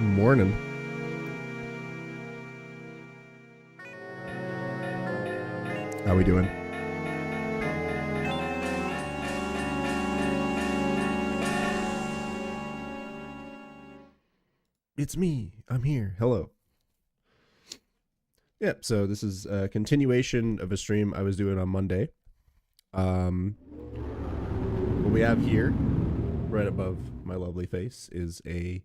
Morning. How we doing? It's me. I'm here. Hello. Yep, so this is a continuation of a stream I was doing on Monday. What we have here, right above my lovely face, is a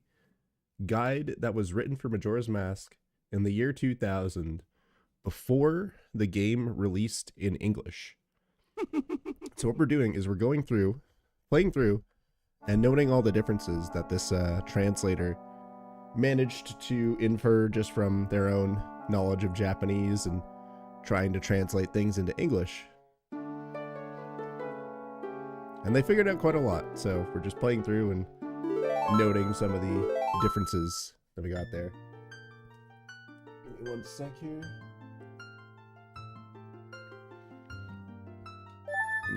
guide that was written for Majora's Mask in the year 2000 before the game released in English. So what we're doing is we're going through, playing through, and noting all the differences that this translator managed to infer just from their own knowledge of Japanese and trying to translate things into English. And they figured out quite a lot, so we're just playing through and noting some of the differences that we got there. Give me one sec here.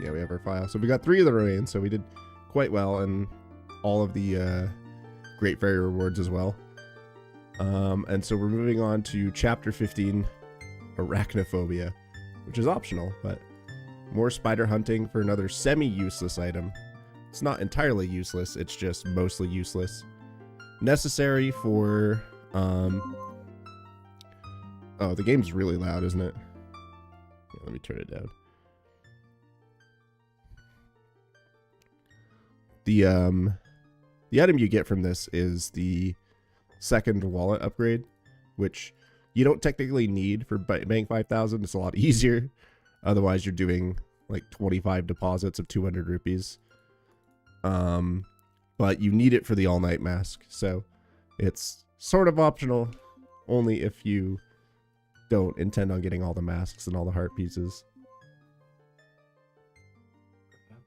Yeah, we have our file. So we got 3 of the remains, so we did quite well, and all of the Great Fairy rewards as well. And so we're moving on to Chapter 15, Arachnophobia, which is optional, but more spider hunting for another semi-useless item. It's not entirely useless, it's just mostly useless. Necessary for, oh, the game's really loud, isn't it? Yeah, let me turn it down. The item you get from this is the second wallet upgrade, which you don't technically need for Bank 5000. It's a lot easier. Otherwise, you're doing like 25 deposits of 200 rupees. But you need it for the all-night mask, so it's sort of optional, only if you don't intend on getting all the masks and all the heart pieces.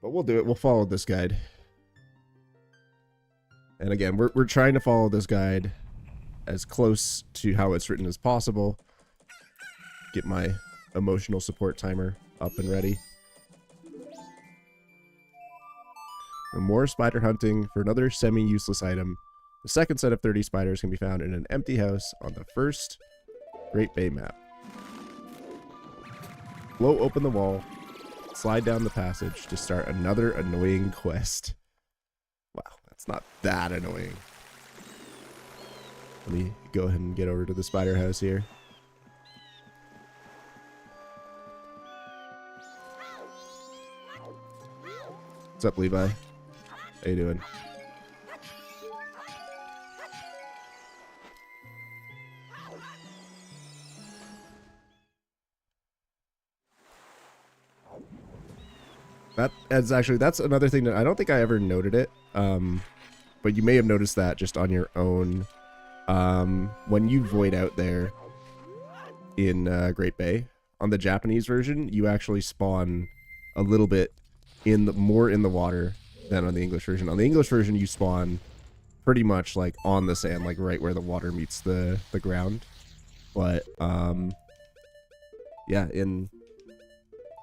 But we'll do it. We'll follow this guide. And again, we're trying to follow this guide as close to how it's written as possible. Get my emotional support timer up and ready. And more spider hunting for another semi-useless item. The second set of 30 spiders can be found in an empty house on the first Great Bay map. Blow open the wall, slide down the passage to start another annoying quest. Wow, that's not that annoying. Let me go ahead and get over to the spider house here. What's up, Levi? How you doing? That's another thing that I don't think I ever noted it. But you may have noticed that just on your own. When you void out there in Great Bay, on the Japanese version, you actually spawn a little bit more in the water than on the English version. On the English version, you spawn pretty much like on the sand, like right where the water meets the ground. But yeah, in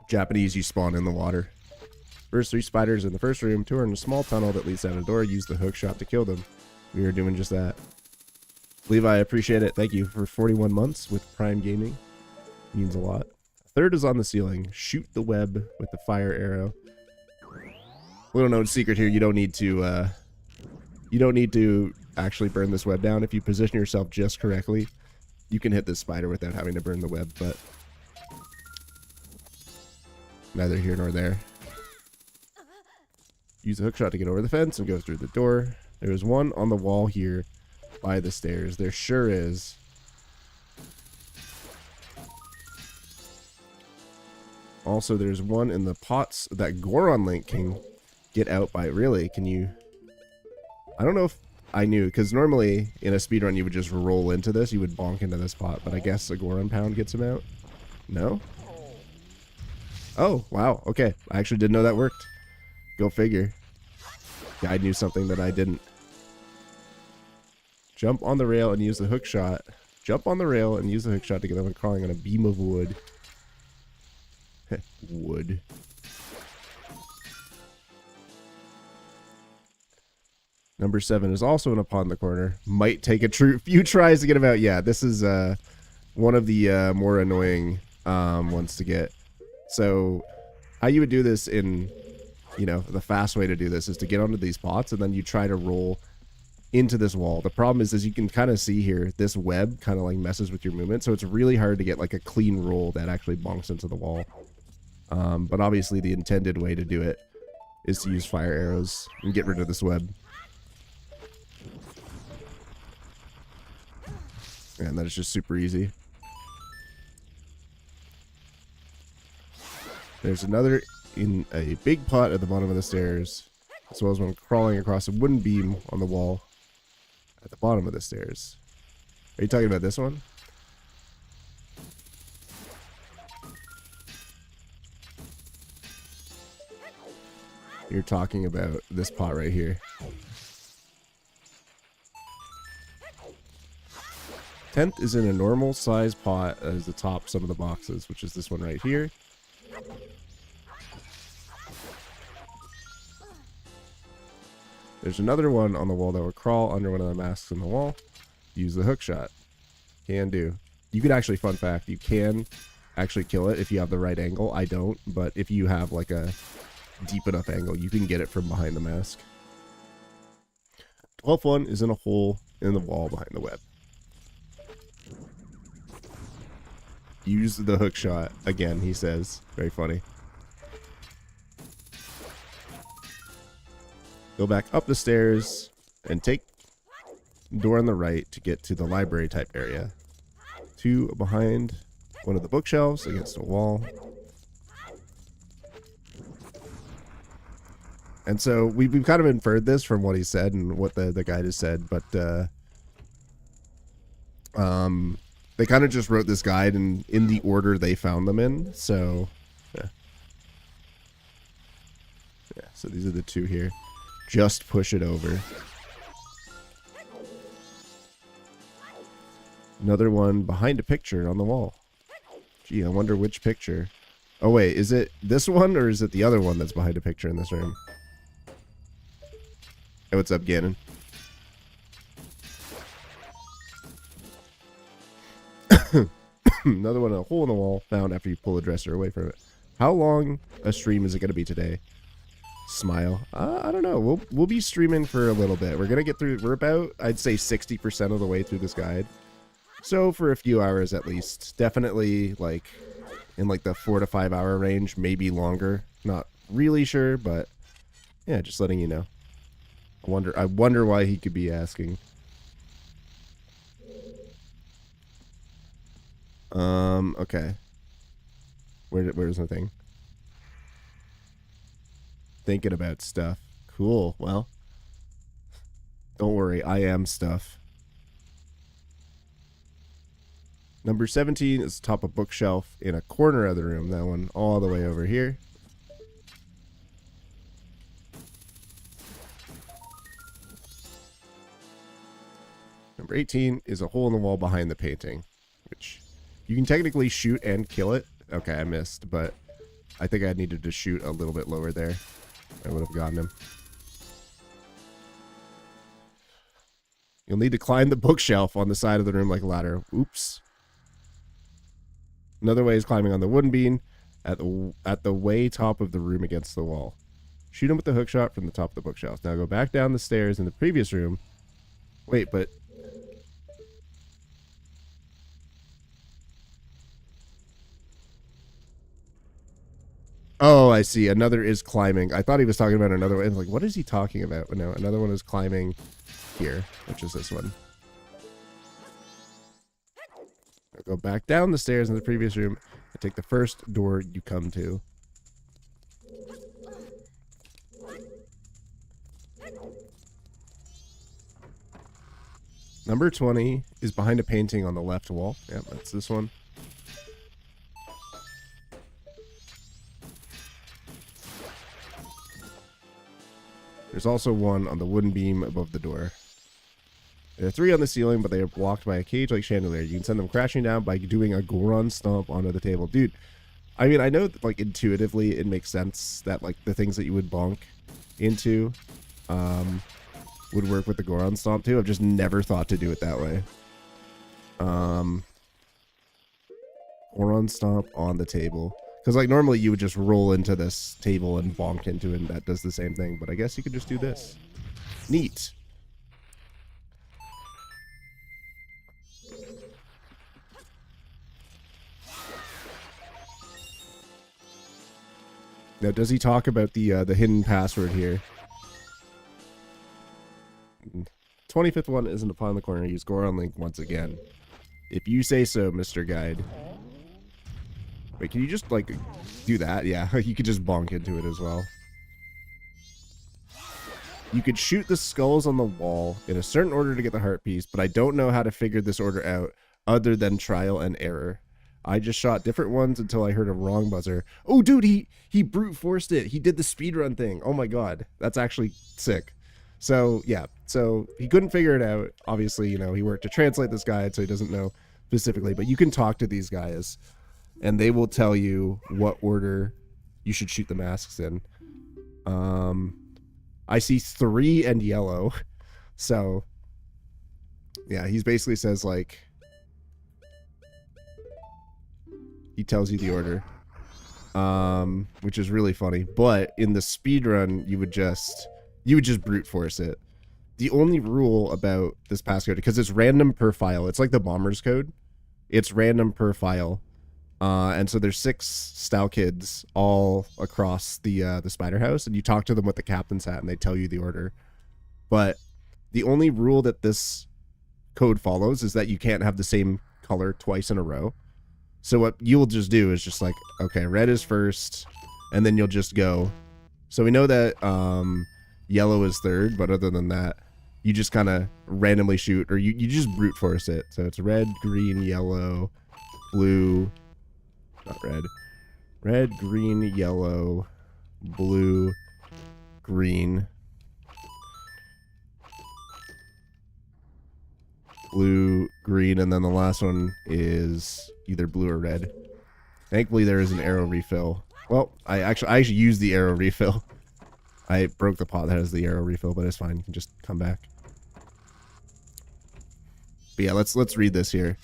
Japanese, you spawn in the water. First 3 spiders in the first room, 2 are in a small tunnel that leads down a door. Use the hook shot to kill them. We are doing just that. Levi, I appreciate it. Thank you for 41 months with Prime Gaming. Means a lot. Third is on the ceiling. Shoot the web with the fire arrow. Little known secret here: you don't need to actually burn this web down. If you position yourself just correctly, you can hit this spider without having to burn the web. But neither here nor there. Use the hook shot to get over the fence and go through the door. There's one on the wall here by the stairs. There sure is. Also, there's one in the pots that Goron Link can get out by. Really? Can you? I don't know if I knew, because normally in a speedrun you would just roll into this. You would bonk into this pot, but I guess a Goron Pound gets him out. No? Oh, wow. Okay. I actually didn't know that worked. Go figure. Guy knew something that I didn't. Jump on the rail and use the hook shot. Jump on the rail and use the hook shot to get them crawling on a beam of wood. Wood. Number 7 is also in a pot in the corner. Might take a few tries to get him out. Yeah, this is one of the more annoying ones to get. So how you would do this in, the fast way to do this is to get onto these pots and then you try to roll into this wall. The problem is, as you can kind of see here, this web kind of like messes with your movement. So it's really hard to get like a clean roll that actually bonks into the wall. But obviously the intended way to do it is to use fire arrows and get rid of this web. And that is just super easy. There's another in a big pot at the bottom of the stairs, as well as one crawling across a wooden beam on the wall at the bottom of the stairs. Are you talking about this one? You're talking about this pot right here. 10th is in a normal size pot as the top some of the boxes, which is this one right here. There's another one on the wall that will crawl under one of the masks in the wall. Use the hook shot. Can do. You could actually, fun fact, you can actually kill it if you have the right angle. I don't, but if you have like a deep enough angle, you can get it from behind the mask. 12th one is in a hole in the wall behind the web. Use the hook shot. Again, he says. Very funny. Go back up the stairs and take the door on the right to get to the library type area. 2 behind one of the bookshelves against a wall. And so we've kind of inferred this from what he said and what the guide has said, but they kind of just wrote this guide in the order they found them in. So yeah, so these are the 2 here. Just push it over. Another one behind a picture on the wall. Gee, I wonder which picture. Oh wait, is it this one or is it the other one that's behind a picture in this room? Hey, what's up, Gannon? Another one, a hole in the wall found after you pull the dresser away from it. How long a stream is it going to be today? Smile. I don't know. We'll be streaming for a little bit. We're gonna get through. We're about, I'd say, 60% of the way through this guide. So for a few hours at least. Definitely like in like the 4 to 5 hour range, maybe longer. Not really sure, but yeah, just letting you know. I wonder why he could be asking. Okay. Where's the thing? thinking about stuff. Cool. Well, don't worry. I am stuff. Number 17 is top of bookshelf in a corner of the room. That one all the way over here. Number 18 is a hole in the wall behind the painting, which you can technically shoot and kill it. Okay, I missed, but I think I needed to shoot a little bit lower there. I would have gotten him. You'll need to climb the bookshelf on the side of the room like a ladder. Oops. Another way is climbing on the wooden beam at the way top of the room against the wall. Shoot him with the hook shot from the top of the bookshelf. Now go back down the stairs in the previous room. Wait, but... Oh, I see. Another is climbing. I thought he was talking about another one. I was like, what is he talking about? But no, another one is climbing here, which is this one. I'll go back down the stairs in the previous room and take the first door you come to. Number 20 is behind a painting on the left wall. Yep, that's this one. There's also one on the wooden beam above the door. There are 3 on the ceiling, but they are blocked by a cage-like chandelier. You can send them crashing down by doing a Goron stomp onto the table. Dude, I mean, I know that, like, intuitively it makes sense that, like, the things that you would bonk into would work with the Goron stomp, too. I've just never thought to do it that way. Goron stomp on the table. Because, like, normally you would just roll into this table and bonk into it, and that does the same thing. But I guess you could just do this. Neat. Now, does he talk about the hidden password here? 25th one isn't upon the corner. Use Goron Link once again. If you say so, Mr. Guide. Wait, can you just, like, do that? Yeah, you could just bonk into it as well. You could shoot the skulls on the wall in a certain order to get the heart piece, but I don't know how to figure this order out other than trial and error. I just shot different ones until I heard a wrong buzzer. Oh, dude, he brute forced it. He did the speedrun thing. Oh my god, that's actually sick. So, yeah, so he couldn't figure it out. Obviously, you know, he worked to translate this guide, so he doesn't know specifically, but you can talk to these guys, and they will tell you what order you should shoot the masks in. I see 3 and yellow, so, yeah, he basically says, like, he tells you the order, which is really funny. But in the speedrun, you would just brute force it. The only rule about this passcode, because it's random per file, it's like the bomber's code. It's random per file, and so there's 6 style kids all across the spider house, and you talk to them with the captain's hat, and they tell you the order. But the only rule that this code follows is that you can't have the same color twice in a row. So what you'll just do is just like, okay, red is first, and then you'll just go. So we know that yellow is third, but other than that, you just kind of randomly shoot, or you just brute force it. So it's red, green, yellow, blue, not red. Red, green, yellow, blue, green, blue, green, and then the last one is either blue or red. Thankfully, there is an arrow refill. Well, I actually used the arrow refill. I broke the pot that has the arrow refill, but it's fine. You can just come back. But yeah, let's read this here.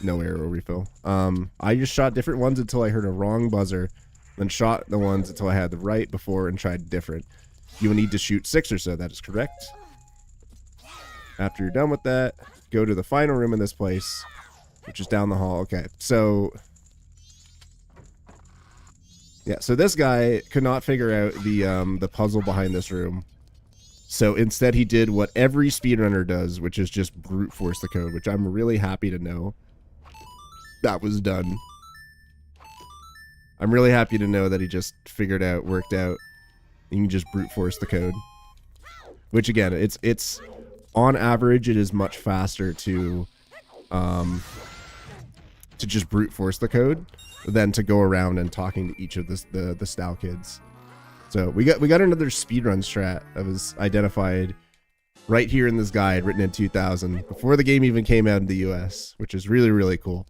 No arrow refill. I just shot different ones until I heard a wrong buzzer, then shot the ones until I had the right before and tried different. You will need to shoot 6 or so. That is correct. After you're done with that, go to the final room in this place, which is down the hall. Okay, so yeah, so this guy could not figure out the puzzle behind this room. So instead he did what every speedrunner does, which is just brute force the code, which I'm really happy to know that was done. I'm really happy to know that he just figured out, worked out You can just brute force the code. Which again, it's on average it is much faster to just brute force the code than to go around and talking to each of the style kids. So we got another speedrun strat that was identified right here in this guide written in 2000 before the game even came out in the US, which is really, really cool.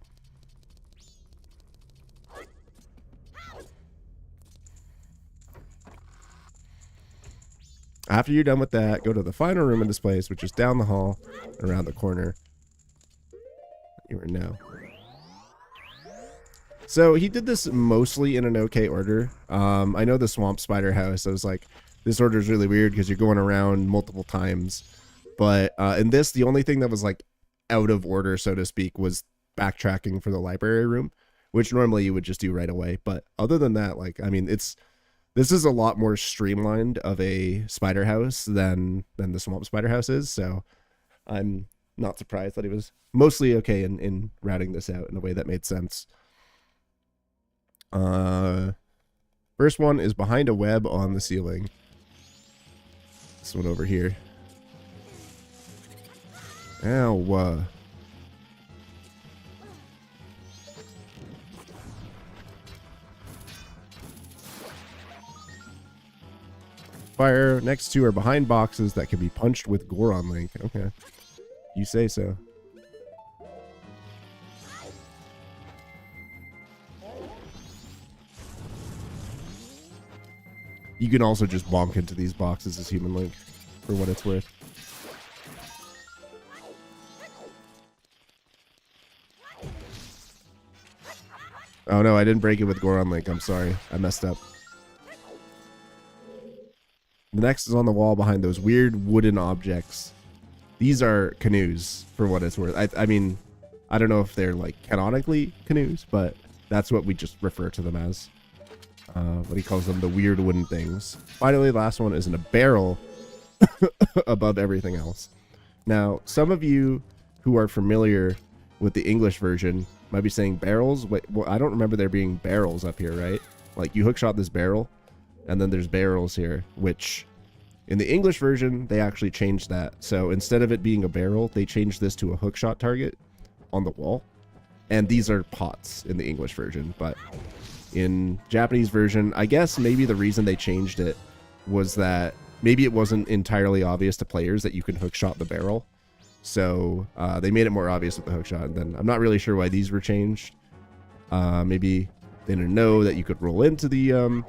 After you're done with that, go to the final room in this place, which is down the hall and around the corner. You are now. So he did this mostly in an okay order. I know the Swamp Spider House, I was like, this order is really weird because you're going around multiple times. But in this, the only thing that was like out of order, so to speak, was backtracking for the library room, which normally you would just do right away. But other than that, like, I mean, this is a lot more streamlined of a spider house than the Swamp Spider House is. So I'm not surprised that he was mostly okay in routing this out in a way that made sense. First one is behind a web on the ceiling. This one over here. Ow. Fire. Next two are behind boxes that can be punched with Goron Link. Okay. You say so. You can also just bonk into these boxes as Human Link, for what it's worth. Oh no, I didn't break it with Goron Link. I'm sorry. I messed up. The next is on the wall behind those weird wooden objects. These are canoes, for what it's worth. I mean, I don't know if they're like canonically canoes, but that's what we just refer to them as. What he calls them, the weird wooden things. Finally, the last one is in a barrel above everything else. Now, some of you who are familiar with the English version might be saying barrels. Wait, well, I don't remember there being barrels up here, right? Like, you hookshot this barrel, and then there's barrels here, which in the English version, they actually changed that. So instead of it being a barrel, they changed this to a hookshot target on the wall. And these are pots in the English version, but in Japanese version, I guess maybe the reason they changed it was that maybe it wasn't entirely obvious to players that you can hookshot the barrel. So they made it more obvious with the hookshot. And then I'm not really sure why these were changed. Maybe they didn't know that you could roll into the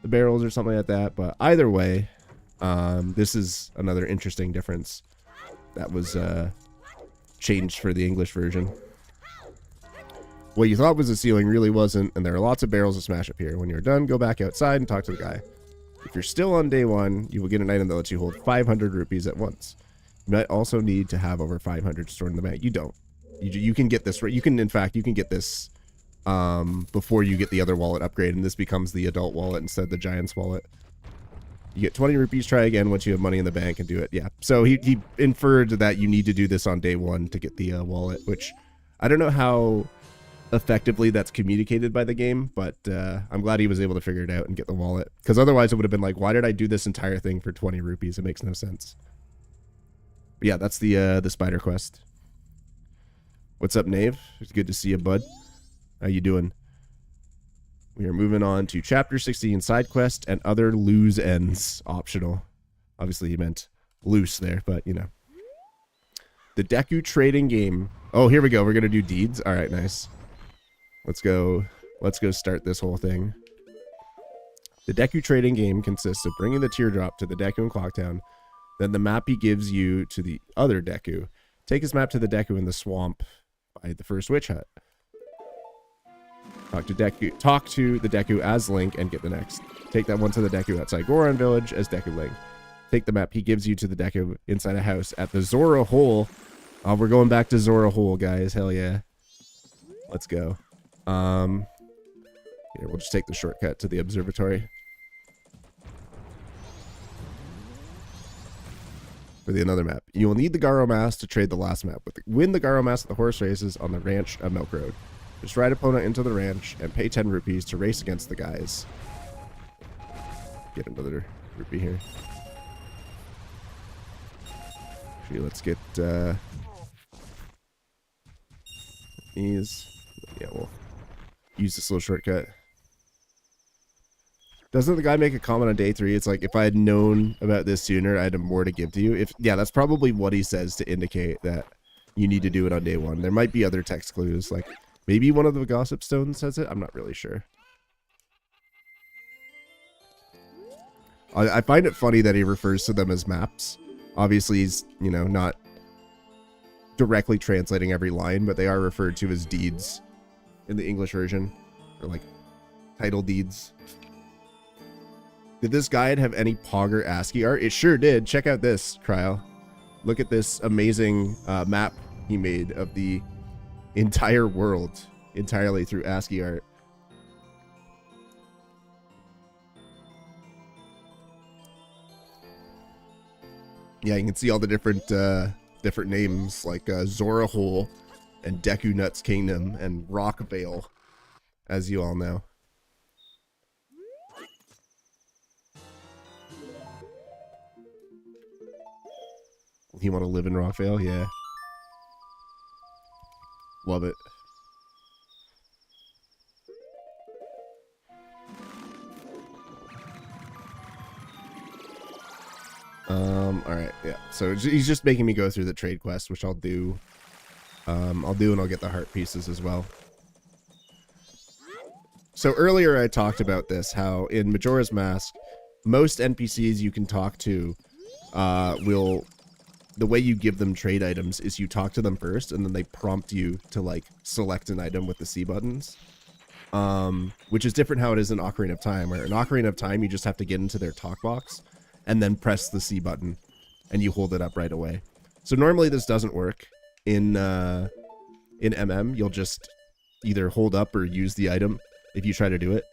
barrels or something like that. But either way, this is another interesting difference that was changed for the English version. What you thought was a ceiling really wasn't, and there are lots of barrels to smash up here. When you're done, go back outside and talk to the guy. If you're still on day one, you will get an item that lets you hold 500 rupees at once. You might also need to have over 500 stored in the bank. You don't. You can get this, you can get this before you get the other wallet upgrade, and this becomes the adult wallet instead of the Giant's wallet. You get 20 rupees, try again once you have money in the bank and do it. Yeah, so he inferred that you need to do this on day one to get the wallet, which I don't know how effectively that's communicated by the game, but I'm glad he was able to figure it out and get the wallet, because otherwise it would have been like, why did I do this entire thing for 20 rupees? It makes no sense. But yeah, that's the spider quest. What's up, Nave? It's good to see you, bud. How you doing? We are moving on to chapter 16, side quest and other lose ends optional. Obviously he meant loose there, but you know. The Deku trading game. Oh, here we go. We're gonna do deeds. All right, nice. Let's go start this whole thing. The Deku trading game consists of bringing the teardrop to the Deku in Clocktown, then the map he gives you to the other Deku. Take his map to the Deku in the swamp by the first witch hut. Talk to the Deku as Link and get the next. Take that one to the Deku outside Goron Village as Deku Link. Take the map he gives you to the Deku inside a house at the Zora Hole. Oh, we're going back to Zora Hole, guys. Hell yeah. Let's go. Here, we'll just take the shortcut to the observatory. For the another map. You will need the Garo Mask to trade the last map. Win the Garo Mask at the horse races on the ranch at Milk Road. Just ride opponent into the ranch and pay 10 rupees to race against the guys. get another rupee here. Actually, let's get these. Yeah, we'll use this little shortcut. Doesn't the guy make a comment on day 3? It's like, if I had known about this sooner, I'd have more to give to you. Yeah, that's probably what he says to indicate that you need to do it on day 1. There might be other text clues, like maybe one of the gossip stones says it. I'm not really sure. I find it funny that he refers to them as maps. Obviously, he's, you know, not directly translating every line, but they are referred to as deeds in the English version, or like title deeds. Did this guide have any Pogger ASCII art? It sure did. Check out this, Cryo. Look at this amazing map he made of the entire world entirely through ASCII art. Yeah, you can see all the different different names like Zora Hole and Deku Nuts Kingdom and Rock Vale, as you all know. You want to live in Rockvale? Yeah. Love it. Alright, yeah. So he's just making me go through the trade quest, which I'll do. And I'll get the heart pieces as well. So earlier I talked about this, how in Majora's Mask, most NPCs you can talk to the way you give them trade items is you talk to them first, and then they prompt you to like select an item with the C buttons. Which is different how it is in Ocarina of Time, where in Ocarina of Time you just have to get into their talk box and then press the C button and you hold it up right away. So normally this doesn't work. In MM, you'll just either hold up or use the item if you try to do it.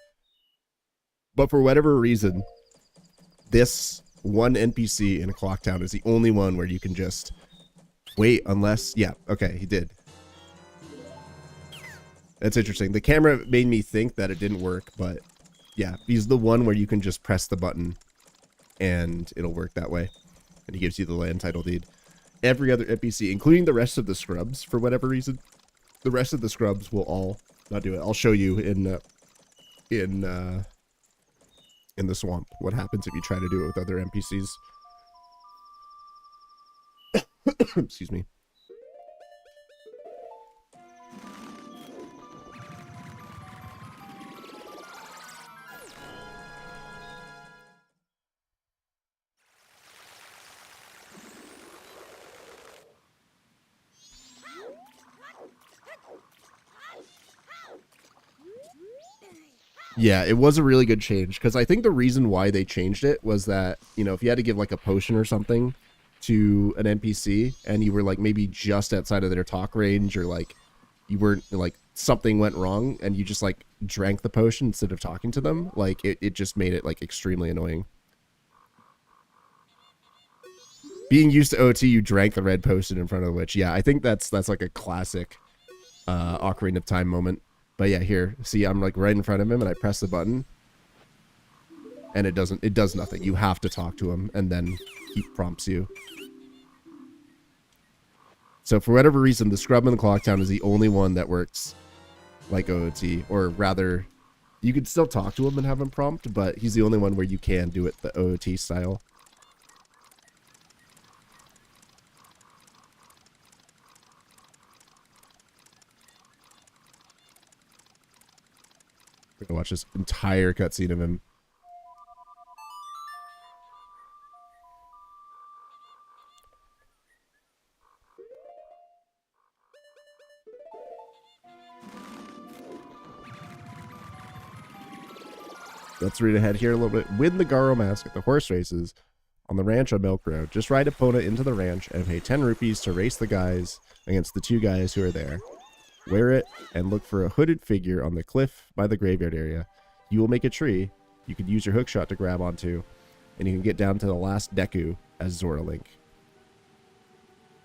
But for whatever reason, this one NPC in a Clock Town is the only one where you can just wait unless... Yeah, okay, he did. That's interesting. The camera made me think that it didn't work, but yeah, he's the one where you can just press the button and it'll work that way. And he gives you the land title deed. Every other NPC, including the rest of the scrubs, for whatever reason, the rest of the scrubs will all not do it. I'll show you in the swamp what happens if you try to do it with other NPCs. Excuse me. Yeah, it was a really good change, because I think the reason why they changed it was that, you know, if you had to give like a potion or something to an NPC and you were like maybe just outside of their talk range, or like you weren't, like something went wrong and you just like drank the potion instead of talking to them, like it just made it like extremely annoying. Being used to OT, you drank the red potion in front of the witch. Yeah, I think that's like a classic Ocarina of Time moment. But yeah, here, see, I'm like right in front of him and I press the button and it does nothing. You have to talk to him and then he prompts you. So for whatever reason, the scrub in the Clock Town is the only one that works like OOT, or rather, you can still talk to him and have him prompt, but he's the only one where you can do it the OOT style. We're gonna watch this entire cutscene of him. Let's read ahead here a little bit. Win the Garo Mask at the horse races on the ranch on Milk Road. Just ride Epona into the ranch and pay 10 rupees to race the guys against the 2 guys who are there. Wear it and look for a hooded figure on the cliff by the graveyard area. You will make a tree you can use your hookshot to grab onto, and you can get down to the last Deku as Zora Link.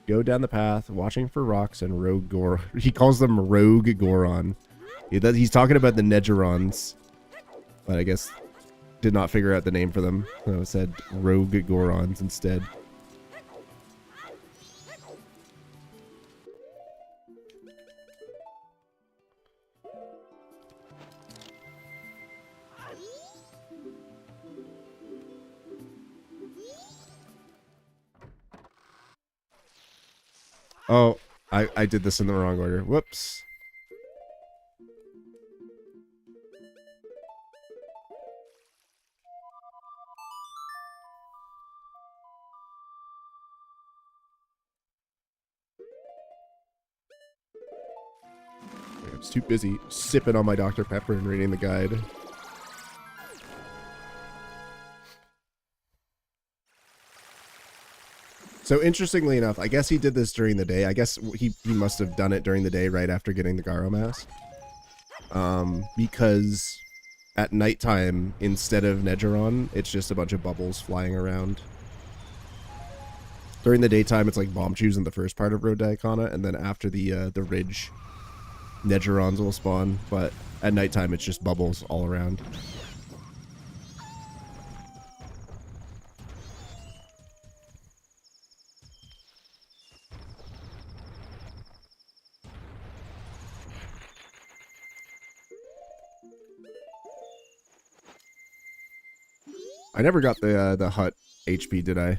Go down the path, watching for rocks and rogue Goron. He calls them rogue Goron. He's talking about the Negerons, but I guess did not figure out the name for them. So it said Rogue Gorons instead. Oh, I did this in the wrong order. Whoops. I was too busy sipping on my Dr. Pepper and reading the guide. So interestingly enough, I guess he did this during the day. I guess he must have done it during the day right after getting the Garo mask. Because at nighttime, instead of Negeron, it's just a bunch of bubbles flying around. During the daytime, it's like bomb chews in the first part of Road Diacona, and then after the ridge, Negerons will spawn, but at nighttime, it's just bubbles all around. I never got the hut HP, did I?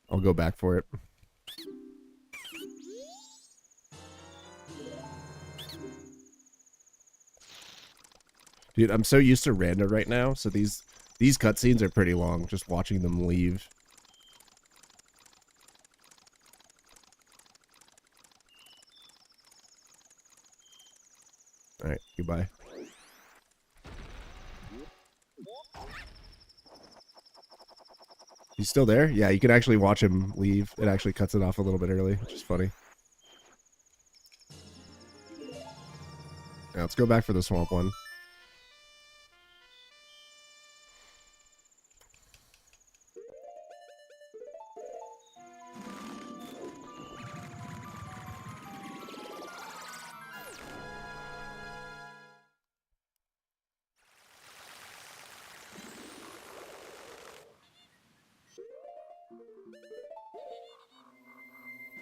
I'll go back for it. Dude, I'm so used to Randa right now, so these cutscenes are pretty long, just watching them leave. Alright, goodbye. He's still there? Yeah, you can actually watch him leave. It actually cuts it off a little bit early, which is funny. Yeah, let's go back for the swamp one.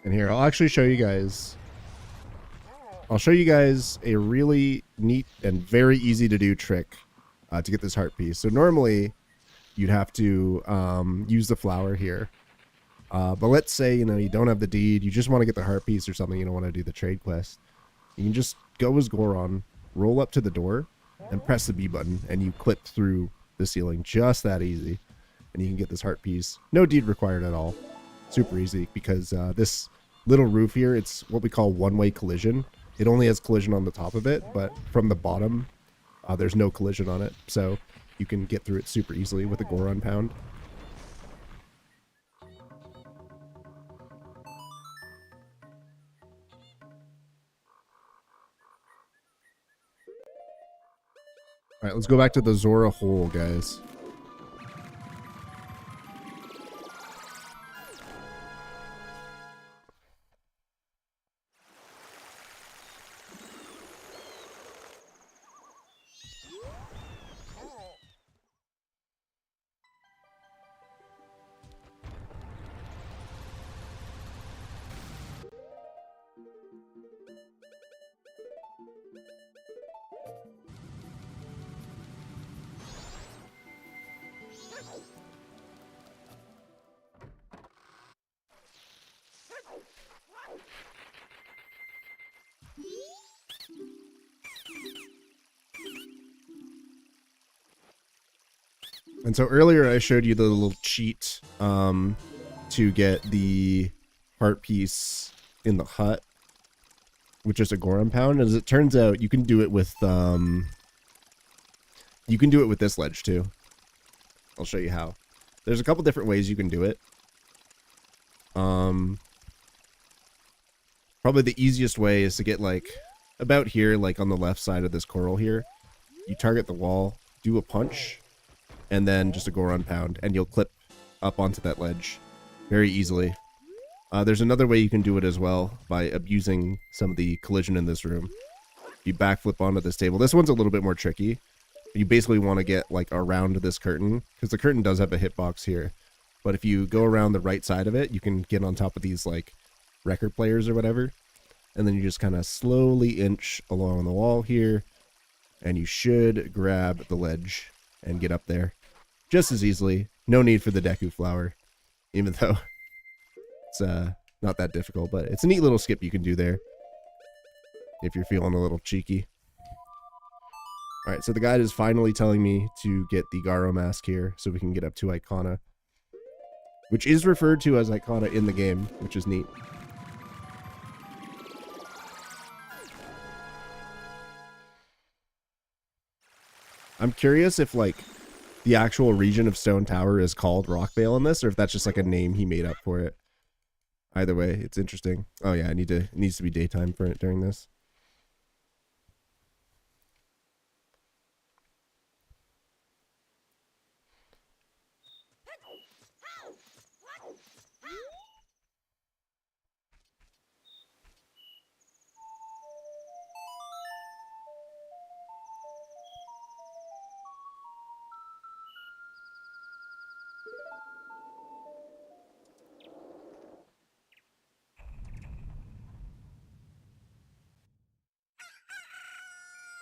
And here, I'll actually show you guys. I'll show you guys a really neat and very easy to do trick to get this heart piece. So normally, you'd have to use the flower here. But let's say, you know, you don't have the deed, you just want to get the heart piece or something, you don't want to do the trade quest. You can just go as Goron, roll up to the door, and press the B button, and you clip through the ceiling. Just that easy. And you can get this heart piece. No deed required at all. Super easy, because this little roof here, it's what we call one-way collision. It only has collision on the top of it, but from the bottom, there's no collision on it. So you can get through it super easily with a Goron pound. All right, let's go back to the Zora hole, guys. And so earlier I showed you the little cheat to get the heart piece in the hut, which is a Goron pound. As it turns out, you can do it with this ledge too. I'll show you how. There's a couple different ways you can do it. Probably the easiest way is to get like about here, like on the left side of this coral here. You target the wall, do a punch, and then just a Goron pound, and you'll clip up onto that ledge very easily. There's another way you can do it as well, by abusing some of the collision in this room. You backflip onto this table. This one's a little bit more tricky, You basically want to get like around this curtain, because the curtain does have a hitbox here. But if you go around the right side of it, you can get on top of these like record players or whatever. And then you just kind of slowly inch along the wall here. And you should grab the ledge and get up there just as easily. No need for the Deku flower, even though it's not that difficult. But it's a neat little skip you can do there if you're feeling a little cheeky. Alright, so the guide is finally telling me to get the Garo mask here so we can get up to Icona, which is referred to as Icona in the game, which is neat. I'm curious if, like, the actual region of Stone Tower is called Rockvale in this, or if that's just, like, a name he made up for it. Either way, it's interesting. Oh, yeah, it needs to be daytime for it during this.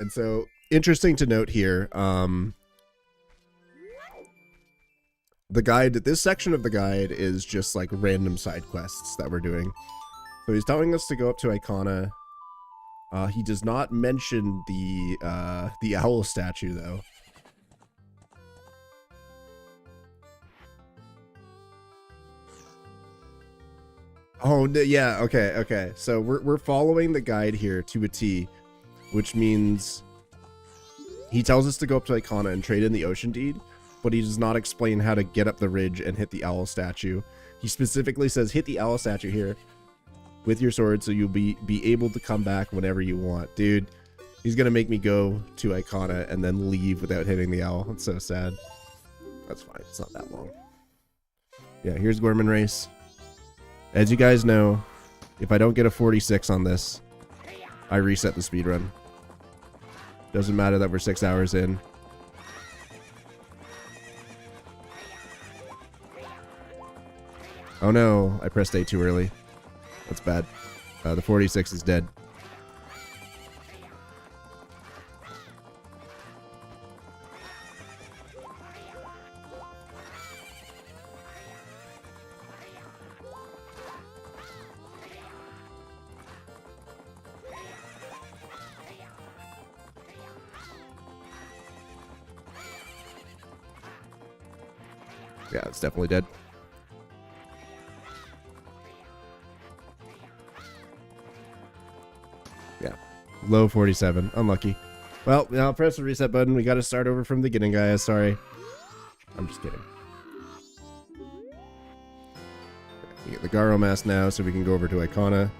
And so, interesting to note here, the guide, this section of the guide is just like random side quests that we're doing. So he's telling us to go up to Icona. He does not mention the owl statue though. Oh yeah, okay. So we're following the guide here to a T, which means he tells us to go up to Icona and trade in the Ocean Deed, but he does not explain how to get up the ridge and hit the owl statue. He specifically says hit the owl statue here with your sword so you'll be able to come back whenever you want. Dude, he's gonna make me go to Icona and then leave without hitting the owl. It's so sad. That's fine, it's not that long. Yeah, here's Gorman Race. As you guys know, if I don't get a 46 on this, I reset the speedrun. Doesn't matter that we're 6 hours in. Oh no, I pressed A too early. That's bad. The 46 is dead. Yeah, it's definitely dead. Yeah, low 47. Unlucky. Well, now press the reset button. We got to start over from the beginning, guys. Sorry. I'm just kidding. We get the Garo mask now, so we can go over to Icona.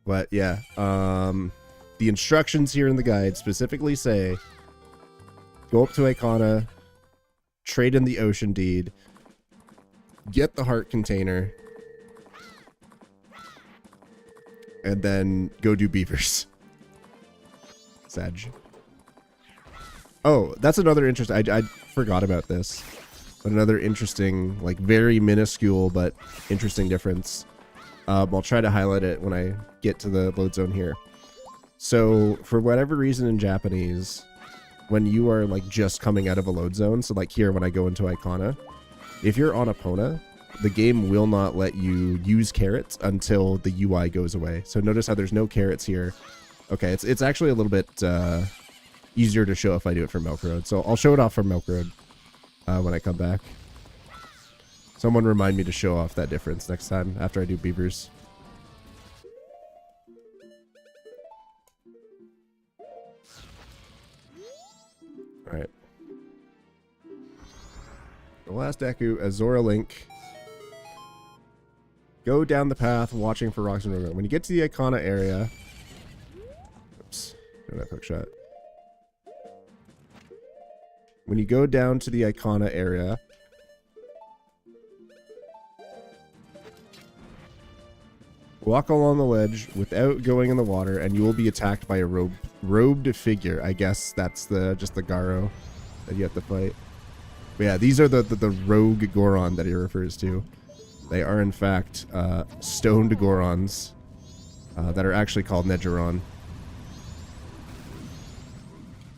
But yeah, the instructions here in the guide specifically say go up to Icona, trade in the Ocean Deed, get the heart container, and then go do beavers. Sag. Oh, that's another interesting... I forgot about this. But another interesting, like, very minuscule but interesting difference. I'll try to highlight it when I get to the load zone here. So, for whatever reason in Japanese, when you are, like, just coming out of a load zone, so, like, here when I go into Icona, if you're on Epona, the game will not let you use carrots until the UI goes away. So notice how there's no carrots here. Okay, it's actually a little bit easier to show if I do it for Milk Road. So I'll show it off for Milk Road when I come back. Someone remind me to show off that difference next time after I do beavers. Alright. The last Deku, Azora Link. Go down the path watching for rocks and river. When you get to the Icona area... Oops. Don't have hook shot. When you go down to the Icona area... Walk along the ledge without going in the water, and you will be attacked by a robed figure. I guess that's just the Garo that you have to fight. But yeah, these are the rogue Goron that he refers to. They are, in fact, stoned Gorons that are actually called Negeron.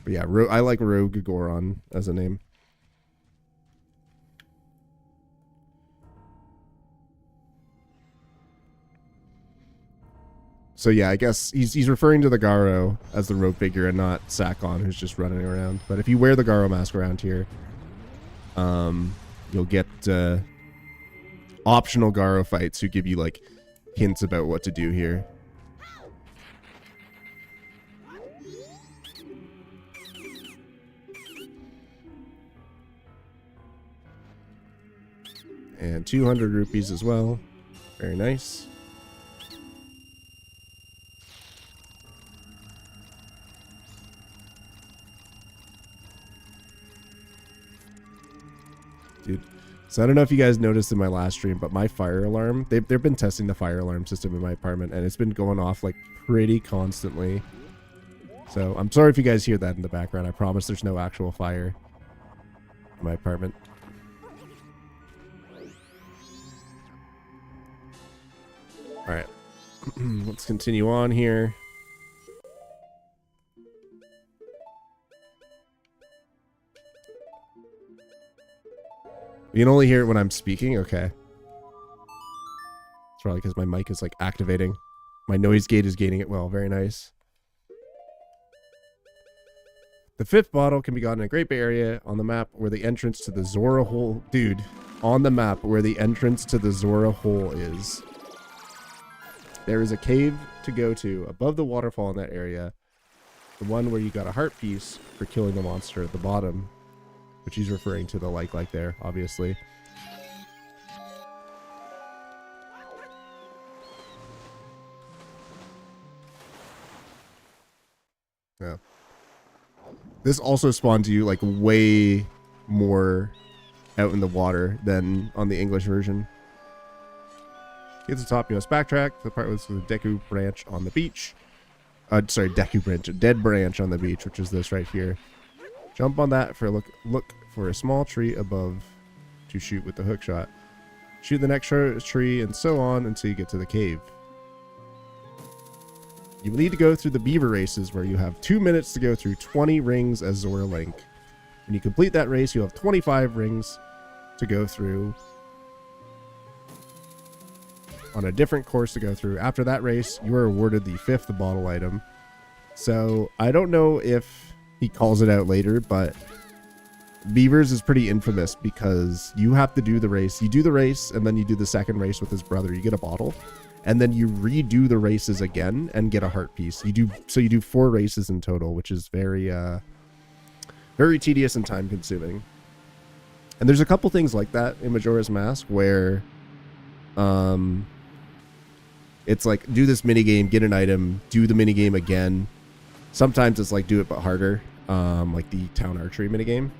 But yeah, I like Rogue Goron as a name. So yeah, I guess he's referring to the Garo as the rogue figure and not Sakon, who's just running around. But if you wear the Garo mask around here, you'll get optional Garo fights who give you like hints about what to do here. And 200 rupees as well. Very nice. Dude, so I don't know if you guys noticed in my last stream, but my fire alarm, they've been testing the fire alarm system in my apartment, and it's been going off like pretty constantly. So I'm sorry if you guys hear that in the background. I promise there's no actual fire in my apartment. All right, let's continue on here. You can only hear it when I'm speaking? Okay. It's probably because my mic is like activating. My noise gate is gaining it well. Very nice. The 5th bottle can be gotten in a Great Bay area on the map where the entrance to the Zora hole... Dude, on the map where the entrance to the Zora hole is. There is a cave to go to above the waterfall in that area. The one where you got a heart piece for killing the monster at the bottom. Which he's referring to the like there, obviously. Yeah. This also spawns you like way more out in the water than on the English version. Get to the top, you must backtrack to the part with the Deku branch on the beach. Sorry, Deku branch, a dead branch on the beach, which is this right here. Jump on that for look for a small tree above to shoot with the hook shot. Shoot the next tree and so on until you get to the cave. You will need to go through the beaver races where you have 2 minutes to go through 20 rings as Zora Link. When you complete that race, you have 25 rings to go through on a different course to go through. After that race, you are awarded the 5th bottle item. So I don't know if he calls it out later, but Beavers is pretty infamous because you have to do the race. You do the race and then you do the second race with his brother. You get a bottle and then you redo the races again and get a heart piece. You do 4 races in total, which is very tedious and time consuming. And there's a couple things like that in Majora's Mask where it's like do this minigame, get an item, do the minigame again. Sometimes it's like do it but harder, like the town archery minigame.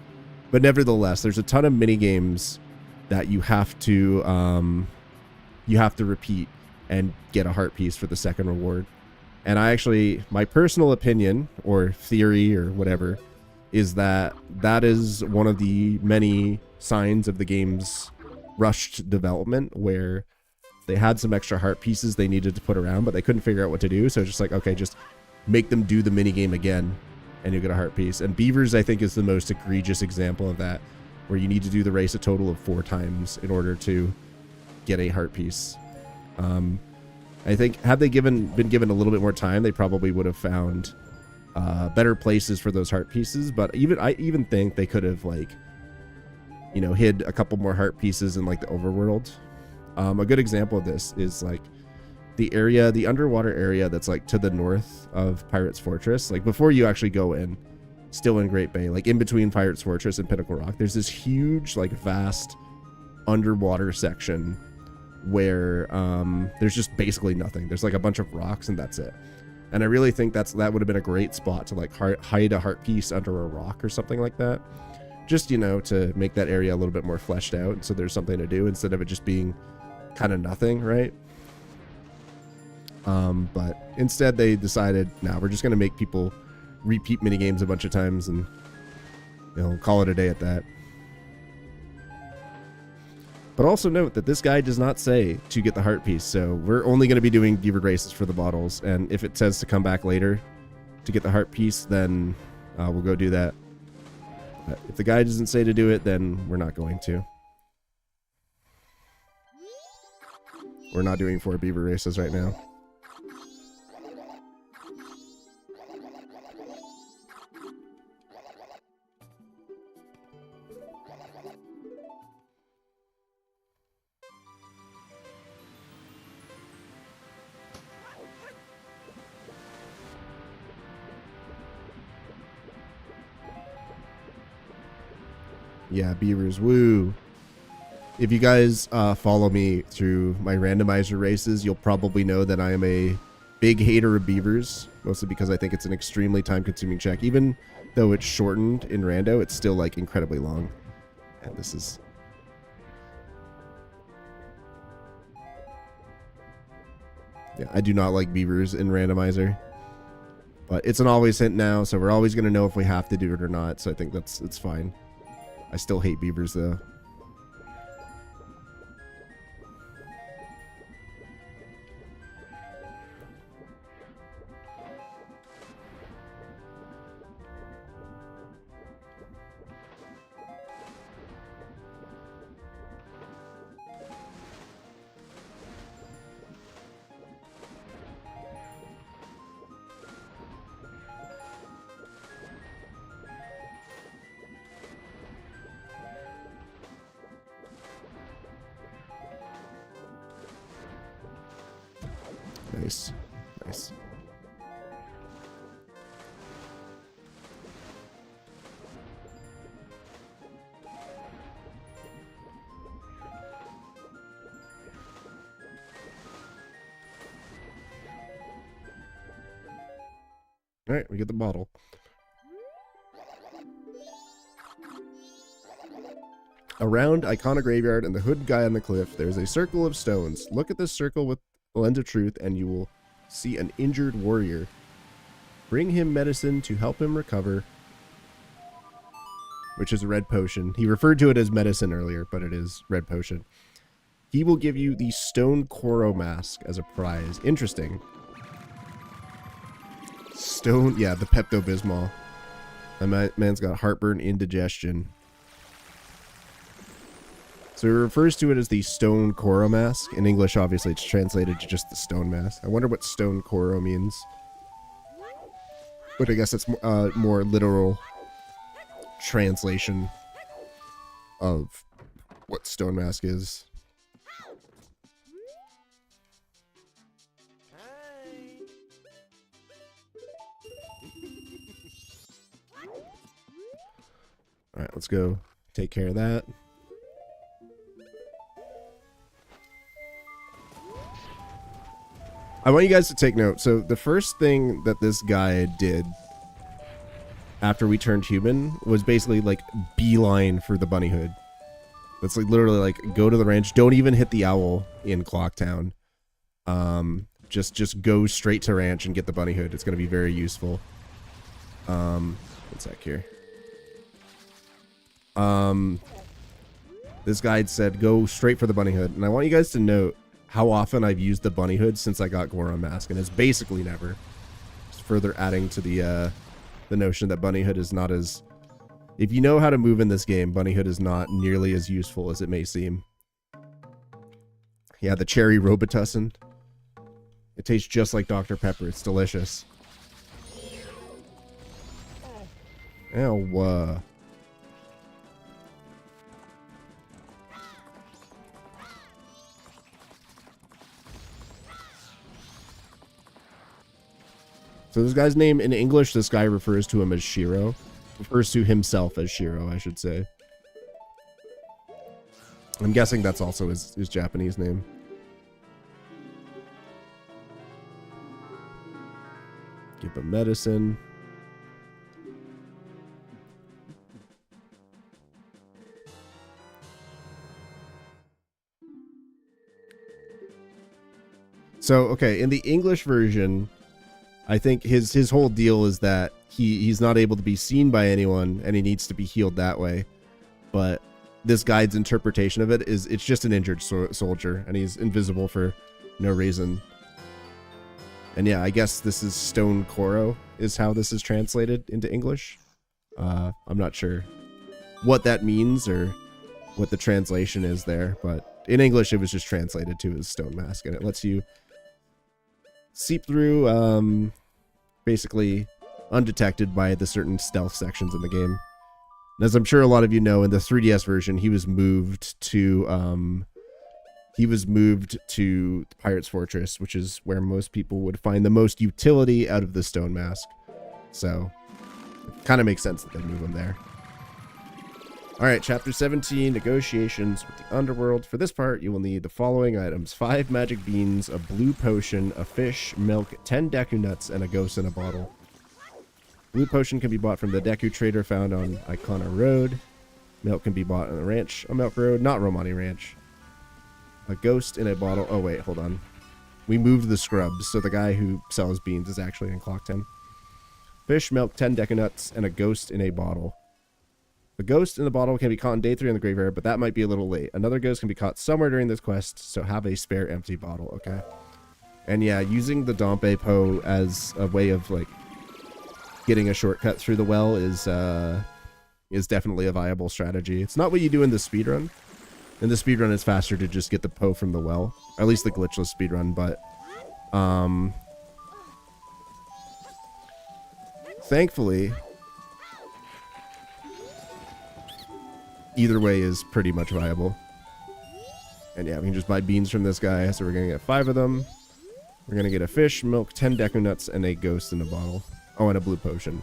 But nevertheless, there's a ton of minigames that you have to repeat and get a heart piece for the second reward. And my personal opinion or theory or whatever is that is one of the many signs of the game's rushed development, where they had some extra heart pieces they needed to put around, but they couldn't figure out what to do. So just like, okay, just make them do the minigame again and you get a heart piece. And Beavers, I think, is the most egregious example of that, where you need to do the race a total of 4 times in order to get a heart piece. I think had they been given a little bit more time, they probably would have found better places for those heart pieces. But I even think they could have, like, you know, hid a couple more heart pieces in like the overworld. A good example of this is like the underwater area that's like to the north of Pirate's Fortress. Like before you actually go in, still in Great Bay, like in between Pirate's Fortress and Pinnacle Rock, there's this huge, like vast underwater section where there's just basically nothing. There's like a bunch of rocks and that's it. And I really think that would have been a great spot to like hide a heart piece under a rock or something like that. Just, you know, to make that area a little bit more fleshed out so there's something to do instead of it just being kind of nothing, right? But instead they decided, nah, we're just going to make people repeat minigames a bunch of times and, you know, call it a day at that. But also note that this guide does not say to get the heart piece, so we're only going to be doing beaver races for the bottles, and if it says to come back later to get the heart piece, then we'll go do that. But if the guide doesn't say to do it, then we're not going to. We're not doing 4 beaver races right now. Yeah, beavers, woo. If you guys follow me through my randomizer races, you'll probably know that I am a big hater of beavers, mostly because I think it's an extremely time-consuming check. Even though it's shortened in rando, it's still like incredibly long. And this is... yeah, I do not like beavers in randomizer. But it's an always hint now, so we're always going to know if we have to do it or not, so I think it's fine. I still hate beavers, though. Nice. Nice. Alright, we get the bottle. Around Icona Graveyard and the hood guy on the cliff, there's a circle of stones. Look at this circle with the lens of truth and you will see an injured warrior. Bring him medicine to help him recover, which is a red potion. He referred to it as medicine earlier, but it is red potion. He will give you the Stone Koro Mask as a prize. Interesting. Stone, yeah, the Pepto-Bismol. That man's got heartburn, indigestion. So it refers to it as the Stone Koro Mask. In English, obviously, it's translated to just the Stone Mask. I wonder what Stone Koro means. But I guess it's more literal translation of what Stone Mask is. Alright, let's go take care of that. I want you guys to take note. So the first thing that this guy did after we turned human was basically like beeline for the bunny hood. That's like literally like go to the ranch. Don't even hit the owl in Clocktown. Just go straight to ranch and get the bunny hood. It's going to be very useful. One sec here. This guide said go straight for the bunny hood, and I want you guys to note how often I've used the bunny hood since I got Goron Mask, and it's basically never. Just further adding to the notion that bunny hood is not as... If you know how to move in this game, bunny hood is not nearly as useful as it may seem. Yeah, the cherry Robitussin. It tastes just like Dr. Pepper. It's delicious. Ow. So this guy's name, in English, this guy refers to him as Shiro. Refers to himself as Shiro, I should say. I'm guessing that's also his Japanese name. Give him medicine. So, okay, in the English version, I think his whole deal is that he's not able to be seen by anyone and he needs to be healed that way. But this guide's interpretation of it is it's just an injured soldier and he's invisible for no reason. And yeah, I guess this is Stone Koro is how this is translated into English. I'm not sure what that means or what the translation is there, but in English it was just translated to as Stone Mask, and it lets you seep through basically undetected by the certain stealth sections in the game. And as I'm sure a lot of you know, in the 3DS version, he was moved to Pirate's Fortress, which is where most people would find the most utility out of the Stone Mask. So it kind of makes sense that they move him there. All right, Chapter 17, Negotiations with the Underworld. For this part, you will need the following items: 5 magic beans, a blue potion, a fish, milk, 10 Deku nuts, and a ghost in a bottle. Blue potion can be bought from the Deku trader found on Icona Road. Milk can be bought on the ranch on Milk Road, not Romani Ranch. A ghost in a bottle. Oh, wait, hold on. We moved the scrubs, so the guy who sells beans is actually in Clock 10. Fish, milk, 10 Deku nuts, and a ghost in a bottle. The ghost in the bottle can be caught on day 3 in the graveyard, but that might be a little late. Another ghost can be caught somewhere during this quest, so have a spare empty bottle, okay? And yeah, using the Dompe Po as a way of, like, getting a shortcut through the well is definitely a viable strategy. It's not what you do in the speedrun. In the speedrun, it's faster to just get the Po from the well. Or at least the glitchless speedrun, but thankfully, either way is pretty much viable. And yeah, we can just buy beans from this guy, so we're gonna get 5 of them. We're gonna get a fish, milk, 10 Deku nuts, and a ghost in a bottle. Oh, and a blue potion.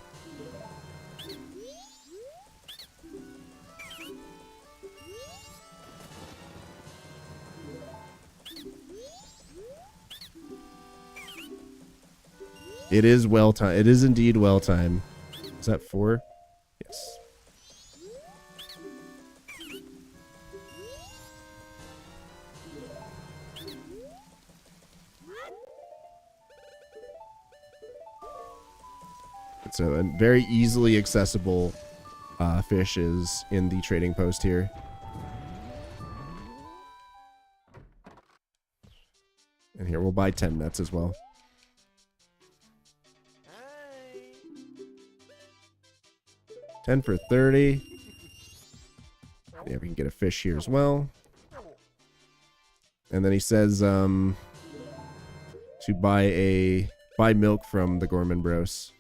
It is well timed. It is indeed well timed. Is that 4? Yes. So a very easily accessible fish is in the trading post here. And here we'll buy 10 nuts as well. Hi. 10 for 30. Yeah, we can get a fish here as well. And then he says to buy milk from the Gorman Bros.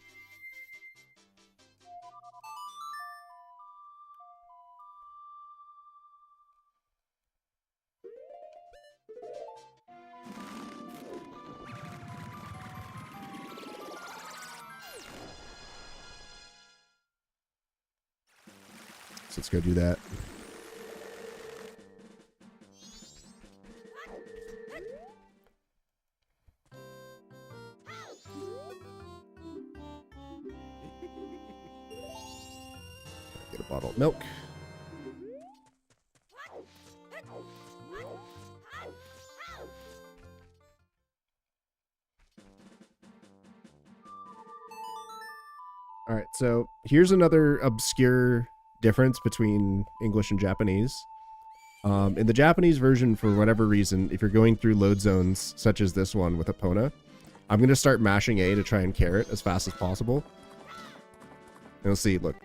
So let's go do that. Get a bottle of milk. All right, so here's another obscure difference between English and Japanese. In the Japanese version, for whatever reason, if you're going through load zones such as this one with Epona, I'm going to start mashing A to try and carry it as fast as possible. And you'll see, look.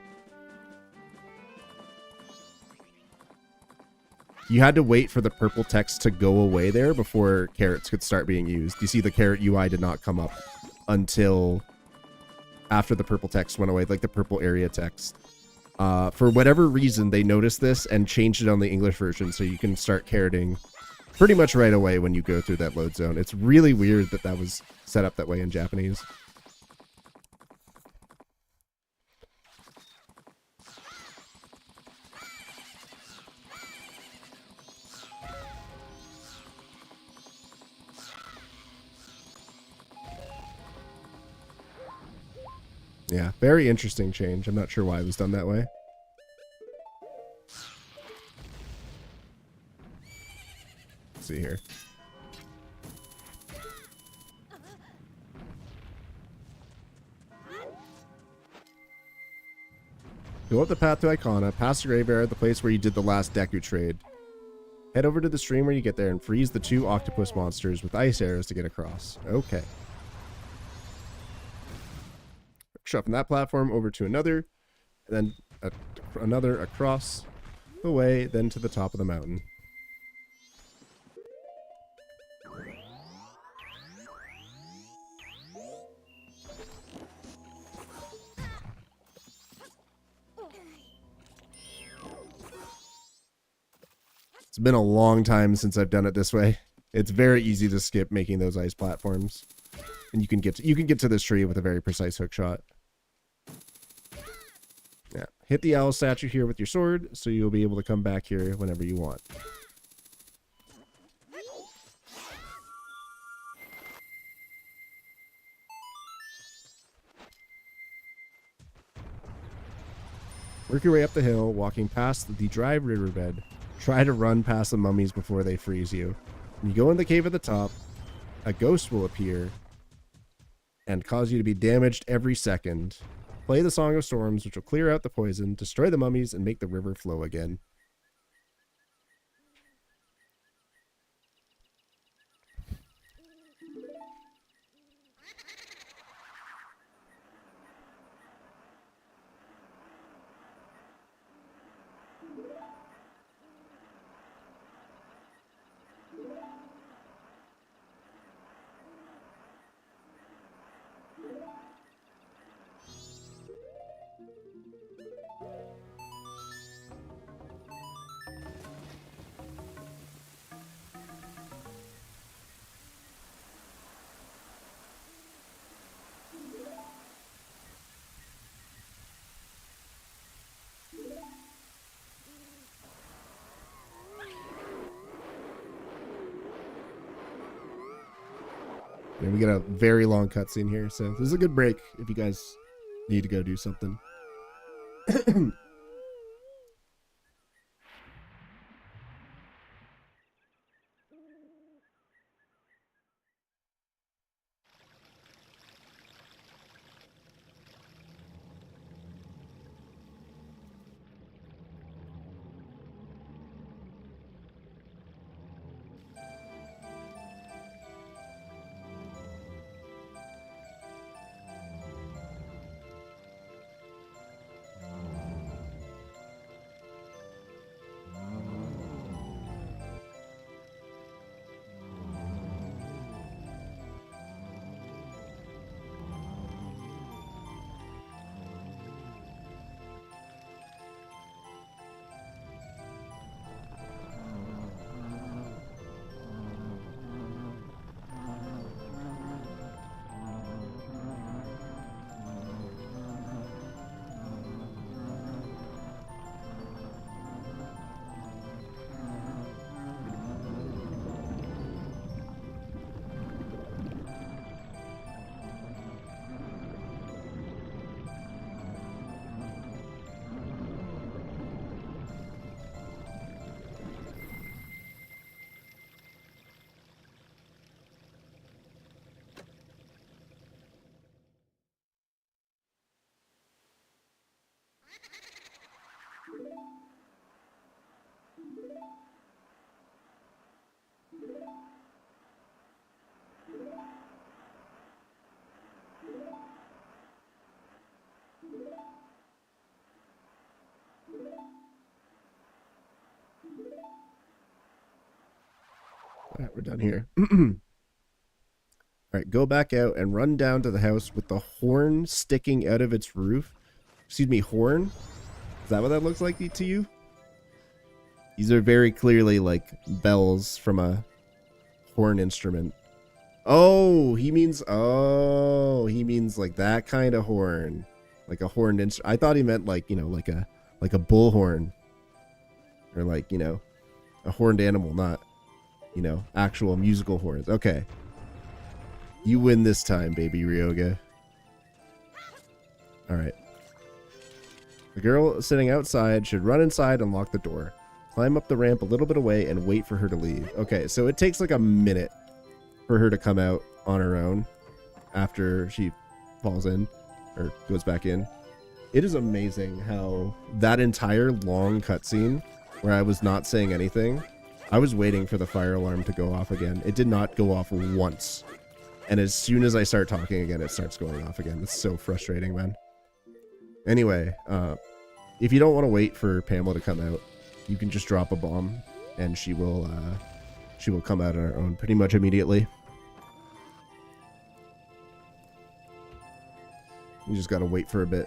You had to wait for the purple text to go away there before carrots could start being used. You see the carrot UI did not come up until after the purple text went away, like the purple area text. For whatever reason, they noticed this and changed it on the English version so you can start carroting pretty much right away when you go through that load zone. It's really weird that that was set up that way in Japanese. Yeah, very interesting change. I'm not sure why it was done that way. Let's see here. Go up the path to Icona, past the graveyard, the place where you did the last Deku trade. Head over to the stream when you get there and freeze the 2 octopus monsters with ice arrows to get across. Okay. Shot from that platform over to another, and then another across the way, then to the top of the mountain. It's been a long time since I've done it this way. It's very easy to skip making those ice platforms, and you can get to this tree with a very precise hook shot. Yeah, hit the owl statue here with your sword, so you'll be able to come back here whenever you want. Work your way up the hill, walking past the dry riverbed. Try to run past the mummies before they freeze you. When you go in the cave at the top, a ghost will appear and cause you to be damaged every second. Play the Song of Storms, which will clear out the poison, destroy the mummies, and make the river flow again. And we get a very long cutscene here, so this is a good break if you guys need to go do something. Alright, we're done here. Alright, go back out and run down to the house with the horn sticking out of its roof. Excuse me, horn? Is that what that looks like to you? These are very clearly like bells from a horn instrument. Oh, he means like that kind of horn. Like a horned instrument. I thought he meant like, you know, like a bullhorn. Or like, you know, a horned animal, not, you know, actual musical horns. Okay. You win this time, Baby Ryoga. Alright. The girl sitting outside should run inside and lock the door. Climb up the ramp a little bit away and wait for her to leave. Okay, so it takes like a minute for her to come out on her own after she falls in or goes back in. It is amazing how that entire long cutscene where I was not saying anything, I was waiting for the fire alarm to go off again. It did not go off once. And as soon as I start talking again, it starts going off again. It's so frustrating, man. Anyway, if you don't want to wait for Pamela to come out, you can just drop a bomb and she will come out on her own pretty much immediately. You just gotta wait for a bit.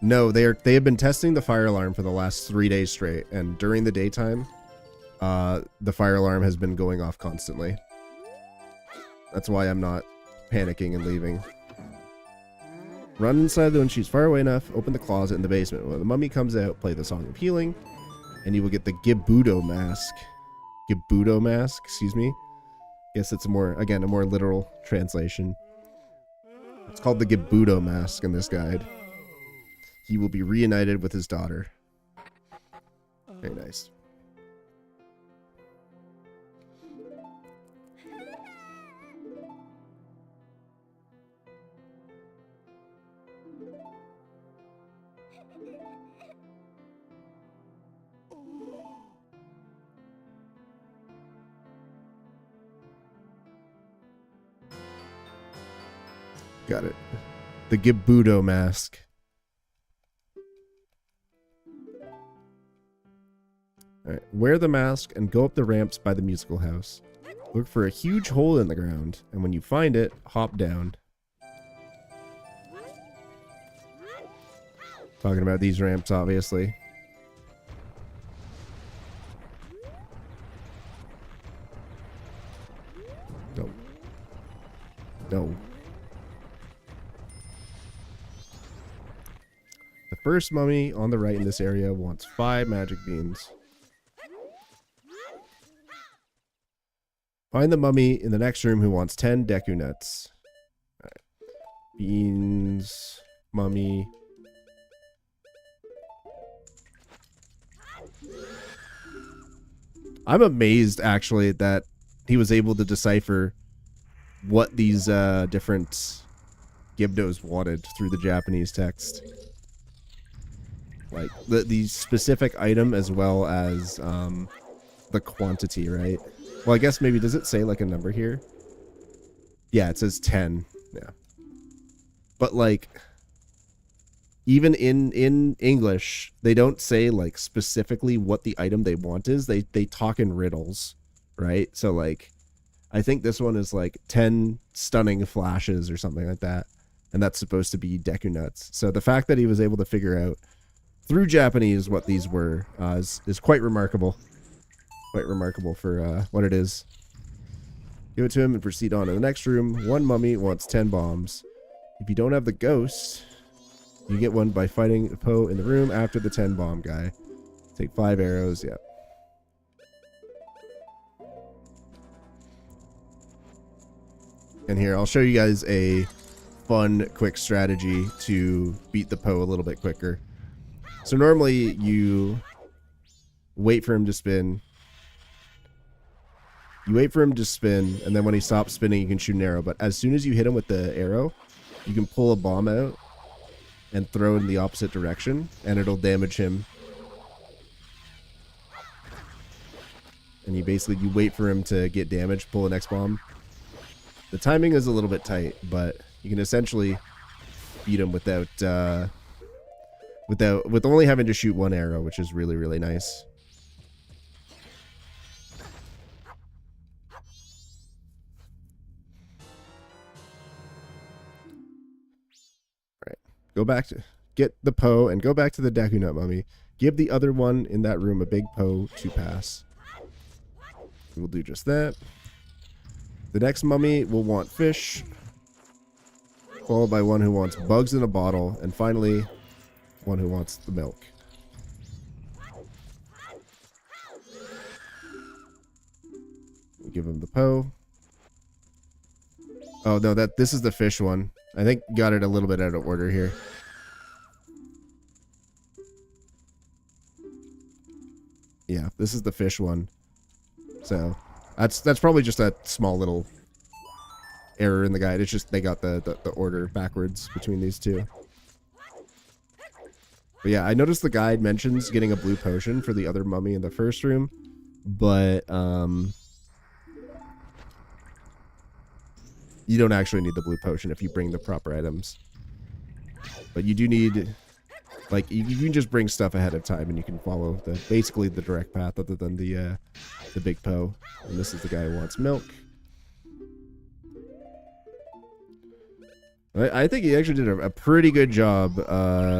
No, they have been testing the fire alarm for the last 3 days straight, and during the daytime, the fire alarm has been going off constantly. That's why I'm not panicking and leaving. Run inside when she's far away enough, open the closet in the basement. When the mummy comes out, play the Song of Healing, and you will get the Gibudo mask. Gibudo mask, excuse me. Guess it's a more literal translation. It's called the Gibudo mask in this guide. He will be reunited with his daughter. Very nice. Got it. The Gibudo mask. Alright, wear the mask and go up the ramps by the musical house. Look for a huge hole in the ground, and when you find it, hop down. Talking about these ramps, obviously. No. No. The first mummy on the right in this area wants 5 magic beans. Find the mummy in the next room who wants 10 Deku nuts. Right. Beans, mummy. I'm amazed, actually, that he was able to decipher what these different Gibdos wanted through the Japanese text. Like, the specific item as well as the quantity, right? Well, I guess maybe, does it say like a number here? Yeah, it says 10. Yeah. But like, even in English, they don't say like specifically what the item they want is. They talk in riddles, right? So like, I think this one is like 10 stunning flashes or something like that. And that's supposed to be Deku nuts. So the fact that he was able to figure out through Japanese what these were is quite remarkable. Quite remarkable for what it is. Give it to him and proceed on to the next room. One mummy wants 10 bombs. If you don't have the ghost, you get one by fighting Poe in the room after the 10 bomb guy. Take 5 arrows, yep. And here, I'll show you guys a fun, quick strategy to beat the Poe a little bit quicker. So normally, you wait for him to spin. You wait for him to spin, and then when he stops spinning, you can shoot an arrow. But as soon as you hit him with the arrow, you can pull a bomb out and throw in the opposite direction, and it'll damage him. And you wait for him to get damaged, pull the next bomb. The timing is a little bit tight, but you can essentially beat him with only having to shoot one arrow, which is really, really nice. Go back to get the Poe and go back to the Deku Nut mummy. Give the other one in that room a big Poe to pass. We'll do just that. The next mummy will want fish, followed by one who wants bugs in a bottle, and finally one who wants the milk. We'll give him the Poe. Oh no, this is the fish one. I think got it a little bit out of order here. Yeah, this is the fish one. So that's probably just a small little error in the guide. It's just they got the order backwards between these two. But yeah, I noticed the guide mentions getting a blue potion for the other mummy in the first room, but you don't actually need the blue potion if you bring the proper items. But you do need, like, you can just bring stuff ahead of time and you can follow basically the direct path other than the big Poe. And this is the guy who wants milk. I think he actually did a pretty good job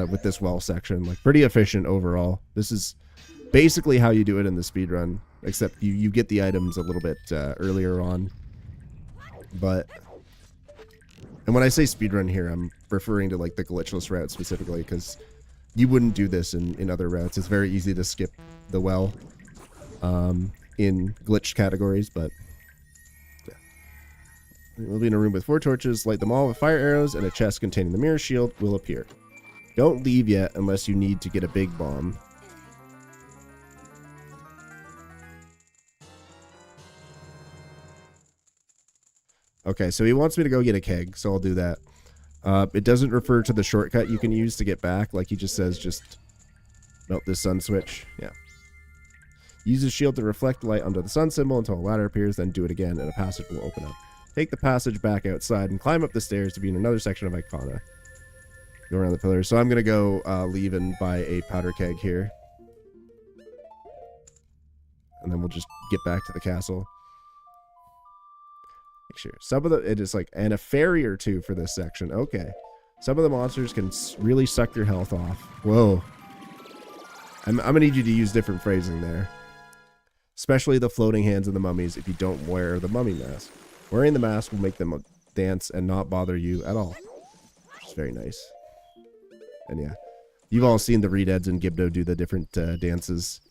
with this well section. Like, pretty efficient overall. This is basically how you do it in the speedrun, except you get the items a little bit earlier on. But, and when I say speedrun here, I'm referring to like the glitchless route specifically, because you wouldn't do this in other routes. It's very easy to skip the well in glitched categories, but yeah. We'll be in a room with 4 torches, light them all with fire arrows, and a chest containing the mirror shield will appear. Don't leave yet unless you need to get a big bomb. Okay, so he wants me to go get a keg, so I'll do that. It doesn't refer to the shortcut you can use to get back. Like, he just says, just melt this sun switch. Yeah. Use the shield to reflect the light onto the sun symbol until a ladder appears, then do it again, and a passage will open up. Take the passage back outside and climb up the stairs to be in another section of Icona. Go around the pillars. So I'm going to go leave and buy a powder keg here. And then we'll just get back to the castle. Sure. Some of the, it is like, and a fairy or two for this section. Okay. Some of the monsters can really suck your health off. Whoa. I'm going to need you to use different phrasing there. Especially the floating hands of the mummies if you don't wear the mummy mask. Wearing the mask will make them dance and not bother you at all. It's very nice. And yeah. You've all seen the Redeads and Gibdo do the different dances.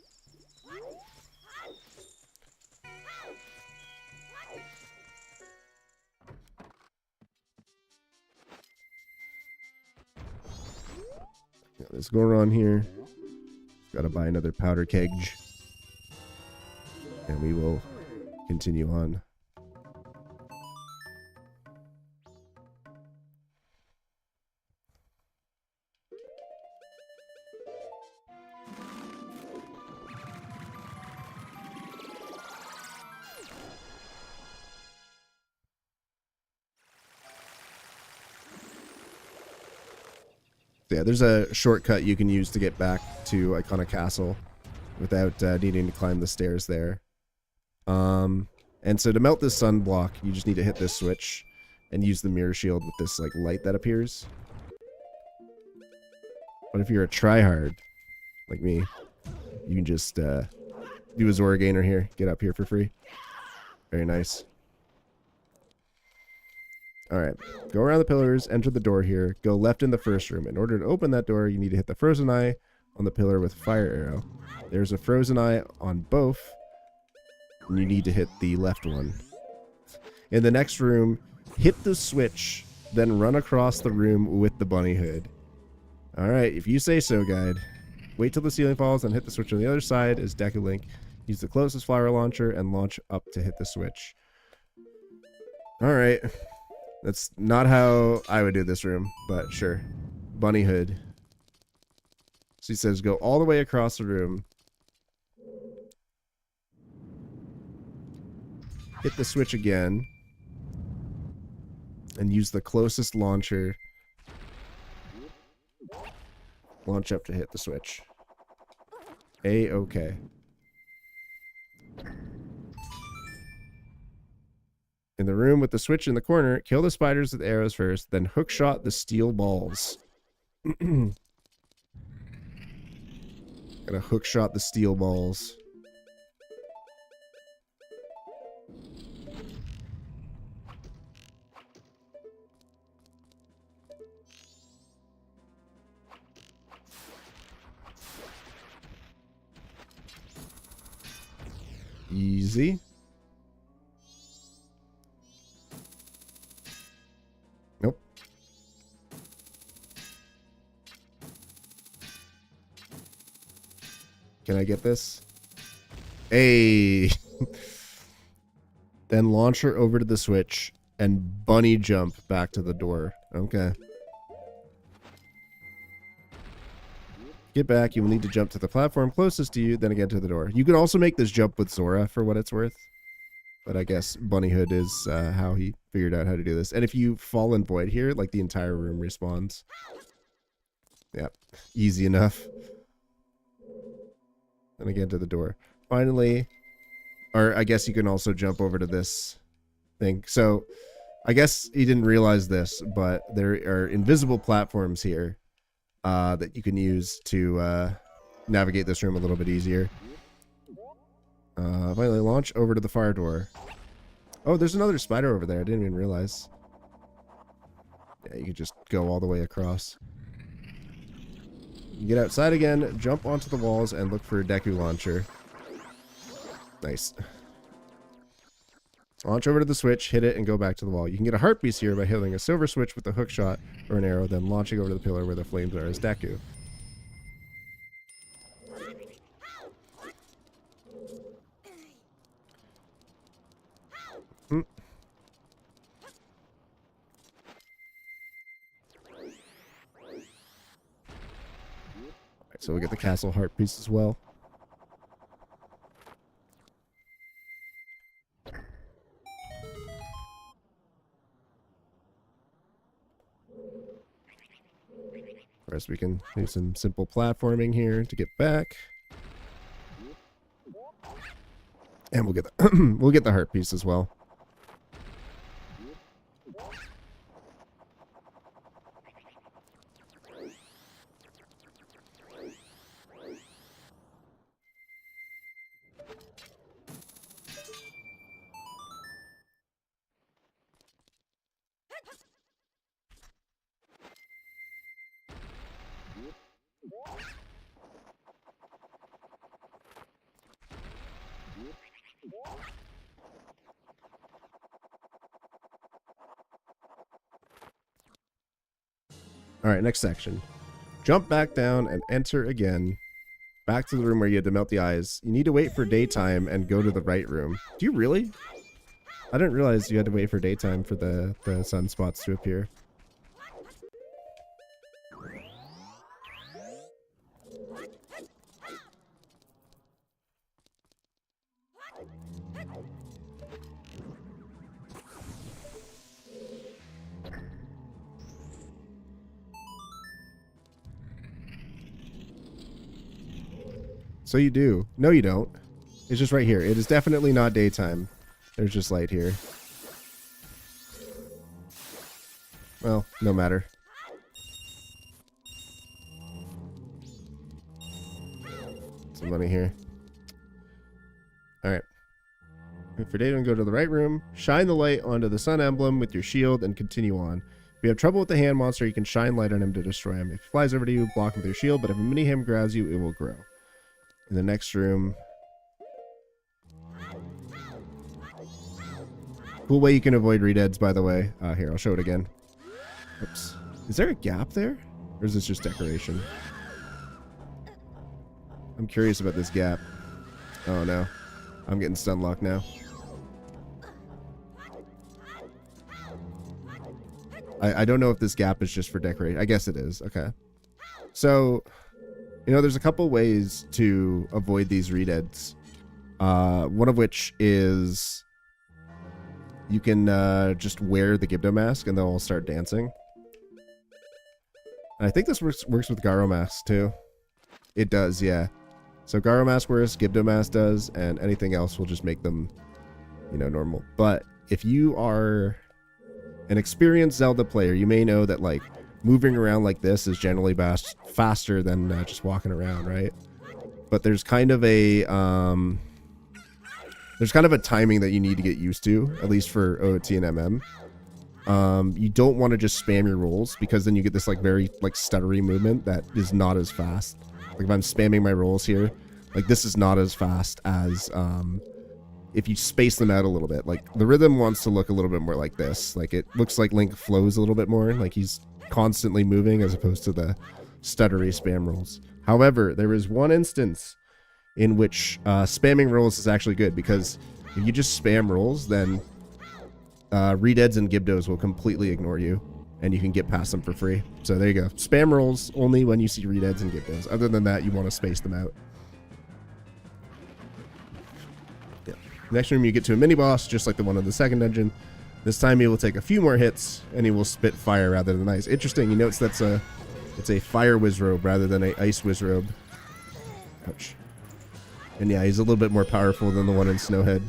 Let's go around here. Gotta buy another powder keg. And we will continue on. Yeah, there's a shortcut you can use to get back to Icona Castle without needing to climb the stairs there. And so to melt this sun block, you just need to hit this switch and use the mirror shield with this like light that appears. But if you're a tryhard like me, you can just do a Zora Gainer here, get up here for free. Very nice. Alright, go around the pillars, enter the door here, go left in the first room. In order to open that door, you need to hit the frozen eye on the pillar with fire arrow. There's a frozen eye on both, and you need to hit the left one. In the next room, hit the switch, then run across the room with the bunny hood. Alright, if you say so, guide. Wait till the ceiling falls, then hit the switch on the other side as Deku Link. Use the closest flower launcher and launch up to hit the switch. Alright. That's not how I would do this room, but sure. Bunny hood. So he says go all the way across the room. Hit the switch again. And use the closest launcher. Launch up to hit the switch. A-okay. In the room with the switch in the corner, kill the spiders with arrows first, then hookshot the steel balls. Gotta hookshot the steel balls. Easy. Nope. Can I get this? Hey. Then launch her over to the switch and bunny jump back to the door. Okay. Get back, you will need to jump to the platform closest to you, then again to the door. You can also make this jump with Zora for what it's worth. But I guess Bunnyhood is how he figured out how to do this. And if you fall in Void here, like the entire room respawns. Yep, easy enough. And again to the door. Finally, or I guess you can also jump over to this thing. So I guess he didn't realize this, but there are invisible platforms here that you can use to navigate this room a little bit easier. Finally launch over to the fire door. Oh, there's another spider over there. I didn't even realize. Yeah, you can just go all the way across. You get outside again, jump onto the walls, and look for a Deku launcher. Nice. Launch over to the switch, hit it, and go back to the wall. You can get a heart piece here by hitting a silver switch with a hook shot or an arrow, then launching over to the pillar where the flames are as Deku. So we get the castle heart piece as well. First, we can do some simple platforming here to get back, and we'll get the we'll get the heart piece as well. Alright, next section. Jump back down and enter again. Back to the room where you had to melt the eyes. You need to wait for daytime and go to the right room. Do you really? I didn't realize you had to wait for daytime for the sunspots to appear. So you do. No, you don't. It's just right here. It is definitely not daytime. There's just light here. Well, no matter. Some money here. Alright. Wait for daytime, go to the right room. Shine the light onto the sun emblem with your shield and continue on. If you have trouble with the hand monster, you can shine light on him to destroy him. If he flies over to you, block him with your shield, but if a mini-him grabs you, it will grow. In the next room. Cool way you can avoid redeads, by the way. Here, I'll show it again. Oops. Is there a gap there? Or is this just decoration? I'm curious about this gap. Oh no. I'm getting stun locked now. I don't know if this gap is just for decoration. I guess it is. Okay. So... you know, there's a couple ways to avoid these redeads. One of which is you can just wear the Gibdo mask and they'll all start dancing. And I think this works with Garo mask too. It does, yeah. So Garo mask works, Gibdo mask does, and anything else will just make them, you know, normal. But if you are an experienced Zelda player, you may know that, like, moving around like this is generally faster than just walking around, right? But there's kind of a timing that you need to get used to, at least for OOT and MM. You don't want to just spam your rolls because then you get this like very like stuttery movement that is not as fast. Like if I'm spamming my rolls here, like this is not as fast as if you space them out a little bit. Like the rhythm wants to look a little bit more like this. Like it looks like Link flows a little bit more, like he's constantly moving as opposed to the stuttery spam rolls. However, there is one instance in which spamming rolls is actually good, because if you just spam rolls, then redeads and Gibdos will completely ignore you, and you can get past them for free. So there you go. Spam rolls only when you see redeads and get those. Other than that, you want to space them out. Yeah. Next room, you get to a mini boss, just like the one in the second dungeon. This time, he will take a few more hits, and he will spit fire rather than ice. Interesting. You notice it's a fire Wizrobe rather than a ice Wizrobe. Ouch. And yeah, he's a little bit more powerful than the one in Snowhead.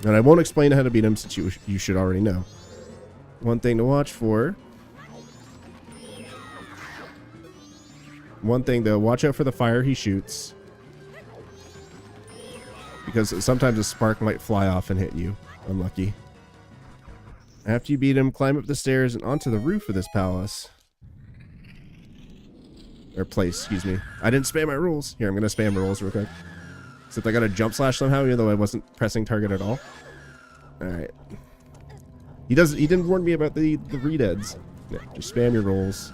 And I won't explain how to beat him since you should already know. One thing to watch for. One thing though, watch out for the fire he shoots. Because sometimes a spark might fly off and hit you. Unlucky. After you beat him, climb up the stairs and onto the roof of this palace. Or place, excuse me. I didn't spam my rules. Here, I'm going to spam my rules real quick. Except I got a jump slash somehow, even though I wasn't pressing target at all. Alright. He didn't warn me about the redeads. Yeah, just spam your rolls.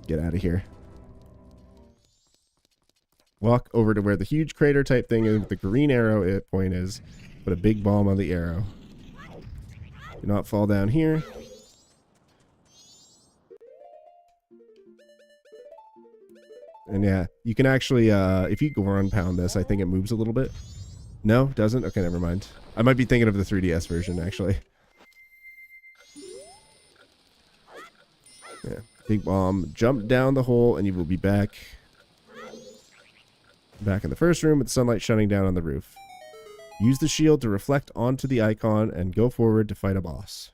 Get out of here. Walk over to where the huge crater type thing is with the green arrow point is. Put a big bomb on the arrow. Do not fall down here. And yeah, you can actually, if you Goron pound this, I think it moves a little bit. No, doesn't? Okay, never mind. I might be thinking of the 3DS version, actually. Yeah, big bomb. Jump down the hole, and you will be back in the first room with the sunlight shining down on the roof. Use the shield to reflect onto the icon and go forward to fight a boss.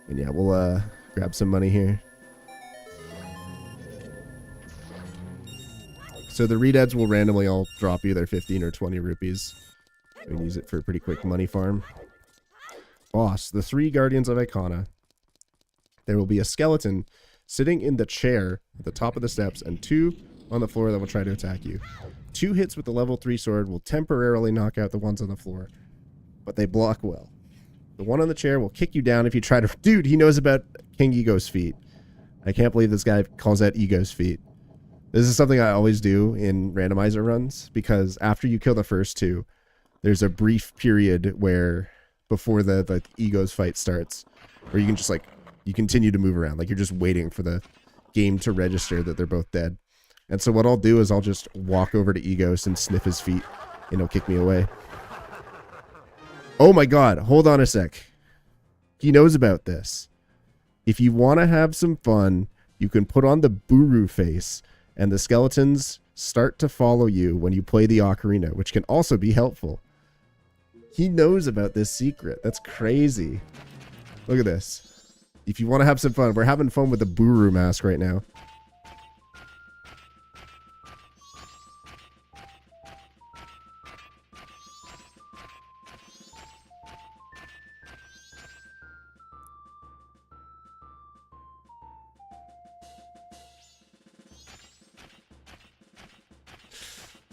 And yeah, we'll, grab some money here. So the redeads will randomly all drop either 15 or 20 rupees. We can use it for a pretty quick money farm. Boss, the 3 Guardians of Icona. There will be a skeleton sitting in the chair at the top of the steps and 2 on the floor that will try to attack you. 2 hits with the level 3 sword will temporarily knock out the ones on the floor, but they block well. The one on the chair will kick you down if you try to... Dude, he knows about King Ego's feet. I can't believe this guy calls that Ego's feet. This is something I always do in randomizer runs, because after you kill the first 2, there's a brief period where, before the Ego's fight starts, where you can just, like, you continue to move around. Like, you're just waiting for the game to register that they're both dead. And so what I'll do is I'll just walk over to Egos and sniff his feet, and he'll kick me away. Oh my god, hold on a sec. He knows about this. If you want to have some fun, you can put on the Buru face, and the skeletons start to follow you when you play the ocarina, which can also be helpful. He knows about this secret. That's crazy. Look at this. If you want to have some fun, we're having fun with the Buru mask right now.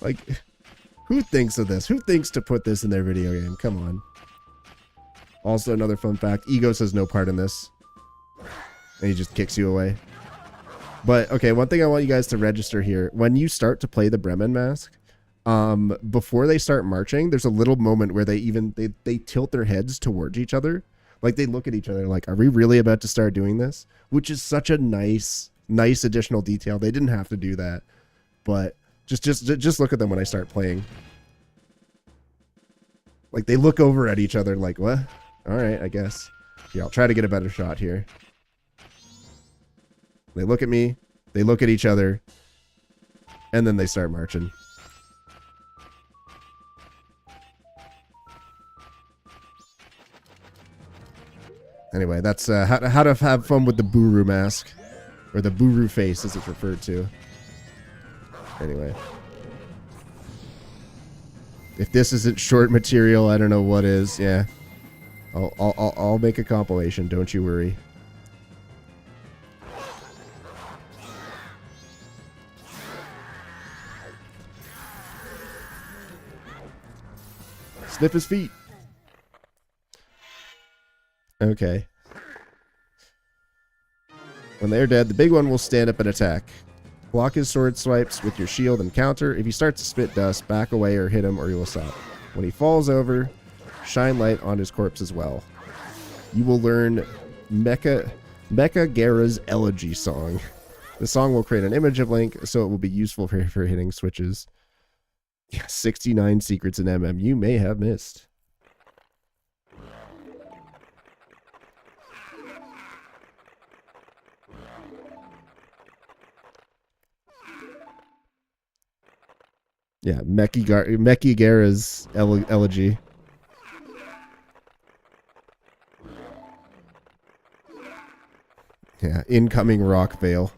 Like, who thinks of this? Who thinks to put this in their video game? Come on. Also, another fun fact, Egos has no part in this. And he just kicks you away. But, okay, one thing I want you guys to register here. When you start to play the Bremen mask, before they start marching, there's a little moment where they tilt their heads towards each other. Like, they look at each other like, are we really about to start doing this? Which is such a nice additional detail. They didn't have to do that. But... Just look at them when I start playing. Like, they look over at each other like, what? Alright, I guess. Yeah, I'll try to get a better shot here. They look at me, they look at each other, and then they start marching. Anyway, that's how to have fun with the Buru mask. Or the Buru face, as it's referred to. Anyway, if this isn't short material, I don't know what is. Yeah, I'll make a compilation. Don't you worry. Sniff his feet. Okay. When they're dead, the big one will stand up and attack. Block his sword swipes with your shield and counter. If he starts to spit dust, back away or hit him or you will stop. When he falls over, shine light on his corpse as well. You will learn Mecha Gera's Elegy song. The song will create an image of Link, so it will be useful for hitting switches. Yeah, 69 secrets in MM you may have missed. Yeah, Mecha Gera's Elegy. Yeah, incoming rock veil.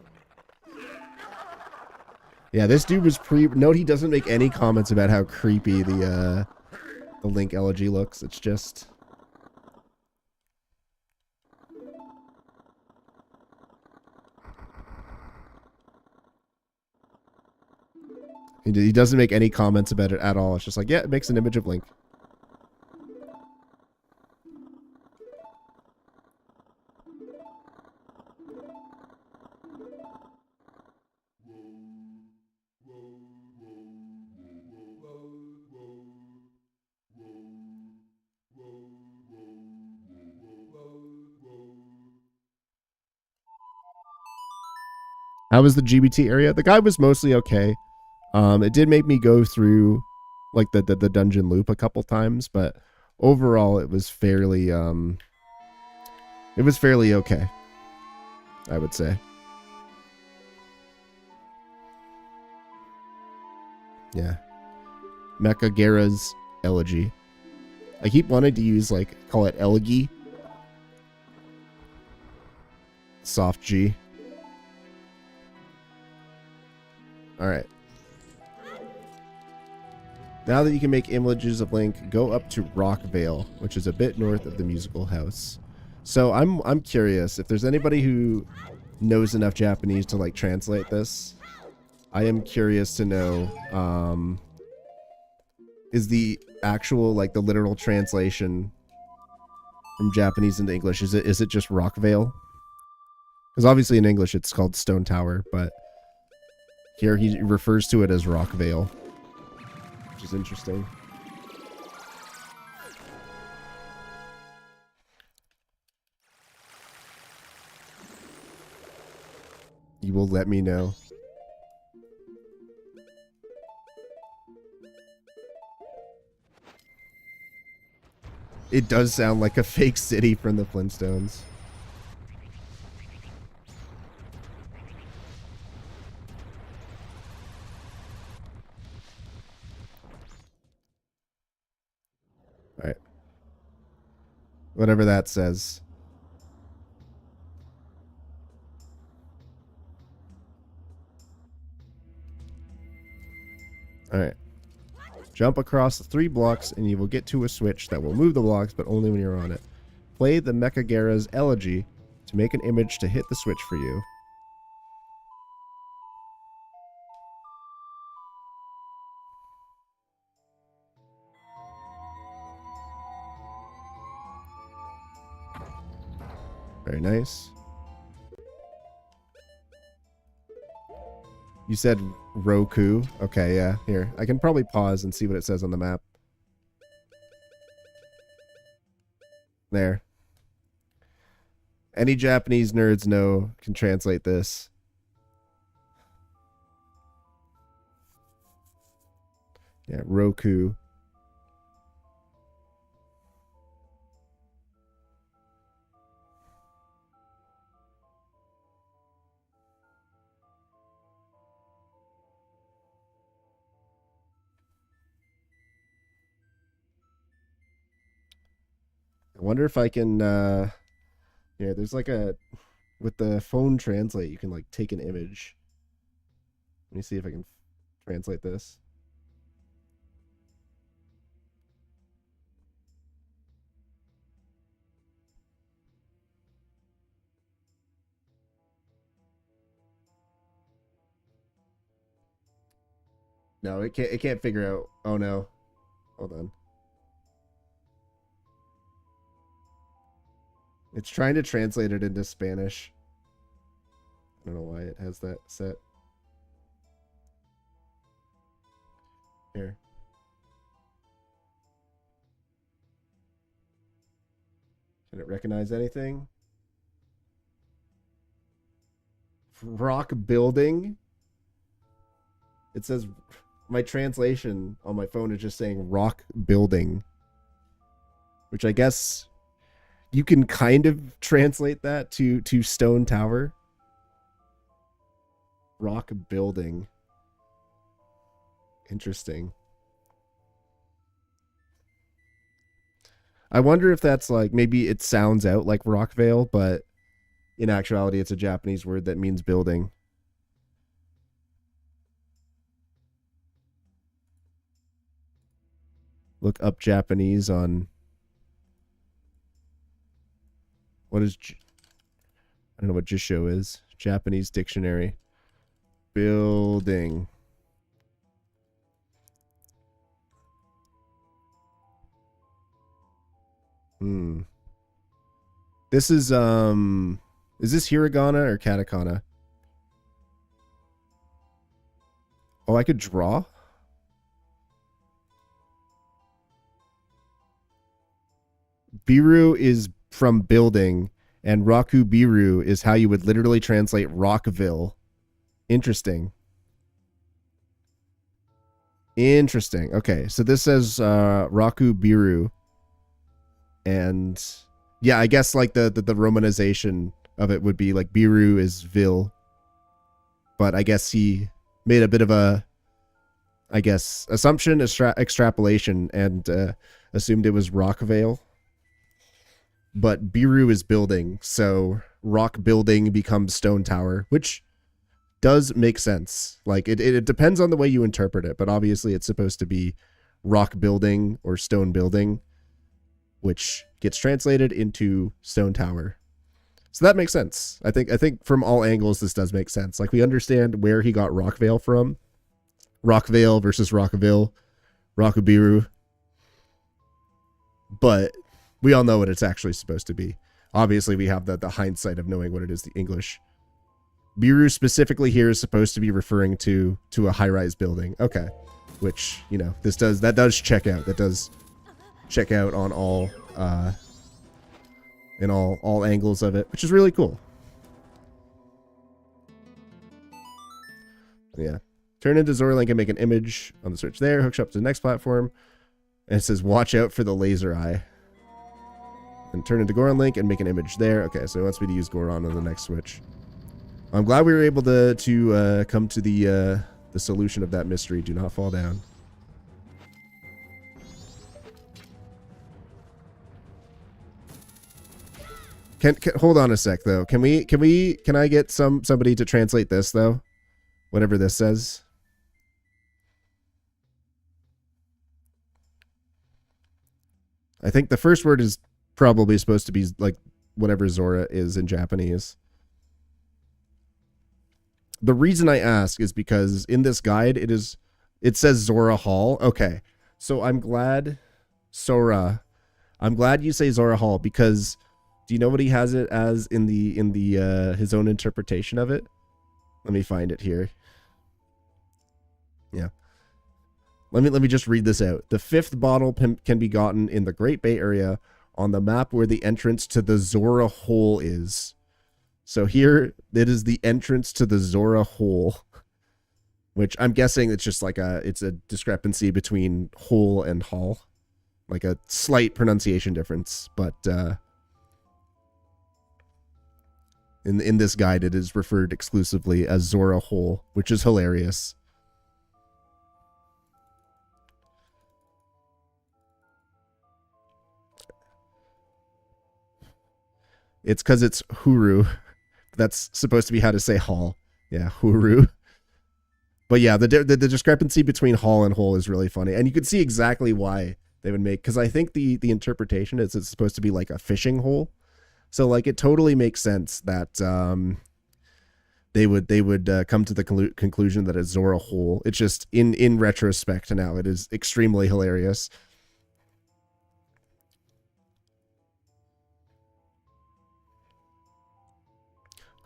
Yeah, this dude was note he doesn't make any comments about how creepy the Link Elegy looks. It's just he doesn't make any comments about it at all. It's just like, yeah, it makes an image of Link. How was the GBT area? The guy was mostly okay. It did make me go through like the dungeon loop a couple times, but overall it was fairly okay, I would say. Yeah. Mecha Gera's Elegy. I keep wanting to use call it Elegy. Soft G. Alright. Now that you can make images of Link, go up to Rockvale, which is a bit north of the musical house. So I'm curious if there's anybody who knows enough Japanese to translate this. I am curious to know is the actual the literal translation from Japanese into English, is it just Rockvale? Because obviously in English it's called Stone Tower, but here he refers to it as Rockvale, which is interesting. You will let me know. It does sound like a fake city from the Flintstones. Alright. Whatever that says. Alright. Jump across the 3 blocks and you will get to a switch that will move the blocks, but only when you're on it. Play the Mecha Gera's Elegy to make an image to hit the switch for you. Very nice. You said Roku. Okay, yeah. Here, I can probably pause and see what it says on the map. There. Any Japanese nerds can translate this. Yeah, Roku. I wonder if I can, yeah, there's with the phone translate, you can take an image. Let me see if I can translate this. No, it can't figure out. Oh no. Hold on. It's trying to translate it into Spanish. I don't know why it has that set. Here. Can it recognize anything? Rock building? It says, my translation on my phone is just saying rock building. Which I guess you can kind of translate that to stone tower. Rock building. Interesting. I wonder if that's like, maybe it sounds out like Rockvale, but in actuality, it's a Japanese word that means building. Look up Japanese on... What is... I don't know what Jisho is. Japanese dictionary. Building. This is this hiragana or katakana? Oh, I could draw? Biru is from building, and Raku Biru is how you would literally translate Rockville. Interesting. Interesting. Okay, so this says Raku Biru. And yeah, I guess like the romanization of it would be like Biru is Ville. But I guess he made a bit of a, I guess, assumption, extrapolation, and assumed it was Rockvale. But Biru is building, so rock building becomes stone tower, which does make sense. Like it depends on the way you interpret it, but obviously it's supposed to be rock building or stone building, which gets translated into stone tower. So that makes sense. I think from all angles this does make sense. Like we understand where he got Rockvale from. Rockvale versus Rockville, Rockabiru. But we all know what it's actually supposed to be. Obviously we have the hindsight of knowing what it is, the English. Biru specifically here is supposed to be referring to a high-rise building. Okay. Which, you know, that does check out. That does check out on all in all angles of it, which is really cool. Yeah. Turn into Zorlink and make an image on the switch there. Hooks up to the next platform. And it says, watch out for the laser eye. And turn into Goron Link and make an image there. Okay, so it wants me to use Goron on the next switch. I'm glad we were able to come to the solution of that mystery. Do not fall down. Can hold on a sec though. Can I get somebody to translate this though? Whatever this says. I think the first word is probably supposed to be like whatever Zora is in Japanese. The reason I ask is because in this guide it says Zora Hall. Okay. So I'm glad Sora. I'm glad you say Zora Hall, because do you know what he has it as in the his own interpretation of it? Let me find it here. Yeah. Let me just read this out. The fifth bottle can be gotten in the Great Bay Area on the map where the entrance to the Zora Hole is. So here it is the entrance to the Zora Hole, which I'm guessing it's just like it's a discrepancy between hole and hall, like a slight pronunciation difference, but in this guide it is referred exclusively as Zora Hole, which is hilarious. It's because it's Huru. That's supposed to be how to say hall. Yeah, Huru. But yeah, the discrepancy between hall and hole is really funny. And you can see exactly why they would make, because I think the interpretation is it's supposed to be like a fishing hole. So like it totally makes sense that they would come to the conclusion that it's Zora Hole. It's just in retrospect now it is extremely hilarious.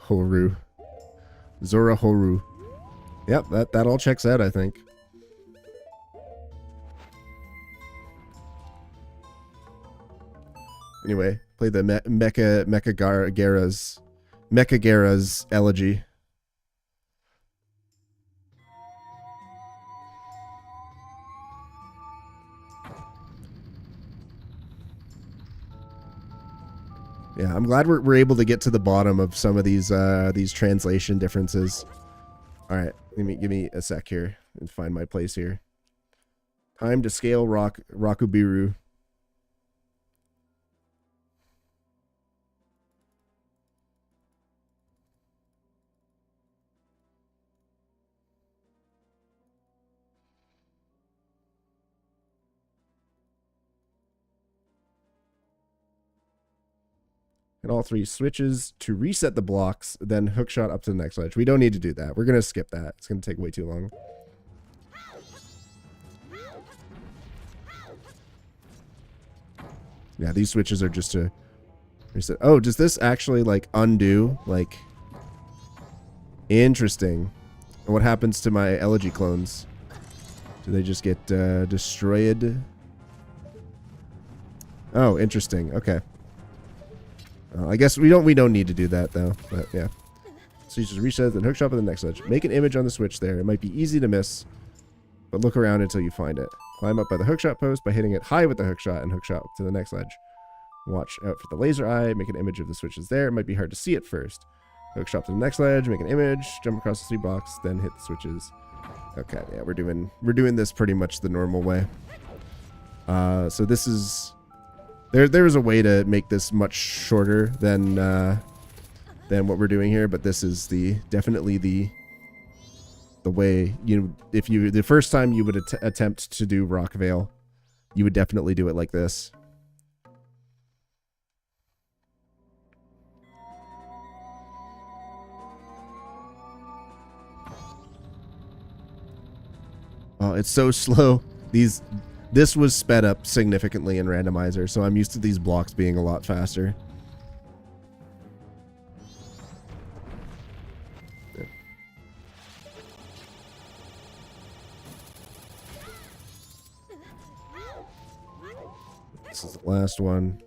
Horu. Zora Horu. Yep, that all checks out, I think. Anyway, play the Mecha-Gara's elegy. Yeah, I'm glad we're able to get to the bottom of some of these translation differences. All right, give me a sec here and find my place here. Time to scale Rakubiru. Hit all 3 switches to reset the blocks, then hookshot up to the next ledge. We don't need to do that. We're going to skip that. It's going to take way too long. Yeah, these switches are just to reset. Oh, does this actually, like, undo? Like, interesting. What happens to my elegy clones? Do they just get destroyed? Oh, interesting. Okay. I guess we don't need to do that though, but yeah. So you just reset and hookshot at the next ledge. Make an image on the switch there. It might be easy to miss, but look around until you find it. Climb up by the hookshot post by hitting it high with the hookshot and hookshot to the next ledge. Watch out for the laser eye. Make an image of the switches there. It might be hard to see at first. Hookshot to the next ledge. Make an image. Jump across the 3 blocks. Then hit the switches. Okay, yeah, we're doing this pretty much the normal way. So this is. There is a way to make this much shorter than what we're doing here, but this is definitely the way. The first time you would attempt to do Rockvale, you would definitely do it like this. Oh, it's so slow. This was sped up significantly in randomizer, so I'm used to these blocks being a lot faster. Yeah. This is the last one.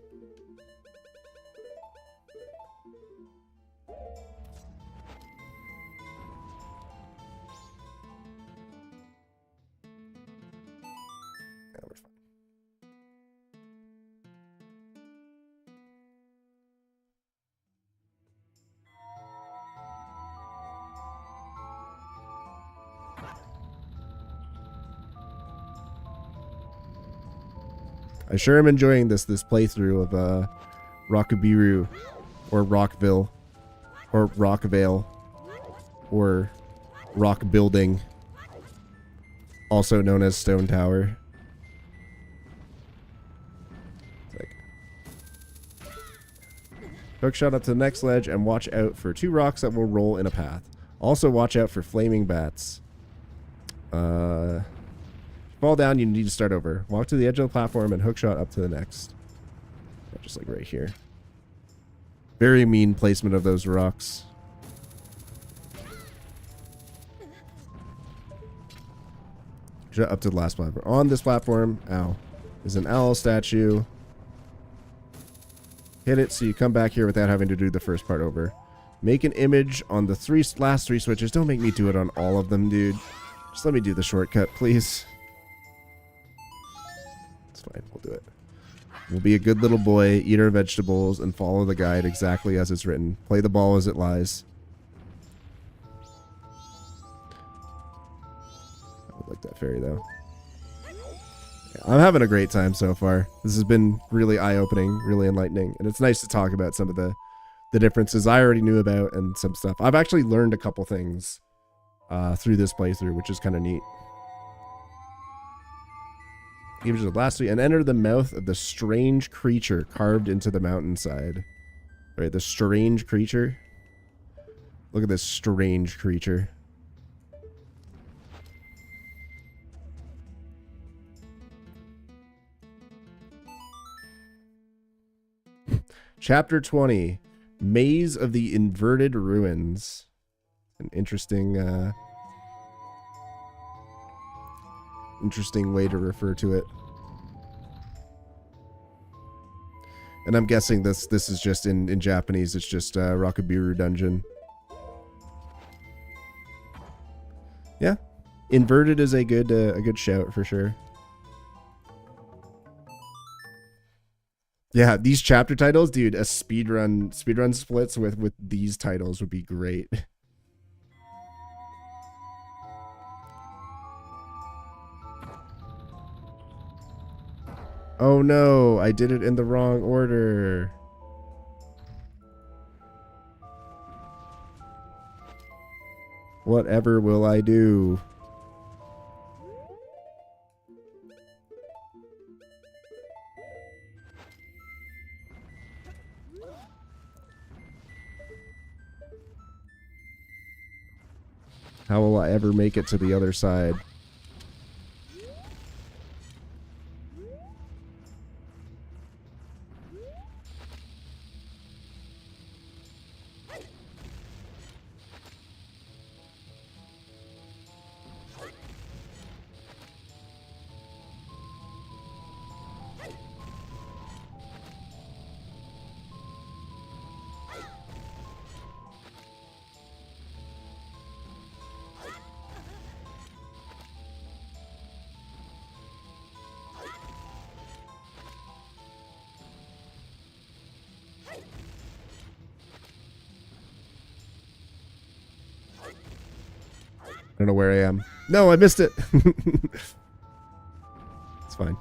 I sure am enjoying this playthrough of Rockabiru, or Rockville, or Rockvale, or Rock Building, also known as Stone Tower. Hookshot up to the next ledge and watch out for 2 rocks that will roll in a path. Also watch out for flaming bats. Fall down, you need to start over. Walk to the edge of the platform and hookshot up to the next. Just like right here. Very mean placement of those rocks. Shot up to the last platform. On this platform, ow, is an owl statue. Hit it so you come back here without having to do the first part over. Make an image on the last 3 switches. Don't make me do it on all of them, dude. Just let me do the shortcut, please. Fine, we'll do it. We'll be a good little boy, eat our vegetables, and follow the guide exactly as it's written. Play the ball as it lies. I would like that fairy, though. Yeah, I'm having a great time so far. This has been really eye-opening, really enlightening, and it's nice to talk about some of the differences I already knew about and some stuff. I've actually learned a couple things through this playthrough, which is kind of neat. Image of the last 3 and enter the mouth of the strange creature carved into the mountainside. Right, the strange creature. Look at this strange creature. Chapter 20, Maze of the Inverted Ruins. An interesting way to refer to it. And I'm guessing this is just in Japanese. It's just Rakabiru Dungeon. Yeah, inverted is a good shout for sure. Yeah, these chapter titles, dude. A speedrun splits with these titles would be great. Oh no, I did it in the wrong order. Whatever will I do? How will I ever make it to the other side? I don't know where I am. No, I missed it. It's fine.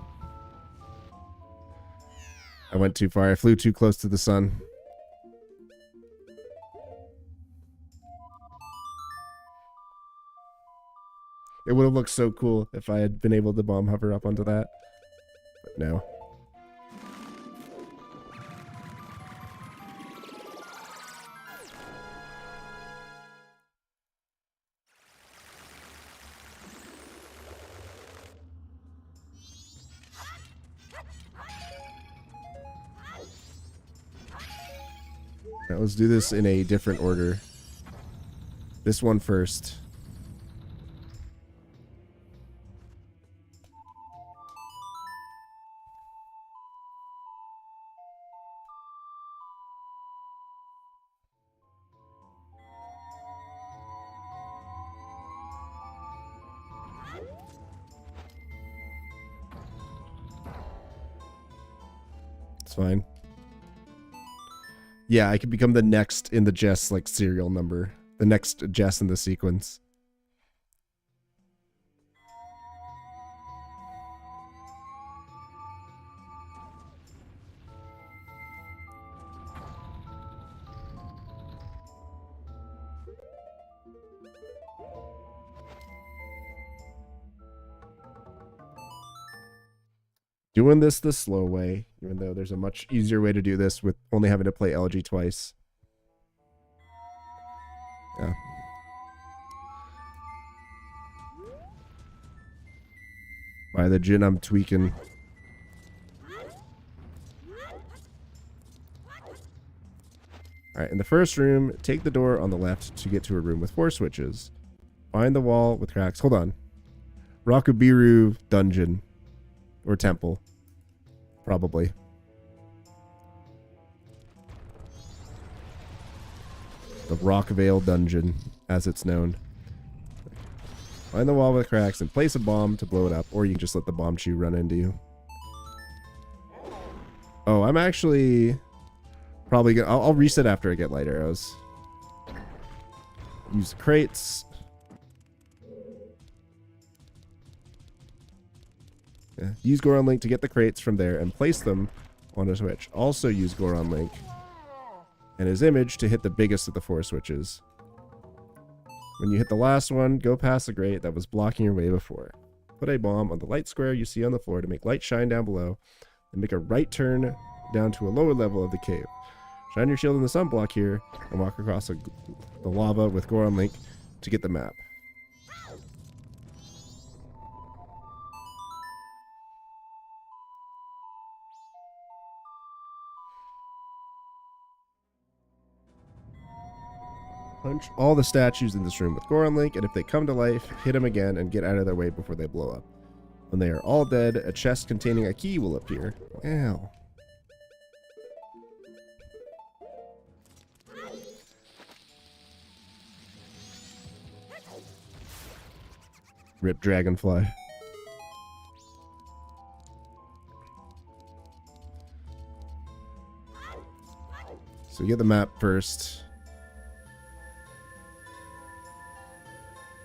I went too far. I flew too close to the sun. It would have looked so cool if I had been able to bomb hover up onto that. But no. Alright, let's do this in a different order. This one first. It's fine. Yeah, I could become the next in the Jess like serial number. The next Jess in the sequence. Doing this the slow way, even though there's a much easier way to do this with only having to play LG twice. Yeah. By the gin, I'm tweaking. Alright, in the first room, take the door on the left to get to a room with 4 switches. Find the wall with cracks. Hold on. Rakabiru Dungeon. Or temple. Probably. The Rockvale Dungeon, as it's known. Find the wall with cracks and place a bomb to blow it up, or you can just let the bomb chew run into you. Oh, I'm actually probably gonna... I'll reset after I get light arrows. Use crates. Yeah. Use Goron Link to get the crates from there and place them on a switch. Also use Goron Link and his image to hit the biggest of the 4 switches. When you hit the last one, go past the grate that was blocking your way before. Put a bomb on the light square you see on the floor to make light shine down below, and make a right turn down to a lower level of the cave. Shine your shield in the sunblock here and walk across the lava with Goron Link to get the map. Punch all the statues in this room with Goron Link, and if they come to life, hit them again and get out of their way before they blow up. When they are all dead, a chest containing a key will appear. Ow. Rip Dragonfly. So get the map first.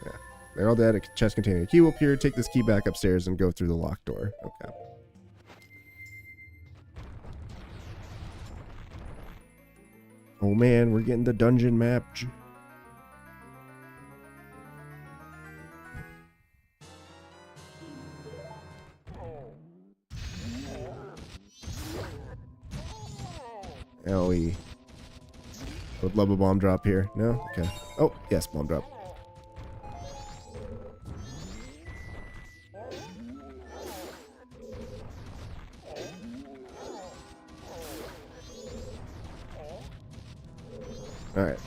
Yeah. They're all dead. A chest containing a key will appear. Take this key back upstairs and go through the locked door. Okay. Oh man, we're getting the dungeon map. Owie. Would love a bomb drop here. No? Okay. Oh, yes, bomb drop. Alright.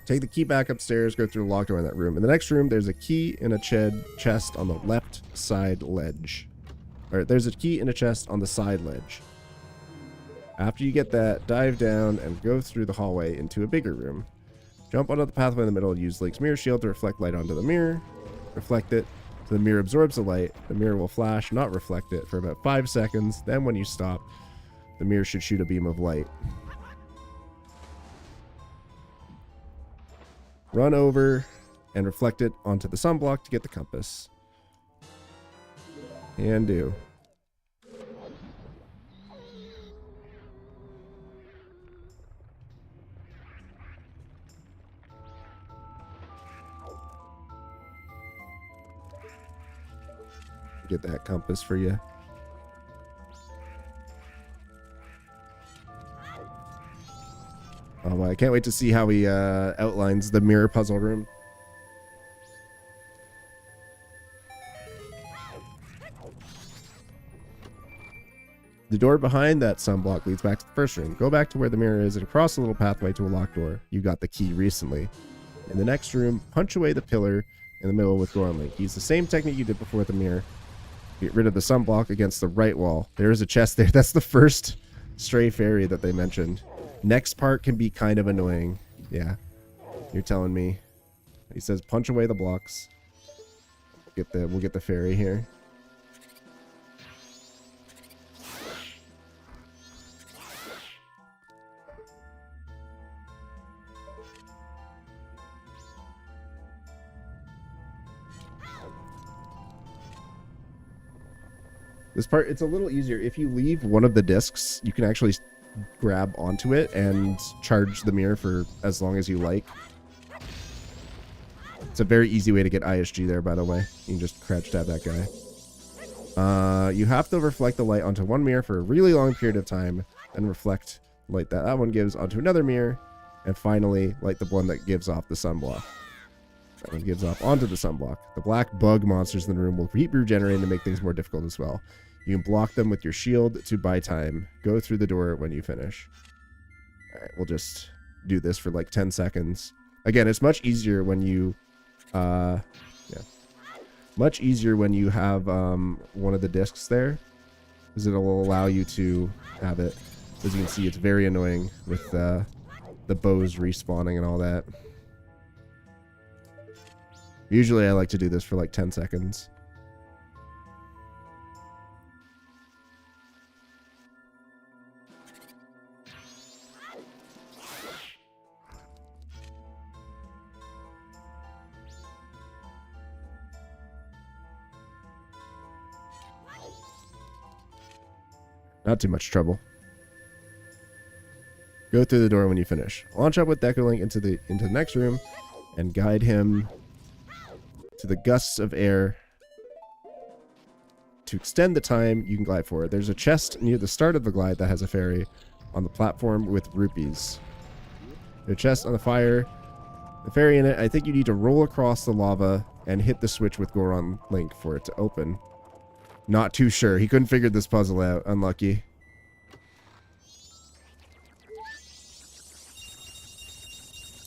Take the key back upstairs, go through the locked door in that room. In the next room, there's a key in a chest on the left side ledge. Or there's a key in a chest on the side ledge. After you get that, dive down and go through the hallway into a bigger room. Jump onto the pathway in the middle and use Link's mirror shield to reflect light onto the mirror. Reflect it so the mirror absorbs the light. The mirror will flash, not reflect it, for about 5 seconds. Then when you stop, the mirror should shoot a beam of light. Run over and reflect it onto the sunblock to get the compass. And do. Get that compass for you. Oh, I can't wait to see how he outlines the mirror puzzle room. The door behind that sunblock leads back to the first room. Go back to where the mirror is and cross a little pathway to a locked door. You got the key recently. In the next room, punch away the pillar in the middle with Goron Link. Use the same technique you did before with the mirror. Get rid of the sunblock against the right wall. There is a chest there. That's the first stray fairy that they mentioned. Next part can be kind of annoying. Yeah, you're telling me. He says punch away the blocks. We'll get the fairy here. This part, it's a little easier. If you leave one of the discs, you can actually grab onto it and charge the mirror for as long as you like. It's a very easy way to get ISG there, by the way. You can just crouch tab that guy. You have to reflect the light onto one mirror for a really long period of time, and reflect light that one gives onto another mirror, and finally light the one that gives off the sunblock. That one gives off onto the sunblock. The black bug monsters in the room will keep regenerating to make things more difficult as well. You can block them with your shield to buy time. Go through the door when you finish. Alright, we'll just do this for like 10 seconds. Again, it's much easier when you... Much easier when you have one of the discs there, because it'll allow you to have it. As you can see, it's very annoying with the bows respawning and all that. Usually I like to do this for like 10 seconds. Not too much trouble. Go through the door when you finish. Launch up with Deku Link into the next room and guide him to the gusts of air. To extend the time you can glide forward. There's a chest near the start of the glide that has a fairy on the platform with rupees. There's a chest on the fire. The fairy in it. I think you need to roll across the lava and hit the switch with Goron Link for it to open. Not too sure. He couldn't figure this puzzle out. Unlucky.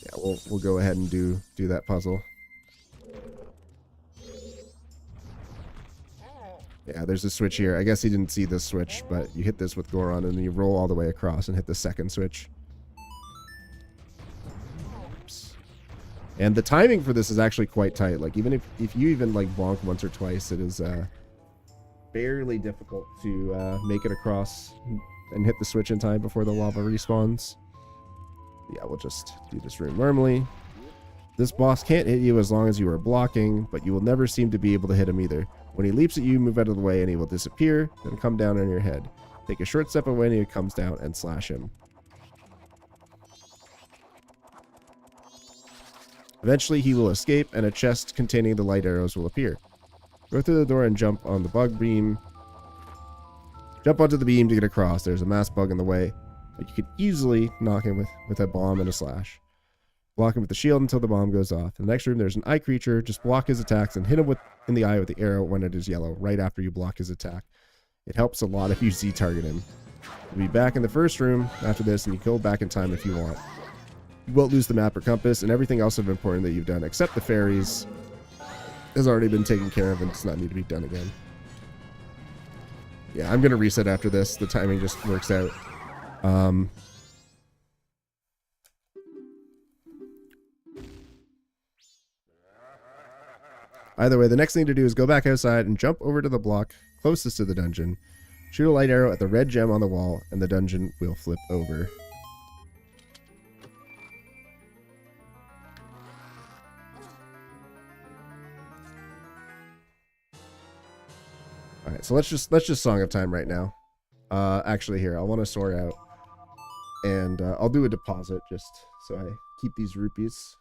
Yeah, we'll go ahead and do that puzzle. Yeah, there's a switch here. I guess he didn't see this switch, but you hit this with Goron and then you roll all the way across and hit the second switch. Oops. And the timing for this is actually quite tight. Like, even if you even, like, bonk once or twice, it is fairly difficult to make it across and hit the switch in time before the lava respawns. Yeah, we'll just do this room normally. This boss can't hit you as long as you are blocking, but you will never seem to be able to hit him either. When he leaps at you, move out of the way and he will disappear, then come down on your head. Take a short step away and he comes down and slash him. Eventually he will escape and a chest containing the light arrows will appear. Go through the door and jump on the bug beam. Jump onto the beam to get across. There's a mass bug in the way, but you can easily knock him with a bomb and a slash. Block him with the shield until the bomb goes off. In the next room there's an eye creature. Just block his attacks and hit him in the eye with the arrow when it is yellow, right after you block his attack. It helps a lot if you Z-target him. You'll be back in the first room after this, and you can go back in time if you want. You won't lose the map or compass, and everything else of importance that you've done, except the fairies, has already been taken care of and does not need to be done again. Yeah, I'm going to reset after this. The timing just works out. Either way, the next thing to do is go back outside and jump over to the block closest to the dungeon. Shoot a light arrow at the red gem on the wall, and the dungeon will flip over. Alright, so let's just Song of Time right now. Actually here, I want to sort out. And I'll do a deposit just so I keep these rupees.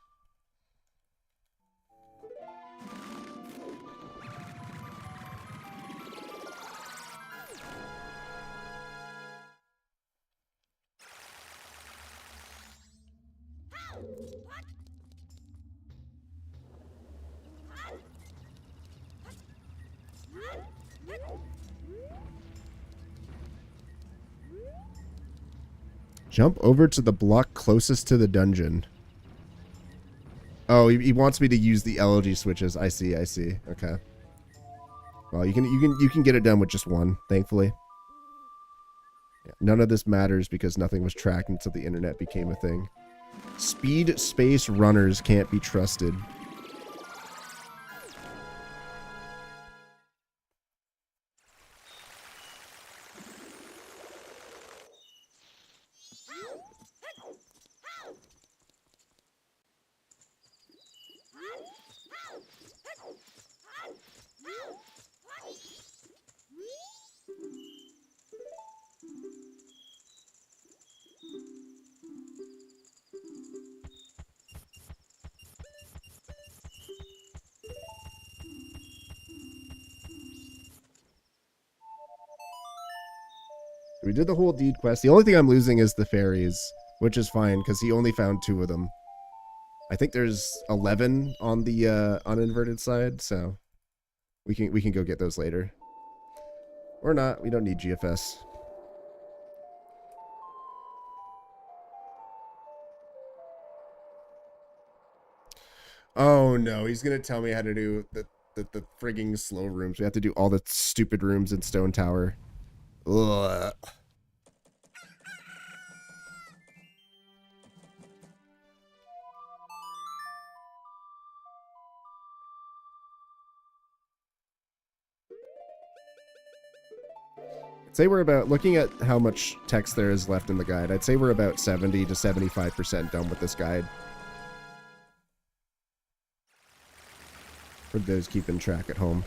Jump over to the block closest to the dungeon. Oh, he wants me to use the LG switches. I see. Okay. Well, you can get it done with just one, thankfully. Yeah, none of this matters because nothing was tracked until the internet became a thing. Speed space runners can't be trusted. We did the whole deed quest. The only thing I'm losing is the fairies, which is fine because he only found 2 of them. I think there's 11 on the uninverted side, so we can go get those later. Or not. We don't need GFS. Oh no, he's gonna tell me how to do the frigging slow rooms. We have to do all the stupid rooms in Stone Tower. Ugh. I'd say we're about, looking at how much text there is left in the guide, I'd say we're about 70 to 75% done with this guide. For those keeping track at home.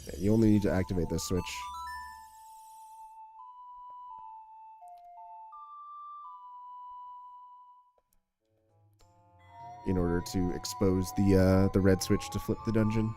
Yeah, you only need to activate this switch. In order to expose the red switch to flip the dungeon.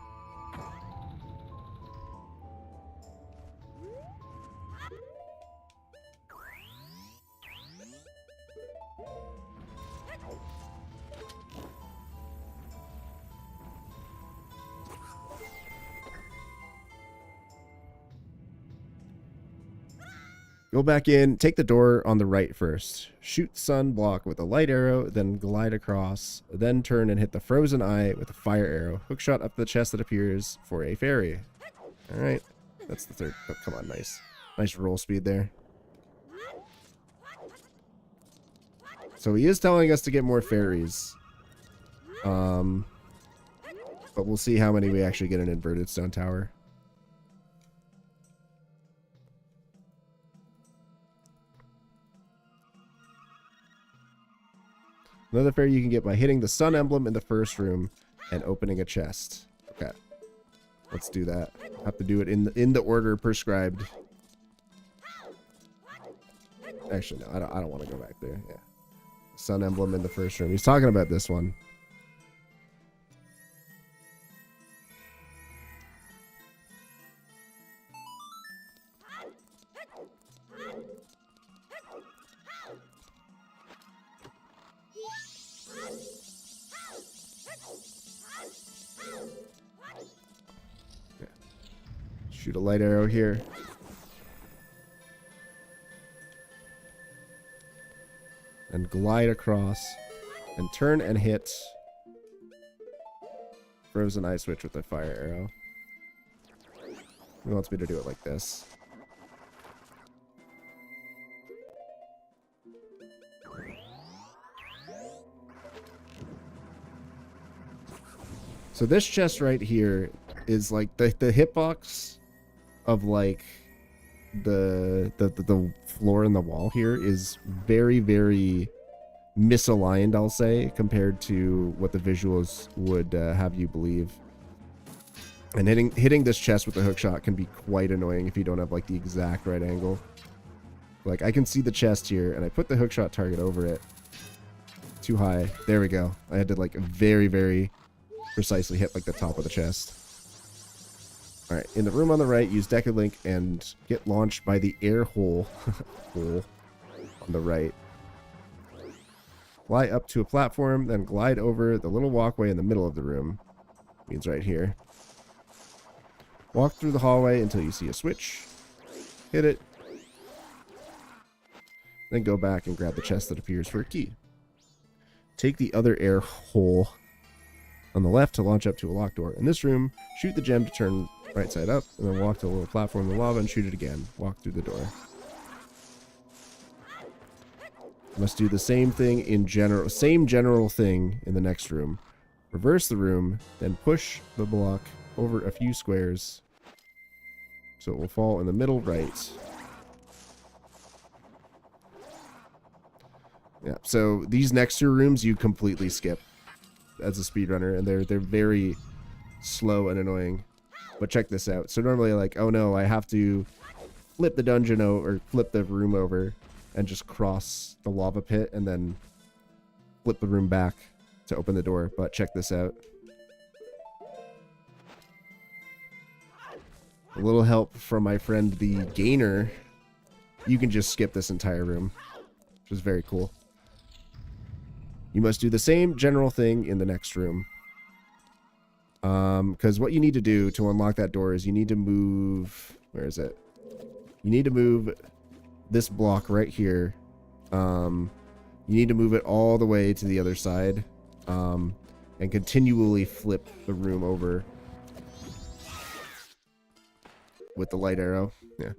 Go back in, take the door on the right first. Shoot sun block with a light arrow, then glide across. Then turn and hit the frozen eye with a fire arrow. Hookshot up the chest that appears for a fairy. Alright. That's the third. Oh, come on, nice. Nice roll speed there. So he is telling us to get more fairies. But we'll see how many we actually get an inverted stone tower. Another fairy you can get by hitting the sun emblem in the first room and opening a chest. Okay. Let's do that. Have to do it in the order prescribed. Actually, no, I don't want to go back there. Yeah. Sun emblem in the first room. He's talking about this one. Yeah. Shoot a light arrow here. And glide across and turn and hit frozen ice switch with a fire arrow. He wants me to do it like this. So this chest right here is like the hitbox of like the floor and the wall here is very, very misaligned, I'll say, compared to what the visuals would have you believe. And hitting this chest with a hook shot can be quite annoying if you don't have like the exact right angle. Like I can see the chest here and I put the hook shot target over it. Too high. There we go. I had to like very, very precisely hit like the top of the chest. Alright, in the room on the right, use Deku Link and get launched by the air hole, hole on the right. Fly up to a platform, then glide over the little walkway in the middle of the room. Means right here. Walk through the hallway until you see a switch. Hit it. Then go back and grab the chest that appears for a key. Take the other air hole on the left to launch up to a locked door. In this room, shoot the gem to turn right side up, and then walk to a little platform in the lava and shoot it again. Walk through the door. Must do the same thing in general, same general thing in the next room. Reverse the room, then push the block over a few squares so it will fall in the middle right. Yeah, so these next two rooms you completely skip as a speedrunner, and they're very slow and annoying. But check this out. So normally like, oh no, I have to flip the dungeon or flip the room over and just cross the lava pit and then flip the room back to open the door. But check this out. A little help from my friend the Gainer. You can just skip this entire room, which is very cool. You must do the same general thing in the next room. Because what you need to do to unlock that door is you need to move... Where is it? You need to move this block right here. You need to move it all the way to the other side. And continually flip the room over with the light arrow. Yeah.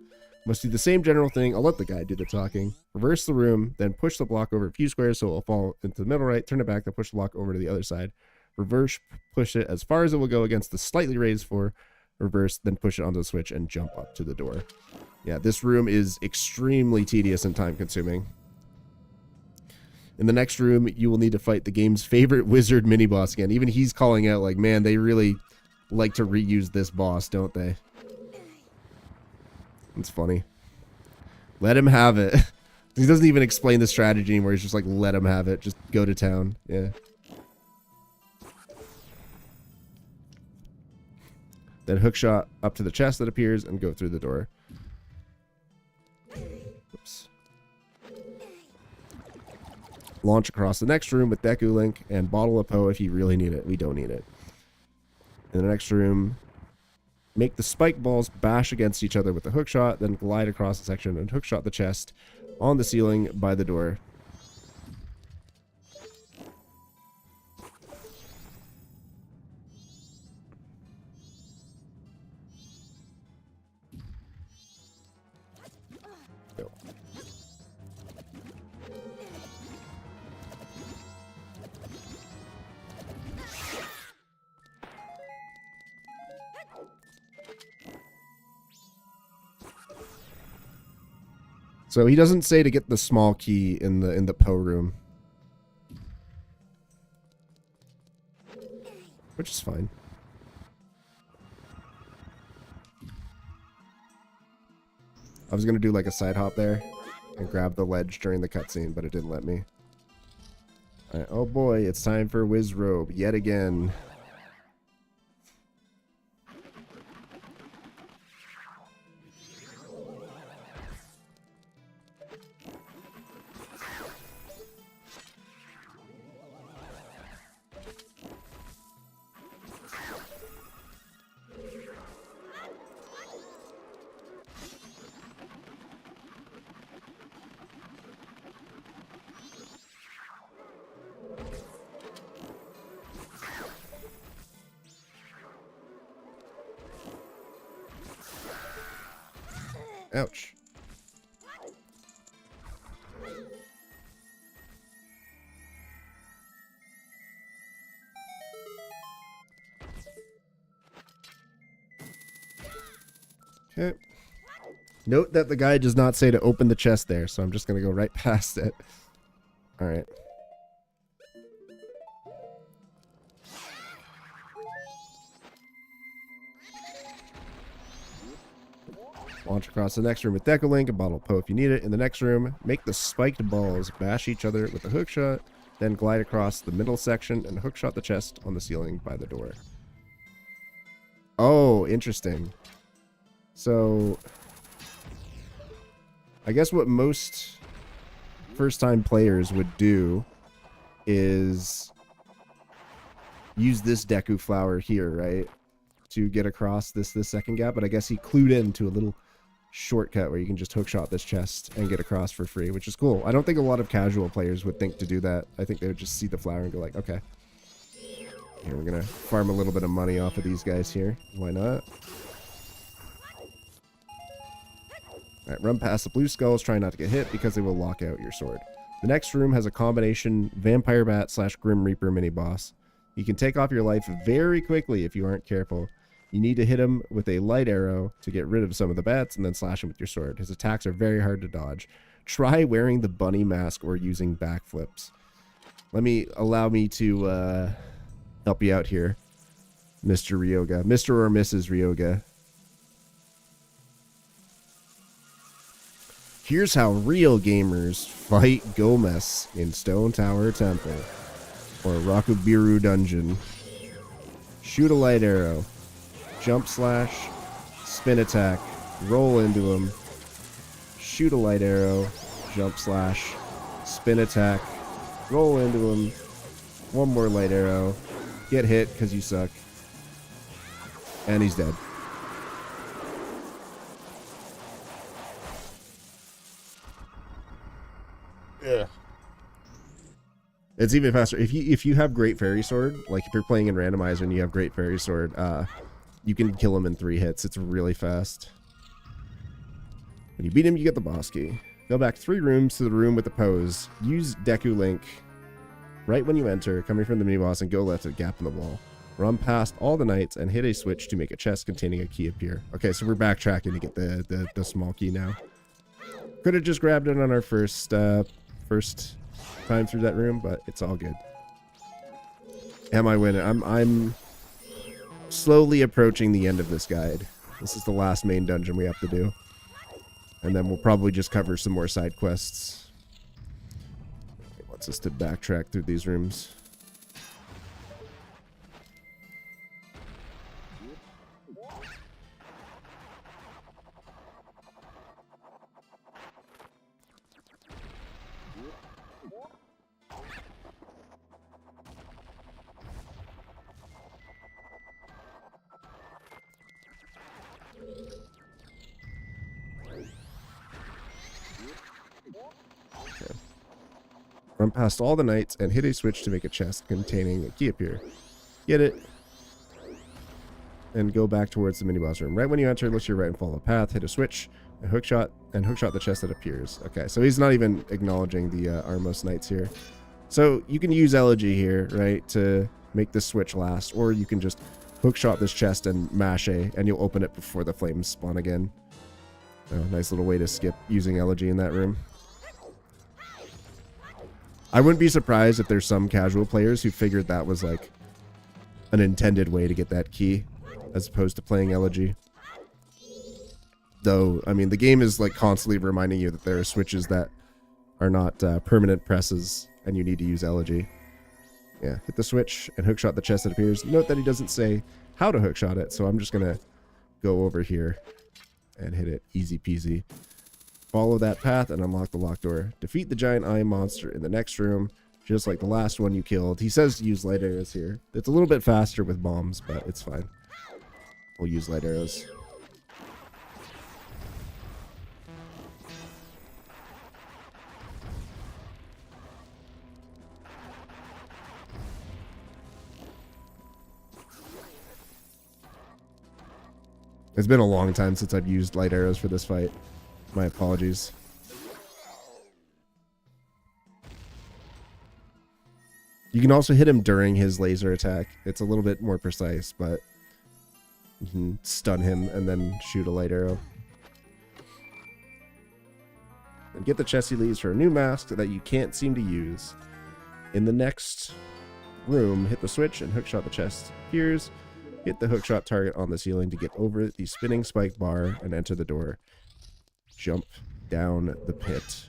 Must do the same general thing. I'll let the guy do the talking. Reverse the room, then push the block over a few squares so it will fall into the middle right. Turn it back, then push the block over to the other side. Reverse, push it as far as it will go against the slightly raised floor. Reverse, then push it onto the switch and jump up to the door. Yeah, this room is extremely tedious and time consuming. In the next room, you will need to fight the game's favorite wizard mini-boss again. Even he's calling out like, man, they really like to reuse this boss, don't they? It's funny. Let him have it. He doesn't even explain the strategy anymore. He's just like, let him have it. Just go to town. Yeah. Then hookshot up to the chest that appears and go through the door. Oops. Launch across the next room with Deku Link and bottle of Poe if you really need it. We don't need it. In the next room, make the spike balls bash against each other with the hookshot, then glide across the section and hookshot the chest on the ceiling by the door. So he doesn't say to get the small key in the Poe room. Which is fine. I was gonna do like a side hop there and grab the ledge during the cutscene, but it didn't let me. Alright, oh boy, it's time for Wiz Robe yet again. Ouch. Okay. Note that the guy does not say to open the chest there, so I'm just going to go right past it. Alright. Launch across the next room with Deku Link, a bottle of Poe if you need it. In the next room, make the spiked balls bash each other with a hook shot, then glide across the middle section and hook shot the chest on the ceiling by the door. Oh, interesting. So, I guess what most first-time players would do is use this Deku flower here, right? To get across this second gap, but I guess he clued into a little shortcut where you can just hookshot this chest and get across for free, which is cool. I don't think a lot of casual players would think to do that. I think they would just see the flower and go like, okay. Here, we're gonna farm a little bit of money off of these guys here. Why not? Alright, run past the blue skulls, try not to get hit because they will lock out your sword. The next room has a combination Vampire Bat / Grim Reaper mini-boss. You can take off your life very quickly if you aren't careful. You need to hit him with a light arrow to get rid of some of the bats and then slash him with your sword. His attacks are very hard to dodge. Try wearing the bunny mask or using backflips. Allow me to help you out here, Mr. Ryoga. Mr. or Mrs. Ryoga. Here's how real gamers fight Gomez in Stone Tower Temple or Rakubiru Dungeon. Shoot a light arrow. Jump slash, spin attack, roll into him, shoot a light arrow, jump slash, spin attack, roll into him, one more light arrow, get hit because you suck, and he's dead. Yeah. It's even faster. If you have Great Fairy Sword, like if you're playing in randomizer and you have Great Fairy Sword, you can kill him in 3 hits. It's really fast. When you beat him, you get the boss key. Go back 3 rooms to the room with the pose. Use Deku Link right when you enter, coming from the mini-boss, and go left to the gap in the wall. Run past all the knights and hit a switch to make a chest containing a key appear. Okay, so we're backtracking to get the small key now. Could have just grabbed it on our first time through that room, but it's all good. Am I winning? I'm slowly approaching the end of this guide. This is the last main dungeon we have to do. And then we'll probably just cover some more side quests. It wants us to backtrack through these rooms. Run past all the knights and hit a switch to make a chest containing a key appear. Get it. And go back towards the mini-boss room. Right when you enter, look to your right and follow the path. Hit a switch, and hookshot the chest that appears. Okay, so he's not even acknowledging the Armos Knights here. So you can use Elegy here, right, to make this switch last. Or you can just hookshot this chest and mash A, and you'll open it before the flames spawn again. Oh, nice little way to skip using Elegy in that room. I wouldn't be surprised if there's some casual players who figured that was like an intended way to get that key as opposed to playing Elegy. Though, I mean, the game is like constantly reminding you that there are switches that are not permanent presses and you need to use Elegy. Yeah, hit the switch and hookshot the chest that appears. Note that he doesn't say how to hookshot it, so I'm just going to go over here and hit it easy peasy. Follow that path and unlock the locked door. Defeat the giant eye monster in the next room, just like the last one you killed. He says to use light arrows here. It's a little bit faster with bombs, but it's fine. We'll use light arrows. It's been a long time since I've used light arrows for this fight. My apologies. You can also hit him during his laser attack. It's a little bit more precise, but you can stun him and then shoot a light arrow. And get the chest he leaves for a new mask that you can't seem to use. In the next room, hit the switch and hookshot the chest appears. Hit the hookshot target on the ceiling to get over the spinning spike bar and enter the door. Jump down the pit.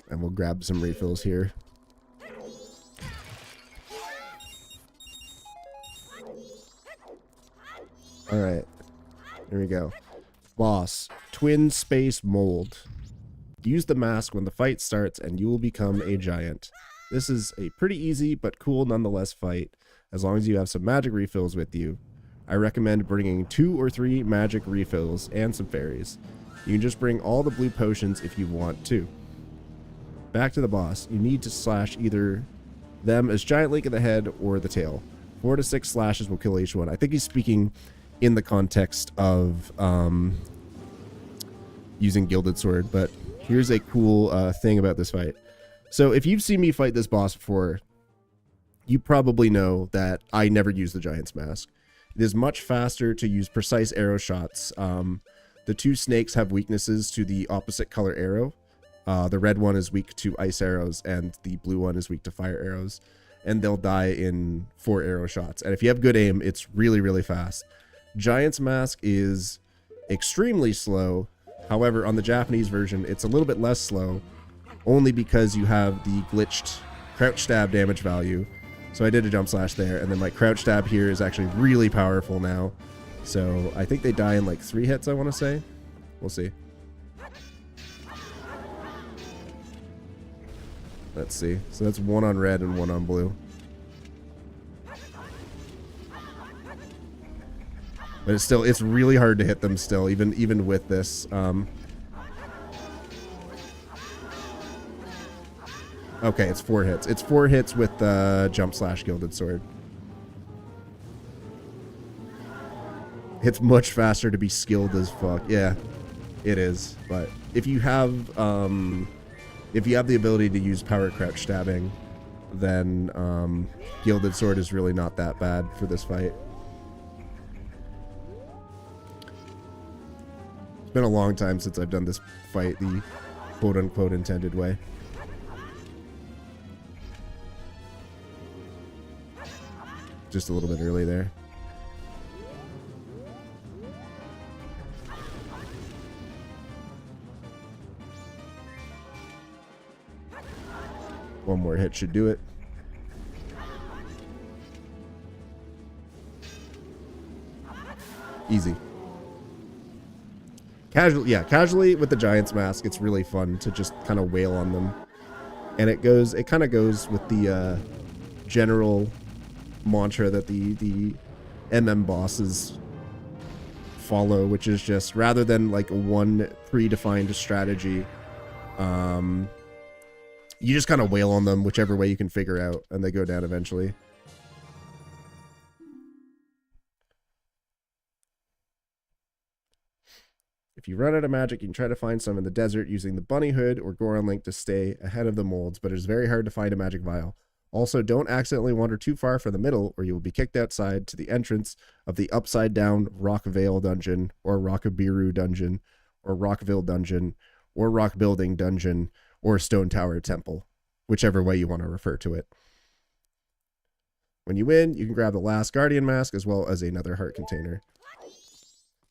And we'll grab some refills here. Alright, here we go. Boss, Twin Space Mold. Use the mask when the fight starts and you will become a giant. This is a pretty easy but cool nonetheless fight, as long as you have some magic refills with you. I recommend bringing 2 or 3 magic refills and some fairies. You can just bring all the blue potions if you want to. Back to the boss. You need to slash either them as Giant Link in the head or the tail. 4 to 6 slashes will kill each one. I think he's speaking in the context of using Gilded Sword, but here's a cool thing about this fight. So if you've seen me fight this boss before, you probably know that I never use the Giant's Mask. It is much faster to use precise arrow shots. The 2 snakes have weaknesses to the opposite color arrow. The red one is weak to ice arrows, and the blue one is weak to fire arrows. And they'll die in 4 arrow shots. And if you have good aim, it's really, really fast. Giant's Mask is extremely slow. However, on the Japanese version, it's a little bit less slow, only because you have the glitched crouch stab damage value. So I did a jump slash there, and then my crouch stab here is actually really powerful now. So I think they die in like 3 hits, I want to say. We'll see. Let's see. So that's 1 on red and 1 on blue. But it's really hard to hit them still, even with this. Okay, it's 4 hits. It's 4 hits with the jump slash Gilded Sword. It's much faster to be skilled as fuck. Yeah, it is. But if you have the ability to use power crouch stabbing, then Gilded Sword is really not that bad for this fight. It's been a long time since I've done this fight the quote-unquote intended way. Just a little bit early there. One more hit should do it. Easy. Casually with the Giant's Mask, it's really fun to just kind of wail on them. And it kind of goes with the general mantra that the MM bosses follow, which is just rather than like one predefined strategy, you just kind of wail on them whichever way you can figure out, and they go down eventually. If you run out of magic, you can try to find some in the desert using the bunny hood or Goron Link to stay ahead of the molds, but it is very hard to find a magic vial. Also, don't accidentally wander too far from the middle, or you will be kicked outside to the entrance of the upside down Rock Vale dungeon, or Rockabiru dungeon, or Rockville dungeon, or Rock Building dungeon, or Stone Tower temple, whichever way you want to refer to it. When you win, you can grab the last Guardian Mask as well as another heart container.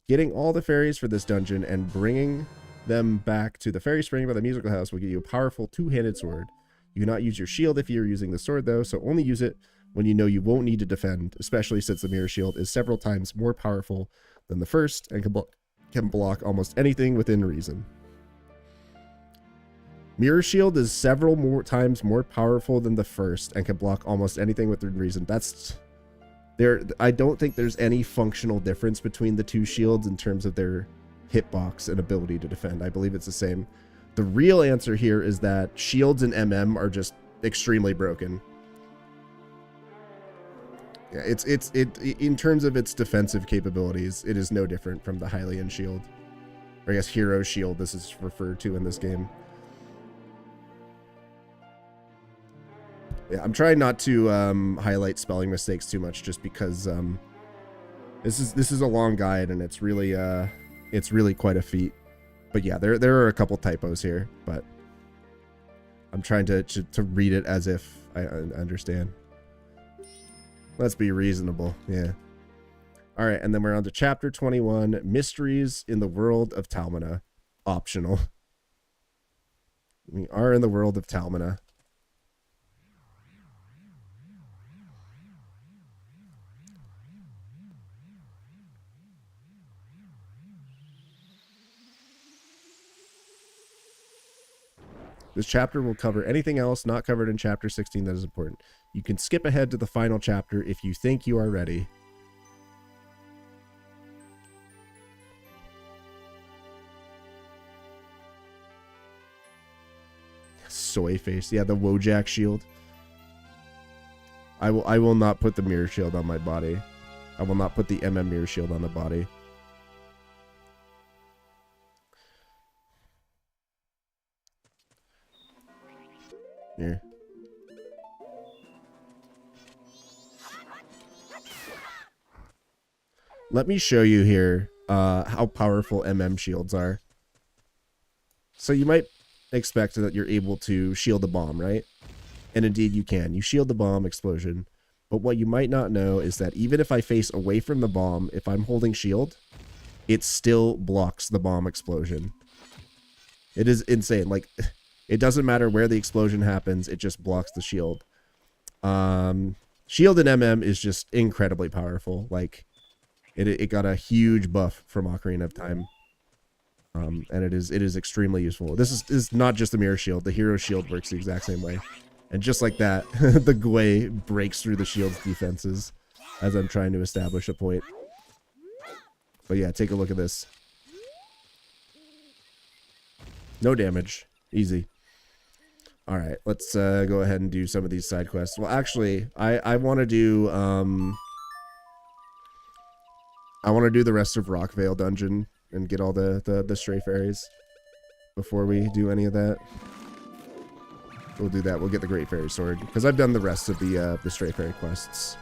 Getting all the fairies for this dungeon and bringing them back to the fairy spring by the musical house will give you a powerful two-handed sword. You cannot use your shield if you're using the sword though, so only use it when you know you won't need to defend, especially since the mirror shield is several times more powerful than the first and can block almost anything within reason. Mirror shield is several more times more powerful than the first and can block almost anything within reason. I don't think there's any functional difference between the two shields in terms of their hitbox and ability to defend. I believe it's the same. The real answer here is that shields in MM are just extremely broken. Yeah, it in terms of its defensive capabilities, it is no different from the Hylian shield. Or I guess hero shield this is referred to in this game. Yeah, I'm trying not to highlight spelling mistakes too much, just because this is a long guide and it's really quite a feat. But yeah, there are a couple typos here, but I'm trying to read it as if I understand. Let's be reasonable, yeah. All right, and then we're on to chapter 21, Mysteries in the World of Talmina, optional. We are in the world of Talmina. This chapter will cover anything else not covered in chapter 16 that is important. You can skip ahead to the final chapter if you think you are ready. Soy face. Yeah, the Wojak shield. I will not put the mirror shield on my body. I will not put the MM mirror shield on the body. Here. Let me show you here how powerful MM shields are. So you might expect that you're able to shield a bomb, right? And indeed you can. You shield the bomb explosion. But what you might not know is that even if I face away from the bomb, if I'm holding shield, it still blocks the bomb explosion. It is insane. Like, it doesn't matter where the explosion happens, it just blocks the shield. Shield in MM is just incredibly powerful. Like, it got a huge buff from Ocarina of Time. And it is extremely useful. This is not just the mirror shield. The hero shield works the exact same way. And just like that, the Gwei breaks through the shield's defenses as I'm trying to establish a point. But yeah, take a look at this. No damage. Easy. Alright, let's go ahead and do some of these side quests. Well, actually, I want to do the rest of Rockvale Dungeon and get all the stray fairies before we do any of that. We'll do that. We'll get the Great Fairy Sword, because I've done the rest of the stray fairy quests.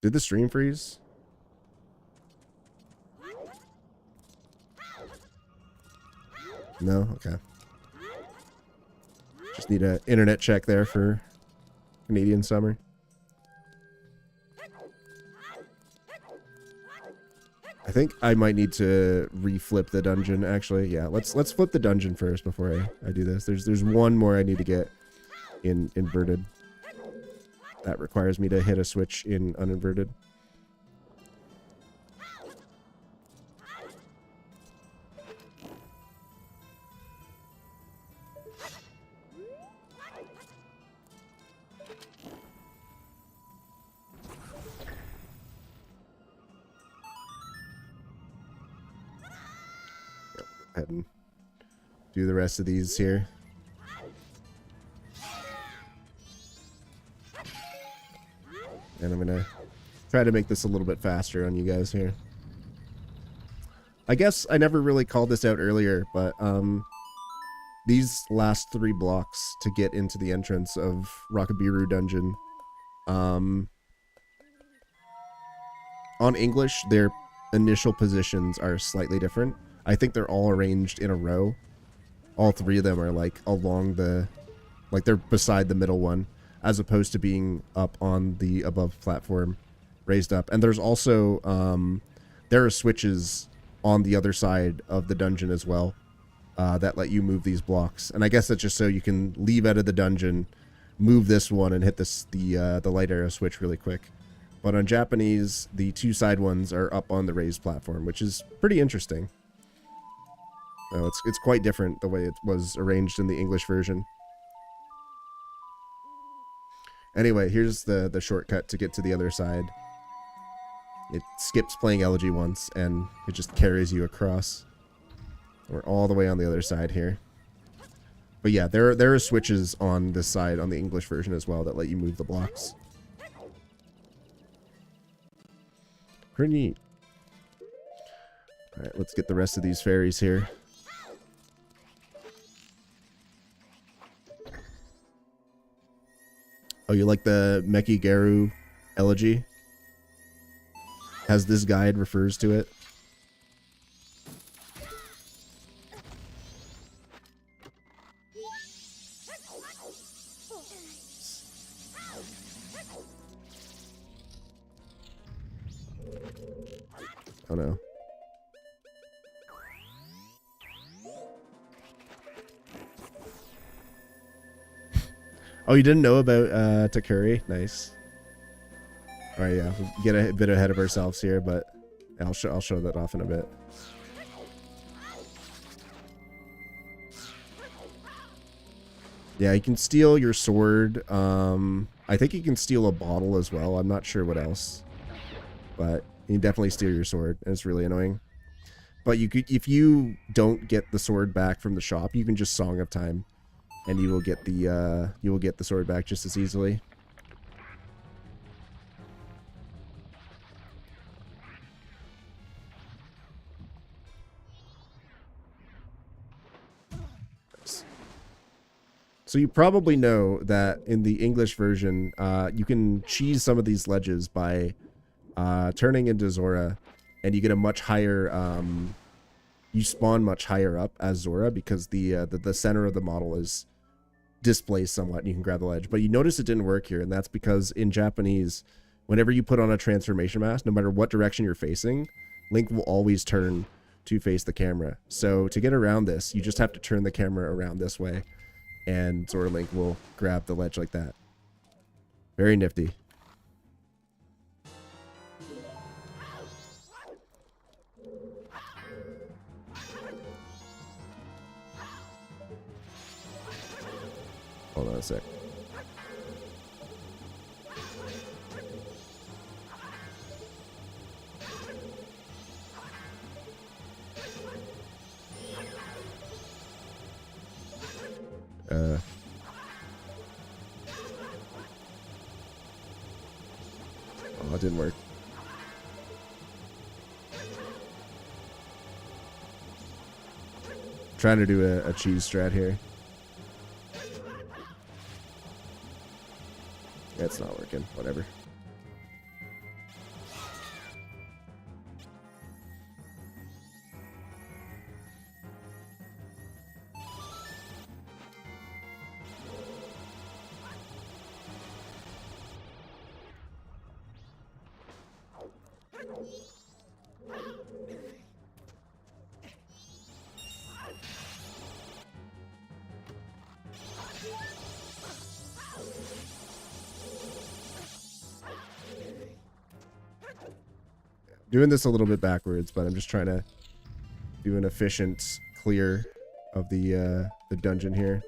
Did the stream freeze? No? Okay. Just need an internet check there for Canadian summer. I think I might need to reflip the dungeon, actually. Yeah, let's flip the dungeon first before I do this. There's one more I need to get inverted. That requires me to hit a switch in uninverted. Go ahead and do the rest of these here. And I'm gonna try to make this a little bit faster on you guys here. I guess I never really called this out earlier, but these last 3 blocks to get into the entrance of Rockabiru Dungeon, on English, their initial positions are slightly different. I think they're all arranged in a row. All 3 of them are like along the, like they're beside the middle one, as opposed to being up on the above platform, raised up. And there's also, there are switches on the other side of the dungeon as well, that let you move these blocks. And I guess that's just so you can leave out of the dungeon, move this one, and hit this the light arrow switch really quick. But on Japanese, the 2 side ones are up on the raised platform, which is pretty interesting. It's quite different the way it was arranged in the English version. Anyway, here's the shortcut to get to the other side. It skips playing Elegy once, and it just carries you across. We're all the way on the other side here. But yeah, there are switches on this side, on the English version as well, that let you move the blocks. Pretty neat. Alright, let's get the rest of these fairies here. Oh, you like the Mekigaru Elegy? As this guide refers to it. Oh no. Oh, you didn't know about Takuri? Nice. Alright, yeah, we'll get a bit ahead of ourselves here, but I'll show that off in a bit. Yeah, you can steal your sword. I think you can steal a bottle as well. I'm not sure what else, but you can definitely steal your sword, and it's really annoying. But you could, if you don't get the sword back from the shop, you can just Song of Time, and you will get the sword back just as easily. So you probably know that in the English version, you can cheese some of these ledges by turning into Zora, and you get a much higher, you spawn much higher up as Zora because the center of the model is displaced somewhat, and you can grab the ledge. But you notice it didn't work here, and that's because in Japanese, whenever you put on a transformation mask, no matter what direction you're facing, Link will always turn to face the camera. So to get around this, you just have to turn the camera around this way, and Zora Link will grab the ledge like that. Very nifty. Hold on a sec. Oh, it didn't work. Trying to do a cheese strat here. It's not working. Whatever. Doing this a little bit backwards, but I'm just trying to do an efficient clear of the dungeon here.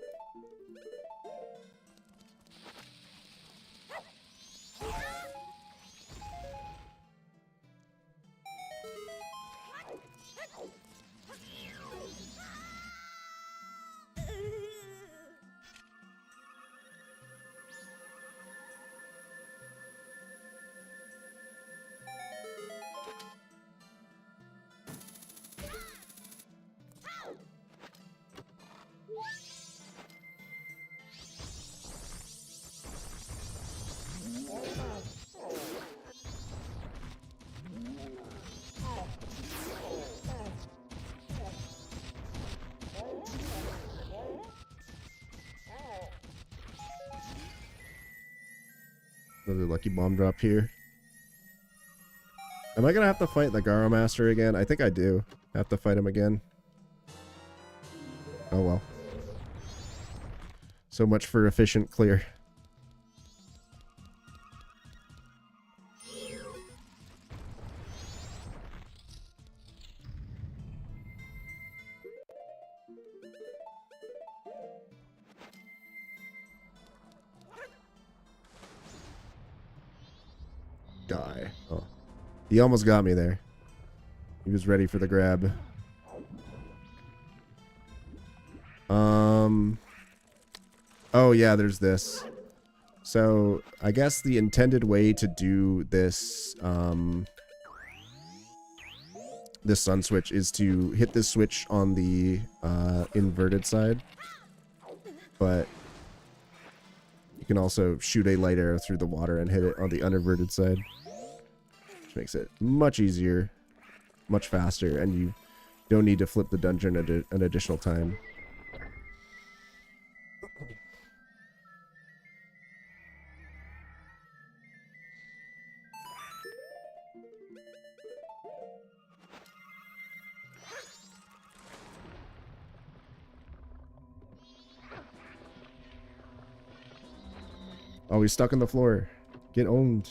Another lucky bomb drop here. Am I gonna have to fight the Garo Master again? I think I do. Have to fight him again. Oh well. So much for efficient clear. Die. Oh. He almost got me there. He was ready for the grab. Oh yeah, there's this. So I guess the intended way to do this this sun switch is to hit this switch on the inverted side, but you can also shoot a light arrow through the water and hit it on the uninverted side, which makes it much easier, much faster, and you don't need to flip the dungeon an additional time. Oh, he's stuck on the floor. Get owned.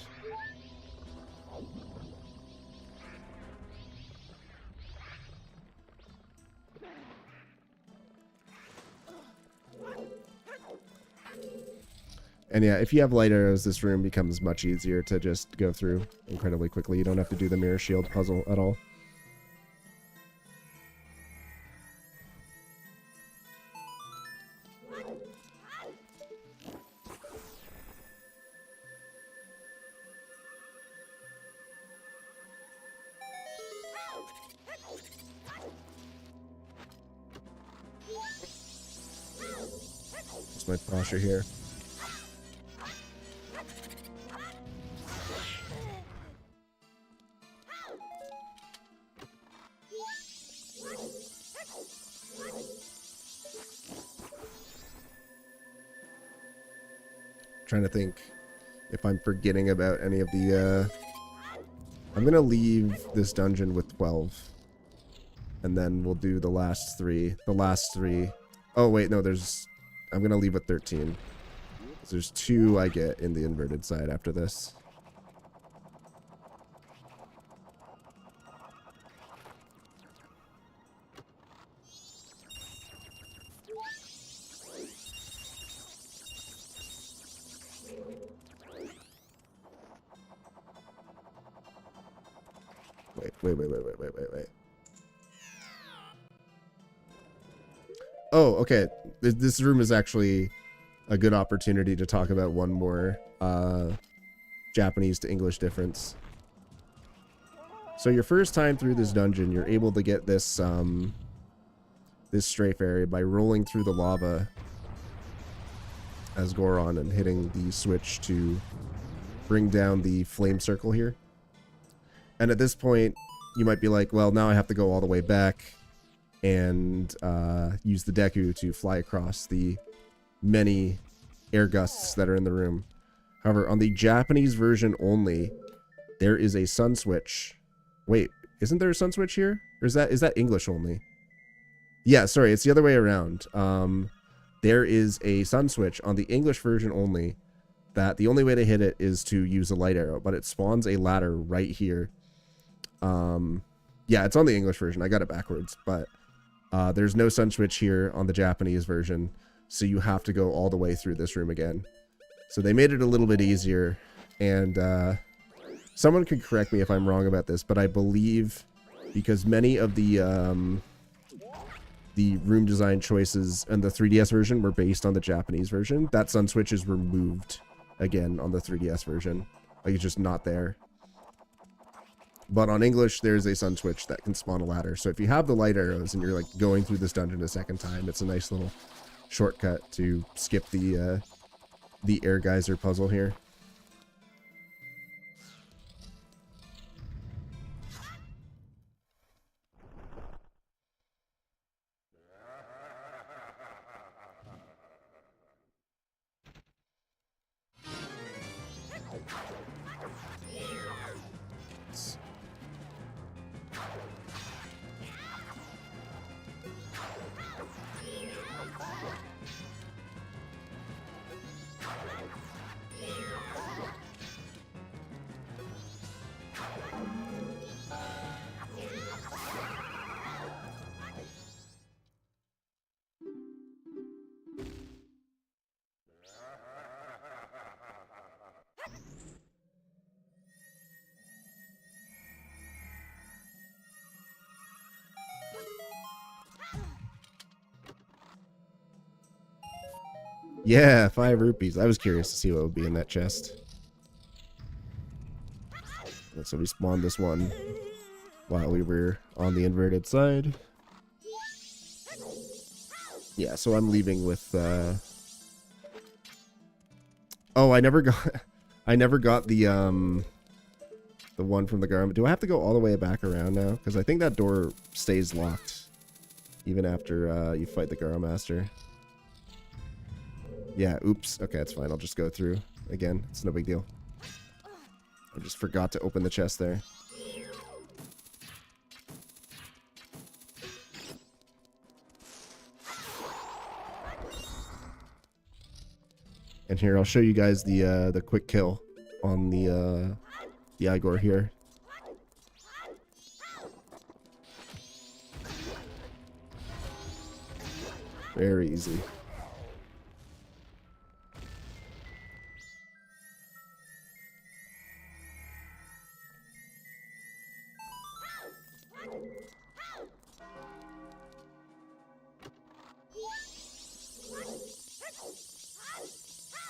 And yeah, if you have light arrows, this room becomes much easier to just go through incredibly quickly. You don't have to do the mirror shield puzzle at all. Just my posture here. Trying to think if I'm forgetting about any of the I'm gonna leave this dungeon with 12, and then we'll do the last three. Oh wait, no, I'm gonna leave with 13. There's 2 I get in the inverted side after this. Wait. Oh, okay. This room is actually a good opportunity to talk about one more Japanese to English difference. So your first time through this dungeon, you're able to get this this strafe area by rolling through the lava as Goron and hitting the switch to bring down the flame circle here. And at this point, you might be like, well, now I have to go all the way back and use the Deku to fly across the many air gusts that are in the room. However, on the Japanese version only, there is a sun switch. Wait, isn't there a sun switch here? Or is that English only? Yeah, sorry, it's the other way around. There is a sun switch on the English version only that the only way to hit it is to use a light arrow, but it spawns a ladder right here. Yeah, it's on the English version. I got it backwards, but there's no sun switch here on the Japanese version, so you have to go all the way through this room again. So they made it a little bit easier, and someone could correct me if I'm wrong about this, but I believe because many of the room design choices and the 3DS version were based on the Japanese version, that sun switch is removed again on the 3DS version. Like, it's just not there. But on English, there's a sun switch that can spawn a ladder. So if you have the light arrows and you're like going through this dungeon a second time, it's a nice little shortcut to skip the air geyser puzzle here. Yeah, 5 rupees. I was curious to see what would be in that chest. And so we spawned this one while we were on the inverted side. Yeah, so I'm leaving with oh, I never got the one from the garment. Do I have to go all the way back around now? Because I think that door stays locked even after you fight the Garo Master. Yeah, oops. Okay, it's fine. I'll just go through again. It's no big deal. I just forgot to open the chest there. And here, I'll show you guys the quick kill on the Igor here. Very easy.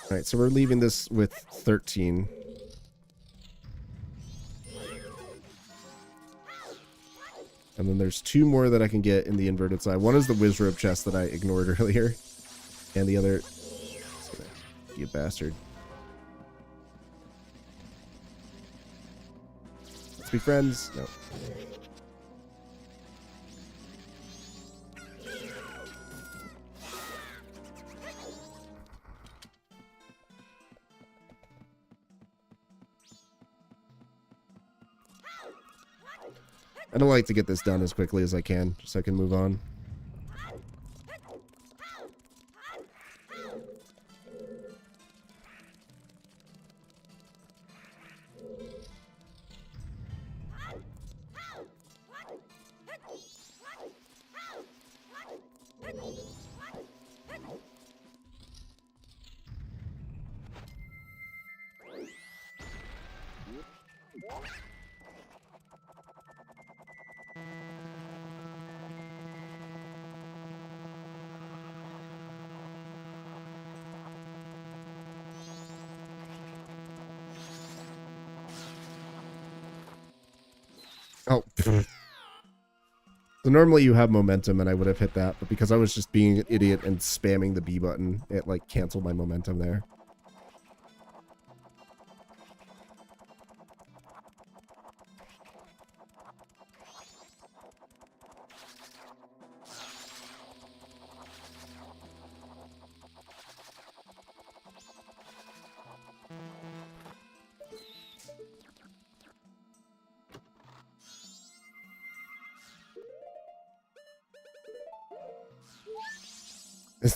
Alright, so we're leaving this with 13. And then there's 2 more that I can get in the inverted side. One is the Wizrobe chest that I ignored earlier. And the other... You bastard. Let's be friends. No. I don't like to get this done as quickly as I can, just so I can move on. Oh. So normally you have momentum and I would have hit that, but because I was just being an idiot and spamming the B button, it like canceled my momentum there.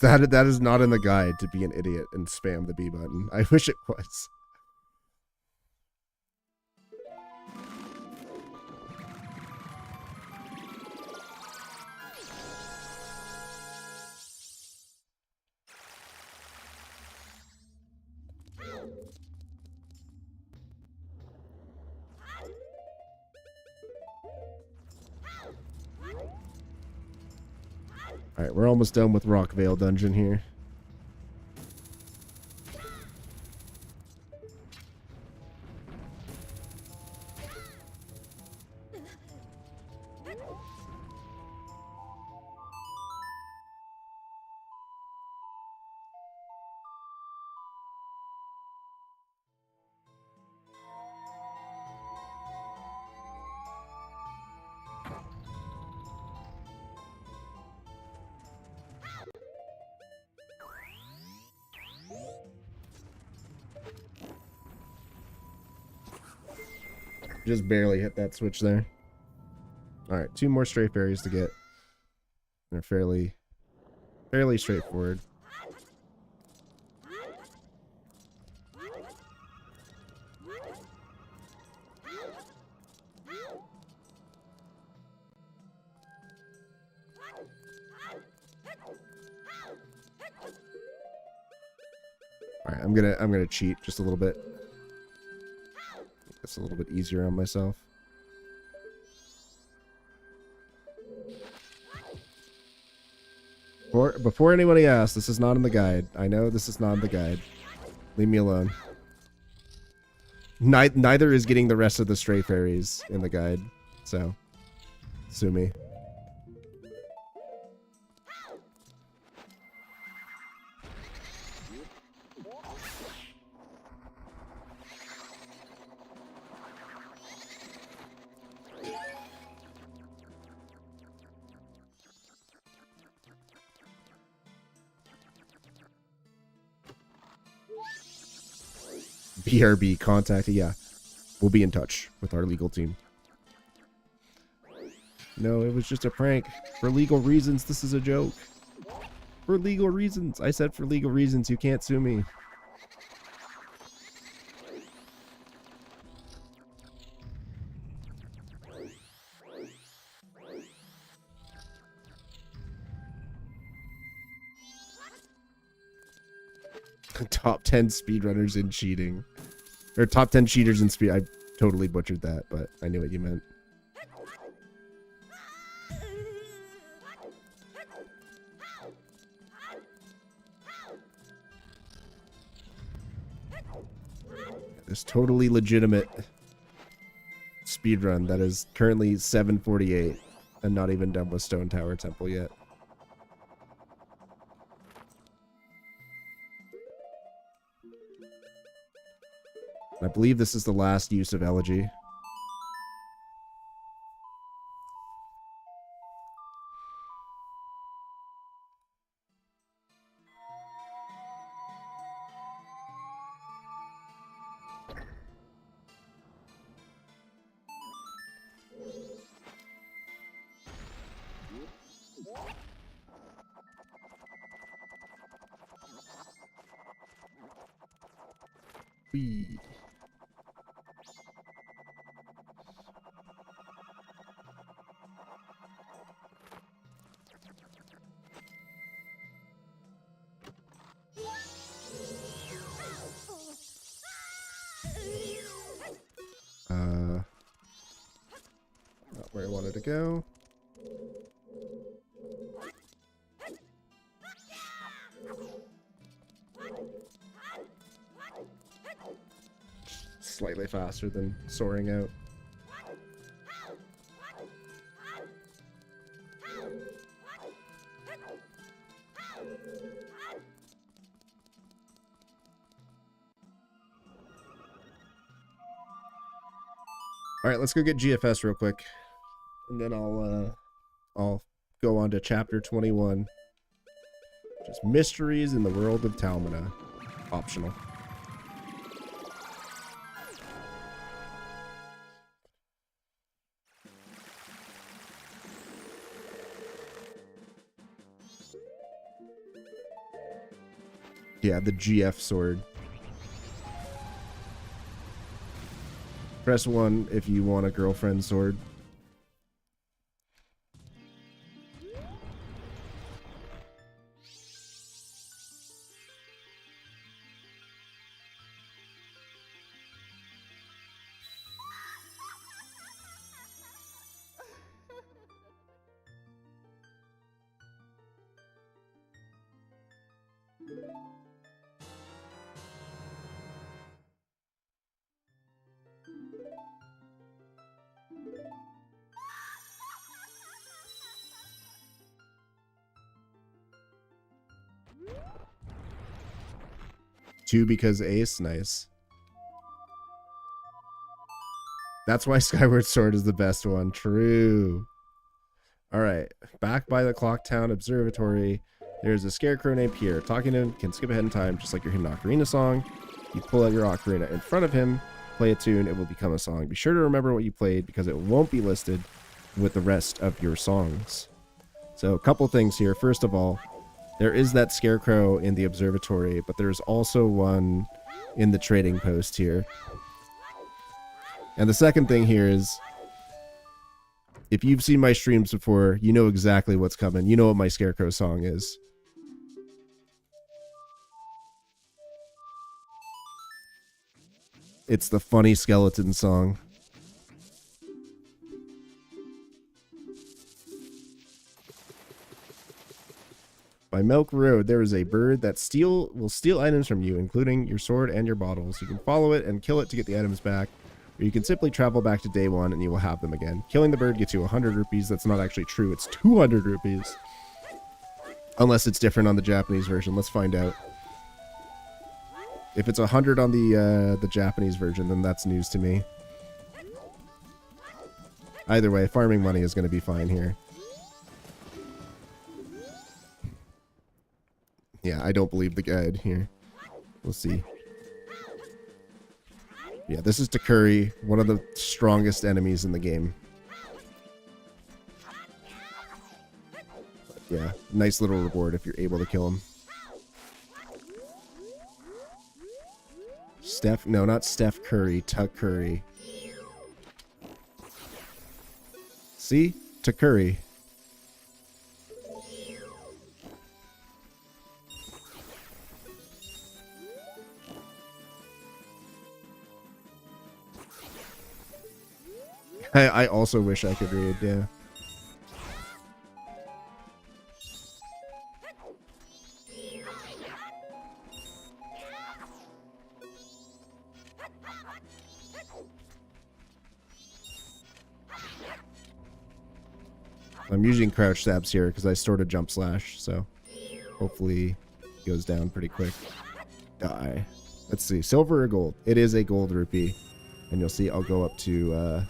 That is not in the guide to be an idiot and spam the B button. I wish it was. Alright, we're almost done with Rockvale Dungeon here. Just barely hit that switch there. Alright, 2 more strafe berries to get. They're fairly straightforward. Alright, I'm gonna cheat just a little bit. That's a little bit easier on myself. before anybody asks, this is not in the guide. I know this is not in the guide. Leave me alone. Neither is getting the rest of the stray fairies in the guide. So, sue me. BRB contact. Yeah, we'll be in touch with our legal team. No, it was just a prank. For legal reasons, this is a joke. For legal reasons. I said for legal reasons. You can't sue me. Top 10 speedrunners in cheating. Or top 10 cheaters in speed. I totally butchered that, but I knew what you meant. This totally legitimate speedrun that is currently 7:48 and not even done with Stone Tower Temple yet. I believe this is the last use of Elegy. Whee. Not where I wanted to go. Slightly faster than soaring out. All right, let's go get GFS real quick, and then I'll go on to chapter 21. Just mysteries in the world of Talmina. Optional. Yeah, the GF sword. Press 1 if you want a girlfriend sword. Two because Ace, nice. That's why Skyward Sword is the best one. True. Alright, back by the Clock Town Observatory, there's a scarecrow named Pierre. Talking to him can skip ahead in time, just like your hidden ocarina song. You pull out your ocarina in front of him, play a tune, it will become a song. Be sure to remember what you played because it won't be listed with the rest of your songs. So a couple things here. First of all, there is that scarecrow in the observatory, but there's also one in the trading post here. And the second thing here is, if you've seen my streams before, you know exactly what's coming. You know what my scarecrow song is. It's the funny skeleton song. By By Milk Road, there is a bird that will steal items from you, including your sword and your bottles. You can follow it and kill it to get the items back, or you can simply travel back to day 1 and you will have them again. Killing the bird gets you 100 rupees. That's not actually true. It's 200 rupees. Unless it's different on the Japanese version. Let's find out. If it's 100 on the Japanese version, then that's news to me. Either way, farming money is going to be fine here. Yeah, I don't believe the guide here. We'll see. Yeah, this is Takuri, one of the strongest enemies in the game. But yeah, nice little reward if you're able to kill him. No, not Steph Curry, Takuri. See? Takuri. I also wish I could read, yeah. I'm using crouch stabs here because I stored a jump slash, so hopefully it goes down pretty quick. Die. Let's see, silver or gold? It is a gold rupee, and you'll see I'll go up to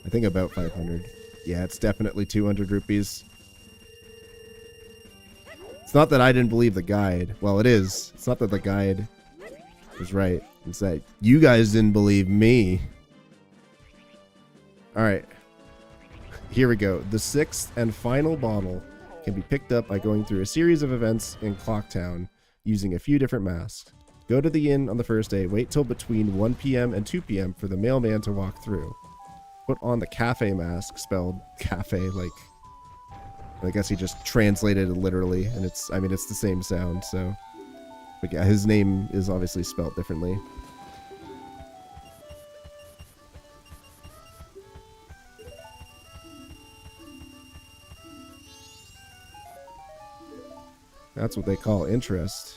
I think about 500. Yeah, it's definitely 200 rupees. It's not that I didn't believe the guide. Well, it is. It's not that the guide was right. It's that you guys didn't believe me. Alright. Here we go. The 6th and final bottle can be picked up by going through a series of events in Clocktown using a few different masks. Go to the inn on the first day. Wait till between 1 p.m. and 2 p.m. for the mailman to walk through. Put on the cafe mask, spelled cafe, like, I guess he just translated it literally, and it's the same sound, so. But yeah, his name is obviously spelled differently. That's what they call interest.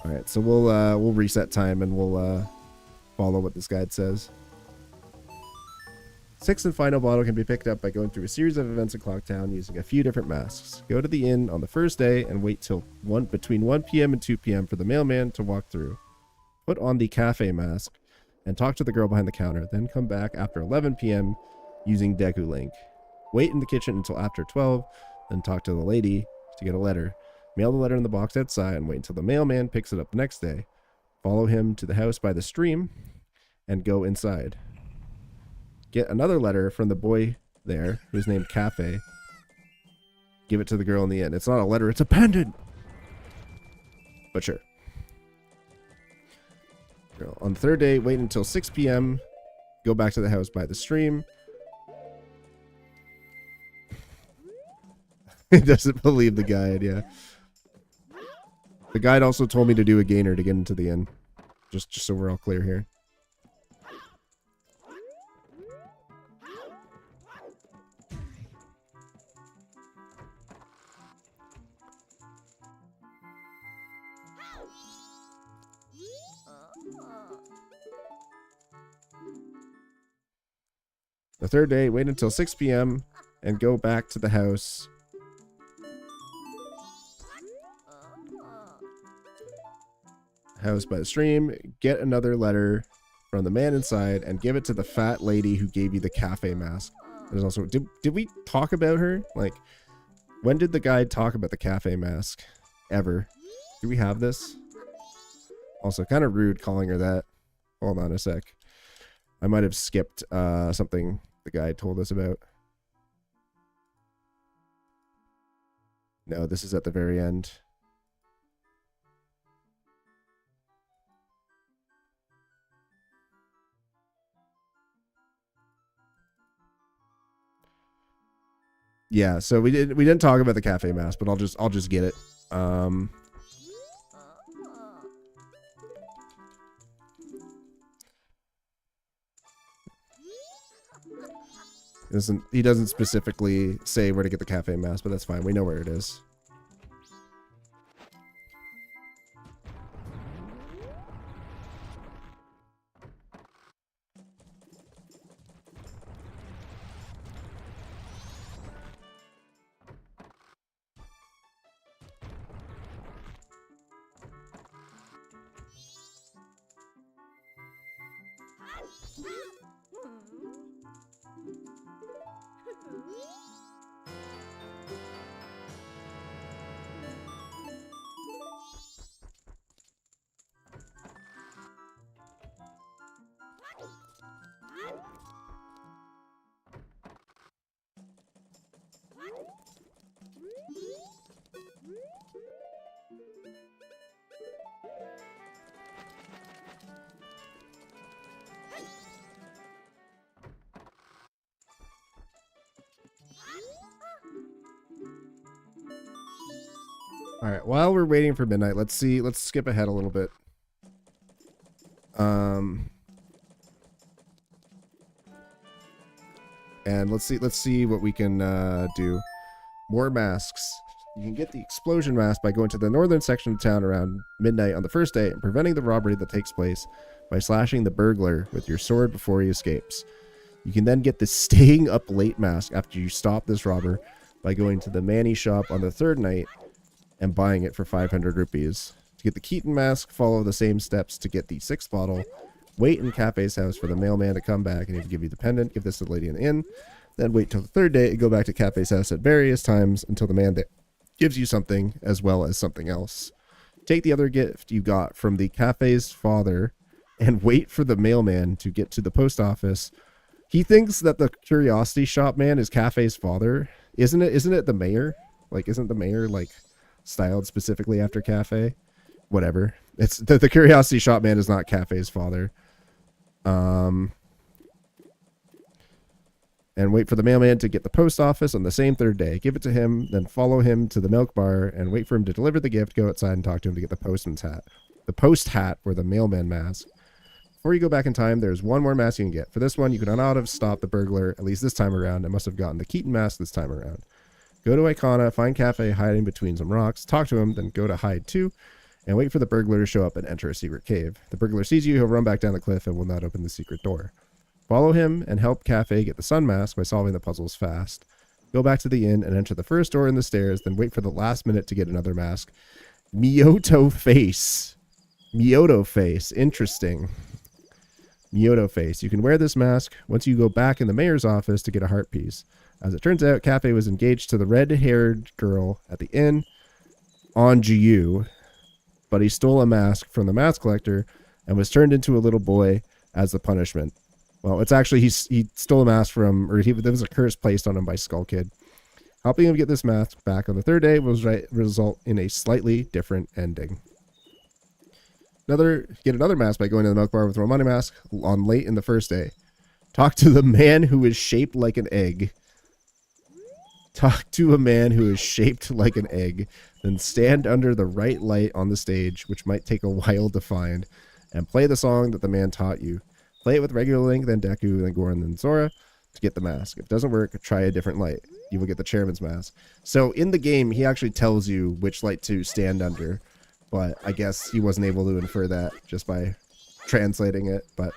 Alright, so we'll reset time and we'll follow what this guide says. 6th and final bottle can be picked up by going through a series of events in Clocktown using a few different masks. Go to the inn on the first day and wait till between 1 p.m. and 2 p.m. for the mailman to walk through. Put on the cafe mask and talk to the girl behind the counter. Then come back after 11 p.m. using Deku Link. Wait in the kitchen until after 12, then talk to the lady to get a letter. Mail the letter in the box outside and wait until the mailman picks it up the next day. Follow him to the house by the stream and go inside. Get another letter from the boy there, who's named Cafe. Give it to the girl in the inn. It's not a letter, it's a pendant! But sure. On the 3rd day, wait until 6 p.m. Go back to the house by the stream. He doesn't believe the guide, yeah. The guide also told me to do a gainer to get into the inn. Just so we're all clear here. The 3rd day, wait until 6 p.m. and go back to the house. House by the stream. Get another letter from the man inside and give it to the fat lady who gave you the cafe mask. There's also, did we talk about her? Like, when did the guide talk about the cafe mask? Ever? Do we have this? Also, kind of rude calling her that. Hold on a sec. I might have skipped something the guy told us about. No, this is at the very end. Yeah, so we didn't talk about the cafe mask, but I'll just get it. He doesn't specifically say where to get the cafe mask, but that's fine. We know where it is. All right, while we're waiting for midnight, let's skip ahead a little bit. And let's see what we can do. More masks. You can get the explosion mask by going to the northern section of town around midnight on the first day and preventing the robbery that takes place by slashing the burglar with your sword before he escapes. You can then get the staying up late mask after you stop this robber by going to the Manny shop on the third night and buying it for 500 rupees. To get the Keaton mask, follow the same steps to get the 6th bottle. Wait in Cafe's house for the mailman to come back and he'll give you the pendant. Give this to the lady in the inn. Then wait till the third day and go back to Cafe's house at various times until the man that gives you something as well as something else. Take the other gift you got from the Cafe's father and wait for the mailman to get to the post office. He thinks that the curiosity shop man is Cafe's father. Isn't it the mayor? Like, isn't the mayor like styled specifically after Cafe? Whatever. It's the curiosity shop man is not Cafe's father. And wait for the mailman to get the post office on the same third day. Give it to him, then follow him to the milk bar and wait for him to deliver the gift. Go outside and talk to him to get the postman's hat. The post hat or the mailman mask. Before you go back in time, there's one more mask you can get. For this one, you can not have stopped the burglar, at least this time around. I must have gotten the Keaton mask this time around. Go to Icona, find Cafe hiding between some rocks, talk to him, then go to hide 2, and wait for the burglar to show up and enter a secret cave. If the burglar sees you, he'll run back down the cliff and will not open the secret door. Follow him and help Cafe get the sun mask by solving the puzzles fast. Go back to the inn and enter the first door in the stairs, then wait for the last minute to get another mask. Miyoto face. Miyoto face. Interesting. Miyoto face. You can wear this mask once you go back in the mayor's office to get a heart piece. As it turns out, Cafe was engaged to the red-haired girl at the inn, Anjiu, but he stole a mask from the mask collector and was turned into a little boy as the punishment. Well, it's actually, he stole a mask from, or there was a curse placed on him by Skull Kid. Helping him get this mask back on the third day will result in a slightly different ending. Get another mask by going to the milk bar with a money mask on late in the first day. Talk to the man who is shaped like an egg. Talk to a man who is shaped like an egg. Then stand under the right light on the stage, which might take a while to find, and play the song that the man taught you. Play it with regular Link, then Deku, then Goron, then Zora to get the mask. If it doesn't work, try a different light. You will get the chairman's mask. So in the game, he actually tells you which light to stand under, but I guess he wasn't able to infer that just by translating it. But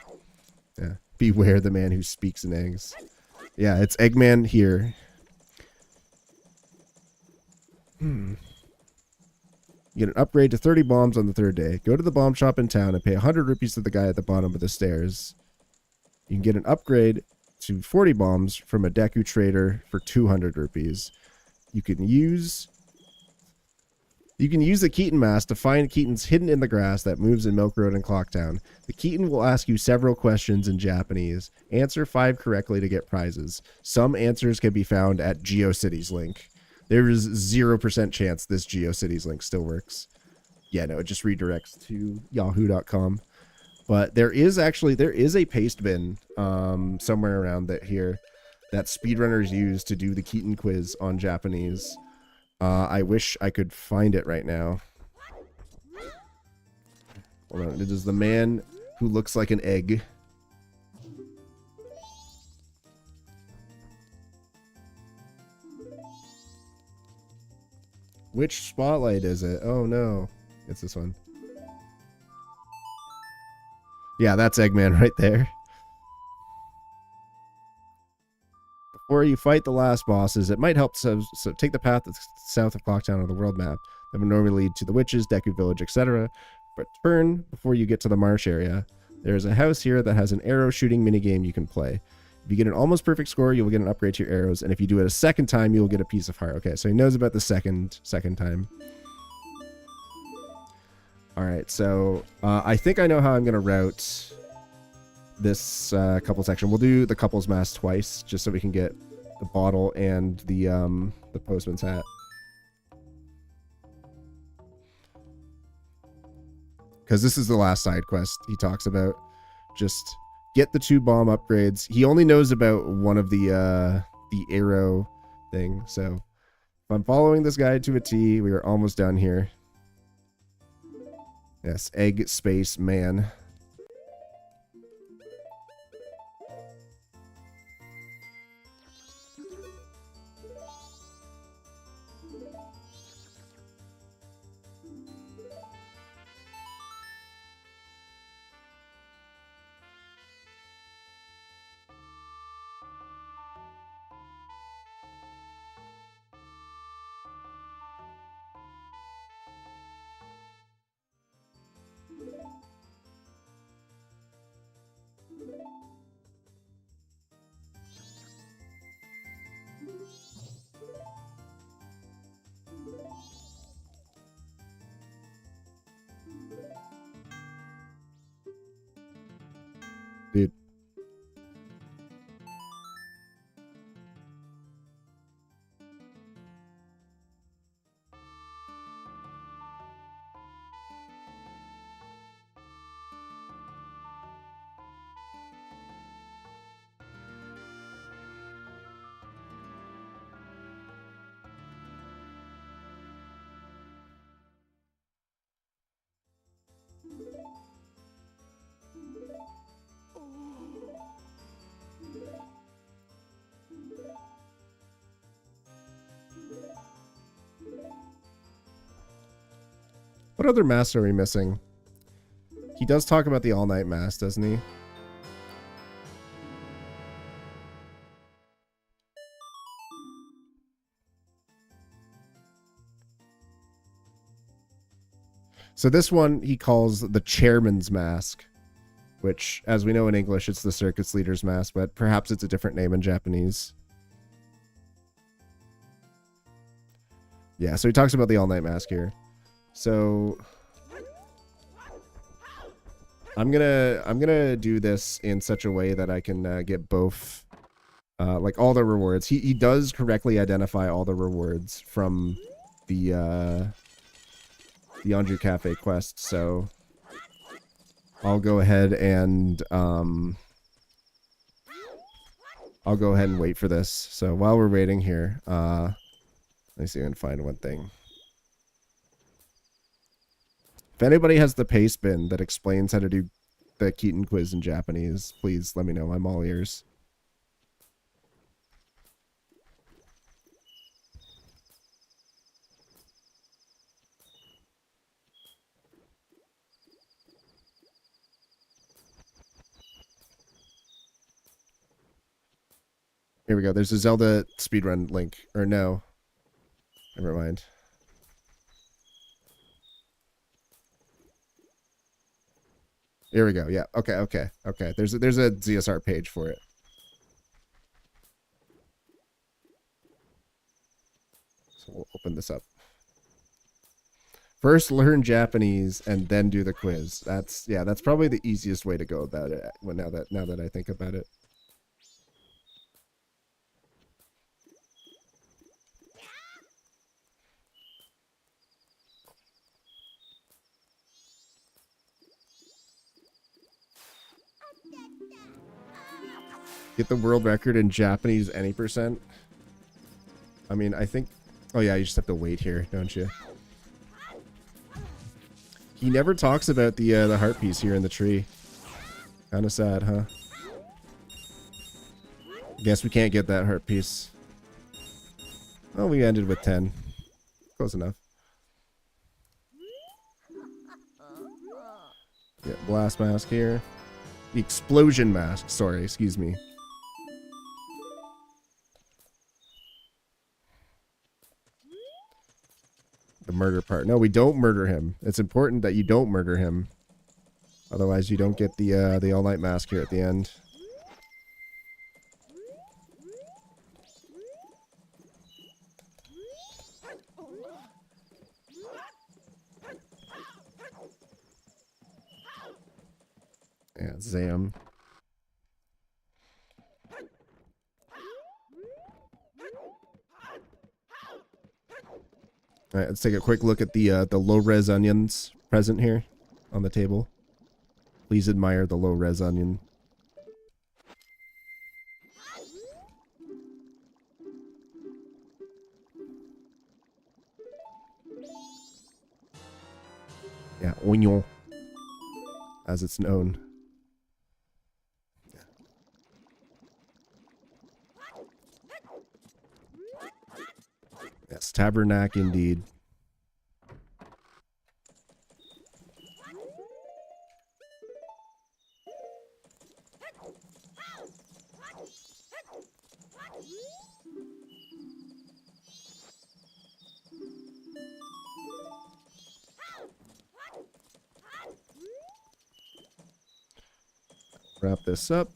yeah, beware the man who speaks in eggs. Yeah, it's Eggman here. You get an upgrade to 30 bombs on the third day. Go to the bomb shop in town and pay 100 rupees to the guy at the bottom of the stairs. You can get an upgrade to 40 bombs from a Deku trader for 200 rupees. You can use the Keaton mask to find Keatons hidden in the grass that moves in Milk Road and Clocktown. The Keaton will ask you several questions in Japanese. Answer 5 correctly to get prizes. Some answers can be found at GeoCities link. There is 0% chance this GeoCities link still works. Yeah, no, it just redirects to yahoo.com. But there is a paste bin somewhere around here that speedrunners use to do the Keaton quiz on Japanese. I wish I could find it right now. Hold on. It is the man who looks like an egg. Which spotlight is it? Oh no. It's this one. Yeah, that's Eggman right there. Before you fight the last bosses, it might help so take the path that's south of Clocktown on the world map that would normally lead to the witches, Deku Village, etc. But turn before you get to the marsh area. There's a house here that has an arrow shooting minigame you can play. If you get an almost perfect score, you'll get an upgrade to your arrows, and if you do it a second time, you'll get a piece of heart. Okay, so he knows about the second time. Alright, so I think I know how I'm going to route this couple section. We'll do the couple's mask twice, just so we can get the bottle and the postman's hat. Because this is the last side quest he talks about. Just get the 2 bomb upgrades. He only knows about one of the arrow thing. So if I'm following this guide to a T, we are almost done here. Yes, egg space man. Dude. What other masks are we missing? He does talk about the all-night mask, doesn't he? So this one he calls the chairman's mask, which, as we know in English, it's the circus leader's mask, but perhaps it's a different name in Japanese. Yeah, so he talks about the all-night mask here. So I'm gonna do this in such a way that I can get both, like all the rewards. He does correctly identify all the rewards from the Anju Cafe quest. So I'll go ahead and wait for this. So while we're waiting here, let me see if I can find one thing. If anybody has the paste bin that explains how to do the Keaton quiz in Japanese, please let me know. I'm all ears. Here we go. There's a Zelda speedrun link. Or no. Never mind. Here we go. Yeah. Okay. There's a ZSR page for it. So we'll open this up. First learn Japanese and then do the quiz. That's probably the easiest way to go about it now that I think about it. Get the world record in Japanese any percent. I mean, I think... Oh yeah, you just have to wait here, don't you? He never talks about the heart piece here in the tree. Kind of sad, huh? Guess we can't get that heart piece. Oh, we ended with 10. Close enough. blast mask here. The explosion mask. Sorry, excuse me. The murder part. No, we don't murder him. It's important that you don't murder him. Otherwise, you don't get the all-night mask here at the end. Yeah, Zam. All right, let's take a quick look at the low-res onions present here on the table. Please admire the low-res onion. Yeah, oignon, as it's known. Yes, tabernacle indeed. Wrap this up.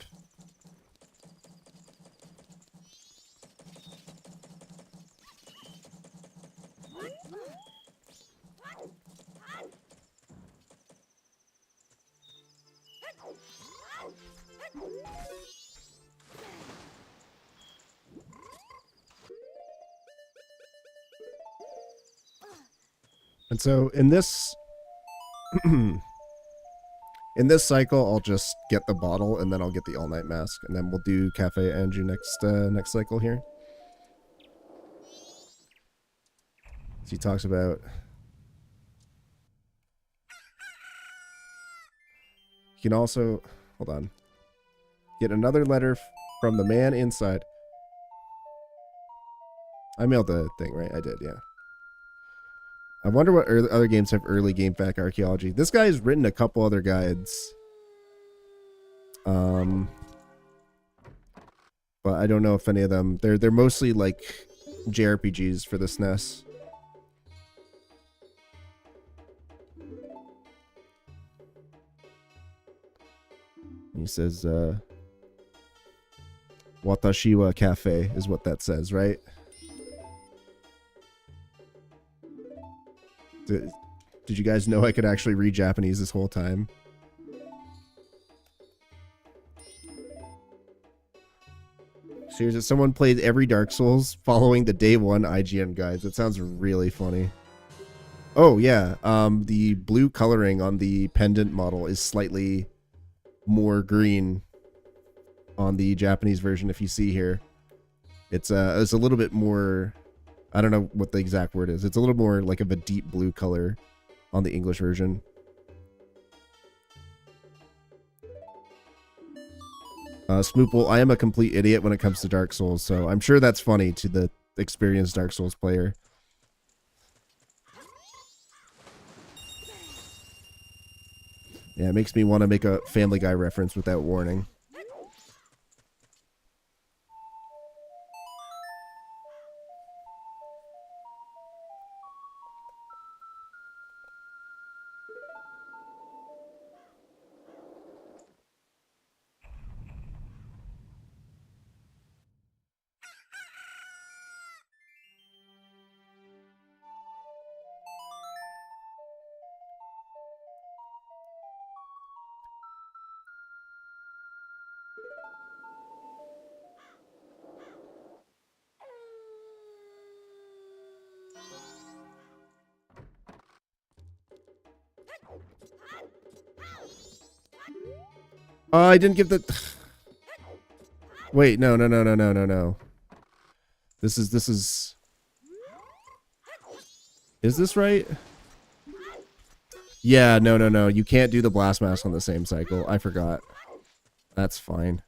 And so in this in this cycle, I'll just get the bottle and then I'll get the all-night mask, and then we'll do Cafe Anju next cycle here. So he talks about you can also hold on. Get another letter from the man inside. I mailed the thing, right? I did, yeah. I wonder what other games have early game fact archaeology. This guy has written a couple other guides. But I don't know if any of them... They're mostly like JRPGs for the SNES. He says, Watashiwa Cafe is what that says, right? Did you guys know I could actually read Japanese this whole time? Seriously, someone played every Dark Souls following the day one IGN guides. That sounds really funny. Oh, yeah. The blue coloring on the pendant model is slightly more green on the Japanese version, if you see here. It's a little bit more... I don't know what the exact word is. It's a little more like of a deep blue color on the English version. Smoople, I am a complete idiot when it comes to Dark Souls, so I'm sure that's funny to the experienced Dark Souls player. Yeah, it makes me want to make a Family Guy reference without warning. I didn't give the... Wait, no. This is... Is this right? Yeah, no. You can't do the blast mask on the same cycle. I forgot. That's fine.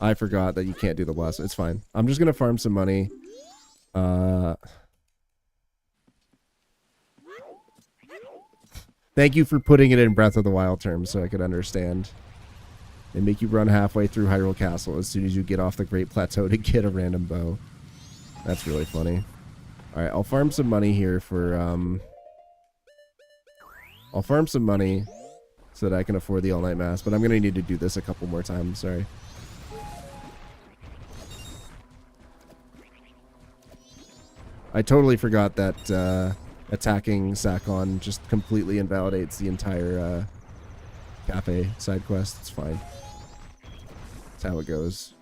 I forgot that you can't do the blast. It's fine. I'm just gonna farm some money. Thank you for putting it in Breath of the Wild terms so I could understand. They make you run halfway through Hyrule Castle as soon as you get off the Great Plateau to get a random bow. That's really funny. Alright, I'll farm some money here for, I'll farm some money so that I can afford the all-night mass, but I'm going to need to do this a couple more times, sorry. I totally forgot that, attacking Sakon just completely invalidates the entire, cafe side quest. It's fine. That's how it goes.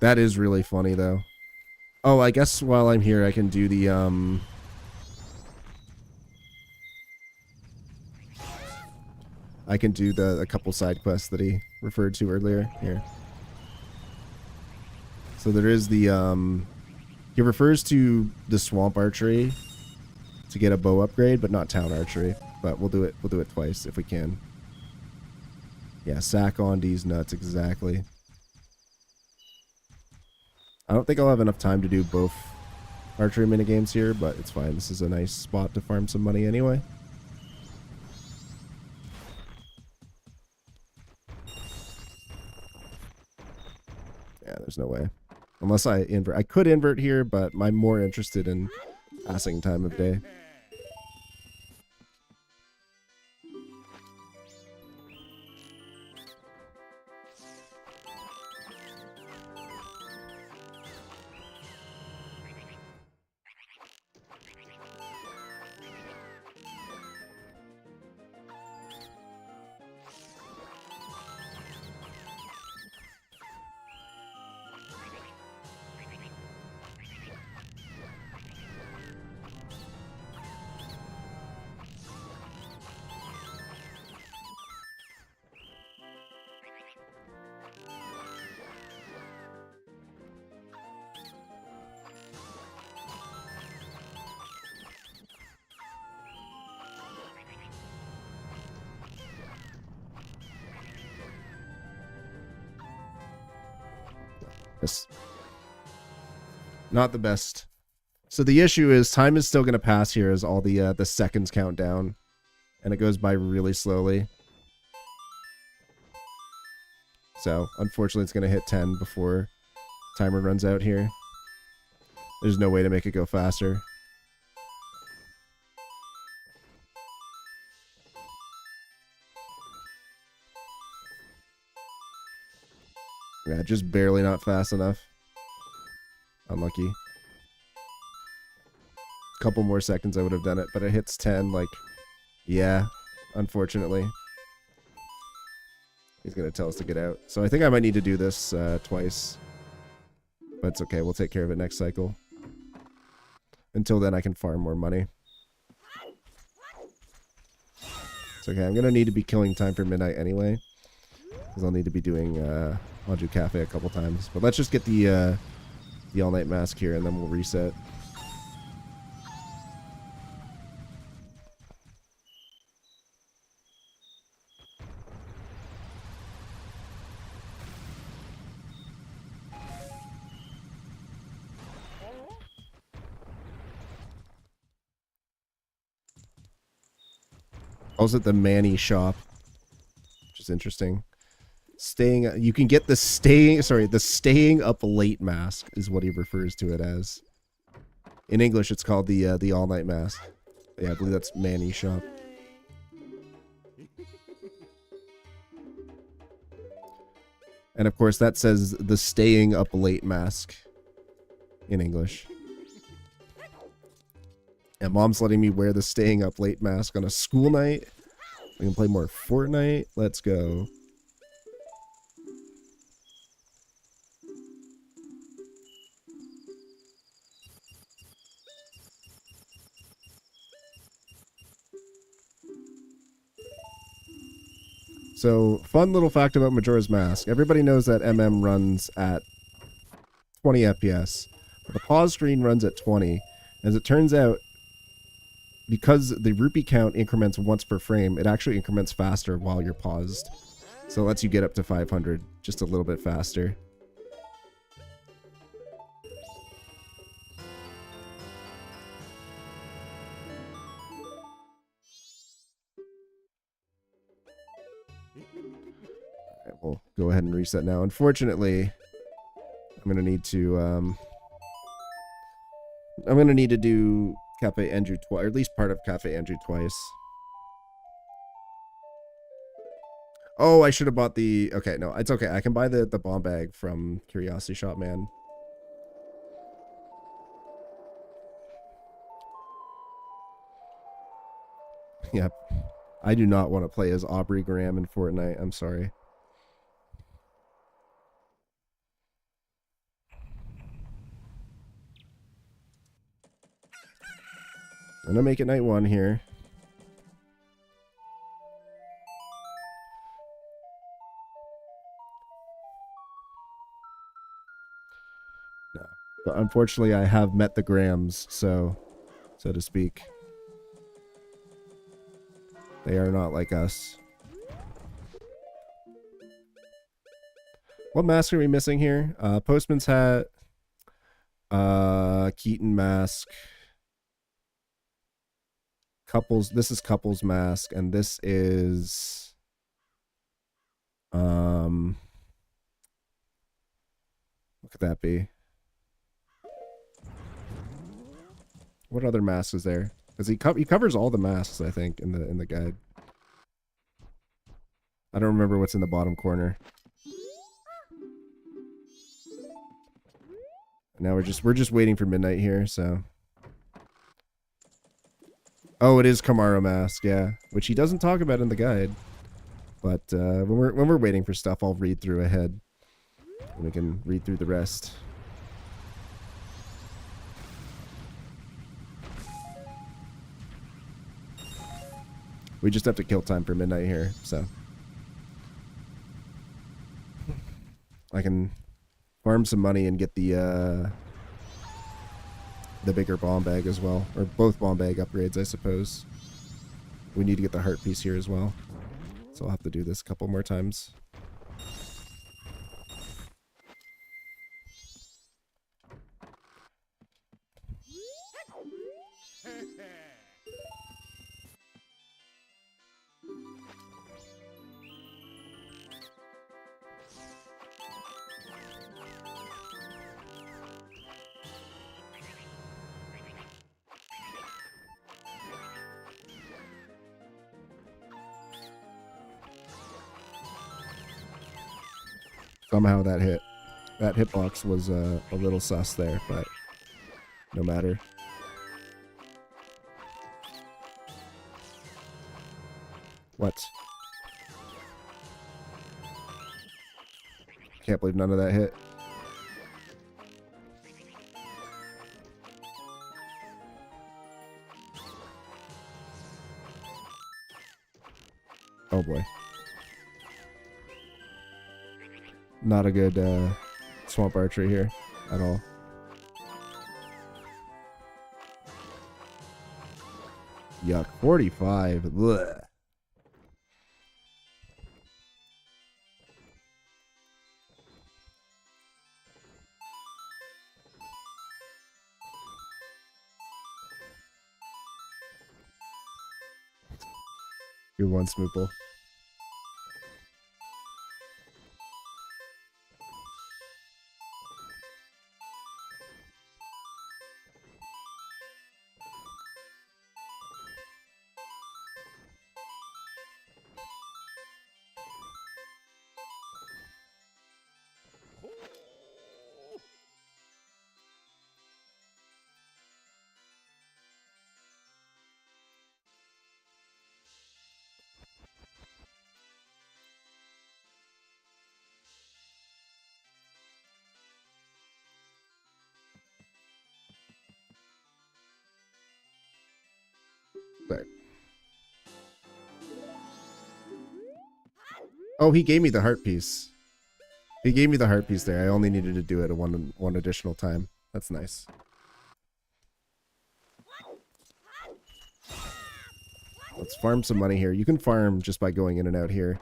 That is really funny, though. Oh, I guess while I'm here, I can do the, I can do a couple side quests that he referred to earlier. Here. So there is the, he refers to the swamp archery to get a bow upgrade, but not town archery. But we'll do it twice if we can. Yeah, sack on these nuts, exactly. I don't think I'll have enough time to do both archery minigames here, but it's fine. This is a nice spot to farm some money anyway. Yeah, there's no way. Unless I invert. I could invert here, but I'm more interested in passing time of day. Not the best. So the issue is time is still going to pass here as all the seconds count down, and it goes by really slowly. So unfortunately it's going to hit 10 before timer runs out here. There's no way to make it go faster. Yeah, just barely not fast enough. Unlucky. Couple more seconds I would have done it, but it hits 10, like, yeah, unfortunately. He's going to tell us to get out. So I think I might need to do this twice. But it's okay, we'll take care of it next cycle. Until then, I can farm more money. It's okay, I'm going to need to be killing time for midnight anyway. Because I'll need to be doing, I'll do cafe a couple times. But let's just get the all-night mask here, and then we'll reset. Calls it the Manny shop, which is interesting. You can get the staying up late mask is what he refers to it as. In English, it's called the all night mask. Yeah, I believe that's Manny shop. And of course, that says the staying up late mask in English. And Mom's letting me wear the staying up late mask on a school night. We can play more Fortnite. Let's go. So, fun little fact about Majora's Mask. Everybody knows that MM runs at 20 FPS. But the pause screen runs at 20. As it turns out, because the rupee count increments once per frame, it actually increments faster while you're paused. So it lets you get up to 500 just a little bit faster. We'll go ahead and reset now. Unfortunately, I'm gonna need to do Cafe Andrew twice, or at least part of Cafe Andrew twice. Oh, I should have bought the... Okay, no, it's okay. I can buy the bomb bag from Curiosity Shop, man. Yep. I do not want to play as Aubrey Graham in Fortnite. I'm sorry. I'm gonna make it night 1 here. No. But unfortunately, I have met the Grahams, so to speak. They are not like us. What mask are we missing here? Postman's hat. Keaton mask. Couples. This is Couples mask, and this is... What could that be? What other mask is there? Because he covers all the masks, I think, in the guide. I don't remember what's in the bottom corner. Now we're just waiting for midnight here, so. Oh, it is Kamaro mask, yeah, which he doesn't talk about in the guide. But when we're waiting for stuff, I'll read through ahead, and we can read through the rest. We just have to kill time for midnight here, so. I can farm some money and get the bigger bomb bag as well. Or both bomb bag upgrades, I suppose. We need to get the heart piece here as well. So I'll have to do this a couple more times. Somehow that hit. That hitbox was a little sus there, but no matter. What? Can't believe none of that hit. Oh boy. Not a good swamp archery here at all. Yuck. 45. Blech. Good one, Smoople. There. Oh, he gave me the heart piece. He gave me the heart piece there. I only needed to do it one additional time. That's nice. Let's farm some money here. You can farm just by going in and out here.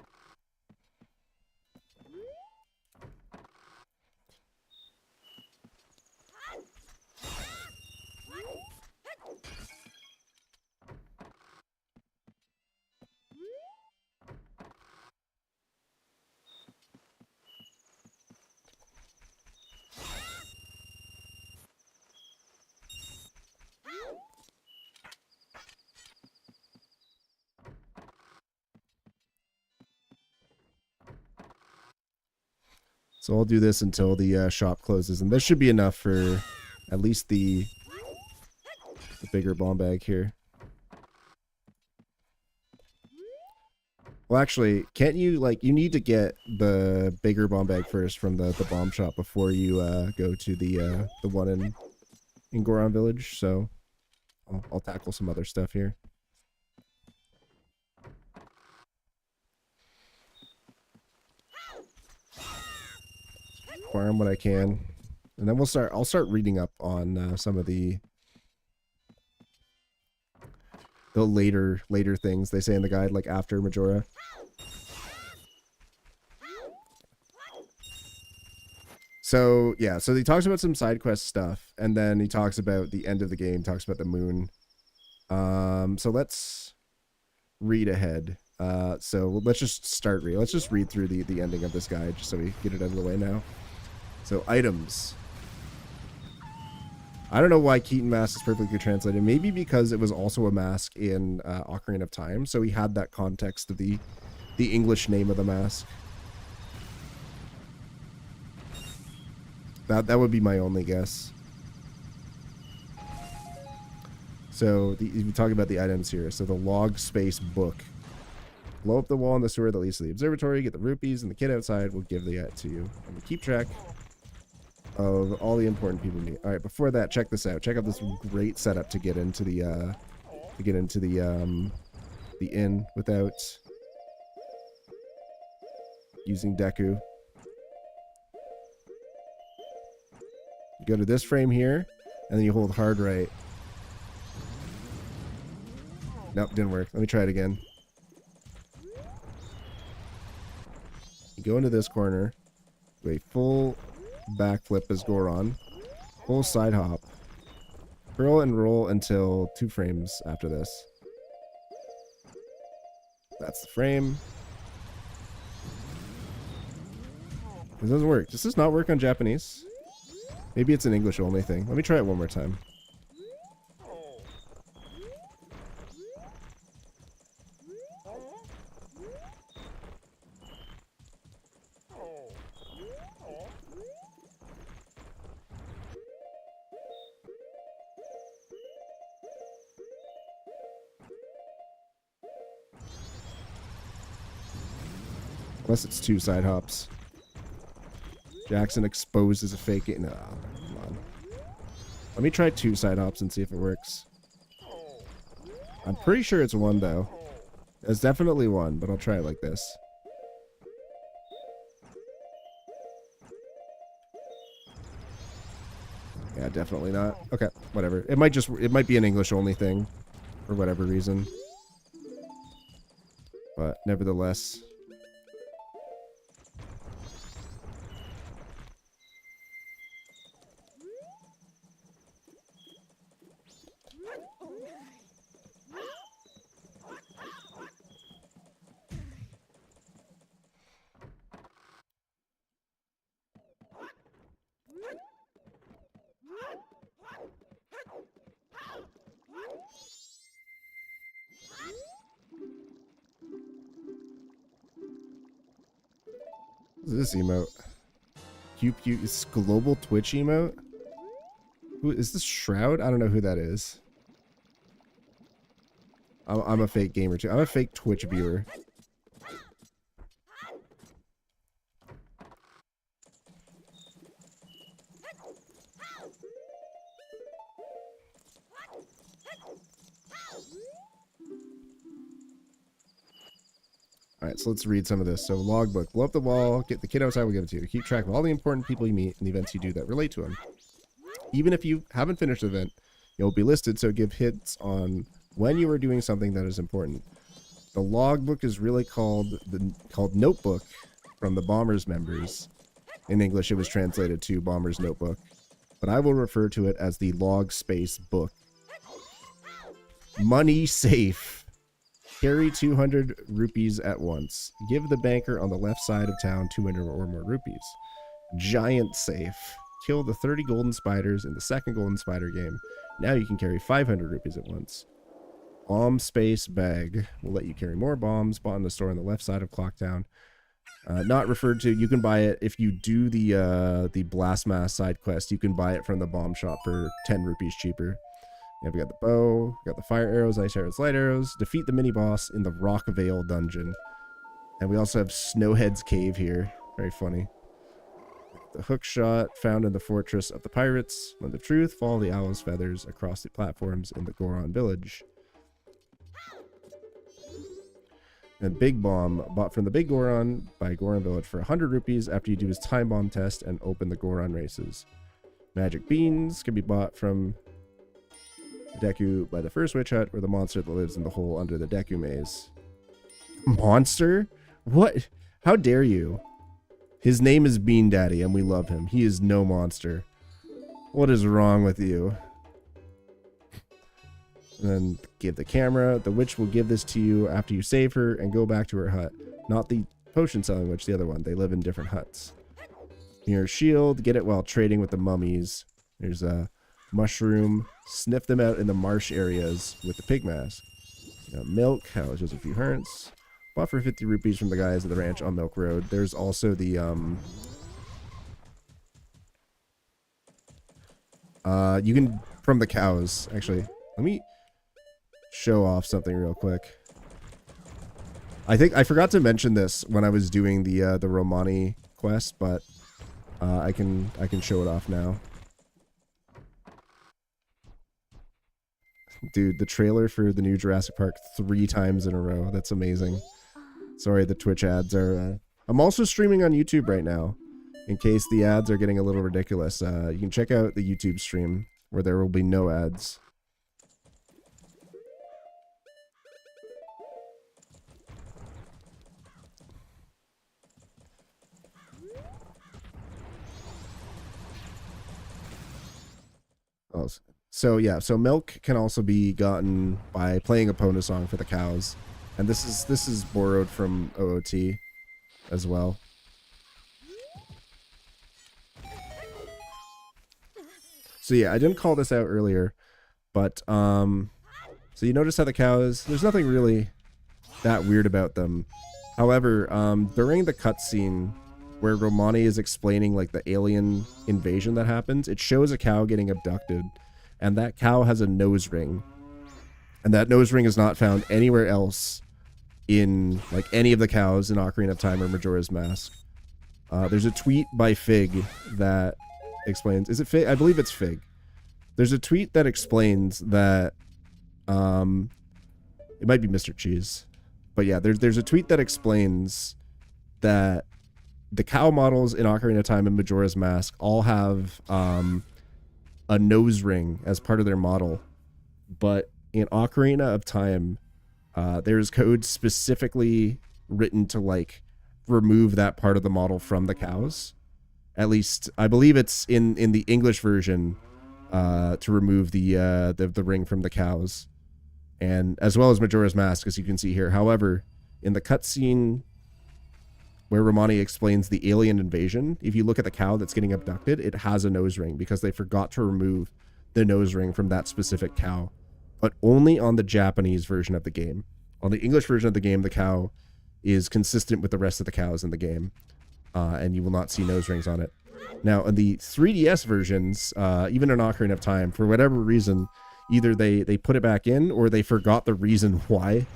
So I'll do this until the shop closes, and this should be enough for at least the bigger bomb bag here. Well, actually, can't you, like, you need to get the bigger bomb bag first from the bomb shop before you go to the one in Goron Village, so I'll tackle some other stuff here. Farm what I can, and then I'll start reading up on some of the later things they say in the guide, like after Majora. So yeah, so he talks about some side quest stuff, and then he talks about the end of the game, talks about the moon. So let's read ahead. So let's just start read. Let's just read through the ending of this guide, just so we get it out of the way now. So items. I don't know why Keaton Mask is perfectly translated. Maybe because it was also a mask in Ocarina of Time, so he had that context of the English name of the mask. That would be my only guess. So we talk about the items here. So the log space book. Blow up the wall in the sewer that leads to the observatory. Get the rupees, and the kid outside will give the to you. And we keep track of all the important people we meet. All right, before that, check this out. Check out this great setup to get into the inn without using Deku. You go to this frame here, and then you hold hard right. Nope, didn't work. Let me try it again. You go into this corner, do a full backflip as Goron, full side hop, curl and roll until 2 frames after this. That's the frame. This doesn't work. Does this not work on Japanese? Maybe it's an English only thing. Let me try it one more time. Unless it's 2 side hops. Jackson exposes a fake. No, come on. Let me try 2 side hops and see if it works. I'm pretty sure it's 1 though. It's definitely 1, but I'll try it like this. Yeah, definitely not. Okay, whatever. It might be an English only thing for whatever reason. But nevertheless. What is this emote? QQ is global Twitch emote? Who is this? Shroud? I don't know who that is. I'm a fake gamer too. I'm a fake Twitch viewer. Alright, so let's read some of this. So, logbook. Blow up the wall, get the kid outside, we'll give it to you. Keep track of all the important people you meet and the events you do that relate to them. Even if you haven't finished the event, you'll be listed, so give hints on when you are doing something that is important. The logbook is really called Notebook from the Bombers members. In English, it was translated to Bomber's Notebook. But I will refer to it as the log space book. Money safe. Carry 200 rupees at once. Give the banker on the left side of town 200 or more rupees. Giant safe. Kill the 30 golden spiders in the second golden spider game. Now you can carry 500 rupees at once. Bomb space bag will let you carry more bombs. Bought in the store on the left side of Clocktown. Not referred to. You can buy it if you do the Blast Mass side quest. You can buy it from the bomb shop for 10 rupees cheaper. Yeah, we got the bow, we got the fire arrows, ice arrows, light arrows. Defeat the mini boss in the Rock Vale dungeon. And we also have Snowhead's Cave here. Very funny. The hook shot found in the fortress of the pirates. When the truth, follow the owl's feathers across the platforms in the Goron village. And Big Bomb, bought from the Big Goron by Goron Village for 100 rupees after you do his time bomb test and open the Goron races. Magic Beans can be bought from Deku by the first witch hut, or the monster that lives in the hole under the Deku maze. Monster? What? How dare you? His name is Bean Daddy, and we love him. He is no monster. What is wrong with you? And then give the camera. The witch will give this to you after you save her and go back to her hut. Not the potion selling witch, the other one. They live in different huts. Here's shield. Get it while trading with the mummies. There's a mushroom. Sniff them out in the marsh areas with the pig mask. Milk. How just a few hertz. Bought for 50 rupees from the guys at the ranch on Milk Road. There's also the you can from the cows actually. Let me show off something real quick. I think I forgot to mention this when I was doing the Romani quest, but I can show it off now. Dude, the trailer for the new Jurassic Park 3 times in a row. That's amazing. Sorry, the Twitch ads are... I'm also streaming on YouTube right now, in case the ads are getting a little ridiculous. You can check out the YouTube stream, where there will be no ads. Oh, so yeah, so milk can also be gotten by playing a Pona song for the cows, and this is borrowed from OOT as well. So yeah, I didn't call this out earlier, but so you notice how the cows, there's nothing really that weird about them. However, during the cutscene where Romani is explaining like the alien invasion that happens, it shows a cow getting abducted, and that cow has a nose ring, and that nose ring is not found anywhere else in like any of the cows in Ocarina of Time or Majora's Mask. There's a tweet by Fig that explains, is it Fig? I believe it's Fig. There's a tweet that explains that it might be Mr. Cheese, but yeah, there's a tweet that explains that the cow models in Ocarina of Time and Majora's Mask all have a nose ring as part of their model, but in Ocarina of Time, there's code specifically written to like remove that part of the model from the cows. At least I believe it's in the English version to remove the ring from the cows, and as well as Majora's Mask, as you can see here. However, in the cutscene where Romani explains the alien invasion, if you look at the cow that's getting abducted, it has a nose ring because they forgot to remove the nose ring from that specific cow, but only on the Japanese version of the game. On the English version of the game, the cow is consistent with the rest of the cows in the game, and you will not see nose rings on it. Now, in the 3DS versions, even in Ocarina of Time, for whatever reason, either they put it back in or they forgot the reason why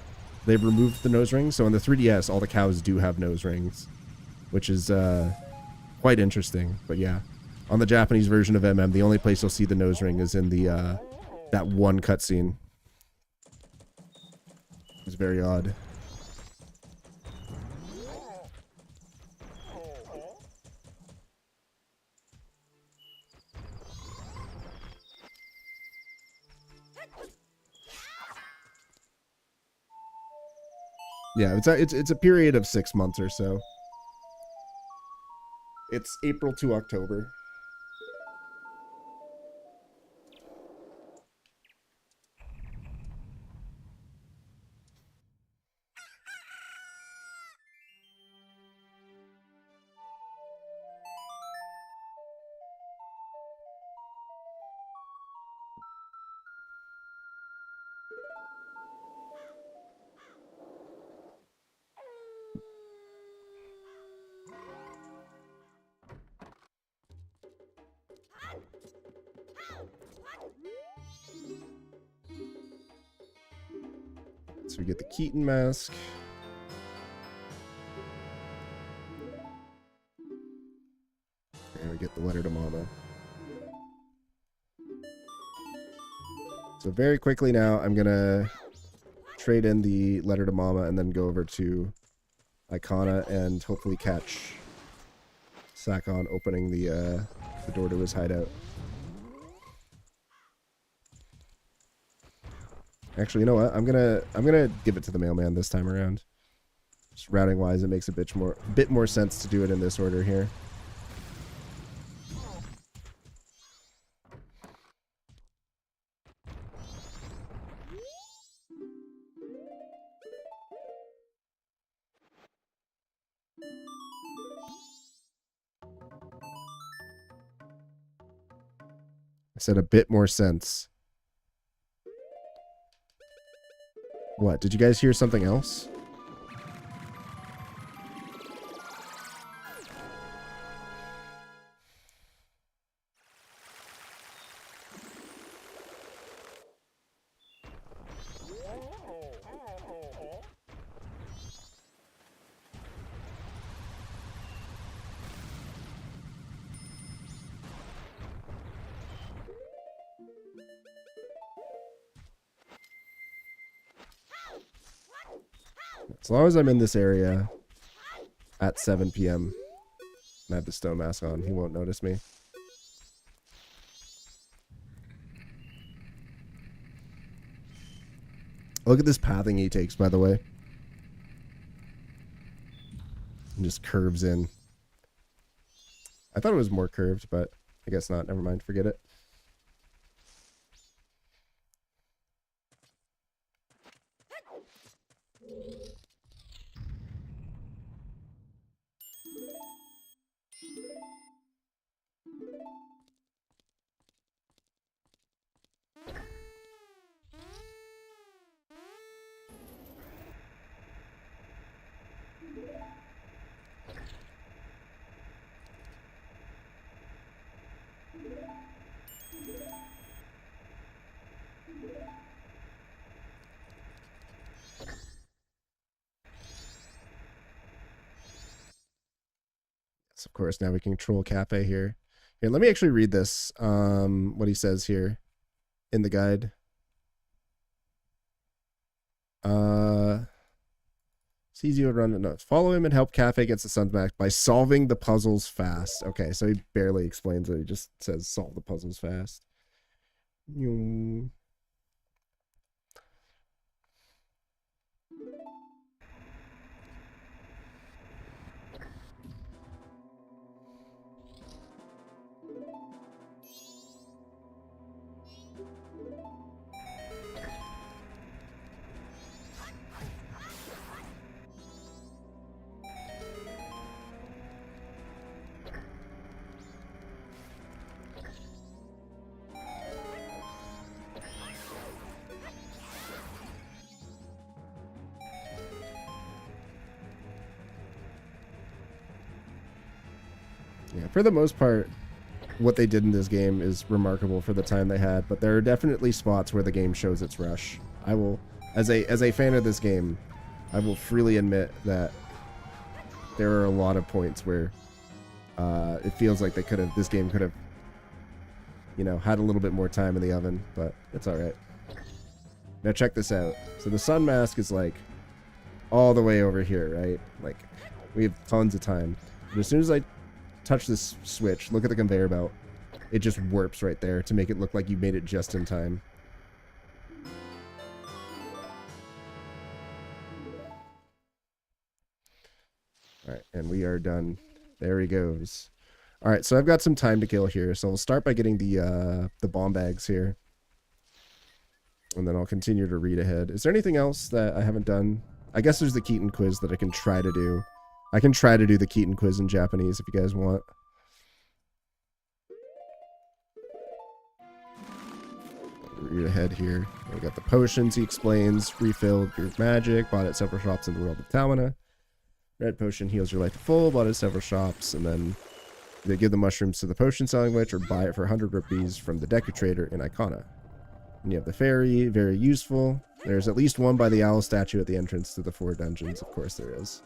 they removed the nose ring. So in the 3DS, all the cows do have nose rings, which is quite interesting. But yeah, on the Japanese version of MM, the only place you'll see the nose ring is in the that one cutscene. It's very odd. Yeah, it's a period of 6 months or so. It's April to October. we get the Keaton mask. And we get the letter to Mama. So very quickly now, I'm going to trade in the letter to Mama and then go over to Icona and hopefully catch Sakon opening the door to his hideout. Actually, you know what? I'm gonna give it to the mailman this time around. Just routing wise, it makes a bit more sense to do it in this order here. I said a bit more sense. What? Did you guys hear something else? As long as I'm in this area at 7 p.m. and I have the stone mask on, he won't notice me. Look at this pathing he takes, by the way. And just curves in. I thought it was more curved, but I guess not. Never mind. Forget it. Of course, now we can control Cafe here. Here, let me actually read this. What he says here in the guide. It's easy to run. No, follow him and help Cafe against the Sun's Mask by solving the puzzles fast. Okay, so he barely explains it. He just says solve the puzzles fast. Yeah, for the most part, what they did in this game is remarkable for the time they had, but there are definitely spots where the game shows its rush. I will, as a fan of this game, I will freely admit that there are a lot of points where it feels like this game could have, you know, had a little bit more time in the oven, but it's all right. Now check this out. So the Sun Mask is like all the way over here, right? Like we have tons of time. But as soon as I touch this switch, look at the conveyor belt. It just warps right there to make it look like you made it just in time. Alright, and we are done. There he goes. Alright, so I've got some time to kill here, so I'll start by getting the bomb bags here. And then I'll continue to read ahead. Is there anything else that I haven't done? I guess there's the Keaton quiz that I can try to do. I can try to do the Keaton quiz in Japanese if you guys want. Read ahead here. We got the potions, he explains. Refilled your magic. Bought at several shops in the world of Talmina. Red potion heals your life to full. Bought at several shops. And then they give the mushrooms to the potion selling witch or buy it for 100 rupees from the Deku Trader in Icona. And you have the fairy, very useful. There's at least one by the owl statue at the entrance to the 4 dungeons. Of course there is.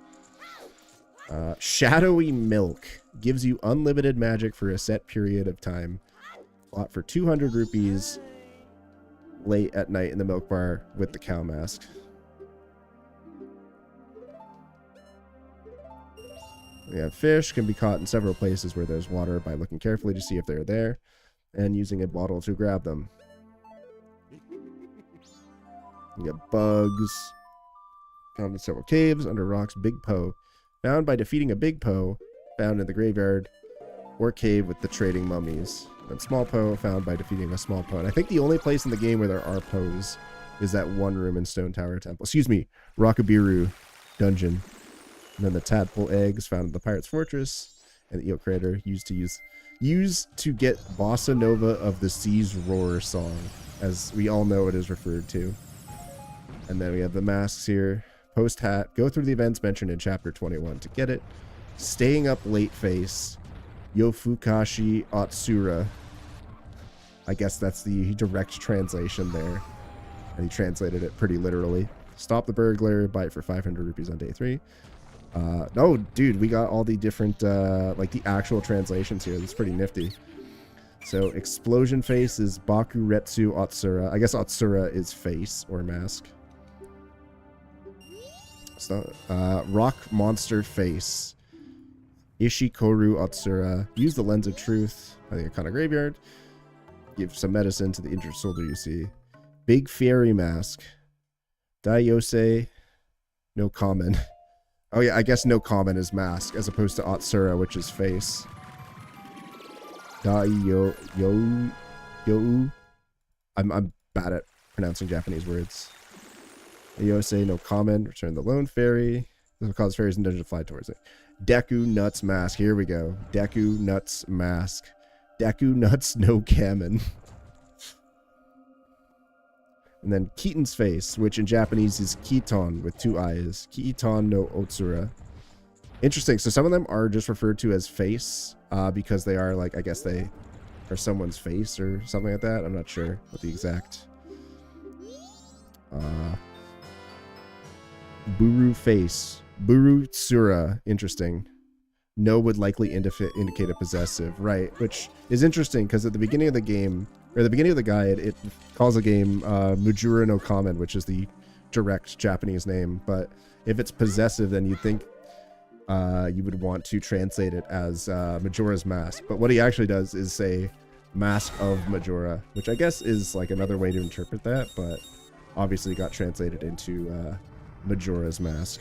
Shadowy Milk gives you unlimited magic for a set period of time. Bought for 200 rupees late at night in the milk bar with the cow mask. We have fish, can be caught in several places where there's water by looking carefully to see if they're there and using a bottle to grab them. You get bugs. Found in several caves, under rocks, Big Poe. Found by defeating a Big Poe, found in the graveyard or cave with the trading mummies. And Small Poe, found by defeating a Small Poe. And I think the only place in the game where there are Poes is that one room in Stone Tower Temple. Excuse me, Rockabiru Dungeon. And then the tadpole eggs found in the Pirate's Fortress. And the eel crater used to get Bossa Nova of the Sea's Roar song, as we all know it is referred to. And then we have the masks here. Post hat. Go through the events mentioned in chapter 21 to get it. Staying up late face. Yofukashi Atsura. I guess that's the direct translation there. And he translated it pretty literally. Stop the burglar. Buy it for 500 rupees on day 3. No, dude, we got all the different, like the actual translations here. That's pretty nifty. So, explosion face is Bakuretsu Atsura. I guess Atsura is face or mask. So, rock monster face. Ishikoru Atsura. Use the lens of truth. I think a kind of graveyard. Give some medicine to the injured soldier you see. Big fairy mask. Daiyose. No common. Oh yeah, I guess no common is mask, as opposed to Atsura, which is face. I'm bad at pronouncing Japanese words. Daiyose, no common. Return the lone fairy. This will cause fairies and dungeons to fly towards it. Deku Nuts mask. Here we go. Deku Nuts mask. Deku Nuts no common. And then Keaton's face, which in Japanese is Kiton with 2 eyes. Kiton no Otsura. Interesting. So some of them are just referred to as face because they are like, I guess they are someone's face or something like that. I'm not sure what the exact. Buru face. Buru Tsura. Interesting. No would likely indicate a possessive. Right. Which is interesting because at the beginning of the game, or the beginning of the guide, it calls the game Majora no Kamen, which is the direct Japanese name. But if it's possessive, then you'd think you would want to translate it as Majora's Mask. But what he actually does is say Mask of Majora, which I guess is like another way to interpret that, but obviously got translated into Majora's Mask.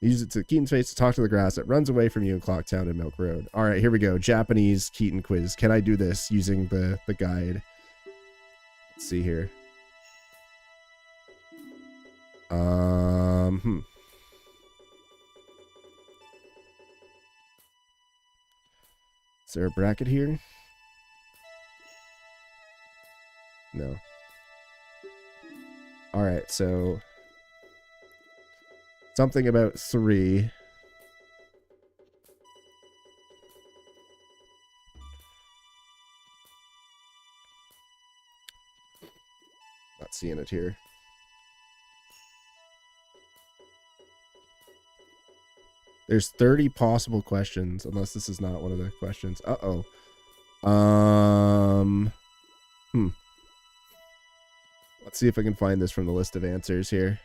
Use it to Keaton's face to talk to the grass that runs away from you in Clocktown and Milk Road. All right, here we go. Japanese Keaton quiz. Can I do this using the guide? Let's see here. Is there a bracket here? No. All right, so something about 3. Not seeing it here. There's 30 possible questions, unless this is not one of the questions. Uh-oh. Let's see if I can find this from the list of answers here.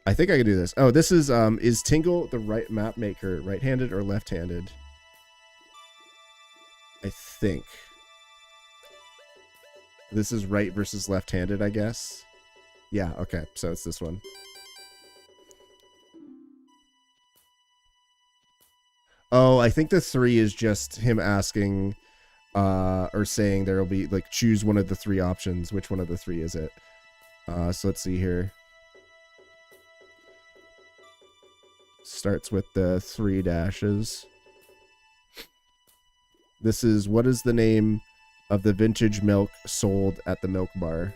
I think I can do this. Oh, this is Tingle the right map maker right-handed or left-handed? I think. This is right versus left-handed, I guess. Yeah, okay, so it's this one. Oh, I think the 3 is just him asking, or saying there will be, like, choose one of the 3 options. Which one of the 3 is it? So let's see here. Starts with the 3 dashes. This is, what is the name of the vintage milk sold at the milk bar?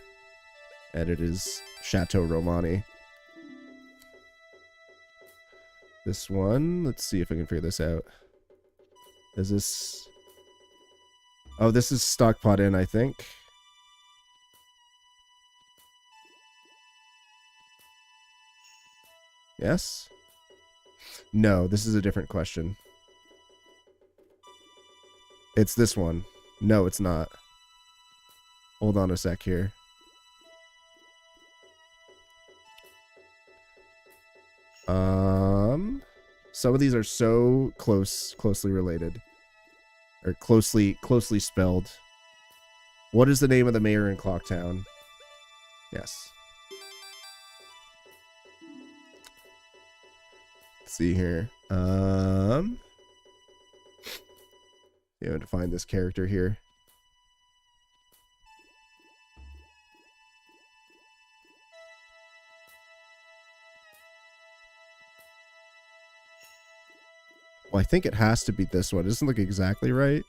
And it is Chateau Romani. This one, let's see if I can figure this out. Is this... Oh, this is Stockpot Inn, I think. Yes? No, this is a different question. It's this one. No, it's not. Hold on a sec here. Some of these are so closely related. Or closely spelled. What is the name of the mayor in Clocktown? Yes. Let's see here. You have to find this character here. Well, I think it has to be this one. It doesn't look exactly right.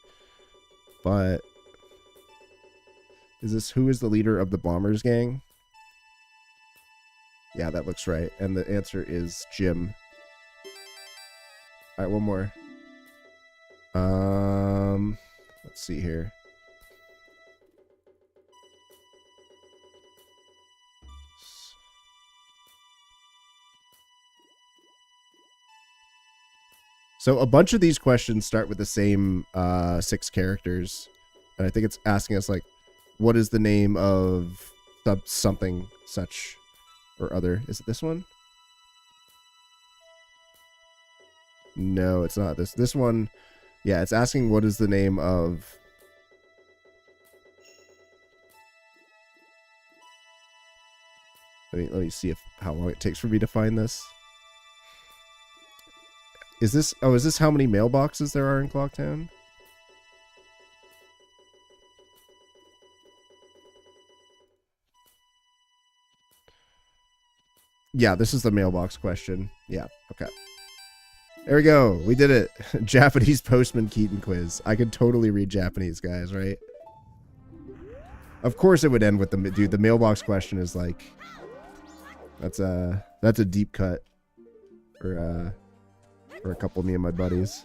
But is this who is the leader of the Bombers gang? Yeah, that looks right. And the answer is Jim. All right, one more. Let's see here. So a bunch of these questions start with the same 6 characters. And I think it's asking us, like, what is the name of something such or other? Is it this one? No, it's not. This one, yeah, it's asking what is the name of... Let me see how long it takes for me to find this. Is this how many mailboxes there are in Clocktown? Yeah, this is the mailbox question. Yeah, okay. There we go. We did it. Japanese Postman Keaton quiz. I could totally read Japanese, guys, right? Of course it would end with the mailbox question is like... That's a deep cut for a couple of me and my buddies.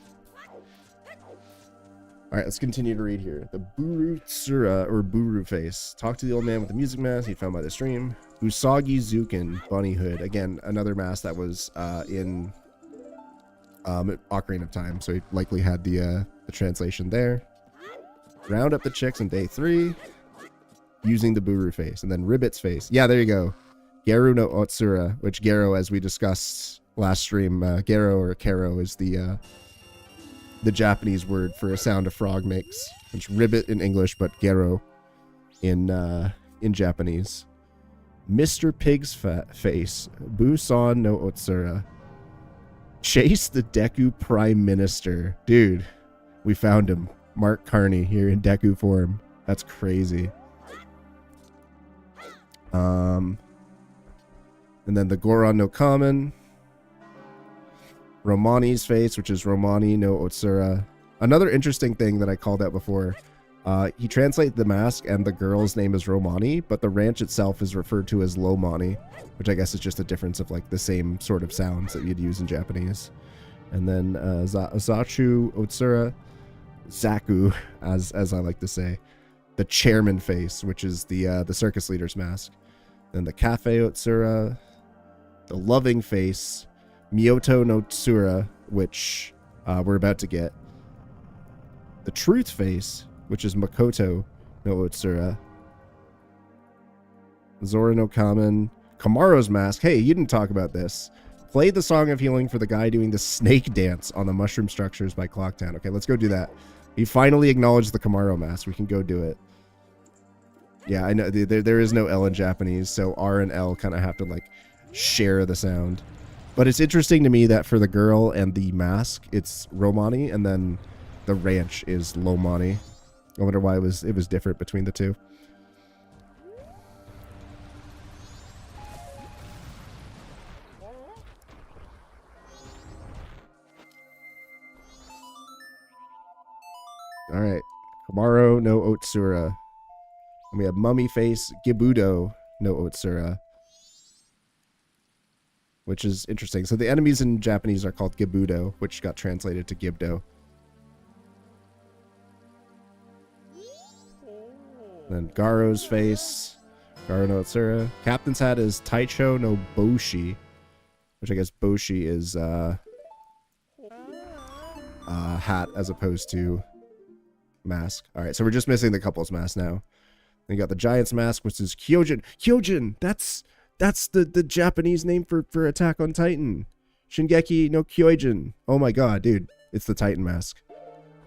Alright, let's continue to read here. The Buru Tsura, or Buru Face. Talk to the old man with the music mask he found by the stream. Usagi Zukin, Bunny Hood. Again, another mask that was in Ocarina of Time, so he likely had the translation there. Round up the chicks on day 3 using the Buru Face. And then Ribbit's Face. Yeah, there you go. Geru no Otsura, which Gero, as we discussed last stream, Gero or Kero is the Japanese word for a sound a frog makes. It's ribbit in English, but Gero in Japanese. Mr. Pig's Face, Busan no Otsura. Chase the Deku Prime Minister. Dude, we found him. Mark Carney here in Deku form. That's crazy. And then the Goron no Kamen. Romani's Face, which is Romani no Otsura. Another interesting thing that I called out before. He translated the mask and the girl's name is Romani, but the ranch itself is referred to as Lomani, which I guess is just a difference of like the same sort of sounds that you'd use in Japanese. And then Zachu Otsura, Zaku, as I like to say. The Chairman Face, which is the circus leader's mask. Then the Cafe Otsura, the Loving Face, Miyoto no Tsura, which we're about to get. The Truth Face, which is Makoto no Otsura. Zora no Kamen. Kamaro's mask. Hey, you didn't talk about this. Play the Song of Healing for the guy doing the snake dance on the mushroom structures by Clocktown. Okay, let's go do that. He finally acknowledged the Kamaro mask. We can go do it. Yeah, I know. There is no L in Japanese, so R and L kind of have to, like, share the sound. But it's interesting to me that for the girl and the mask, it's Romani, and then the ranch is Lomani. I wonder why it was different between the two. All right, Kamaro no Otsura. And we have Mummy Face Gibudo no Otsura, which is interesting. So the enemies in Japanese are called Gibudo, which got translated to Gibdo. Then Garo's face. Garo no Utsura. Captain's hat is Taicho no Boshi. Which I guess Boshi is hat as opposed to mask. Alright, so we're just missing the couple's mask now. Then you got the Giant's mask, which is Kyojin. Kyojin! That's the Japanese name for Attack on Titan. Shingeki no Kyojin. Oh my god, dude. It's the Titan mask.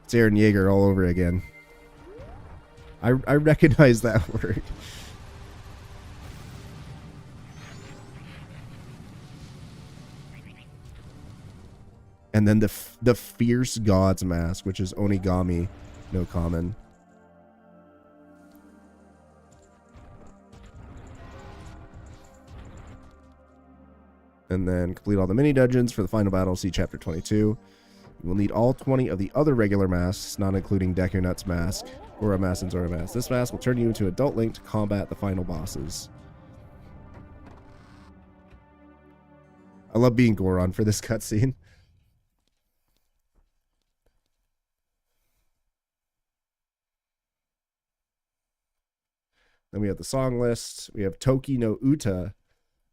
It's Eren Yeager all over again. I recognize that word. And then the Fierce God's mask, which is Onigami no common. And then complete all the mini dungeons for the final battle. See chapter 22. You will need all 20 of the other regular masks, not including Deku Nut's mask or a mask and Zora mask. This mask will turn you into Adult Link to combat the final bosses. I love being Goron for this cutscene. Then we have the song list. We have Toki no Uta,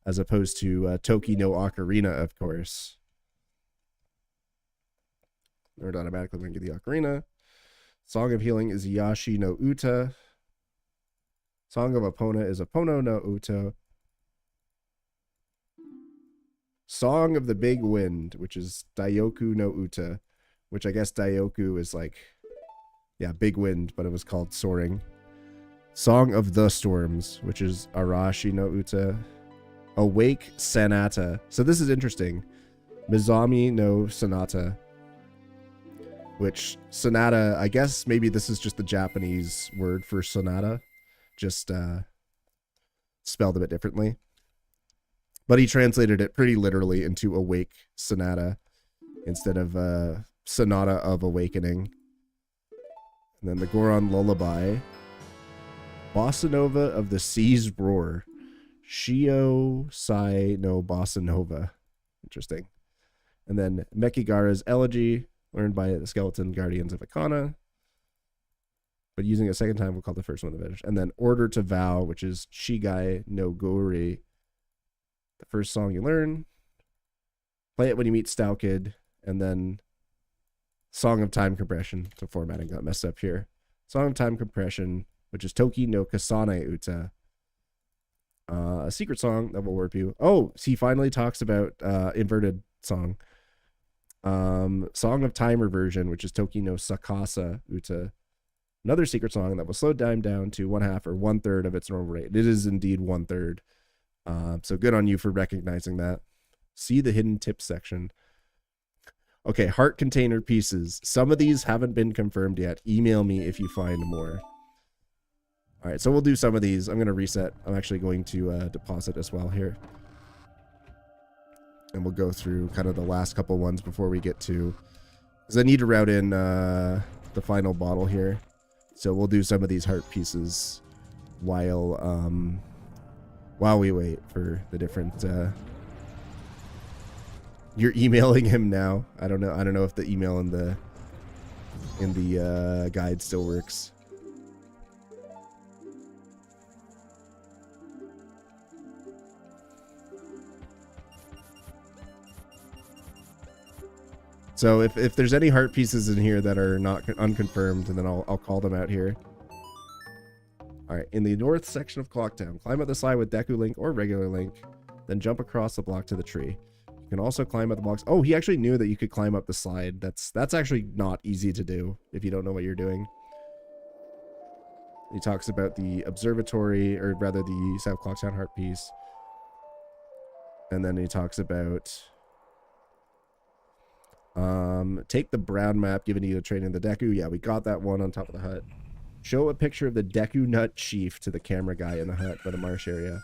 as opposed to Toki no Ocarina, of course. Nerd automatically going to get the Ocarina. Song of Healing is Yashi no Uta. Song of Epona is Epono no Uta. Song of the Big Wind, which is Daioku no Uta, which I guess Daioku is like, yeah, Big Wind, but it was called Soaring. Song of the Storms, which is Arashi no Uta. Awake Sonata. So this is interesting. Mizami no Sonata. Which, Sonata, I guess maybe this is just the Japanese word for sonata. Just spelled a bit differently. But he translated it pretty literally into Awake Sonata instead of Sonata of Awakening. And then the Goron Lullaby. Bossa Nova of the Sea's Roar. Shio Sai no Bossa Nova. Interesting. And then Mekigara's Elegy, learned by the Skeleton Guardians of Akana. But using a second time, we'll call the first one the finish. And then Order to Vow, which is Shigai no Gori. The first song you learn. Play it when you meet Stalkid. And then Song of Time Compression. So formatting got messed up here. Song of Time Compression, which is Toki no Kasane Uta. A secret song that will warp you. Oh, he finally talks about inverted song. Song of Time Reversion, which is Toki no Sakasa Uta. Another secret song that will slow time down to 1/2 or 1/3 of its normal rate. It is indeed 1/3. So good on you for recognizing that. See the hidden tips section. Okay, heart container pieces. Some of these haven't been confirmed yet. Email me if you find more. All right, so we'll do some of these. I'm going to reset. I'm actually going to deposit as well here. And we'll go through kind of the last couple ones before we get to... Because I need to route in the final bottle here. So we'll do some of these heart pieces while we wait for the different... You're emailing him now. I don't know if the email in the guide still works. So if there's any heart pieces in here that are not unconfirmed, then I'll call them out here. All right, in the north section of Clocktown, climb up the slide with Deku Link or regular Link, then jump across the block to the tree. You can also climb up the blocks. Oh, he actually knew that you could climb up the slide. That's actually not easy to do if you don't know what you're doing. He talks about the observatory, or rather the South Clocktown heart piece. And then he talks about... take the brown map given to you to train in the Deku. Yeah, we got that one on top of the hut. Show a picture of the Deku Nut Chief to the camera guy in the hut by the marsh area.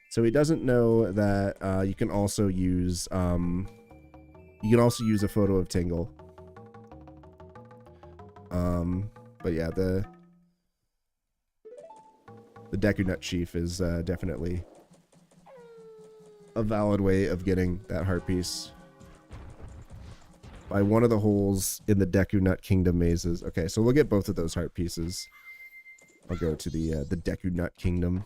So he doesn't know that you can also use a photo of Tingle. But yeah, the Deku Nut Chief is definitely a valid way of getting that heart piece. By one of the holes in the Deku Nut Kingdom mazes. Okay, so we'll get both of those heart pieces. I'll go to the Deku Nut Kingdom.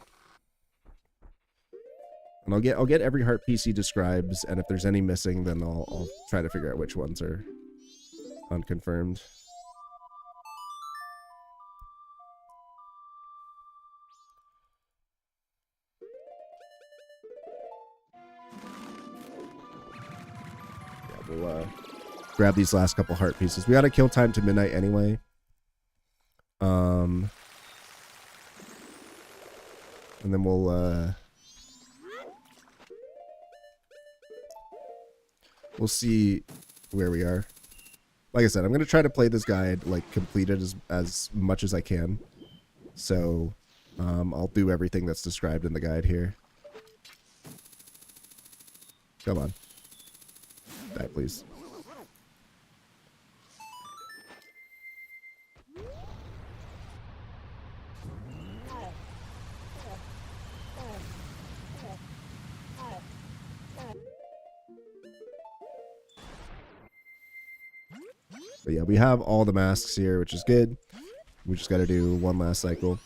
And I'll get every heart piece he describes, and if there's any missing, then I'll try to figure out which ones are unconfirmed. Yeah, we'll grab these last couple heart pieces. We gotta kill time to midnight anyway. And then we'll see where we are. Like I said, I'm gonna try to play this guide, like, complete it as much as I can. So, I'll do everything that's described in the guide here. Come on. Die, please. But yeah, we have all the masks here, which is good. We just got to do one last cycle.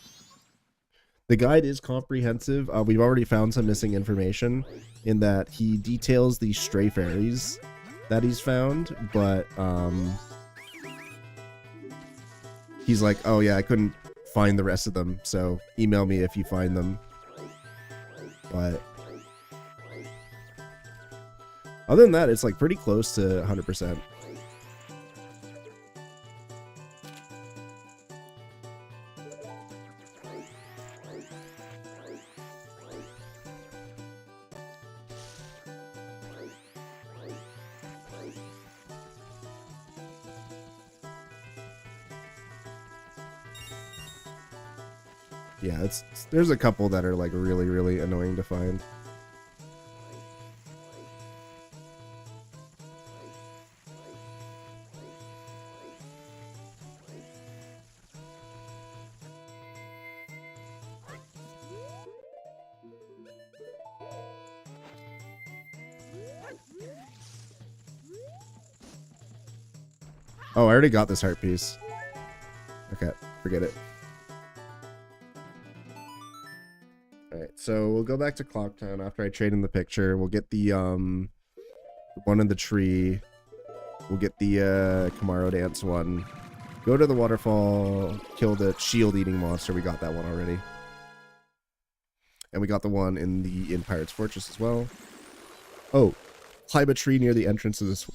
The guide is comprehensive. We've already found some missing information in that he details the stray fairies that he's found, but he's like, oh yeah, I couldn't find the rest of them, so email me if you find them. But other than that, it's like pretty close to 100%. Yeah, there's a couple that are like really, really annoying to find. Oh, I already got this heart piece. Okay, forget it. Alright, so we'll go back to Clocktown after I trade in the picture. We'll get the one in the tree. We'll get the Kamaro dance one. Go to the waterfall, kill the shield-eating monster. We got that one already. And we got the one in Pirate's Fortress as well. Oh, climb a tree near the entrance to this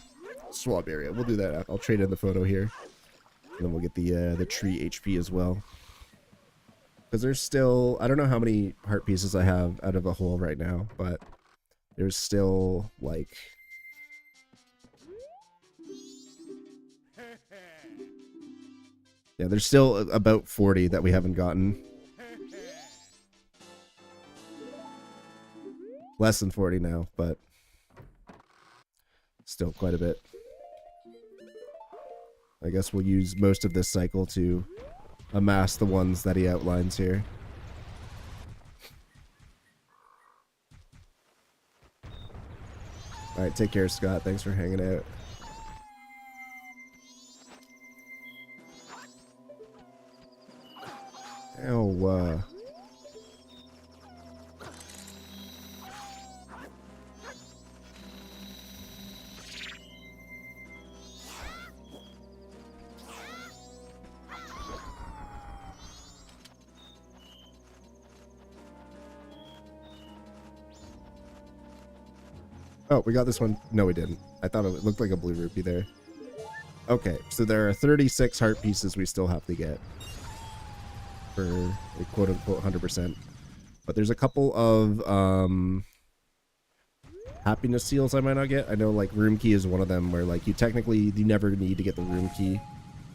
swamp area. We'll do that. I'll trade in the photo here. And then we'll get the tree HP as well. Because there's still, I don't know how many heart pieces I have out of the hole right now, but there's still like yeah, there's still about 40 that we haven't gotten. Less than 40 now, but still quite a bit. I guess we'll use most of this cycle to amass the ones that he outlines here. Alright, take care, Scott. Thanks for hanging out. Oh, oh, we got this one. No, we didn't. I thought it looked like a blue rupee there. Okay, so there are 36 heart pieces we still have to get for a quote-unquote 100%. But there's a couple of happiness seals I might not get. I know like room key is one of them where like you never need to get the room key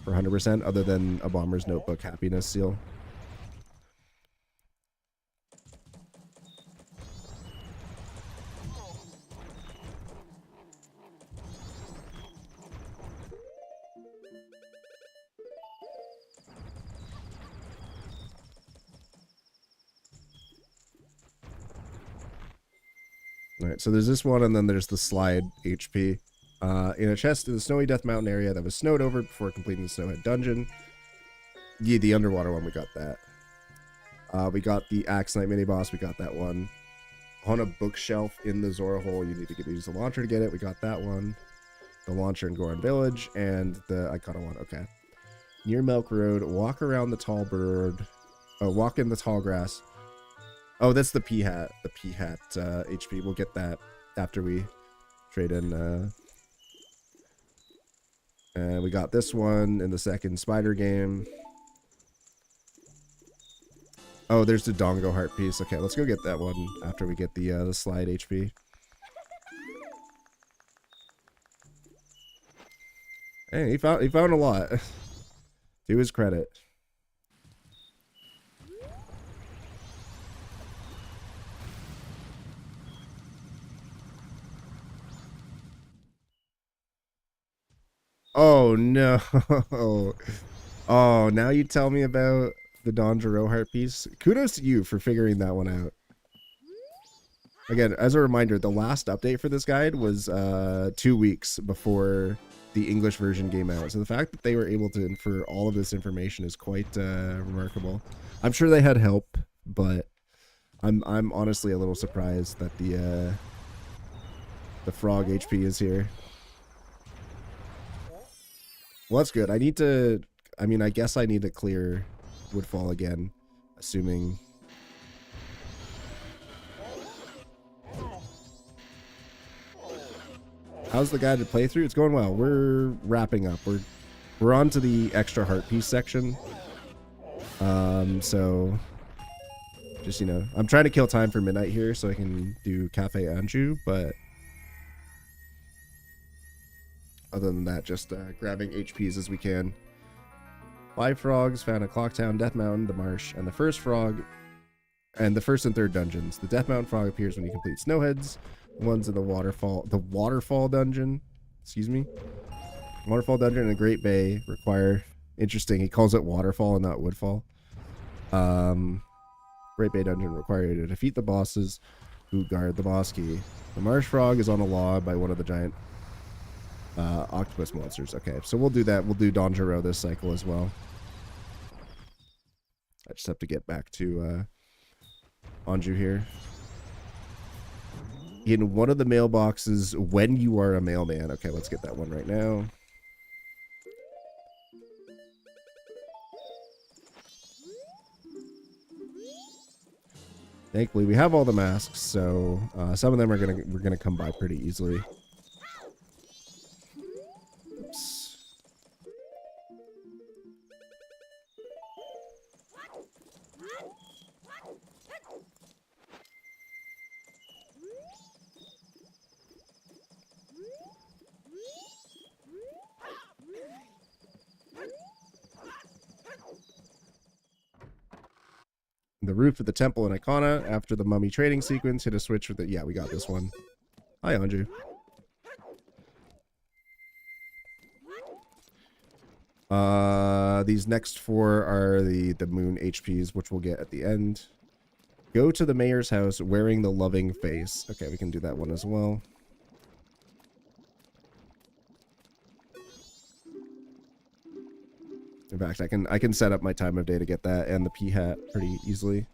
for 100% other than a bomber's notebook happiness seal. Alright, so there's this one, and then there's the slide HP. In a chest in the Snowy Death Mountain area that was snowed over before completing the Snowhead Dungeon. Yeah, the underwater one, we got that. We got the Axe Knight mini boss. We got that one. On a bookshelf in the Zora hole, you need to use the launcher to get it. We got that one. The launcher in Goron Village and the Icona one. Okay. Near Milk Road, walk around the tall bird. Oh, walk in the tall grass. Oh, that's the P-hat. The P-hat HP. We'll get that after we trade in. And we got this one in the second spider game. Oh, there's the Dongo heart piece. Okay, let's go get that one after we get the slide HP. Hey, he found a lot. To his credit. Oh no. Oh, now you tell me about the Donjuro heart piece. Kudos to you for figuring that one out. Again, as a reminder, the last update for this guide was 2 weeks before the English version came out. So the fact that they were able to infer all of this information is quite remarkable. I'm sure they had help, but I'm honestly a little surprised that the frog HP is here. Well, that's good. I guess I need to clear Woodfall again, assuming... How's the guided playthrough? It's going well. We're wrapping up. We're on to the extra heart piece section. So just, you know, I'm trying to kill time for midnight here so I can do Cafe Anju, but other than that, just grabbing HPs as we can. 5 frogs found at Clocktown, Death Mountain, the Marsh, and the first frog, and the first and third dungeons. The Death Mountain frog appears when you complete Snowheads. The ones in the waterfall dungeon. Excuse me. Waterfall dungeon and the Great Bay require... Interesting, he calls it waterfall and not woodfall. Great Bay dungeon require you to defeat the bosses who guard the boss key. The marsh frog is on a log by one of the giant octopus monsters. Okay, so we'll do that. We'll do Donjuro this cycle as well. I just have to get back to Anju here. In one of the mailboxes when you are a mailman. Okay, let's get that one right now. Thankfully, we have all the masks, so some of them we're gonna come by pretty easily. Oops. The roof of the temple in Icona, after the mummy trading sequence, hit a switch with it. Yeah, we got this one. Hi, Anju. These next 4 are the moon HPs, which we'll get at the end. Go to the mayor's house wearing the loving face. Okay, we can do that one as well. In fact, I can set up my time of day to get that and the P-hat pretty easily.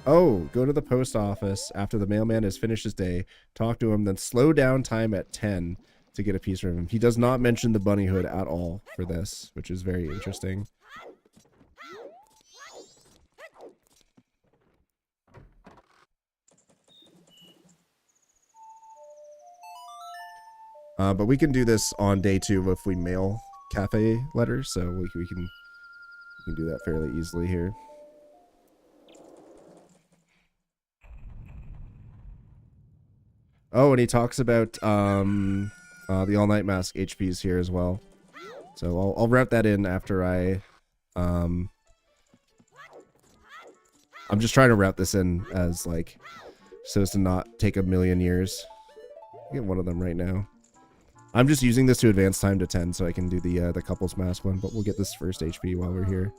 Oh, go to the post office after the mailman has finished his day. Talk to him, then slow down time at 10 to get a piece from him. He does not mention the bunny hood at all for this, which is very interesting. But we can do this on day 2 if we mail cafe letters, so we can do that fairly easily here. Oh, and he talks about the all-night mask HPs here as well. So I'll route that in after I I'm just trying to route this in as like so as to not take a million years. I'll get one of them right now. I'm just using this to advance time to 10 so I can do the couples mask one, but we'll get this first HP while we're here.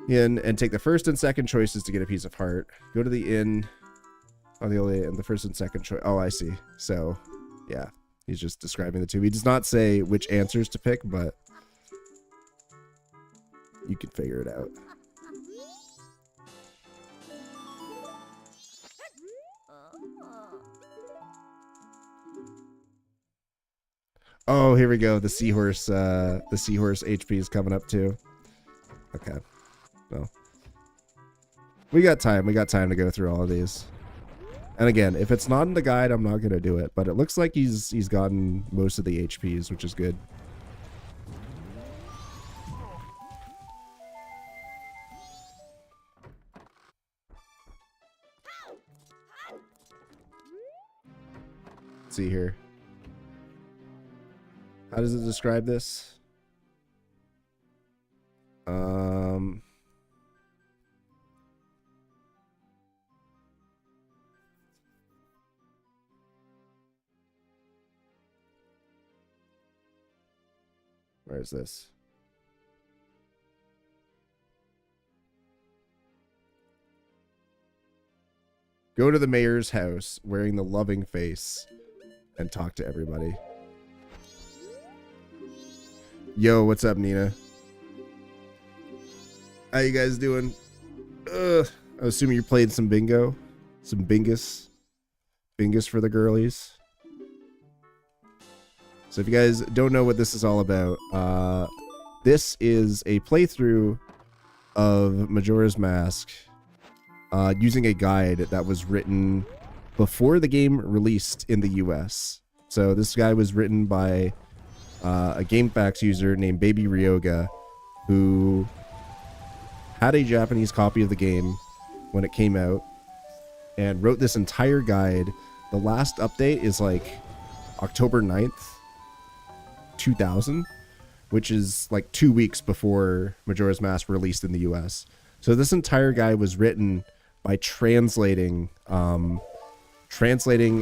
In and take the first and second choices to get a piece of heart. Go to the inn on the only and the first and second choice. Oh, I see. So, yeah, he's just describing the two. He does not say which answers to pick, but you can figure it out. Oh, here we go. The seahorse HP is coming up too. Okay. Well, we got time. We got time to go through all of these. And again, if it's not in the guide, I'm not gonna do it. But it looks like he's gotten most of the HPs, which is good. Let's see here. How does it describe this? Where is this? Go to the mayor's house wearing the loving face and talk to everybody. Yo, what's up, Nina? How you guys doing? I assume you played some bingo? Some bingus? Bingus for the girlies? So if you guys don't know what this is all about, this is a playthrough of Majora's Mask using a guide that was written before the game released in the US. So this guy was written by a GameFAQs user named Baby Ryoga, who had a Japanese copy of the game when it came out and wrote this entire guide. The last update is like October 9th, 2000, which is like 2 weeks before Majora's Mask released in the US. So this entire guide was written by translating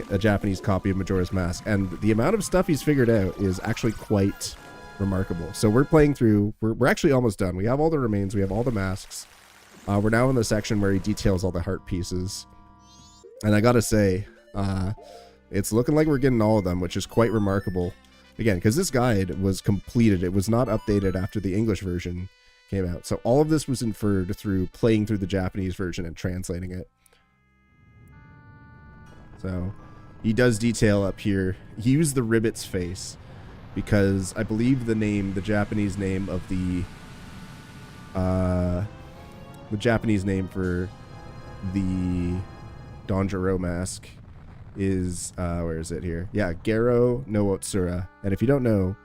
a Japanese copy of Majora's Mask, and the amount of stuff he's figured out is actually quite remarkable. So we're playing through, we're actually almost done. We have all the remains, we have all the masks. We're now in the section where he details all the heart pieces, and I gotta say, it's looking like we're getting all of them, which is quite remarkable. Again, because this guide was completed, it was not updated after the English version came out. So all of this was inferred through playing through the Japanese version and translating it. So he does detail up here. He used the ribbit's face because I believe the Japanese name of the Japanese name for the Danjuro mask is where is it here? Yeah, Garo no Otsura. And if you don't know,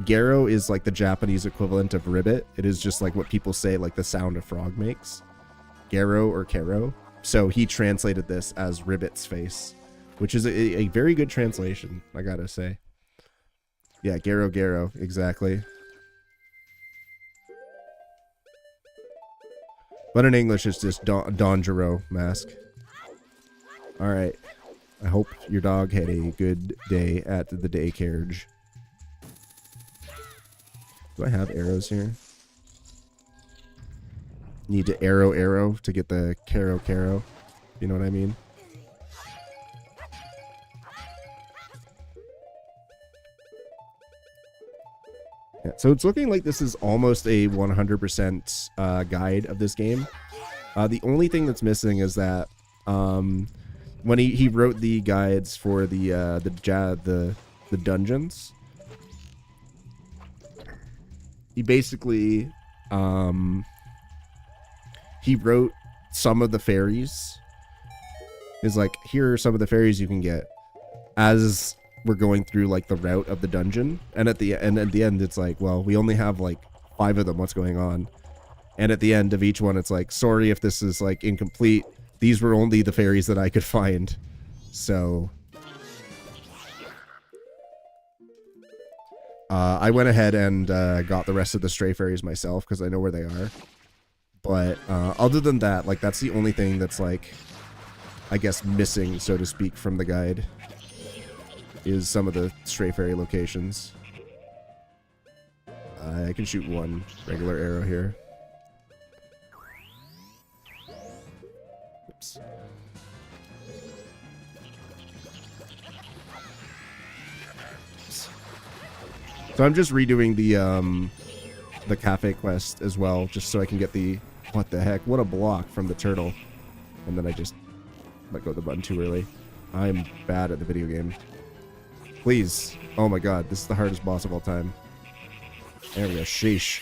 Garo is like the Japanese equivalent of ribbit. It is just like what people say, like the sound a frog makes. Garo or Karo. So he translated this as ribbit's face, which is a very good translation, I gotta say. Yeah, Garo, exactly. But in English, it's just Danjuro mask. Alright. I hope your dog had a good day at the day carriage. Do I have arrows here? Need to arrow to get the Karo. You know what I mean? Yeah, so it's looking like this is almost a 100% guide of this game. The only thing that's missing is that when he wrote the guides for the dungeons, he basically he wrote some of the fairies. Is like, here are some of the fairies you can get as we're going through like the route of the dungeon, and at the end it's like, well, we only have like 5 of them, what's going on? And at the end of each one it's like, sorry if this is like incomplete, these were only the fairies that I could find. So I went ahead and got the rest of the stray fairies myself because I know where they are. But other than that, like, that's the only thing that's like, I guess, missing, so to speak, from the guide, is some of the stray fairy locations. I can shoot one regular arrow here. Oops. So I'm just redoing the cafe quest as well, just so I can get the, what the heck, what a block from the turtle. And then I just let go of the button too early. I'm bad at the video game. Please. Oh my god, this is the hardest boss of all time. There we go. Sheesh.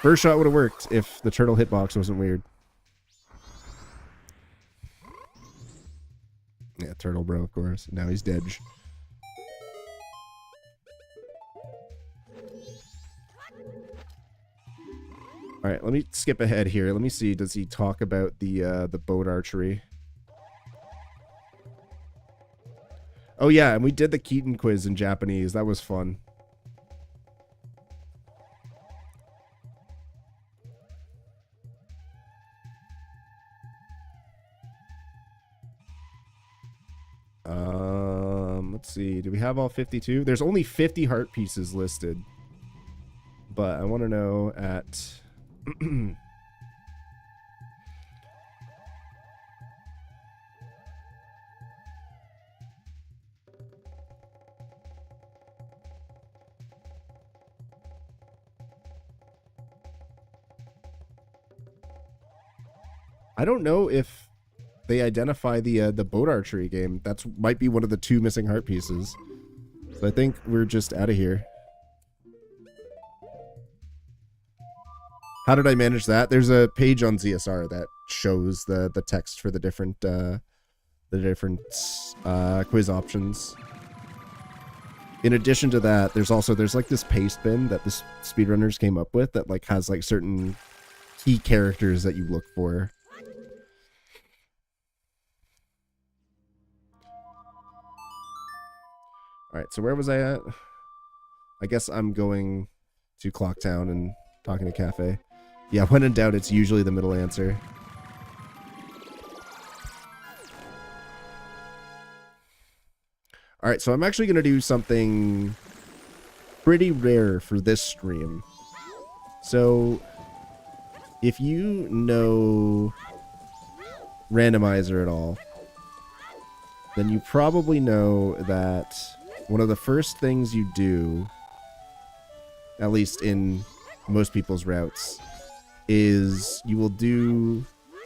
First shot would have worked if the turtle hitbox wasn't weird. Yeah, turtle bro, of course. Now he's dead. Alright, let me skip ahead here. Let me see, does he talk about the boat archery? Oh yeah, and we did the Keaton quiz in Japanese. That was fun. Let's see. Do we have all 52? There's only 50 heart pieces listed. But I want to know at... I don't know if they identify the boat archery game. That's might be one of the 2 missing heart pieces. So I think we're just out of here. How did I manage that? There's a page on ZSR that shows the text for the different quiz options. In addition to that, there's like this paste bin that the speedrunners came up with that like has like certain key characters that you look for. Alright, so where was I at? I guess I'm going to Clocktown and talking to Cafe. Yeah, when in doubt, it's usually the middle answer. Alright, so I'm actually going to do something pretty rare for this stream. So, if you know Randomizer at all, then you probably know that one of the first things you do, at least in most people's routes, is you will do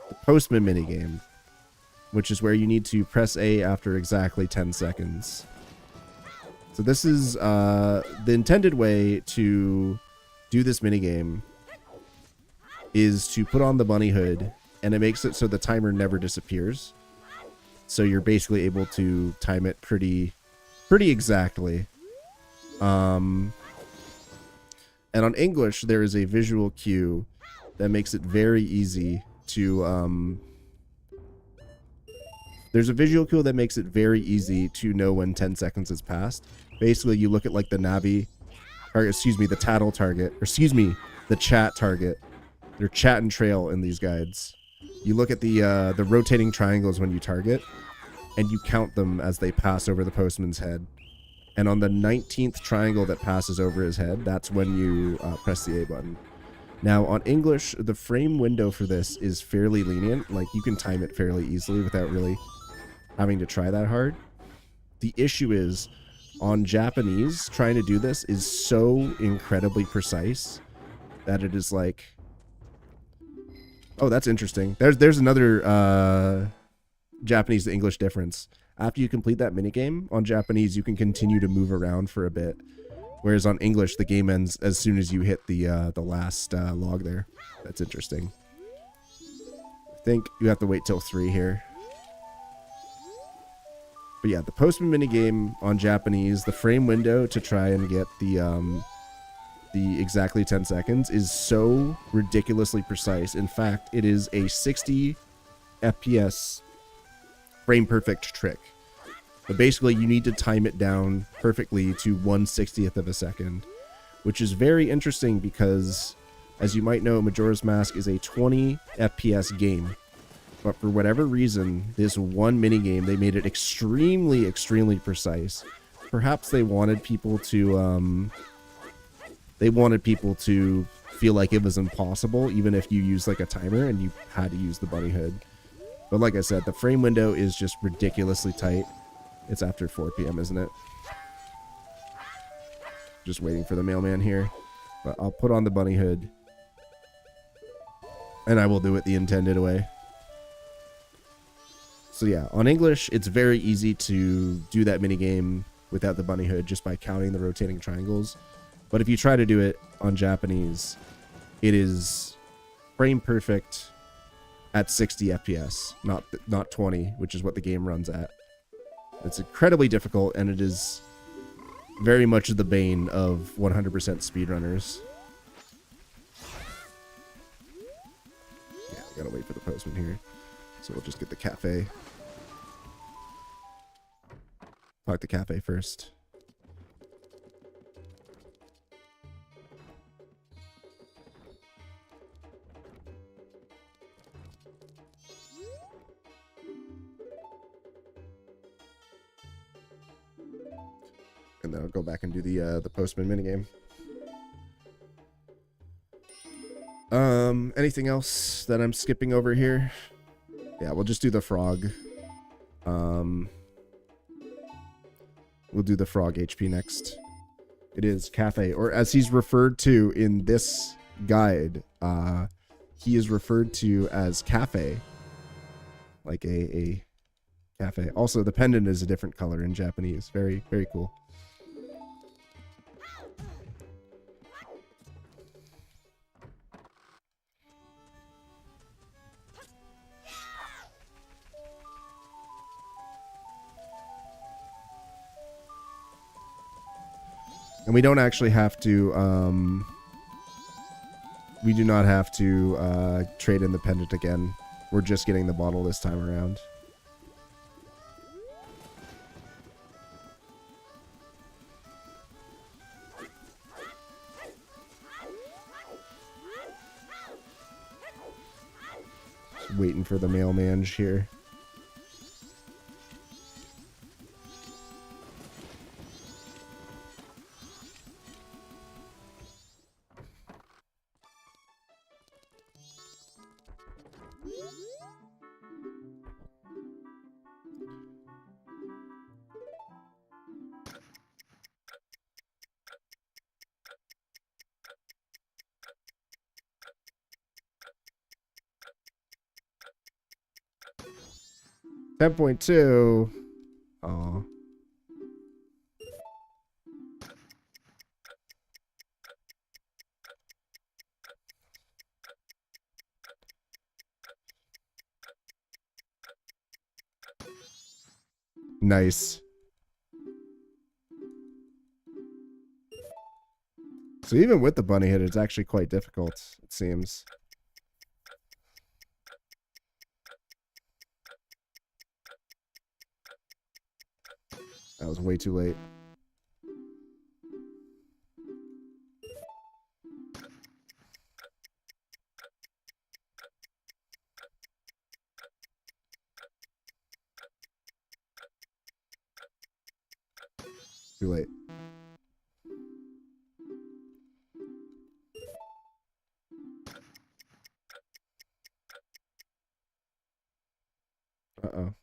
the Postman minigame, which is where you need to press A after exactly 10 seconds. So this is the intended way to do this minigame is to put on the bunny hood, and it makes it so the timer never disappears. So you're basically able to time it pretty exactly. And on English, there is a visual cue that makes it very easy to there's a visual cue that makes it very easy to know when 10 seconds has passed. Basically, you look at like the Navi, or excuse me, the tattle target, or excuse me, the chat target. They're chat and trail in these guides. You look at the rotating triangles when you target, and you count them as they pass over the postman's head. And on the 19th triangle that passes over his head, that's when you press the A button. Now, on English, the frame window for this is fairly lenient. Like, you can time it fairly easily without really having to try that hard. The issue is, on Japanese, trying to do this is so incredibly precise that it is like... Oh, that's interesting. There's another Japanese to English difference. After you complete that minigame, on Japanese, you can continue to move around for a bit. Whereas on English, the game ends as soon as you hit the last log there. That's interesting. I think you have to wait till 3 here. But yeah, the Postman minigame on Japanese, the frame window to try and get the exactly 10 seconds is so ridiculously precise. In fact, it is a 60 FPS frame perfect trick. But basically, you need to time it down perfectly to 1/60th of a second, which is very interesting because, as you might know, Majora's Mask is a 20 FPS game. But for whatever reason, this one minigame, they made it extremely, extremely precise. Perhaps they wanted people to, feel like it was impossible, even if you use like a timer and you had to use the bunny hood. But like I said, the frame window is just ridiculously tight. It's after 4 p.m., isn't it? Just waiting for the mailman here. But I'll put on the bunny hood. And I will do it the intended way. So yeah, on English, it's very easy to do that minigame without the bunny hood just by counting the rotating triangles. But if you try to do it on Japanese, it is frame perfect at 60 FPS, not 20, which is what the game runs at. It's incredibly difficult, and it is very much the bane of 100% speedrunners. Yeah, we gotta wait for the postman here. So we'll just get the cafe. Talk the cafe first. And then I'll go back and do the postman minigame. Anything else that I'm skipping over here? Yeah, we'll just do the frog. We'll do the frog HP next. It is Cafe, or as he's referred to in this guide, he is referred to as Cafe. Like a cafe. Also, the pendant is a different color in Japanese. Very, very cool. And we don't actually have to, we do not have to trade in the pendant again. We're just getting the bottle this time around. Just waiting for the mailman here. $10.2. Aw. Nice. So even with the bunny hit, it's actually quite difficult, it seems. That was way too late. Too late. Uh-oh.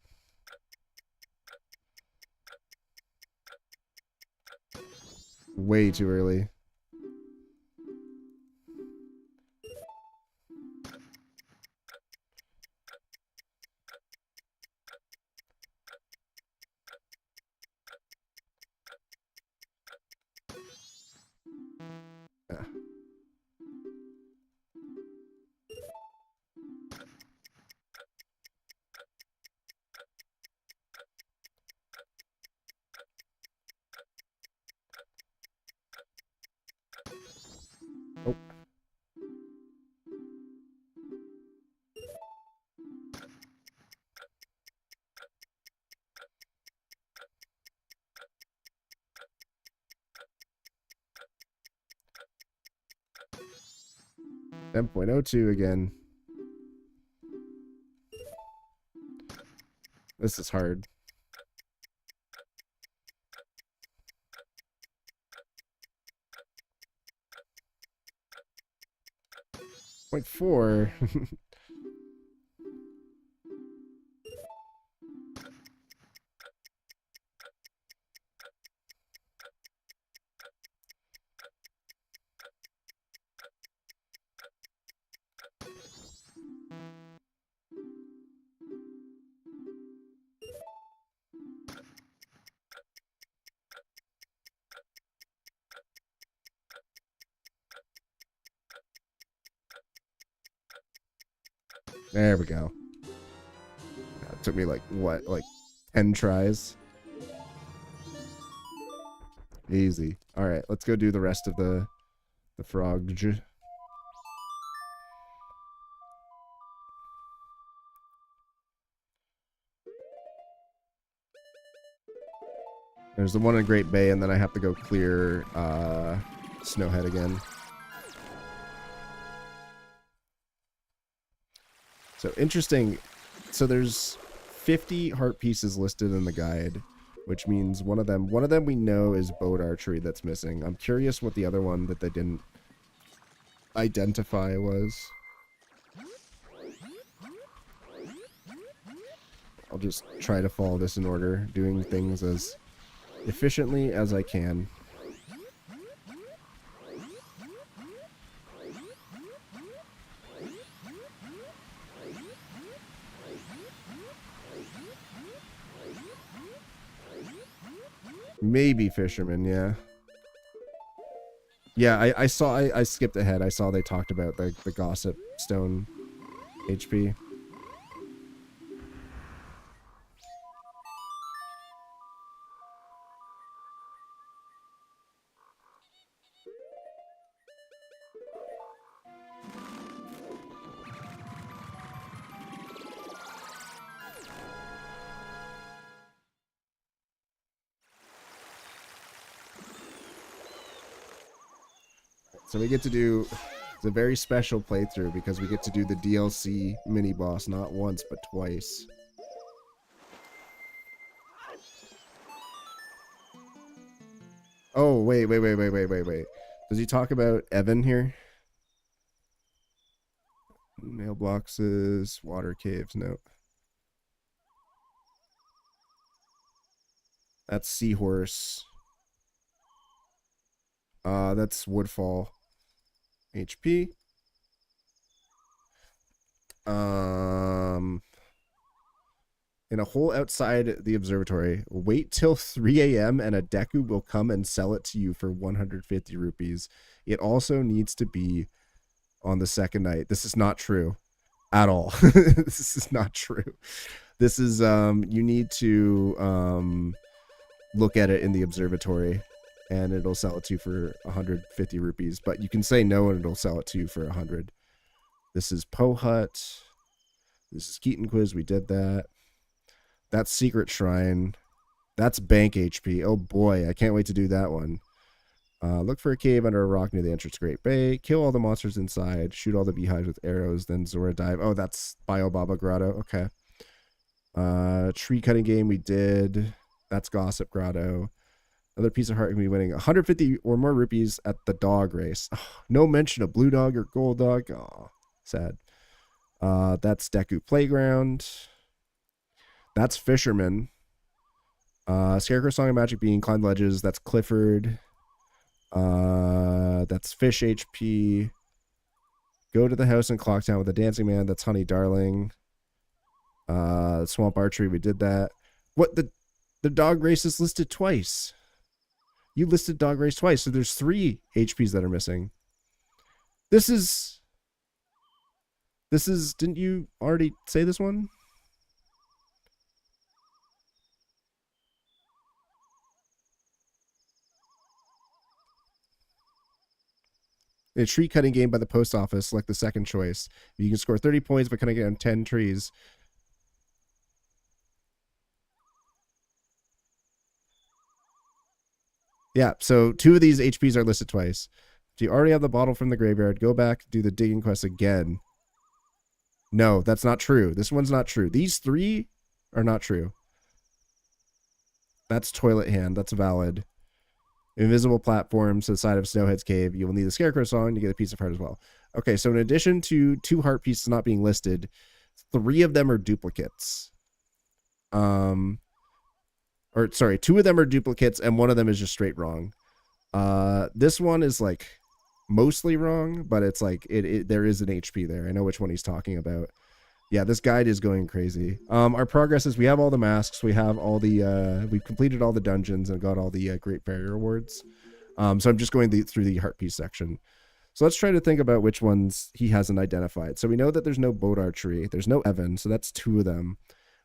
Way too early. Ah. Oh. $10.02 again. This is hard. .4. There we go. It took me like, what, like 10 tries? Easy. All right, let's go do the rest of the frog. There's the one in Great Bay, and then I have to go clear Snowhead again. So interesting. So there's 50 heart pieces listed in the guide, which means one of them we know is boat archery that's missing. I'm curious what the other one that they didn't identify was. I'll just try to follow this in order, doing things as efficiently as I can. Maybe fisherman, yeah. Yeah, I saw, I skipped ahead. I saw they talked about the gossip stone HP. So we get to do, it's a very special playthrough because we get to do the DLC mini boss not once but twice. Oh, wait. Does he talk about Evan here? Mailboxes, water caves, no. That's Seahorse. That's Woodfall. HP. In a hole outside the observatory. Wait till 3 a.m. and a Deku will come and sell it to you for 150 rupees. It also needs to be on the second night. This is not true at all. This is not true. This is, you need to, look at it in the observatory and it'll sell it to you for 150 rupees, but you can say no and it'll sell it to you for 100. This is Poe Hut. This is Keaton Quiz. We did that. That's Secret Shrine. That's Bank HP. Oh boy, I can't wait to do that one. Look for a cave under a rock near the entrance to Great Bay. Kill all the monsters inside. Shoot all the beehives with arrows. Then Zora dive. Oh, that's Biobaba Grotto. Okay. Tree cutting game we did. That's Gossip Grotto. Another piece of heart can be winning 150 or more rupees at the dog race. Oh, no mention of blue dog or gold dog. Oh, sad. That's Deku Playground. That's Fisherman. Scarecrow Song of Magic Bean. Climb Ledges. That's Clifford. That's Fish HP. Go to the house in Clocktown with the Dancing Man. That's Honey Darling. Swamp Archery. We did that. What the dog race is listed twice. You listed dog race twice, so there's 3 HPs that are missing. This is, didn't you already say this one? A tree cutting game by the post office, select the second choice. You can score 30 points by cutting down 10 trees. Yeah, so 2 of these HPs are listed twice. Do you already have the bottle from the graveyard? Go back, do the digging quest again. No, that's not true. This one's not true. These 3 are not true. That's Toilet Hand. That's valid. Invisible platforms to the side of Snowhead's cave. You will need the Scarecrow Song to get a piece of heart as well. Okay, so in addition to 2 heart pieces not being listed, 3 of them are duplicates. Or sorry, 2 of them are duplicates and 1 of them is just straight wrong. This one is like mostly wrong, but it's like there is an HP there. I know which one he's talking about. Yeah, this guide is going crazy. Our progress is we have all the masks, we have all the we've completed all the dungeons and got all the Great Barrier Awards. So I'm just going through the heart piece section. So let's try to think about which ones he hasn't identified. So we know that there's no boat archery. There's no Evan, so that's 2 of them.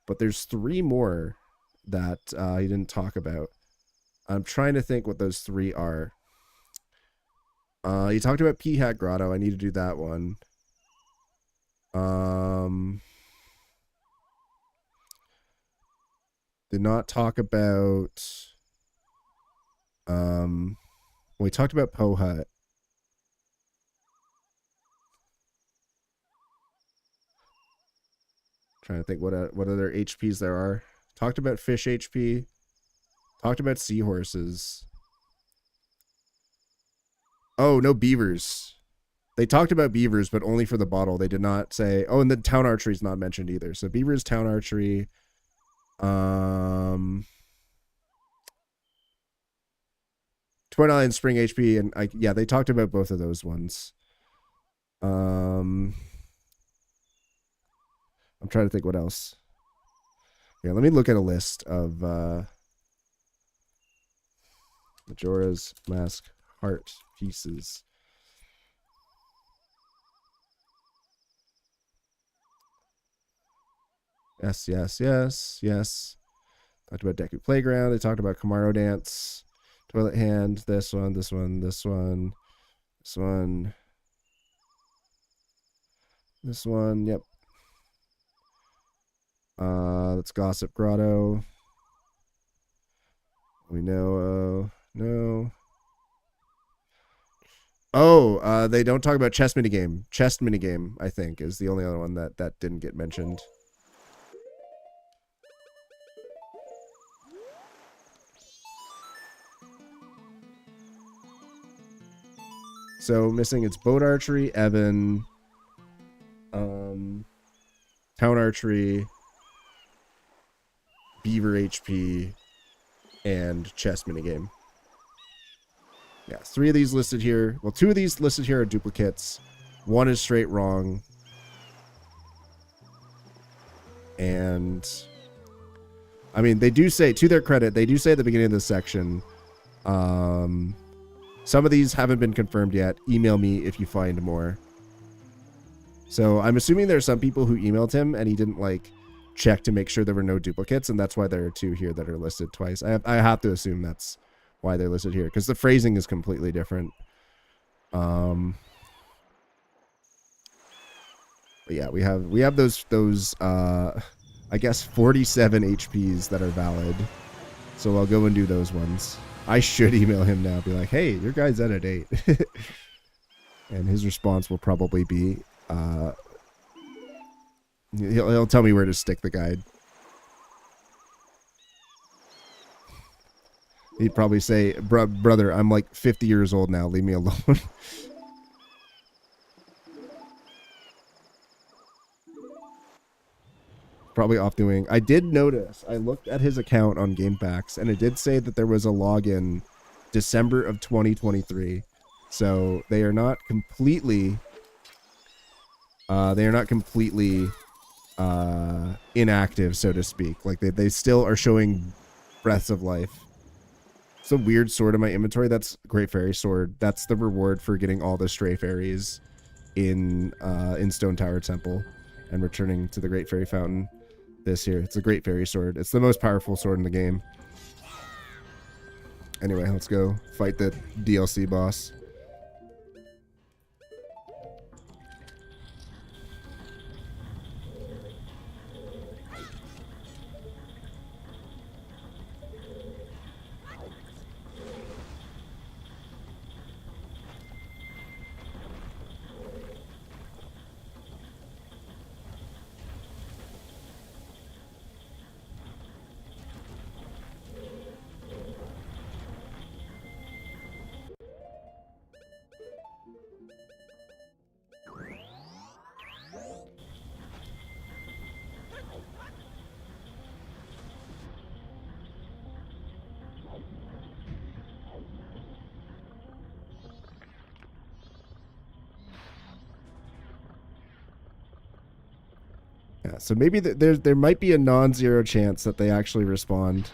But there's 3 more that he didn't talk about. I'm trying to think what those 3 are. He talked about P-Hat Grotto. I need to do that one. Did not talk about... we talked about Poe Hut. Trying to think what other HPs there are. Talked about fish HP. Talked about seahorses. Oh, no beavers. They talked about beavers, but only for the bottle. They did not say... Oh, and the town archery is not mentioned either. So beavers, town archery. Twin Island Spring HP, and yeah, they talked about both of those ones. I'm trying to think what else. Yeah, let me look at a list of Majora's Mask heart pieces. Yes, yes, yes, yes. Talked about Deku Playground. They talked about Kamaro Dance. Toilet Hand. This one, this one, this one. This one. This one, yep. Let's Gossip Grotto. We know, no. Oh, they don't talk about chess minigame. Chess minigame, I think, is the only other one that didn't get mentioned. So missing it's boat archery, Evan, town archery, beaver HP, and chess minigame. Yeah, 3 of these listed here. Well, 2 of these listed here are duplicates. 1 is straight wrong. And I mean, they do say, to their credit, they do say at the beginning of this section, some of these haven't been confirmed yet. Email me if you find more. So I'm assuming there are some people who emailed him and he didn't like check to make sure there were no duplicates, and that's why there are 2 here that are listed twice. I have to assume that's why they're listed here, because the phrasing is completely different. But yeah, we have those I guess 47 HPs that are valid. So I'll go and do those ones. I should email him now, be like, hey, your guy's out of date. And his response will probably be, he'll tell me where to stick the guide. He'd probably say, brother, I'm like 50 years old now. Leave me alone. Probably off doing. I did notice, I looked at his account on GameFAQs, and it did say that there was a login December of 2023. So they are not completely inactive, so to speak. Like they still are showing breaths of life. It's a weird sword in my inventory. That's Great Fairy Sword. That's the reward for getting all the stray fairies in Stone Tower Temple and returning to the Great Fairy Fountain. This here, it's a Great Fairy Sword. It's the most powerful sword in the game. Anyway, let's go fight the DLC boss. Yeah, so maybe there might be a non-zero chance that they actually respond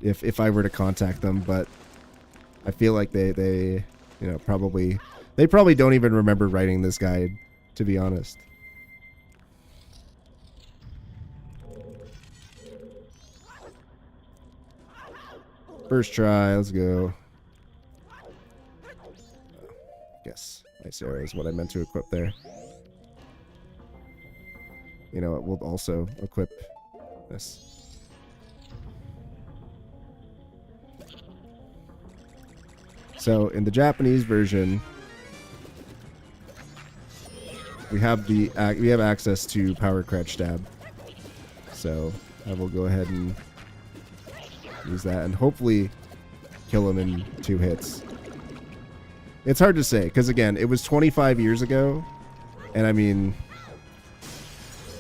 if I were to contact them, but I feel like they probably They probably don't even remember writing this guide, to be honest. First try, let's go. Yes, nice arrow is what I meant to equip there. You know, it will also equip this. So in the Japanese version, we have access to power crouch stab. So I will go ahead and use that and hopefully kill him in 2 hits. It's hard to say because again, it was 25 years ago, and I mean,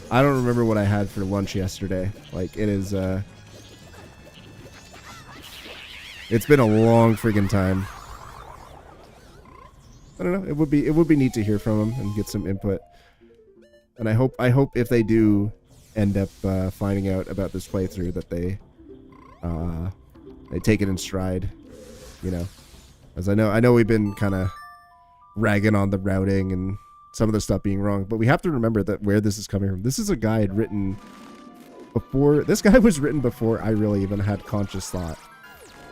I don't remember what I had for lunch yesterday. Like it is, it's been a long friggin' time. I don't know. It would be neat to hear from them and get some input. And I hope if they do end up finding out about this playthrough that they take it in stride, you know. As I know we've been kind of ragging on the routing and some of the stuff being wrong, but we have to remember that where this is coming from. This is a guide written before. This guy was written before I really even had conscious thought.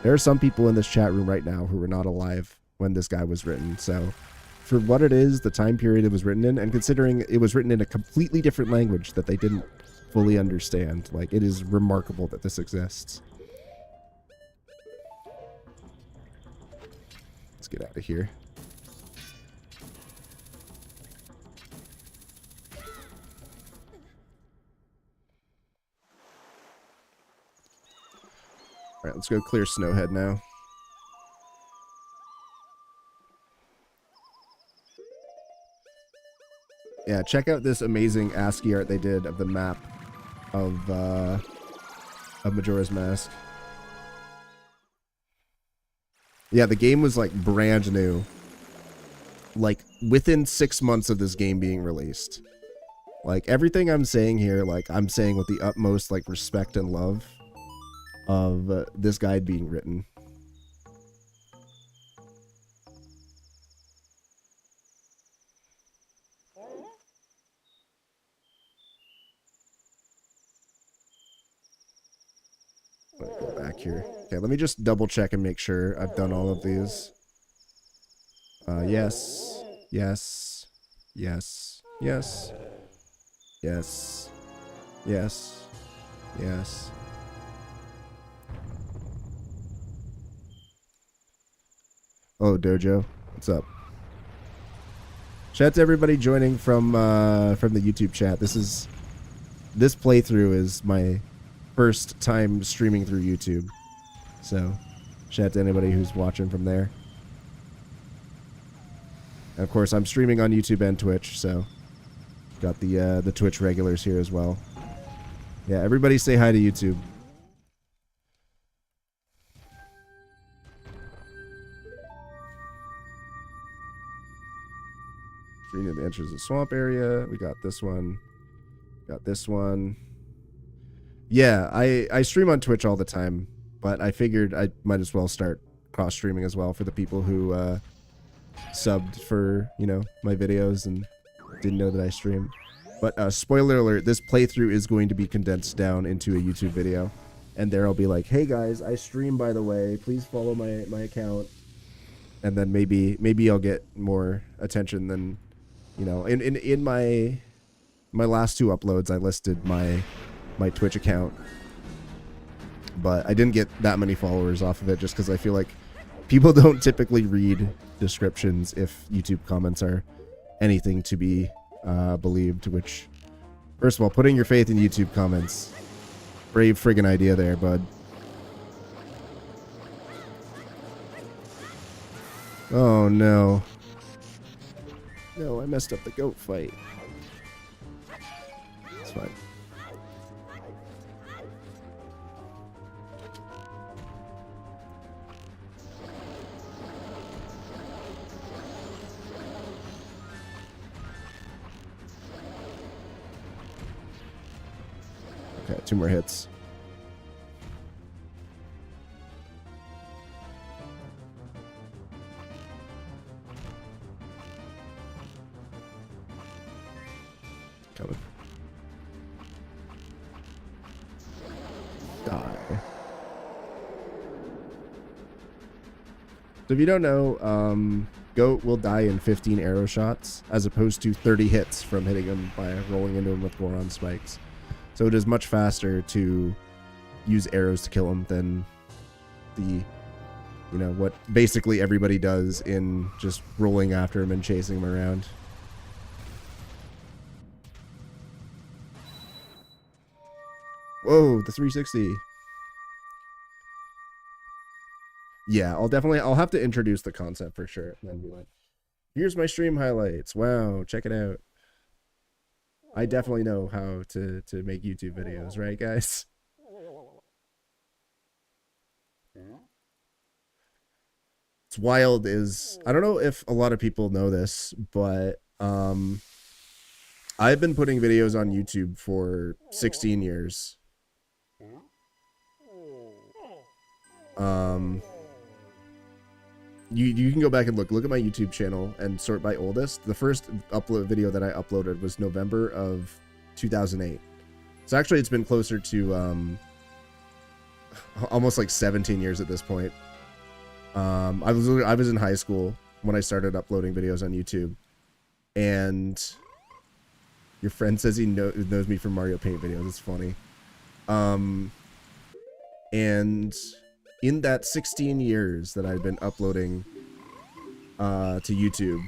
There are some people in this chat room right now who were not alive when this guy was written. So for what it is, the time period it was written in, and considering it was written in a completely different language that they didn't fully understand, like, it is remarkable that this exists. Let's get out of here. All right, let's go clear Snowhead now. Yeah, check out this amazing ASCII art they did of the map of Majora's Mask. Yeah, the game was like brand new. Like within 6 months of this game being released. Like everything I'm saying here, like I'm saying with the utmost like respect and love of this guide being written. Go back here. Okay, let me just double check and make sure I've done all of these. Yes. Yes. Yes. Yes. Yes. Yes. Yes. Oh, Dojo. What's up? Shout out to everybody joining from the YouTube chat. This playthrough is my first time streaming through YouTube. So, shout out to anybody who's watching from there. And of course, I'm streaming on YouTube and Twitch, so got the Twitch regulars here as well. Yeah, everybody say hi to YouTube. Streaming the enters the swamp area. We got this one. Got this one. Yeah, I stream on Twitch all the time, but I figured I might as well start cross-streaming as well for the people who subbed for, you know, my videos and didn't know that I stream. But spoiler alert, this playthrough is going to be condensed down into a YouTube video. And there I'll be like, hey guys, I stream by the way, please follow my account. And then maybe I'll get more attention than, you know, in my last 2 uploads I listed my Twitch account, but I didn't get that many followers off of it just because I feel like people don't typically read descriptions if YouTube comments are anything to be believed, which, first of all, putting your faith in YouTube comments, brave friggin' idea there, bud. Oh no. No, I messed up the goat fight. It's fine. Okay, 2 more hits. So if you don't know, Goat will die in 15 arrow shots as opposed to 30 hits from hitting him by rolling into him with Goron spikes. So it is much faster to use arrows to kill him than the, you know, what basically everybody does in just rolling after him and chasing him around. Whoa, the 360. Yeah, I'll have to introduce the concept for sure. And then be like, here's my stream highlights. Wow, check it out. I definitely know how to make YouTube videos, right, guys? It's wild is, I don't know if a lot of people know this, but I've been putting videos on YouTube for 16 years. You can go back and look at my YouTube channel and sort by oldest. The first upload video that I uploaded was November of 2008. So actually it's been closer to almost like 17 years at this point. I was in high school when I started uploading videos on YouTube, and your friend says he knows me from Mario Paint videos. It's funny. And in that 16 years that I've been uploading to YouTube,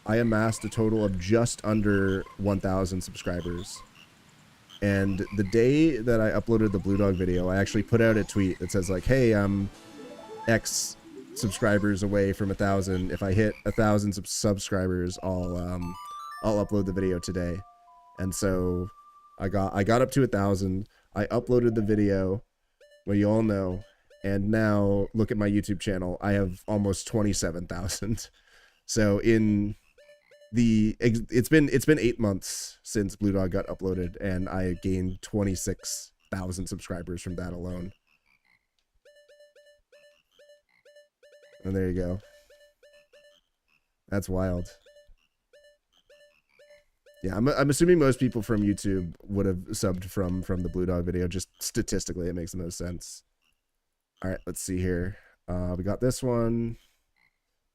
I amassed a total of just under 1,000 subscribers. And the day that I uploaded the Blue Dog video, I actually put out a tweet that says like, hey, I'm X subscribers away from 1,000. If I hit 1,000 subscribers, I'll upload the video today. And so I got up to 1,000. I uploaded the video, well, you all know, and now look at my YouTube channel. I have almost 27,000. So in the it's been 8 months since Blue Dog got uploaded, and I gained 26,000 subscribers from that alone. And there you go. That's wild. Yeah, I'm assuming most people from YouTube would have subbed from the Blue Dog video. Just statistically, it makes the most sense. All right, let's see here. We got this one,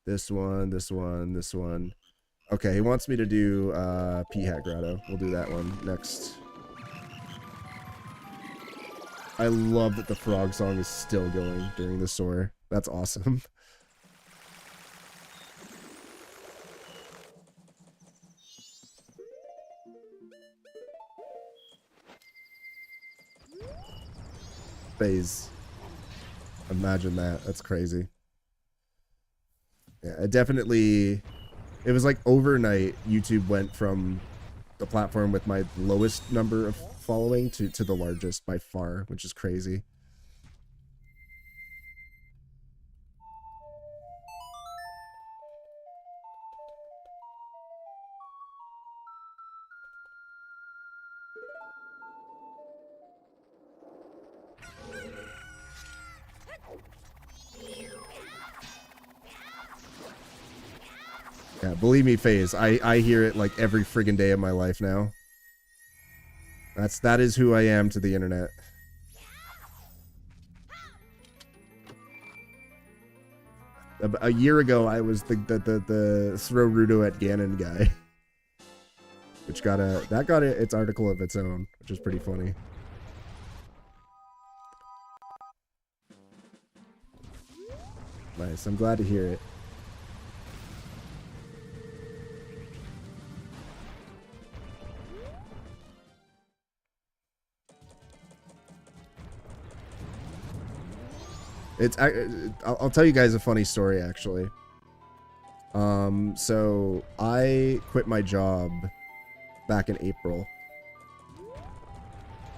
this one, this one, this one. Okay, he wants me to do P-Hat Grotto. We'll do that one next. I love that the frog song is still going during the soar. That's awesome. Phase. Imagine that. That's crazy. Yeah, it was like overnight YouTube went from the platform with my lowest number of following to the largest by far, which is crazy. Yeah, believe me, FaZe, I hear it like every friggin' day of my life now. That is who I am to the internet. A year ago, I was the throw Rudo at Ganon guy, which got its article of its own, which is pretty funny. Nice, I'm glad to hear it. I'll tell you guys a funny story, actually. So I quit my job back in April,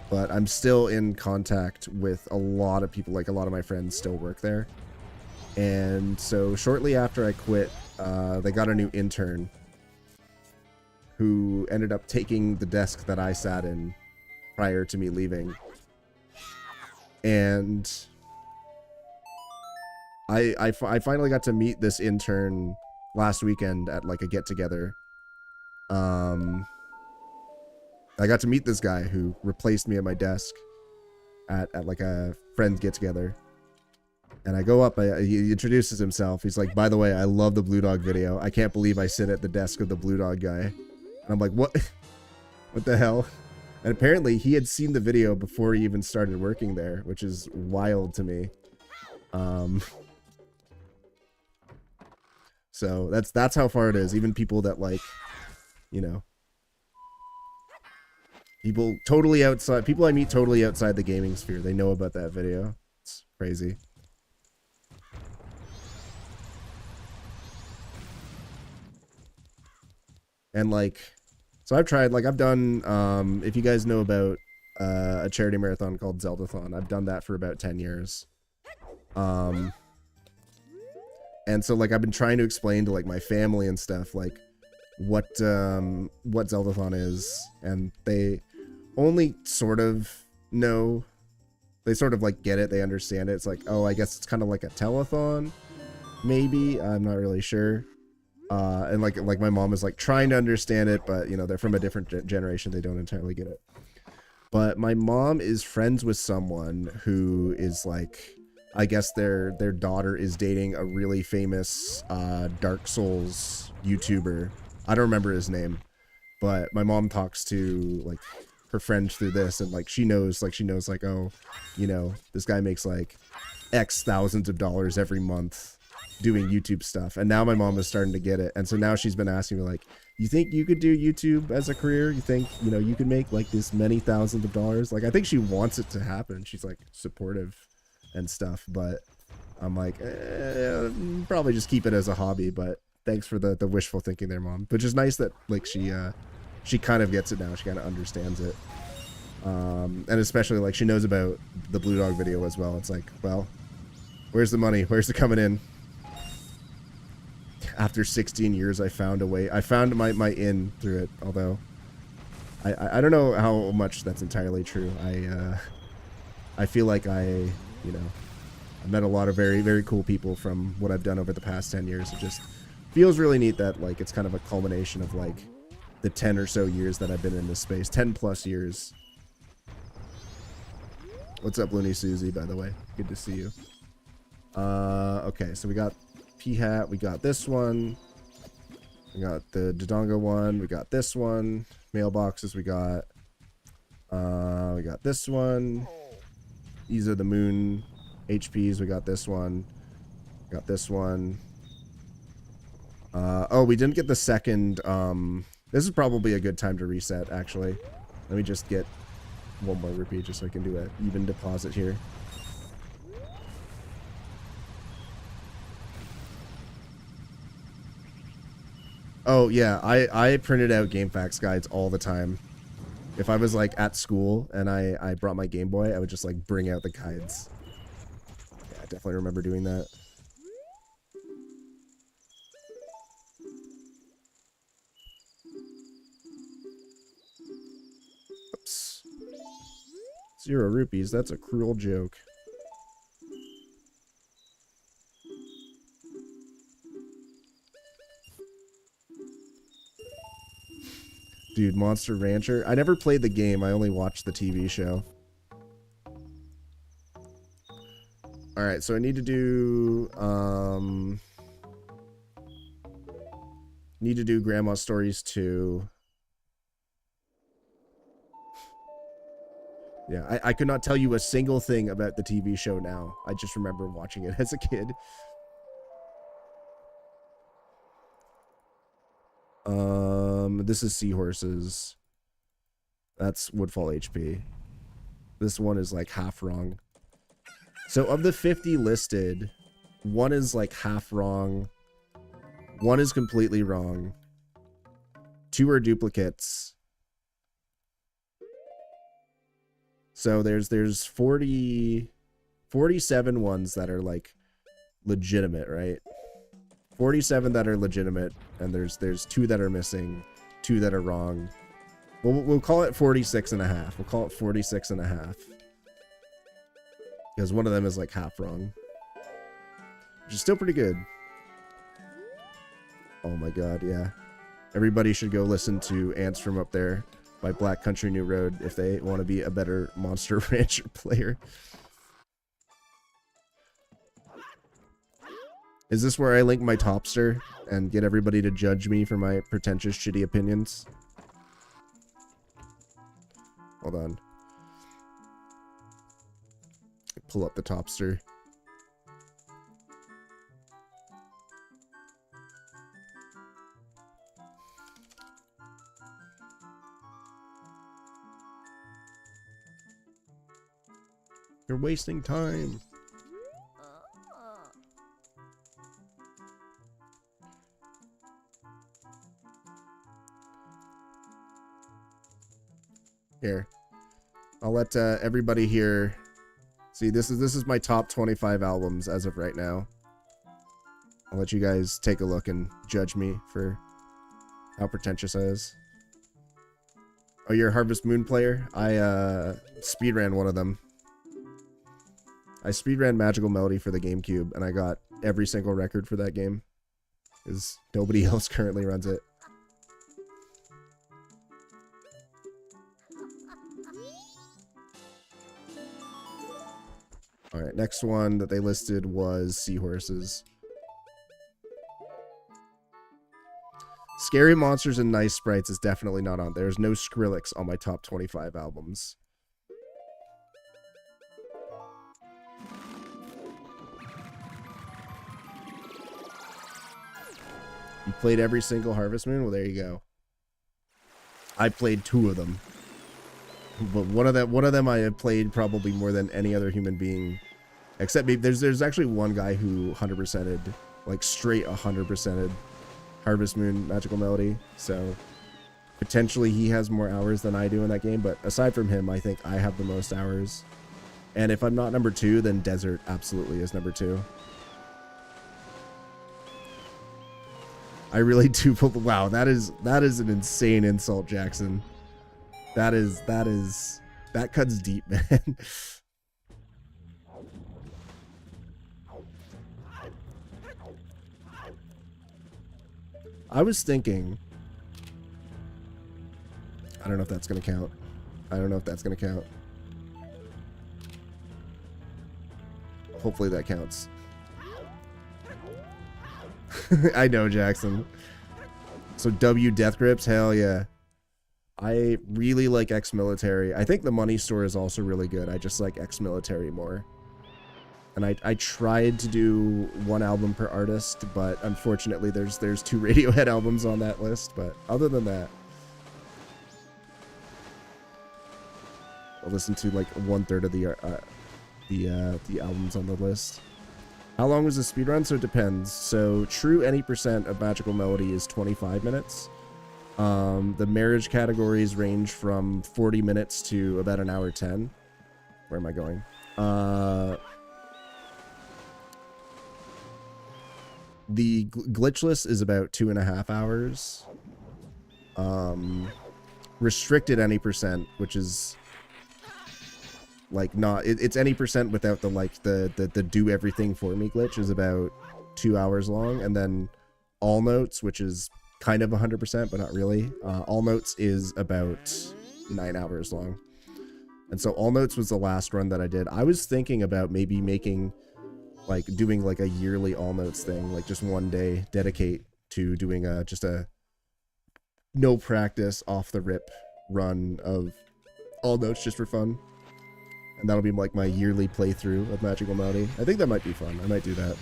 but I'm still in contact with a lot of people. Like, a lot of my friends still work there. And so shortly after I quit, they got a new intern who ended up taking the desk that I sat in prior to me leaving. And I finally got to meet this intern last weekend at like a get-together. I got to meet this guy who replaced me at my desk at like a friend's get-together. And I go up, he introduces himself. He's like, by the way, I love the Blue Dog video. I can't believe I sit at the desk of the Blue Dog guy. And I'm like, what? What the hell? And apparently he had seen the video before he even started working there, which is wild to me. So that's how far it is. Even people that like, you know, people totally outside, people I meet totally outside the gaming sphere, they know about that video. It's crazy. And like, so I've tried, like I've done, if you guys know about a charity marathon called Zeldathon, I've done that for about 10 years. And so like I've been trying to explain to like my family and stuff like what Zeldathon is, and they only sort of know, they sort of like get it, they understand it. It's like, oh, I guess it's kind of like a telethon, maybe, I'm not really sure. And like my mom is like trying to understand it, but you know, they're from a different generation, they don't entirely get it. But my mom is friends with someone who is like, I guess their daughter is dating a really famous Dark Souls YouTuber. I don't remember his name, but my mom talks to like her friend through this, and like she knows like, oh, you know, this guy makes like X thousands of dollars every month doing YouTube stuff. And now my mom is starting to get it, and so now she's been asking me like, you think you could do YouTube as a career? You think, you know, you could make like this many thousands of dollars? Like, I think she wants it to happen. She's like supportive and stuff, but I'm like, probably just keep it as a hobby. But thanks for the wishful thinking there, Mom. Which is nice that like she kind of gets it now. She kind of understands it, and especially like she knows about the Blue Dog video as well. It's like, well, where's the money? Where's it coming in? After 16 years, I found a way. I found my in through it. Although I don't know how much that's entirely true. I feel like you know, I've met a lot of very, very cool people from what I've done over the past 10 years. It just feels really neat that like it's kind of a culmination of like the 10 or so years that I've been in this space. 10 plus years. What's up, Looney Susie, by the way? Good to see you. Okay, so we got P-Hat, we got this one. We got the Dodongo one, we got this one. Mailboxes, we got this one. These are the moon HPs. We got this one. Got this one. Oh, we didn't get the second. This is probably a good time to reset, actually. Let me just get one more rupee just so I can do an even deposit here. Oh, yeah. I printed out GameFAQs guides all the time. If I was like at school and I brought my Game Boy, I would just like bring out the guides. Yeah, I definitely remember doing that. Oops. 0 rupees, that's a cruel joke. Dude, Monster Rancher. I never played the game. I only watched the TV show. Alright, so I need to do... Need to do Grandma's Stories 2. Yeah, I could not tell you a single thing about the TV show now. I just remember watching it as a kid. This is Seahorses. That's Woodfall HP. This one is like half wrong. So of the 50 listed, one is like half wrong. One is completely wrong. 2 are duplicates. So there's 47 ones that are like legitimate, right? 47 that are legitimate, and there's 2 that are missing, 2 that are wrong. We'll call it 46 and a half. We'll call it 46 and a half. Because one of them is like half wrong. Which is still pretty good. Oh my god, yeah. Everybody should go listen to Ants From Up There by Black Country New Road if they want to be a better Monster Rancher player. Is this where I link my topster and get everybody to judge me for my pretentious, shitty opinions? Hold on. Pull up the topster. You're wasting time. Here, I'll let everybody here see. This is my top 25 albums as of right now. I'll let you guys take a look and judge me for how pretentious I is. Oh, you're a Harvest Moon player? I speedran one of them. I speedran Magical Melody for the GameCube, and I got every single record for that game, because nobody else currently runs it. Alright, next one that they listed was Seahorses. Scary Monsters and Nice Sprites is definitely not on. There's no Skrillex on my top 25 albums. You played every single Harvest Moon? Well, there you go. I played 2 of them. But one of them I have played probably more than any other human being. Except maybe there's actually one guy who 100%ed, like straight 100%ed Harvest Moon Magical Melody. So potentially he has more hours than I do in that game. But aside from him, I think I have the most hours. And if I'm not number 2, then Desert absolutely is number 2. I really do. Wow, that is an insane insult, Jackson. That cuts deep, man. I was thinking, I don't know if that's gonna count. I don't know if that's gonna count. Hopefully that counts. I know, Jackson. So W Death Grips, hell yeah. I really like Ex-Military. I think the Money Store is also really good. I just like Ex-Military more. And I tried to do 1 album per artist, but unfortunately there's 2 Radiohead albums on that list. But other than that, I'll listen to like 1/3 of the albums on the list. How long was the speedrun? So it depends. So true any percent of Magical Melody is 25 minutes. The marriage categories range from 40 minutes to about 1 hour 10. Where am I going? The glitchless is about 2.5 hours. Restricted any percent, which is like not, it's any percent without the do everything for me glitch, is about 2 hours long. And then all notes, which is kind of 100%, but not really. All notes is about 9 hours long. And so all notes was the last run that I did. I was thinking about maybe making, like, doing like a yearly all notes thing, like just one day dedicate to doing just a no practice off the rip run of all notes just for fun. And that'll be like my yearly playthrough of Magical Melody. I think that might be fun. I might do that.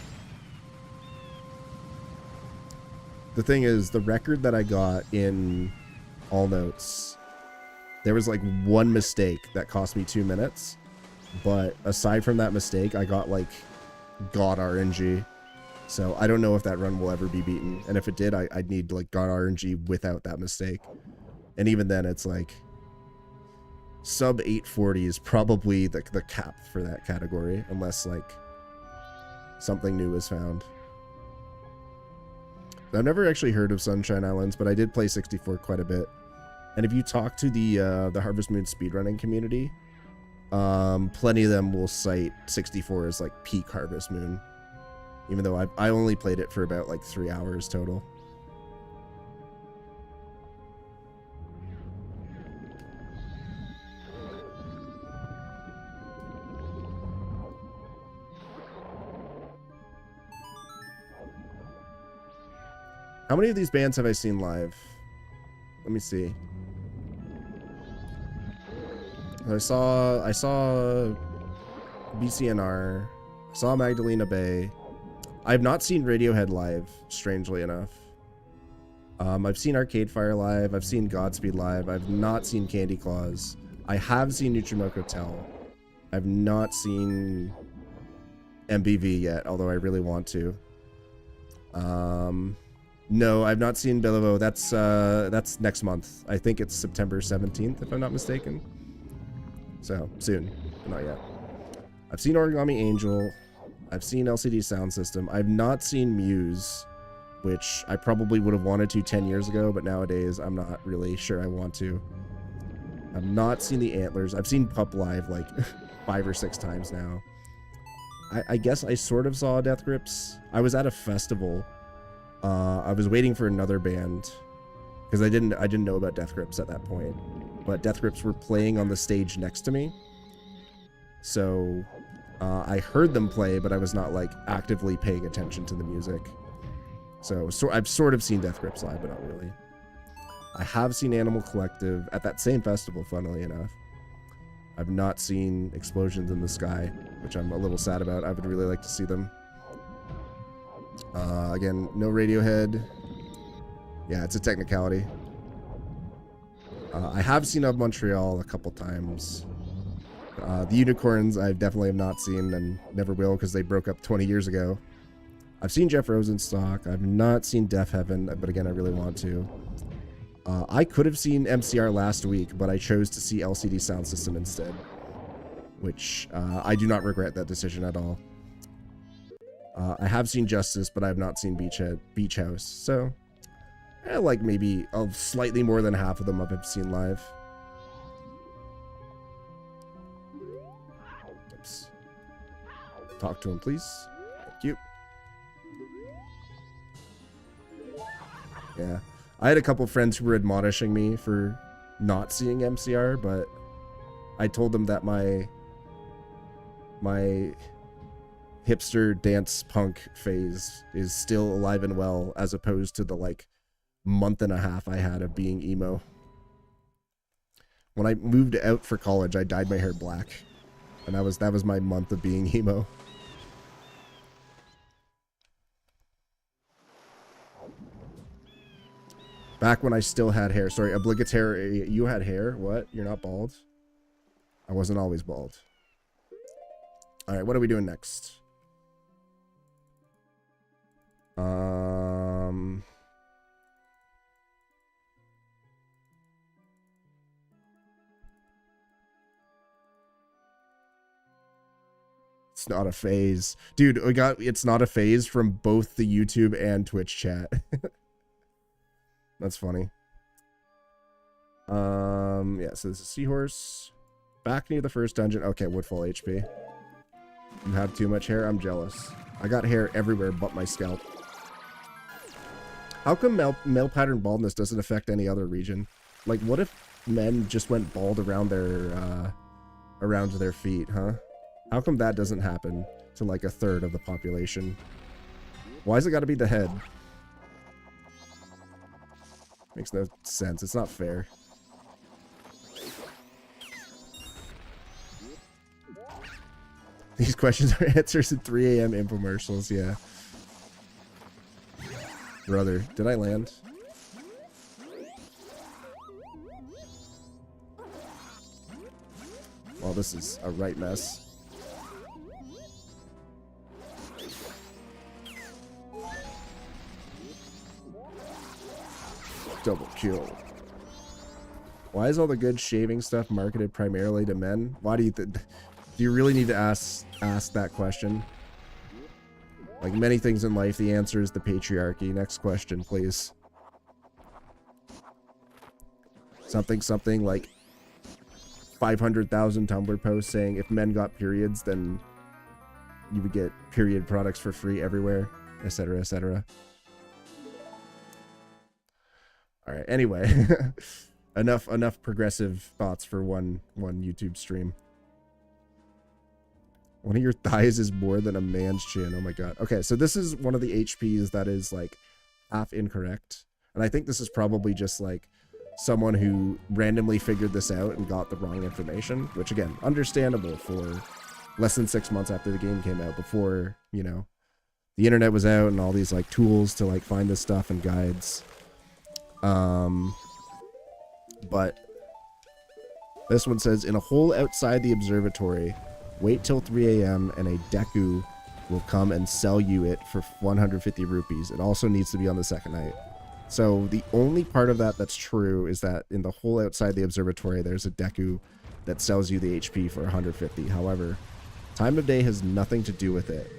The thing is, the record that I got in all notes, there was like 1 mistake that cost me 2 minutes. But aside from that mistake, I got like God RNG. So I don't know if that run will ever be beaten. And if it did, I'd need like God RNG without that mistake. And even then, it's like sub 840 is probably the cap for that category, unless like something new is found. I've never actually heard of Sunshine Islands, but I did play 64 quite a bit. And if you talk to the Harvest Moon speedrunning community, plenty of them will cite 64 as like peak Harvest Moon, even though I only played it for about like 3 hours total. How many of these bands have I seen live? Let me see. I saw BCNR. I saw Magdalena Bay. I have not seen Radiohead live, strangely enough. I've seen Arcade Fire live. I've seen Godspeed live. I've not seen Candy Claus. I have seen Nutrimilk Hotel. I've not seen MBV yet, although I really want to. No, I've not seen Beliveau. That's next month. I think it's September 17th, if I'm not mistaken. So, soon. But not yet. I've seen Origami Angel. I've seen LCD Sound System. I've not seen Muse, which I probably would have wanted to 10 years ago, but nowadays I'm not really sure I want to. I've not seen the Antlers. I've seen Pup live like 5 or 6 times now. I guess I sort of saw Death Grips. I was at a festival. I was waiting for another band because I didn't know about Death Grips at that point. But Death Grips were playing on the stage next to me. So I heard them play, but I was not like actively paying attention to the music. So I've sort of seen Death Grips live, but not really. I have seen Animal Collective at that same festival, funnily enough. I've not seen Explosions in the Sky, which I'm a little sad about. I would really like to see them. Again, no Radiohead. Yeah, it's a technicality. I have seen Of Montreal a couple times. The Unicorns I definitely have not seen and never will because they broke up 20 years ago. I've seen Jeff Rosenstock. I've not seen Deaf Heaven, but again, I really want to. I could have seen MCR last week, but I chose to see LCD Sound System instead, which I do not regret that decision at all. I have seen Justice, but I have not seen Beach House. So, like maybe slightly more than half of them I've seen live. Oops. Talk to him, please. Thank you. Yeah. I had a couple friends who were admonishing me for not seeing MCR, but I told them that my hipster dance punk phase is still alive and well, as opposed to the like month and a half I had of being emo. When I moved out for college, I dyed my hair black, and that was my month of being emo. Back when I still had hair. Sorry, obligatory. You had hair? What? You're not bald? I wasn't always bald. Alright, what are we doing next? It's not a phase. Dude, we got it's not a phase from both the YouTube and Twitch chat. That's funny. Yeah, so this is Seahorse. Back near the first dungeon. Okay, Woodfall HP. You have too much hair? I'm jealous. I got hair everywhere but my scalp. How come male pattern baldness doesn't affect any other region? Like, what if men just went bald around their feet, huh? How come that doesn't happen to like a third of the population? Why's it gotta be the head? Makes no sense. It's not fair. These questions are answers at 3 a.m. infomercials, yeah. Brother, did I land? Well, this is a right mess. Double kill. Why is all the good shaving stuff marketed primarily to men? Why do you really need to ask that question? Like many things in life, the answer is the patriarchy. Next question, please. Something like 500,000 Tumblr posts saying if men got periods, then you would get period products for free everywhere, etc., etc. All right. Anyway, enough progressive thoughts for one YouTube stream. One of your thighs is more than a man's chin. Oh my god. Okay, so this is one of the HPs that is like half incorrect. And I think this is probably just like someone who randomly figured this out and got the wrong information, which again, understandable for less than 6 months after the game came out, before, you know, the internet was out and all these like tools to like find this stuff and guides. But this one says, in a hole outside the observatory, wait till 3 a.m. and a Deku will come and sell you it for 150 rupees. It also needs to be on the second night. So the only part of that that's true is that in the hole outside the observatory, there's a Deku that sells you the HP for 150. However, time of day has nothing to do with it.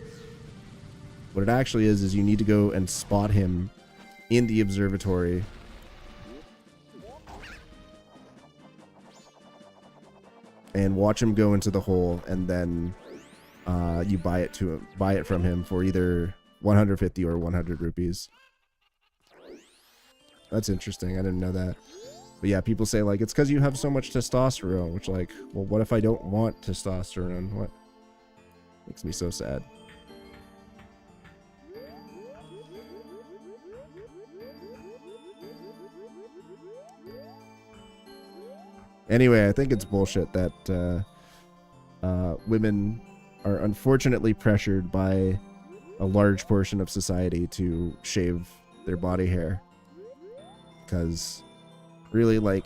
What it actually is you need to go and spot him in the observatory. And watch him go into the hole, and then you buy it from him for either 150 or 100 rupees. That's interesting. I didn't know that. But yeah, people say like it's because you have so much testosterone, which like, well, what if I don't want testosterone? What? Makes me so sad. Anyway, I think it's bullshit that women are unfortunately pressured by a large portion of society to shave their body hair. Because really, like,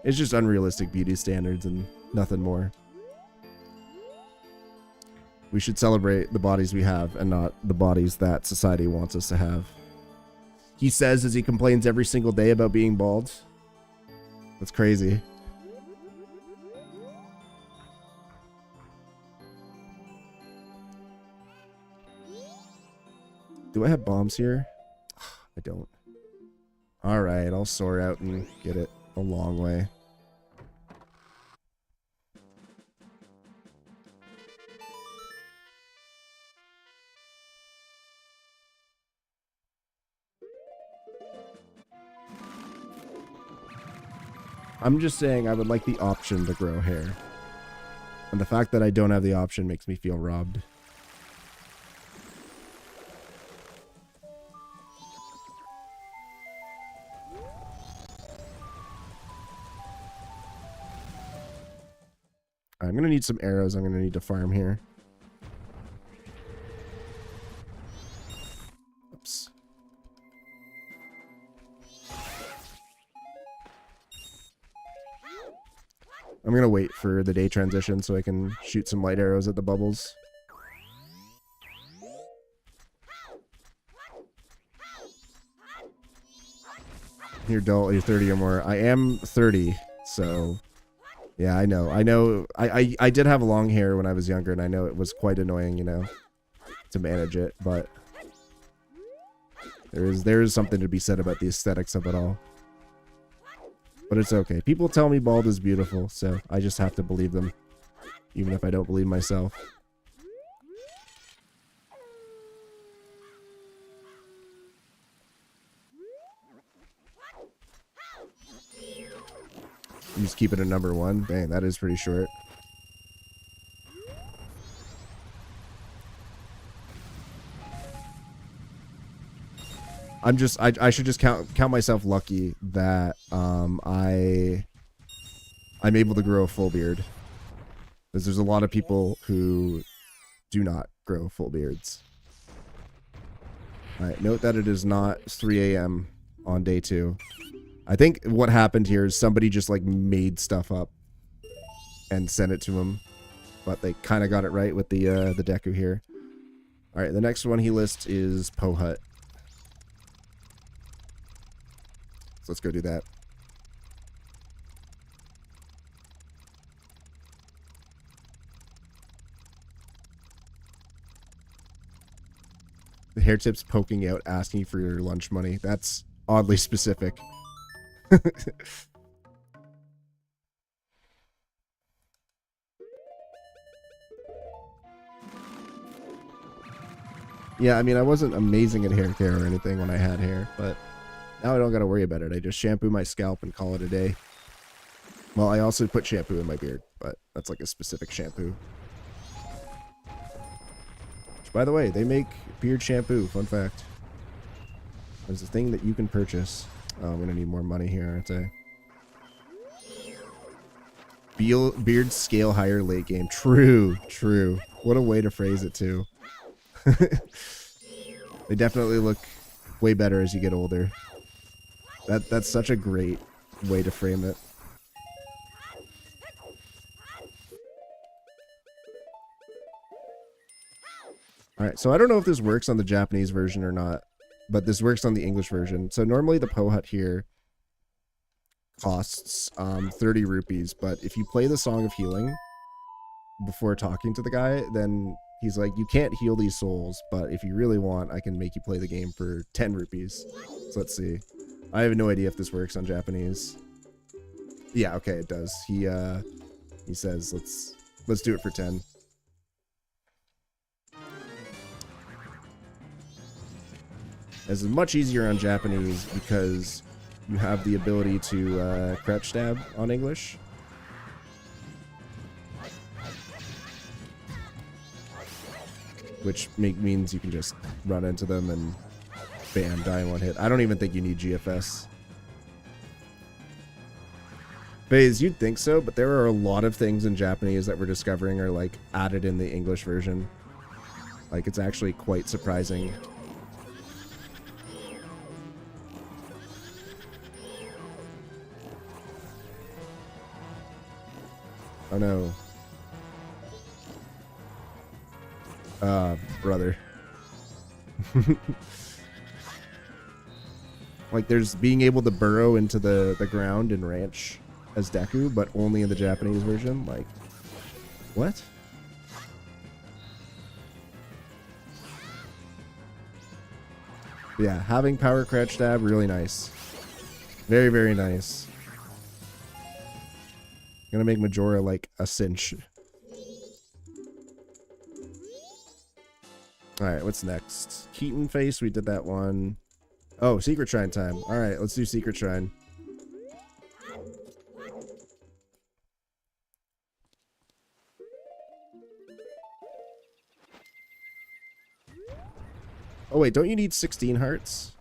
it's just unrealistic beauty standards and nothing more. We should celebrate the bodies we have and not the bodies that society wants us to have. He says as he complains every single day about being bald. That's crazy. Do I have bombs here? I don't. Alright, I'll soar out and get it a long way. I'm just saying I would like the option to grow hair. And the fact that I don't have the option makes me feel robbed. I'm gonna need some arrows. I'm gonna need to farm here. Oops. I'm gonna wait for the day transition so I can shoot some light arrows at the bubbles. You're dull, you're 30 or more. I am 30, so... Yeah, I know. I did have long hair when I was younger, and I know it was quite annoying, you know, to manage it, but there is something to be said about the aesthetics of it all. But it's okay. People tell me bald is beautiful, so I just have to believe them, even if I don't believe myself. You just keep it at number 1. Dang, that is pretty short. I should just count myself lucky that I'm able to grow a full beard. Because there's a lot of people who do not grow full beards. Alright, note that it is not 3 a.m. on day 2. I think what happened here is somebody just like made stuff up and sent it to him, but they kind of got it right with the Deku here. All right, the next one he lists is Pohut. So let's go do that. The hair tips poking out, asking for your lunch money. That's oddly specific. Yeah, I mean, I wasn't amazing at hair care or anything when I had hair, but now I don't gotta worry about it. I just shampoo my scalp and call it a day. Well, I also put shampoo in my beard, but that's like a specific shampoo. Should By the way, they make beard shampoo. Fun fact. There's a thing that you can purchase. Oh, I'm going to need more money here, aren't I? Beard scale higher late game. True, true. What a way to phrase it, too. They definitely look way better as you get older. That's such a great way to frame it. Alright, so I don't know if this works on the Japanese version or not, but this works on the English version. So normally the Pohut here costs 30 rupees, but if you play the Song of Healing before talking to the guy, then he's like, you can't heal these souls, but if you really want, I can make you play the game for 10 rupees. So let's see. I have no idea if this works on Japanese. Yeah, okay, it does. He says, let's do it for 10. This is much easier on Japanese because you have the ability to crouch stab on English. Which means you can just run into them and bam, die in one hit. I don't even think you need GFS. Baze, you'd think so, but there are a lot of things in Japanese that we're discovering are like added in the English version. Like it's actually quite surprising. Oh no. Brother. Like there's being able to burrow into the ground in Ranch as Deku, but only in the Japanese version. Like, what? Yeah, having power crouch stab, really nice. Very, very nice. Gonna make Majora like a cinch. Alright, what's next? Keaton face, we did that one. Oh, Secret Shrine time. Alright, let's do Secret Shrine. Oh wait, don't you need 16 hearts?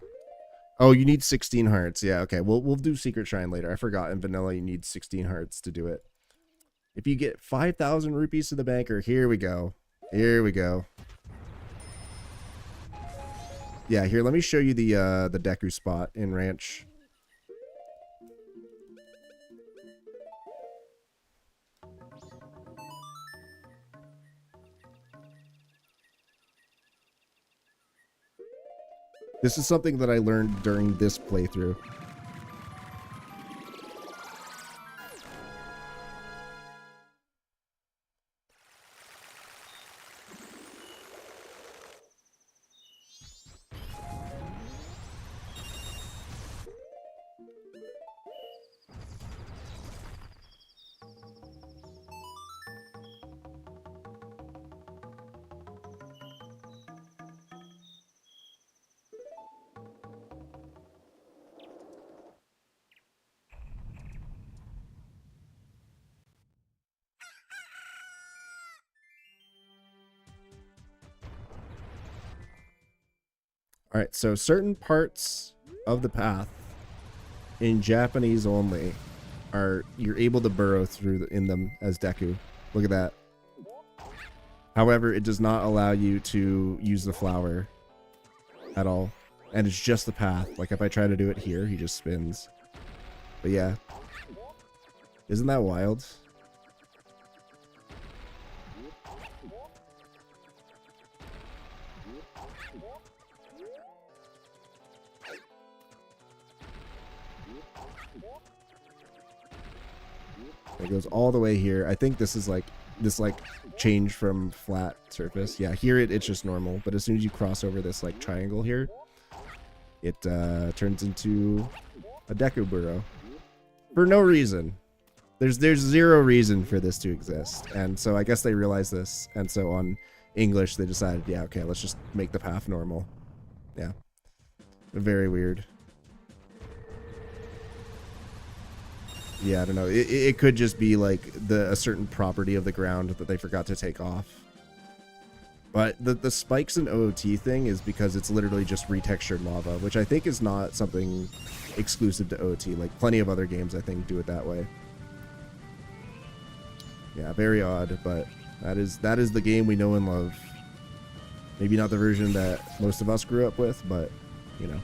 Oh, you need 16 hearts. Yeah, okay. We'll do Secret Shrine later. I forgot in vanilla you need 16 hearts to do it. If you get 5,000 rupees to the banker, here we go. Here we go. Yeah, here, let me show you the Deku spot in Ranch. This is something that I learned during this playthrough. Alright, so certain parts of the path in Japanese only are you're able to burrow through in them as Deku. Look at that. However, it does not allow you to use the flower at all. And it's just the path. Like if I try to do it here, he just spins. But yeah. Isn't that wild? It goes all the way here. I think this is like this change from flat surface. Yeah, here it's just normal, but as soon as you cross over this like triangle here, it turns into a Deku burrow for no reason. There's zero reason for this to exist, and so I guess they realized this, and so on English they decided, yeah, okay, let's just make the path normal. Yeah, very weird. Yeah, I don't know. It could just be like a certain property of the ground that they forgot to take off. But the spikes in OOT thing is because it's literally just retextured lava, which I think is not something exclusive to OOT. Like plenty of other games, I think, do it that way. Yeah, very odd, but that is the game we know and love. Maybe not the version that most of us grew up with, but you know,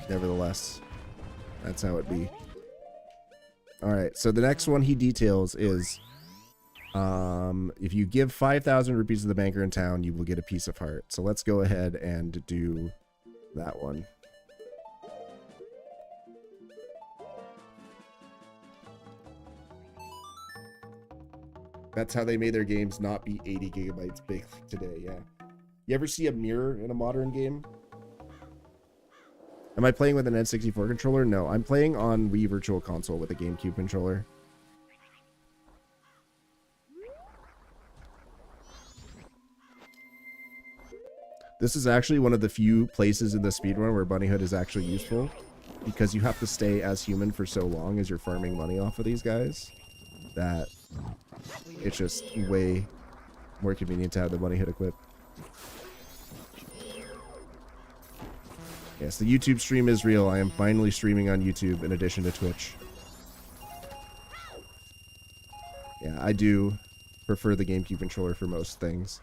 nevertheless, that's how it be. All right, so the next one he details is, if you give 5,000 rupees to the banker in town, you will get a piece of heart. So let's go ahead and do that one. That's how they made their games not be 80 gigabytes big like today, yeah. You ever see a mirror in a modern game? Am I playing with an N64 controller? No, I'm playing on Wii Virtual Console with a GameCube controller. This is actually one of the few places in the speedrun where bunnyhood is actually useful, because you have to stay as human for so long as you're farming money off of these guys that it's just way more convenient to have the bunnyhood equipped. Yes, the YouTube stream is real. I am finally streaming on YouTube in addition to Twitch. Yeah, I do prefer the GameCube controller for most things.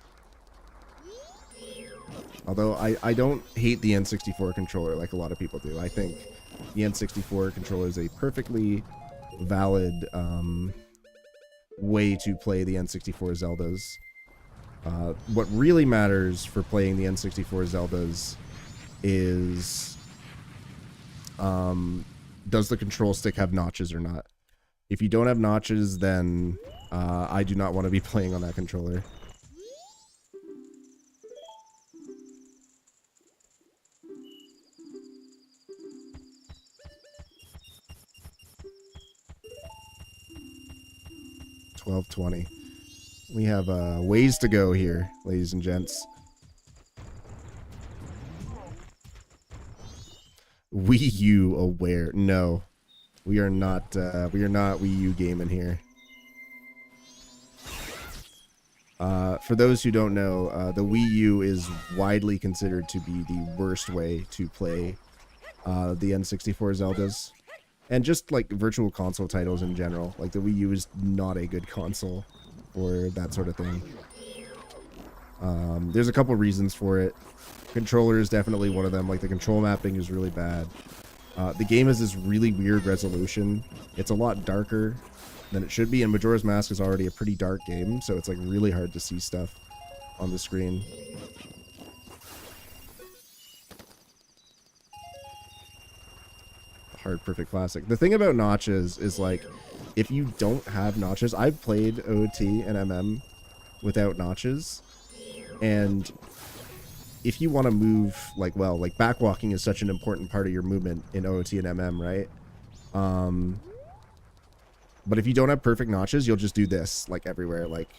Although I don't hate the N64 controller like a lot of people do. I think the N64 controller is a perfectly valid way to play the N64 Zeldas. What really matters for playing the N64 Zeldas is does the control stick have notches or not? If you don't have notches, then I do not want to be playing on that controller. $12.20. We have ways to go here, ladies and gents. Wii U aware? No, we are not Wii U gaming here. For those who don't know, the Wii U is widely considered to be the worst way to play the N64 Zeldas. And just like virtual console titles in general. Like the Wii U is not a good console for that sort of thing. There's a couple reasons for it. Controller is definitely one of them. Like the control mapping is really bad. The game has this really weird resolution. It's a lot darker than it should be, and Majora's Mask is already a pretty dark game, so it's like really hard to see stuff on the screen. Hard Perfect Classic. The thing about notches is, like, if you don't have notches, I've played OT and MM without notches, and if you want to move, like, well, like, backwalking is such an important part of your movement in OT and MM, right? But if you don't have perfect notches, you'll just do this, like, everywhere. Like,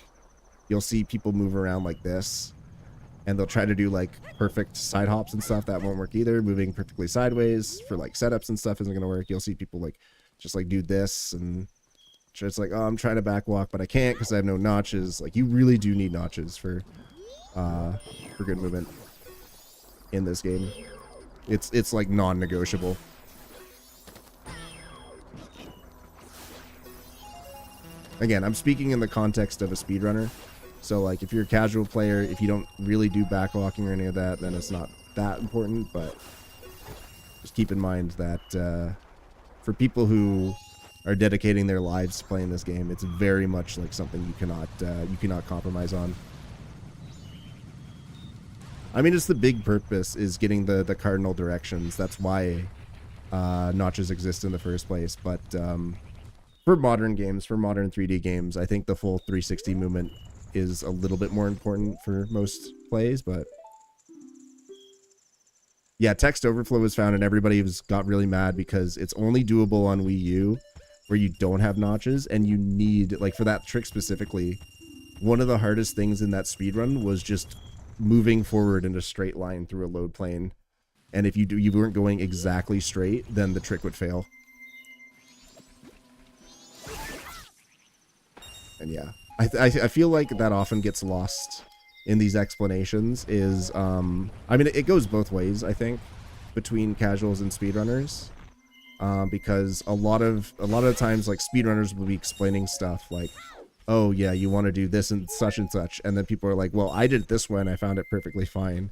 you'll see people move around like this, and they'll try to do, like, perfect side hops and stuff. That won't work either. Moving perfectly sideways for, like, setups and stuff isn't going to work. You'll see people, like, just, like, do this, and just, like, oh, I'm trying to backwalk, but I can't because I have no notches. Like, you really do need notches for good movement in this game. It's like, non-negotiable. Again, I'm speaking in the context of a speedrunner. So, like, if you're a casual player, if you don't really do backwalking or any of that, then it's not that important. But just keep in mind that for people who are dedicating their lives to playing this game, it's very much like something you cannot compromise on. I mean, it's the big purpose is getting the cardinal directions. That's why notches exist in the first place. But for modern games, for modern 3D games, I think the full 360 movement is a little bit more important for most plays. But yeah, text overflow was found and everybody got really mad because it's only doable on Wii U where you don't have notches, and you need, like, for that trick specifically, one of the hardest things in that speedrun was just moving forward in a straight line through a load plane. And if you weren't going exactly straight, then the trick would fail. And yeah, I feel like that often gets lost in these explanations is, I mean, it goes both ways, I think, between casuals and speedrunners. Because a lot of times, like, speedrunners will be explaining stuff like, oh yeah, you want to do this and such, and then people are like, well, I did it this way and I found it perfectly fine.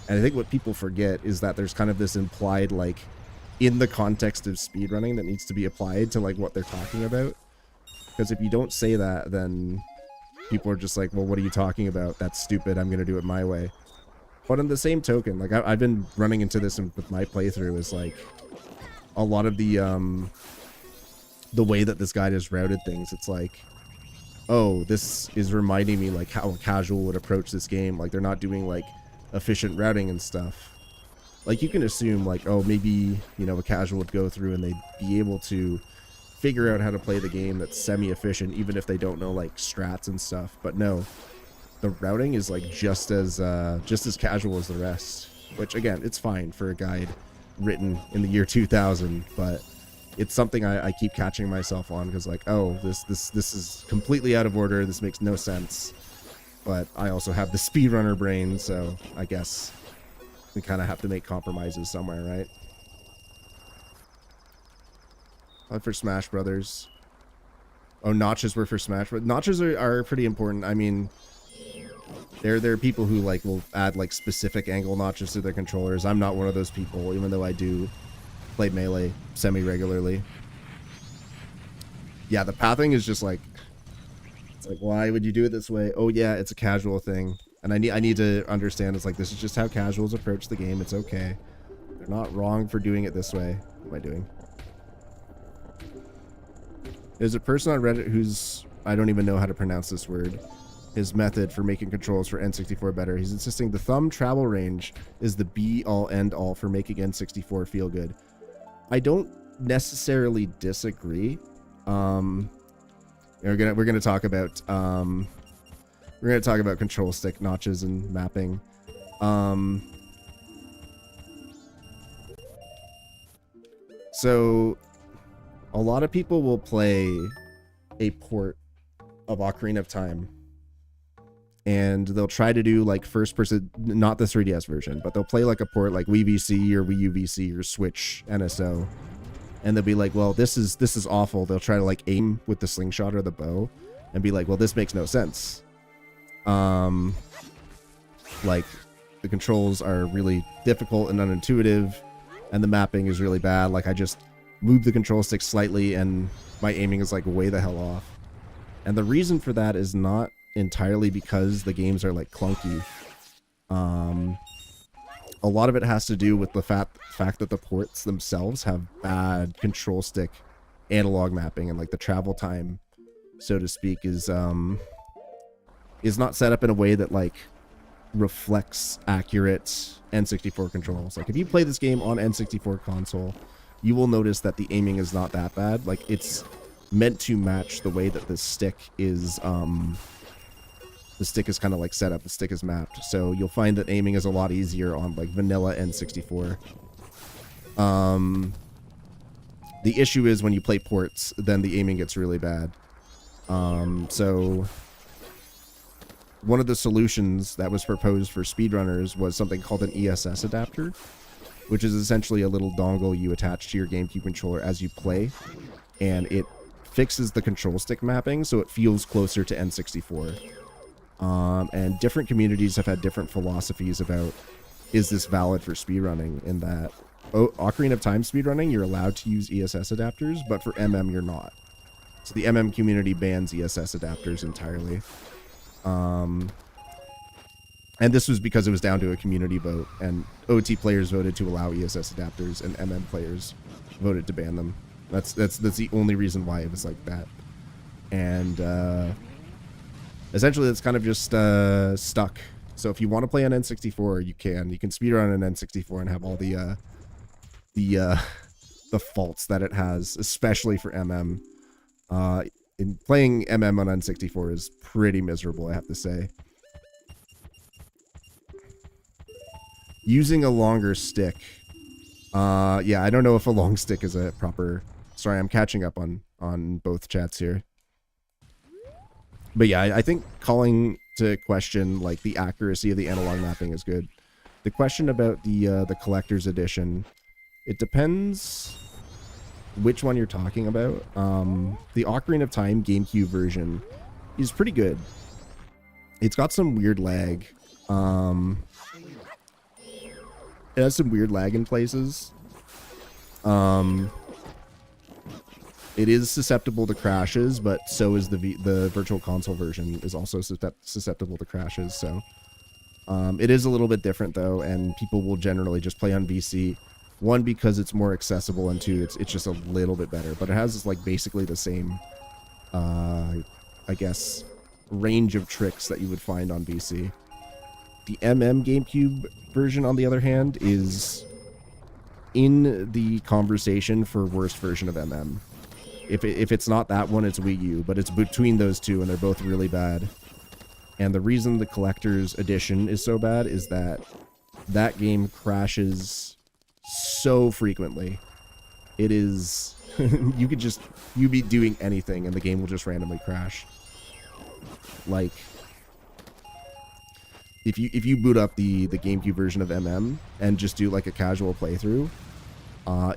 And I think what people forget is that there's kind of this implied, like, in the context of speedrunning that needs to be applied to, like, what they're talking about. Because if you don't say that, then people are just like, well, what are you talking about? That's stupid. I'm going to do it my way. But on the same token, like, I've been running into this with my playthrough is, like, a lot of the way that this guide has routed things, it's like, oh, this is reminding me, like, how a casual would approach this game. Like, they're not doing, like, efficient routing and stuff. Like, you can assume, like, oh, maybe, you know, a casual would go through and they'd be able to figure out how to play the game that's semi-efficient, even if they don't know, like, strats and stuff. But no, the routing is, like, just as casual as the rest. Which, again, it's fine for a guide written in the year 2000, but it's something I keep catching myself on, because, like, oh, this is completely out of order, this makes no sense. But I also have the speedrunner brain, so I guess we kind of have to make compromises somewhere, right? For Smash Brothers. Oh, notches were for Smash, but notches are pretty important. I mean, there are people who, like, will add, like, specific angle notches to their controllers. I'm not one of those people, even though I do play Melee semi-regularly. Yeah, the pathing is just like, it's like, why would you do it this way? Oh yeah, it's a casual thing. And I need to understand, it's like, this is just how casuals approach the game. It's okay. They're not wrong for doing it this way. What am I doing? There's a person on Reddit who's, I don't even know how to pronounce this word, his method for making controls for N64 better. He's insisting the thumb travel range is the be-all end-all for making N64 feel good. I don't necessarily disagree. We're gonna talk about control stick notches and mapping. So a lot of people will play a port of Ocarina of Time, and they'll try to do, like, first person, not the 3DS version, but they'll play, like, a port like Wii VC or Wii U VC or Switch NSO, and they'll be like, well, this is awful. They'll try to, like, aim with the slingshot or the bow and be like, well, this makes no sense. Like, the controls are really difficult and unintuitive, and the mapping is really bad. Like, I just move the control stick slightly and my aiming is, like, way the hell off. And the reason for that is not entirely because the games are, like, clunky. A lot of it has to do with the fact that the ports themselves have bad control stick analog mapping, and, like, the travel time, so to speak, is not set up in a way that, like, reflects accurate N64 controls. Like, if you play this game on N64 console, you will notice that the aiming is not that bad. Like, it's meant to match the way that the stick is kind of, like, set up, the stick is mapped. So you'll find that aiming is a lot easier on, like, vanilla N64. The issue is when you play ports, then the aiming gets really bad. So one of the solutions that was proposed for speedrunners was something called an ESS adapter, which is essentially a little dongle you attach to your GameCube controller as you play, and it fixes the control stick mapping so it feels closer to N64. And different communities have had different philosophies about, is this valid for speedrunning, in that Ocarina of Time speedrunning, you're allowed to use ESS adapters, but for MM you're not. So the MM community bans ESS adapters entirely. And this was because it was down to a community vote, and OT players voted to allow ESS adapters, and MM players voted to ban them. That's the only reason why it was like that. And essentially it's kind of just stuck. So if you want to play on N64, you can speedrun an N64 and have all the faults that it has, especially for MM. In playing MM on N64 is pretty miserable, I have to say. Using a longer stick. Yeah, I don't know if a long stick is a proper... Sorry, I'm catching up on both chats here. But yeah, I think calling to question like the accuracy of the analog mapping is good. The question about the collector's edition, it depends which one you're talking about. The Ocarina of Time GameCube version is pretty good. It's got some weird lag. It has some weird lag in places. It is susceptible to crashes, but so is the Virtual Console version is also susceptible to crashes. So it is a little bit different though, and people will generally just play on VC. One, because it's more accessible, and two, it's just a little bit better. But it has like basically the same, I guess, range of tricks that you would find on VC. The GameCube version, on the other hand, is in the conversation for worst version of If it's not that one, it's Wii U, but it's between those two, and they're both really bad. And the reason the collector's edition is so bad is that that game crashes so frequently. It is you be doing anything and the game will just randomly crash. Like if you boot up the GameCube version of and just do like a casual playthrough,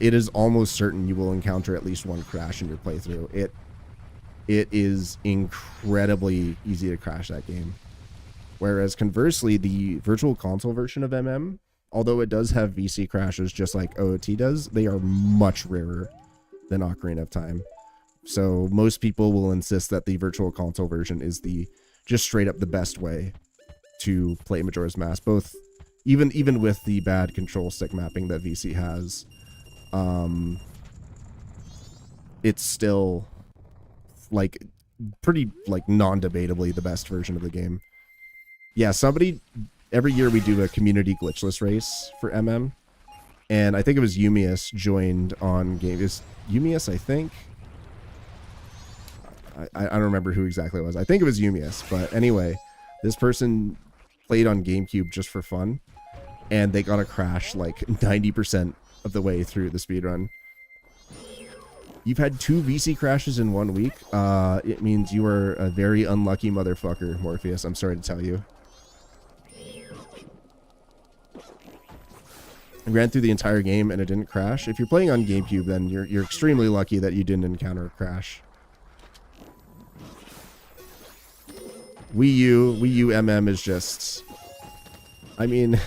it is almost certain you will encounter at least one crash in your playthrough. It is incredibly easy to crash that game. Whereas conversely, the Virtual Console version of although it does have VC crashes just like OOT does, they are much rarer than Ocarina of Time. So most people will insist that the Virtual Console version is the just straight up the best way to play Majora's Mask, both even with the bad control stick mapping that VC has. It's still like pretty like non-debatably the best version of the game. Yeah, every year we do a community glitchless race for and I think it was Yumius joined on game. Is Yumius, I think? I don't remember who exactly it was. I think it was Yumius, but anyway, this person played on GameCube just for fun, and they got a crash like 90% of the way through the speedrun. You've had 2 VC crashes in 1 week? It means you are a very unlucky motherfucker, Morpheus. I'm sorry to tell you. I ran through the entire game and it didn't crash. If you're playing on GameCube, then you're extremely lucky that you didn't encounter a crash. Wii U is just... I mean...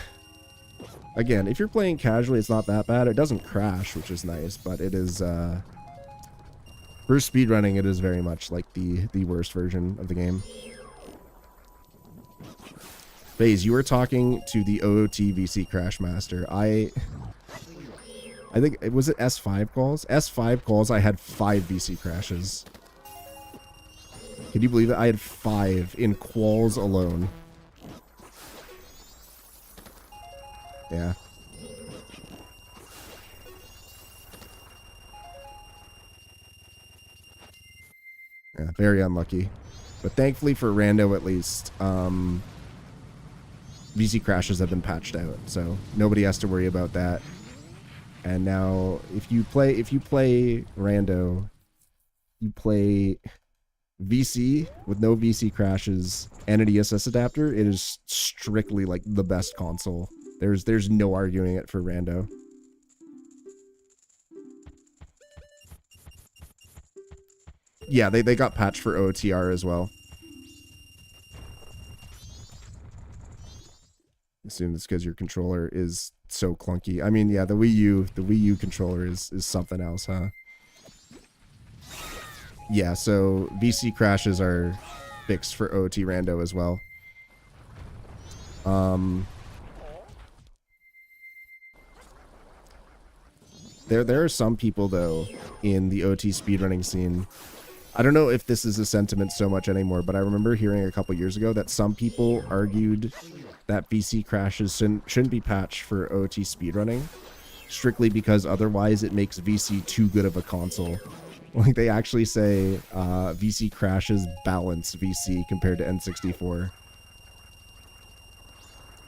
Again, if you're playing casually, it's not that bad. It doesn't crash, which is nice, but it is... For speedrunning, it is very much like the worst version of the game. Baze, you were talking to the OOT VC Crash Master. I think, was it S5 calls? S5 calls, I had 5 VC crashes. Can you believe it? I had 5 in quals alone. Yeah. Yeah, very unlucky. But thankfully for Rando, at least, VC crashes have been patched out, so nobody has to worry about that. And now, if you play Rando, you play VC with no VC crashes and an ESS adapter. It is strictly like the best console. There's no arguing it for Rando. Yeah, they got patched for OTR as well. I assume it's because your controller is so clunky. I mean, yeah, the Wii U controller is something else, huh? Yeah, so VC crashes are fixed for OT Rando as well. There are some people though in the OT speedrunning scene. I don't know if this is a sentiment so much anymore, but I remember hearing a couple years ago that some people argued that VC crashes shouldn't be patched for OT speedrunning, strictly because otherwise it makes VC too good of a console. Like, they actually say VC crashes balance VC compared to N64,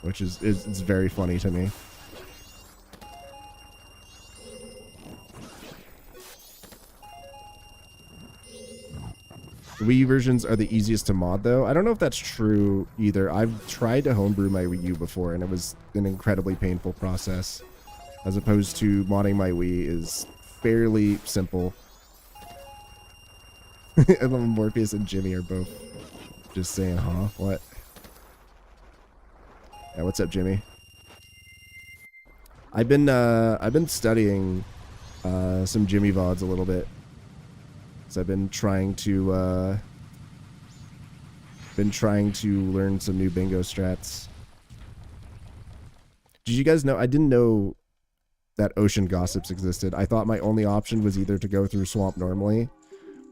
which is it's very funny to me. The Wii U versions are the easiest to mod, though. I don't know if that's true either. I've tried to homebrew my Wii U before, and it was an incredibly painful process. As opposed to modding my Wii is fairly simple. And Morpheus and Jimmy are both just saying, huh? What? Yeah, what's up, Jimmy? I've been studying some Jimmy VODs a little bit. So I've been trying to learn some new bingo strats. Did you guys know? I didn't know that Ocean Gossips existed. I thought my only option was either to go through Swamp normally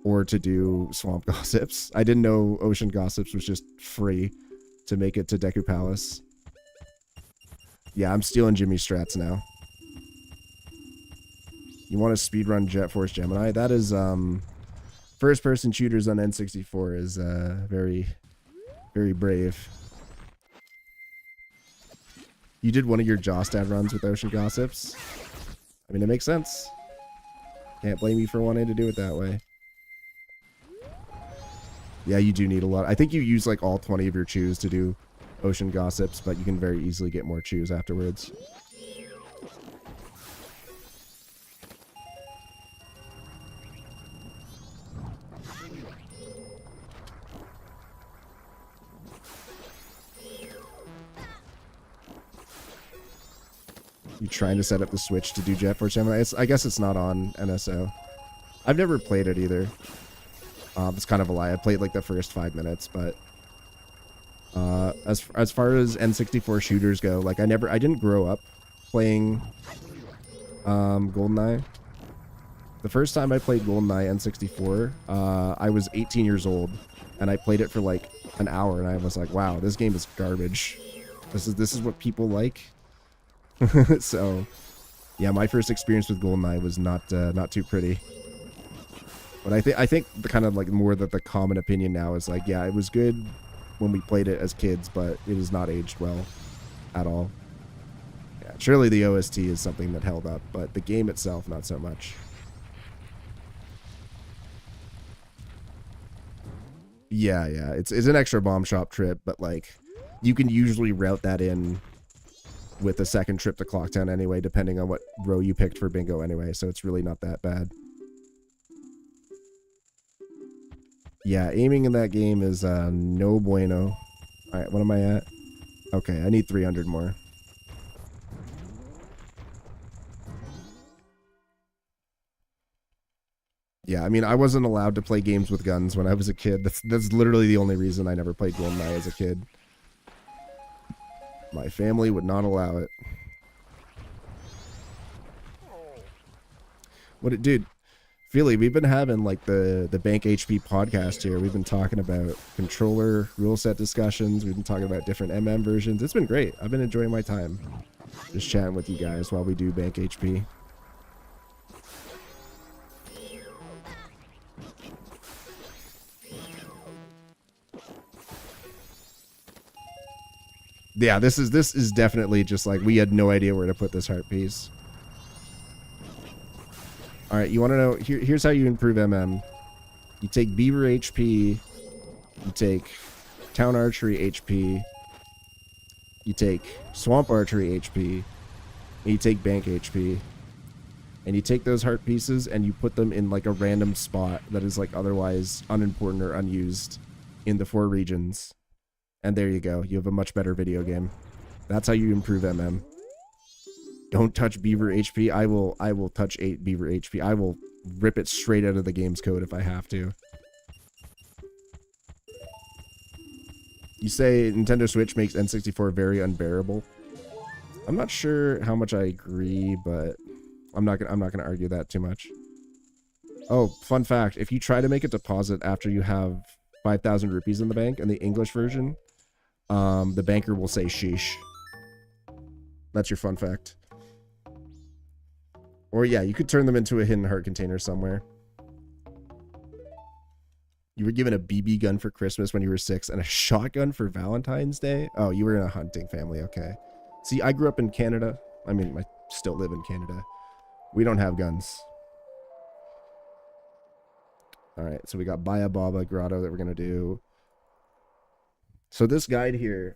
or to do Swamp Gossips. I didn't know Ocean Gossips was just free to make it to Deku Palace. Yeah, I'm stealing Jimmy's strats now. You want to speedrun Jet Force Gemini? That is, first-person shooters on N64 is, very, very brave. You did one of your Jostad runs with Ocean Gossips? I mean, it makes sense. Can't blame you for wanting to do it that way. Yeah, you do need a lot. I think you use, like, all 20 of your chews to do Ocean Gossips, but you can very easily get more chews afterwards. You trying to set up the Switch to do Jet Force Gemini? I guess it's not on NSO. I've never played it either. It's kind of a lie. I played like the first 5 minutes, but as far as N64 shooters go, like I didn't grow up playing GoldenEye. The first time I played GoldenEye N64, I was 18 years old, and I played it for like an hour, and I was like, wow, this game is garbage. This is what people like. So, yeah, my first experience with GoldenEye was not too pretty. But I think the kind of like more that the common opinion now is like, yeah, it was good when we played it as kids, but it has not aged well at all. Yeah, surely the OST is something that held up, but the game itself, not so much. Yeah, it's an extra bomb shop trip, but like you can usually route that in with a second trip to Clocktown anyway, depending on what row you picked for bingo anyway, so it's really not that bad. Yeah, aiming in that game is no bueno. Alright, what am I at? Okay, I need 300 more. Yeah, I mean, I wasn't allowed to play games with guns when I was a kid. That's literally the only reason I never played GoldenEye as a kid. My family would not allow it. Dude, Philly, we've been having like the Bank HP podcast here. We've been talking about controller rule set discussions. We've been talking about different MM versions. It's been great. I've been enjoying my time just chatting with you guys while we do Bank HP. Yeah, this is definitely just like we had no idea where to put this heart piece. All right, you want to know? Here's how you improve MM. You take Beaver HP, you take Town Archery HP, you take Swamp Archery HP, and you take Bank HP, and you take those heart pieces and you put them in like a random spot that is like otherwise unimportant or unused in the 4 regions. And there you go. You have a much better video game. That's how you improve MM. Don't touch Beaver HP. I will touch 8 Beaver HP. I will rip it straight out of the game's code if I have to. You say Nintendo Switch makes N64 very unbearable. I'm not sure how much I agree, but I'm not gonna argue that too much. Oh, fun fact, if you try to make a deposit after you have 5,000 rupees in the bank in the English version, the banker will say sheesh. That's your fun fact. Or yeah, you could turn them into a hidden heart container somewhere. You were given a BB gun for Christmas when you were 6 and a shotgun for Valentine's Day? Oh, you were in a hunting family, okay. See, I grew up in Canada. I mean, I still live in Canada. We don't have guns. All right, so we got Baba Grotto that we're gonna do. So this guide here,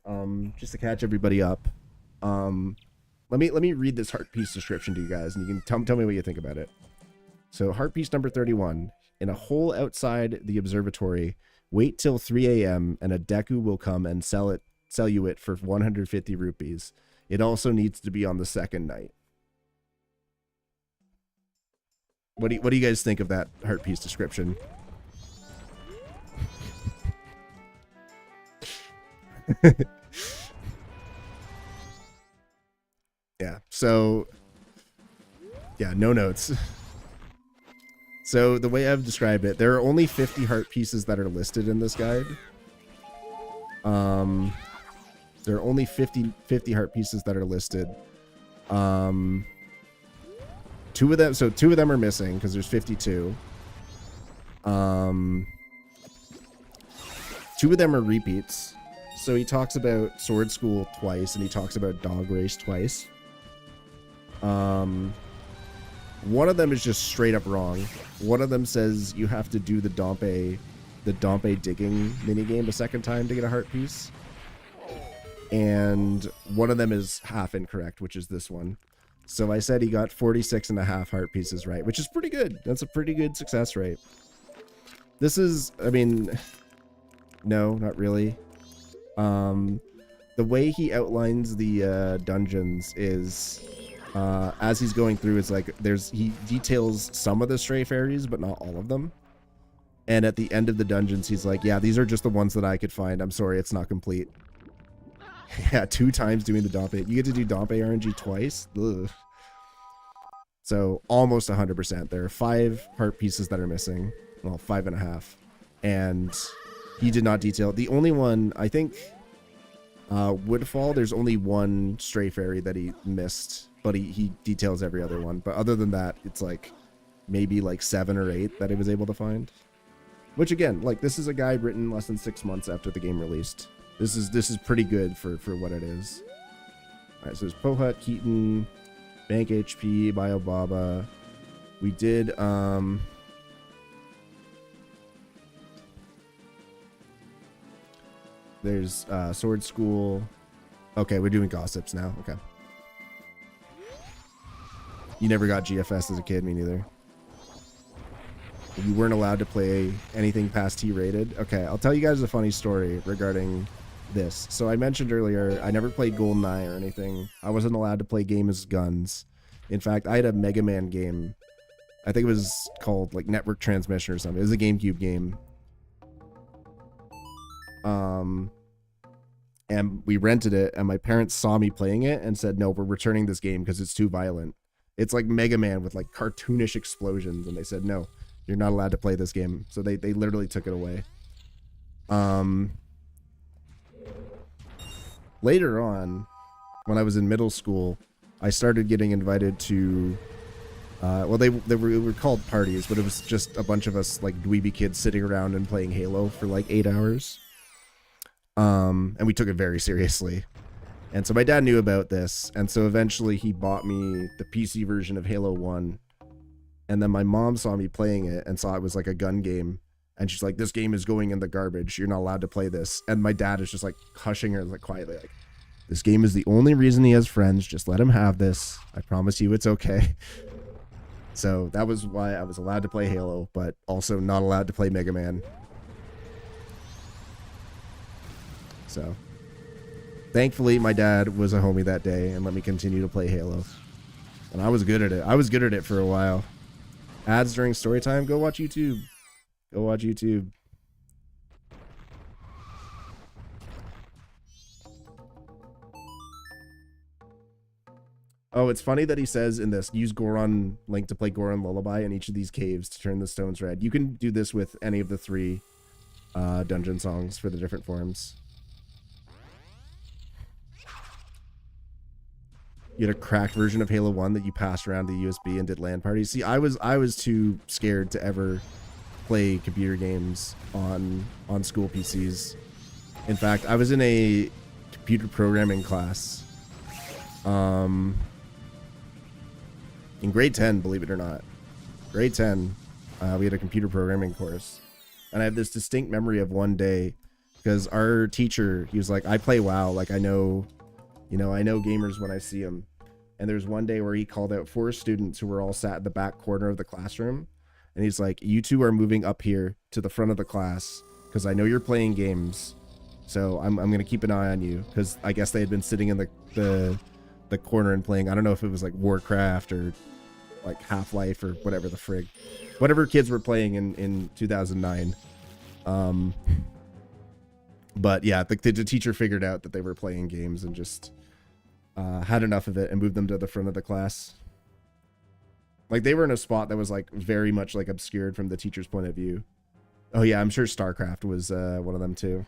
just to catch everybody up, let me read this heart piece description to you guys, and you can tell me what you think about it. So heart piece number 31: in a hole outside the observatory, wait till 3 a.m. and a Deku will come and sell you it for 150 rupees. It also needs to be on the second night. What do you guys think of that heart piece description? Yeah, so yeah, no notes. So the way I've described it, there are only 50 heart pieces that are listed in this guide. There are only 50 heart pieces that are listed. Two of them are missing because there's 52. 2 of them are repeats. So he talks about Sword School twice, and he talks about Dog Race twice. One of them is just straight up wrong. One of them says you have to do the Dompe digging minigame a second time to get a heart piece. And one of them is half incorrect, which is this one. So I said he got 46.5 heart pieces right, which is pretty good. That's a pretty good success rate. This is, I mean, no, not really. The way he outlines the dungeons is, as he's going through, it's like he details some of the stray fairies, but not all of them. And at the end of the dungeons, he's like, yeah, these are just the ones that I could find. I'm sorry, it's not complete. Yeah, 2 times doing the Dompe. You get to do Dompe RNG twice? Ugh. So almost 100%. There are 5 heart pieces that are missing. Well, 5.5. And he did not detail. The only one, I think, Woodfall, there's only 1 stray fairy that he missed. But he details every other one. But other than that, it's like maybe like 7 or 8 that he was able to find. Which again, like, this is a guide written less than 6 months after the game released. This is pretty good for what it is. All right, so there's Pohut, Keaton, Bank HP, Biobaba. We did there's Sword School. Okay, we're doing gossips now. Okay. You never got GFS as a kid, me neither. You weren't allowed to play anything past T rated. Okay, I'll tell you guys a funny story regarding this. So I mentioned earlier, I never played GoldenEye or anything. I wasn't allowed to play Game as Guns. In fact, I had a Mega Man game. I think it was called like Network Transmission or something. It was a GameCube game. And we rented it, and my parents saw me playing it and said, no, we're returning this game because it's too violent. It's like Mega Man with like cartoonish explosions, and they said, no, you're not allowed to play this game. So they literally took it away. Later on, when I was in middle school, I started getting invited to, well, they were called parties, but it was just a bunch of us like dweeby kids sitting around and playing Halo for like 8 hours. And we took it very seriously. And so my dad knew about this, and so eventually he bought me the PC version of Halo 1. And then my mom saw me playing it and saw it was like a gun game. And she's like, this game is going in the garbage. You're not allowed to play this. And my dad is just like hushing her like quietly, like, this game is the only reason he has friends. Just let him have this. I promise you it's okay. So that was why I was allowed to play Halo, but also not allowed to play Mega Man. So thankfully my dad was a homie that day and let me continue to play Halo. And I was good at it. I was good at it for a while. Ads during story time? Go watch YouTube. Go watch YouTube. Oh, it's funny that he says in this, use Goron Link to play Goron Lullaby in each of these caves to turn the stones red. You can do this with any of the 3 dungeon songs for the different forms. You had a cracked version of Halo 1 that you passed around the USB and did LAN parties. See, I was too scared to ever play computer games on school PCs. In fact, I was in a computer programming class in grade 10, believe it or not. Grade 10. We had a computer programming course. And I have this distinct memory of one day because our teacher, he was like, I play WoW. Like, I know gamers when I see them. And there's one day where he called out 4 students who were all sat in the back corner of the classroom. And he's like, you two are moving up here to the front of the class because I know you're playing games. So I'm going to keep an eye on you, because I guess they had been sitting in the corner and playing. I don't know if it was like Warcraft or like Half-Life or whatever the frig. Whatever kids were playing in 2009. But yeah, the teacher figured out that they were playing games and just had enough of it and moved them to the front of the class. Like, they were in a spot that was like very much like obscured from the teacher's point of view. Oh yeah, I'm sure StarCraft was one of them too.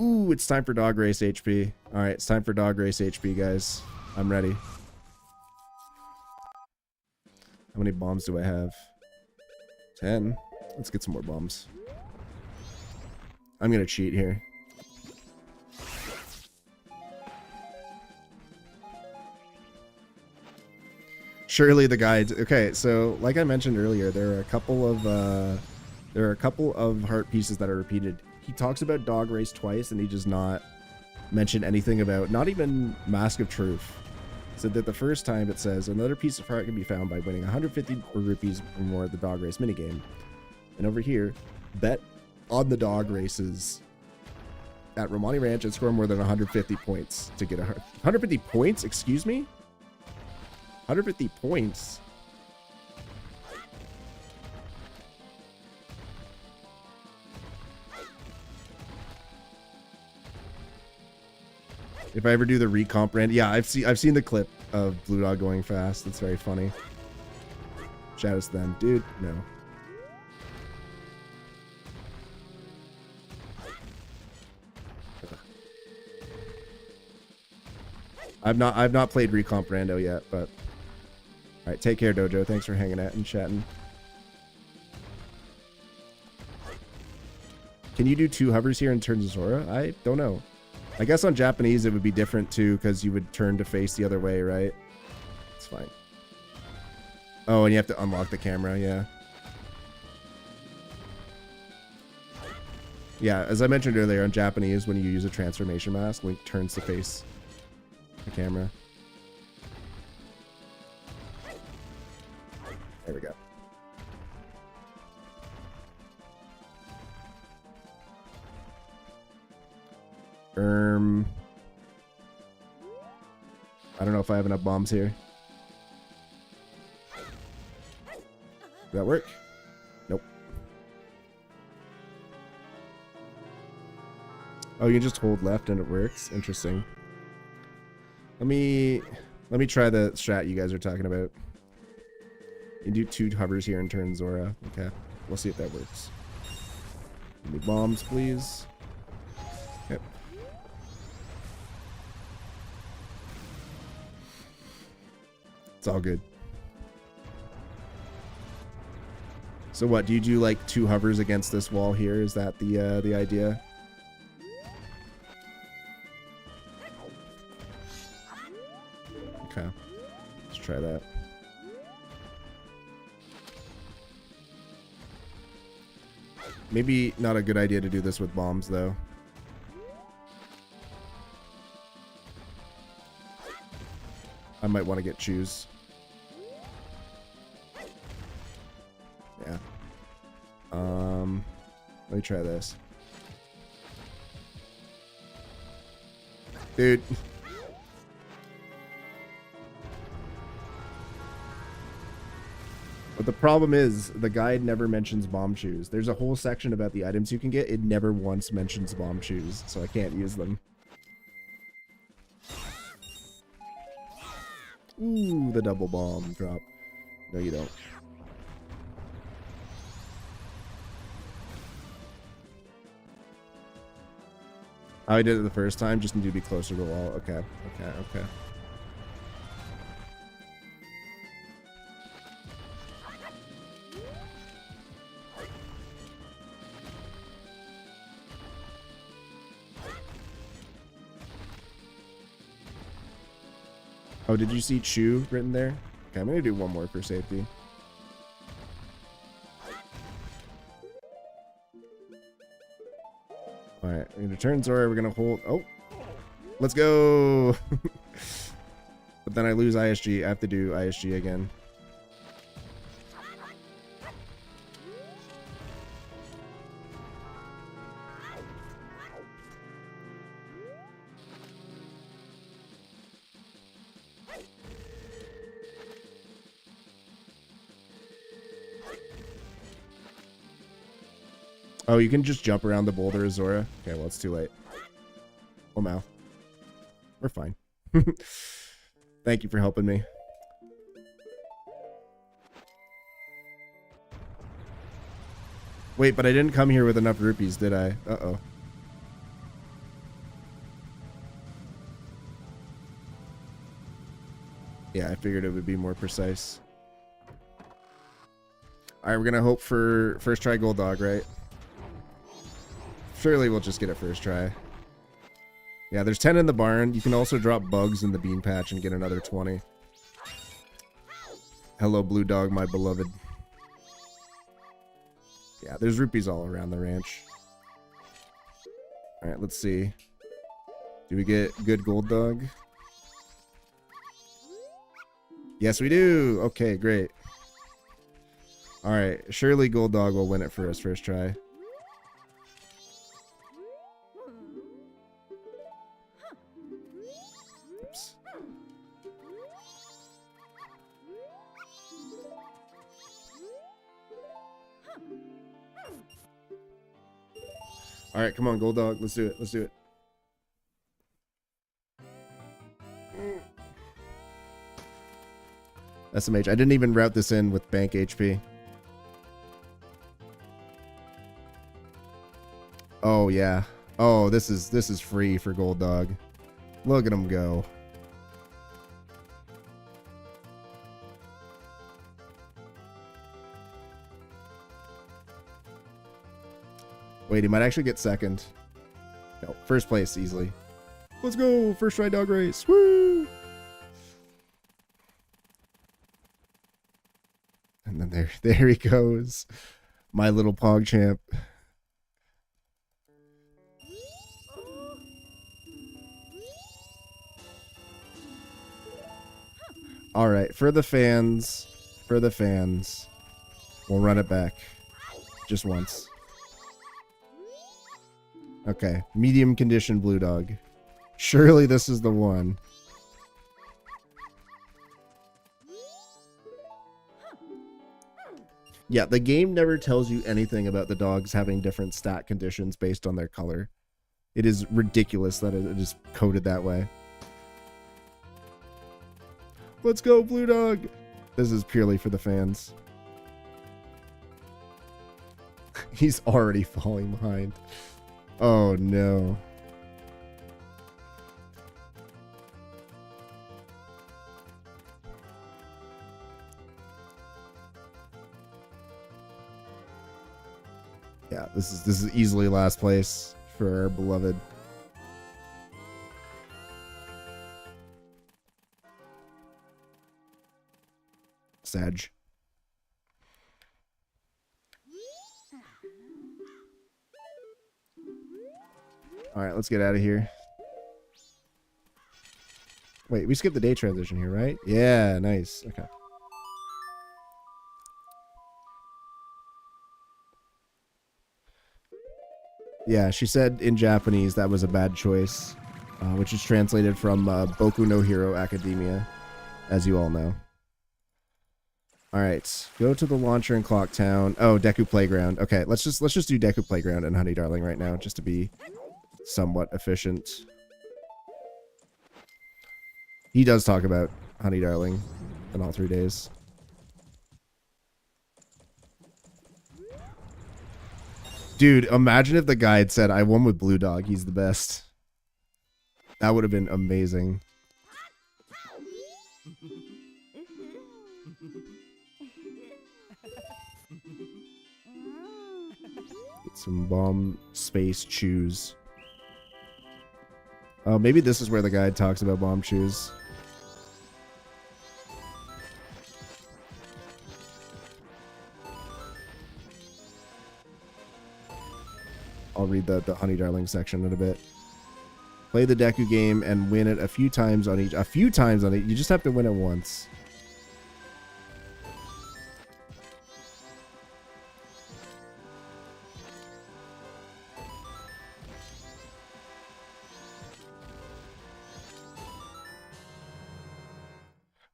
Ooh, it's time for dog race HP. All right, it's time for dog race HP, guys. I'm ready. How many bombs do I have? 10. Let's get some more bombs. I'm gonna cheat here. Surely the guides. Okay, so like I mentioned earlier, there are a couple of heart pieces that are repeated. He talks about dog race twice, and he does not mention anything about, not even Mask of Truth. So that the first time it says another piece of heart can be found by winning 150 rupees or more at the dog race minigame. And over here, bet on the dog races at Romani Ranch and score more than 150 points to get 150 points. Excuse me. 150 points. If I ever do the recomp brand, yeah, I've seen the clip of Blue Dog going fast. It's very funny. Shout out to them, dude. No. I've not played Recomp Rando yet, but all right, take care, Dojo. Thanks for hanging out and chatting. Can you do 2 hovers here and turn to Zora? I don't know. I guess on Japanese it would be different too, because you would turn to face the other way, right? It's fine. Oh, and you have to unlock the camera, yeah. Yeah, as I mentioned earlier, on Japanese, when you use a transformation mask, Link turns to face the camera. There we go. I don't know if I have enough bombs here. Does that work? Nope. Oh, you can just hold left and it works. Interesting. Let me try the strat you guys are talking about. You do 2 hovers here and turn Zora. Okay. We'll see if that works. Give me bombs, please. Yep. It's all good. So what, do you do like 2 hovers against this wall here? Is that the idea? Okay. Let's try that. Maybe not a good idea to do this with bombs though. I might want to get choose. Yeah. Let me try this. Dude. But the problem is, the guide never mentions bomb shoes. There's a whole section about the items you can get. It never once mentions bomb shoes, so I can't use them. Ooh, the double bomb drop. No, you don't. I did it the first time, just need to be closer to the wall. Okay, okay, okay. Oh, did you see Chew written there? Okay, I'm gonna do one more for safety. Alright, we're gonna turn Zora, we're gonna hold... Oh! Let's go! But then I lose ISG. I have to do ISG again. Oh, you can just jump around the boulder, Zora? Okay, well, it's too late. Oh, Mao. We're fine. Thank you for helping me. Wait, but I didn't come here with enough rupees, did I? Uh-oh. Yeah, I figured it would be more precise. Alright, we're gonna hope for first try gold dog, right? Surely we'll just get it first try. Yeah, there's 10 in the barn. You can also drop bugs in the bean patch and get another 20. Hello, blue dog, my beloved. Yeah, there's rupees all around the ranch. Alright, let's see. Do we get good gold dog? Yes, we do! Okay, great. Alright, surely gold dog will win it for us first try. Oops. Alright, come on, gold dog. Let's do it. Let's do it. SMH. I didn't even route this in with bank HP. Oh, yeah. Oh, this is free for gold dog. Look at him go. Wait, he might actually get second. No, first place easily. Let's go! First try dog race. Woo! And then there he goes. My little pog champ. All right, for the fans, we'll run it back just once. Okay, medium condition blue dog. Surely this is the one. Yeah, the game never tells you anything about the dogs having different stat conditions based on their color. It is ridiculous that it is coded that way. Let's go, blue dog! This is purely for the fans. He's already falling behind. Oh no. Yeah, this is easily last place for our beloved. Sag. Alright, let's get out of here. Wait, we skipped the day transition here, right? Yeah, nice. Okay. Yeah, she said in Japanese that was a bad choice, which is translated from Boku no Hero Academia, as you all know. Alright, go to the launcher in Clock Town. Oh, Deku Playground. Okay, let's just do Deku Playground and Honey Darling right now, just to be somewhat efficient. He does talk about Honey Darling in all 3 days. Dude, imagine if the guy had said, I won with Blue Dog, he's the best. That would have been amazing. Get some bomb space chews. Oh, maybe this is where the guide talks about bomb chews. I'll read the Honey Darling section in a bit. Play the Deku game and win it a few times on each. A few times on it. You just have to win it once.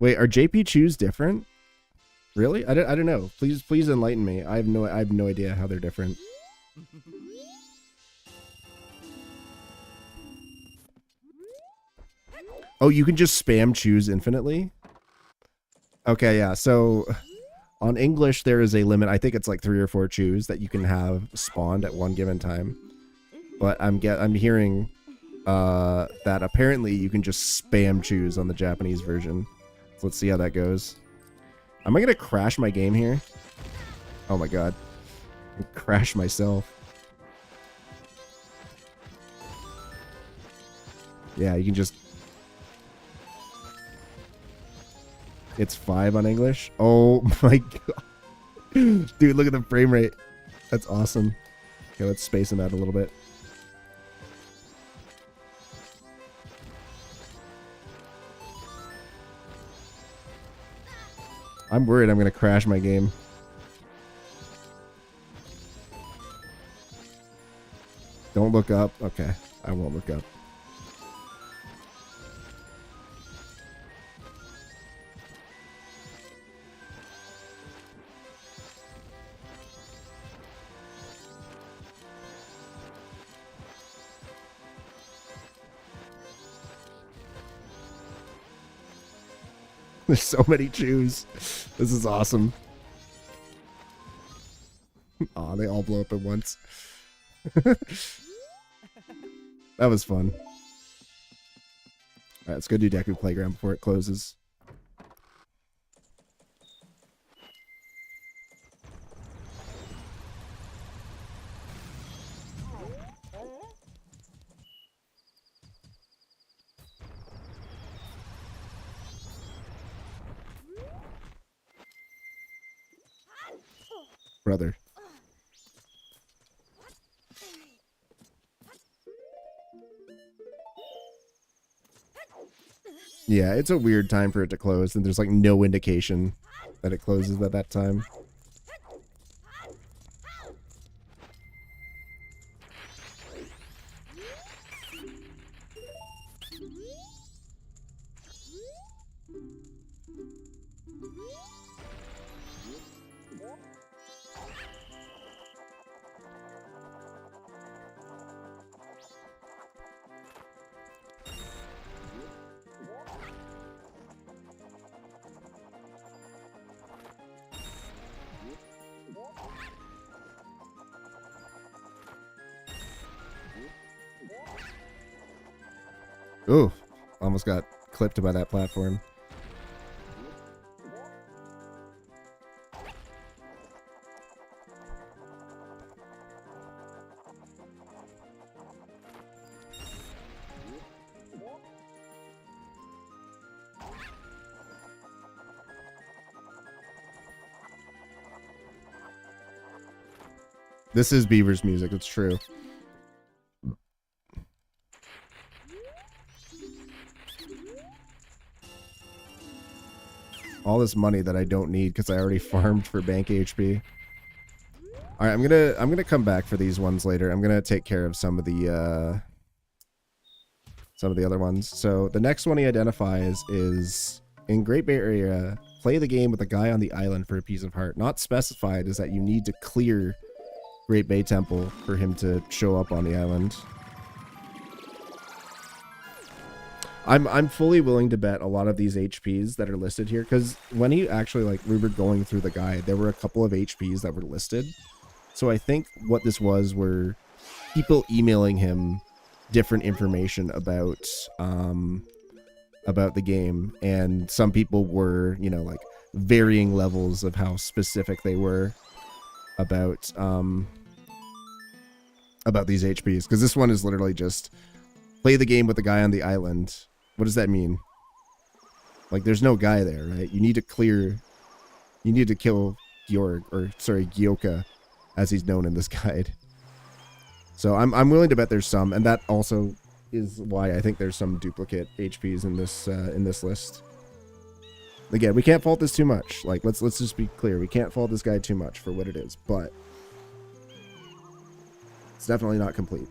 Wait, are JP chews different? Really? I don't know. Please enlighten me. I have no idea how they're different. Oh, you can just spam choose infinitely? Okay, yeah. So on English there is a limit. I think it's like 3 or 4 chews that you can have spawned at one given time. But I'm hearing that apparently you can just spam choose on the Japanese version. So let's see how that goes. Am I gonna crash my game here? Oh my god. Crash myself. Yeah, you can just... It's 5 on English? Oh my god. Dude, look at the frame rate. That's awesome. Okay, let's space him out a little bit. I'm worried I'm going to crash my game. Don't look up. Okay, I won't look up. There's so many chews. This is awesome. Aw, they all blow up at once. That was fun. Alright, let's go do Deku Playground before it closes. Brother. Yeah, it's a weird time for it to close, and there's like no indication that it closes at that time. Ooh, almost got clipped by that platform. This is Beaver's music, it's true. All this money that I don't need because I already farmed for bank HP. All right, I'm gonna come back for these ones later. I'm gonna take care of some of the other ones. So the next one he identifies is in Great Bay Area. Play the game with a guy on the island for a piece of heart. Not specified is that you need to clear Great Bay Temple for him to show up on the island. I'm fully willing to bet a lot of these HPs that are listed here, because when he actually, like, we were going through the guide, there were a couple of HPs that were listed. So I think what this was were people emailing him different information about the game, and some people were, you know, like, varying levels of how specific they were about these HPs, because this one is literally just play the game with the guy on the island. What does that mean? Like, there's no guy there, right? You need to kill Gyorg, or sorry, Gyoka, as he's known in this guide. So I'm willing to bet there's some, and that also is why I think there's some duplicate HPs in this list. Again, we can't fault this too much. Like, let's just be clear. We can't fault this guide too much for what it is, but it's definitely not complete.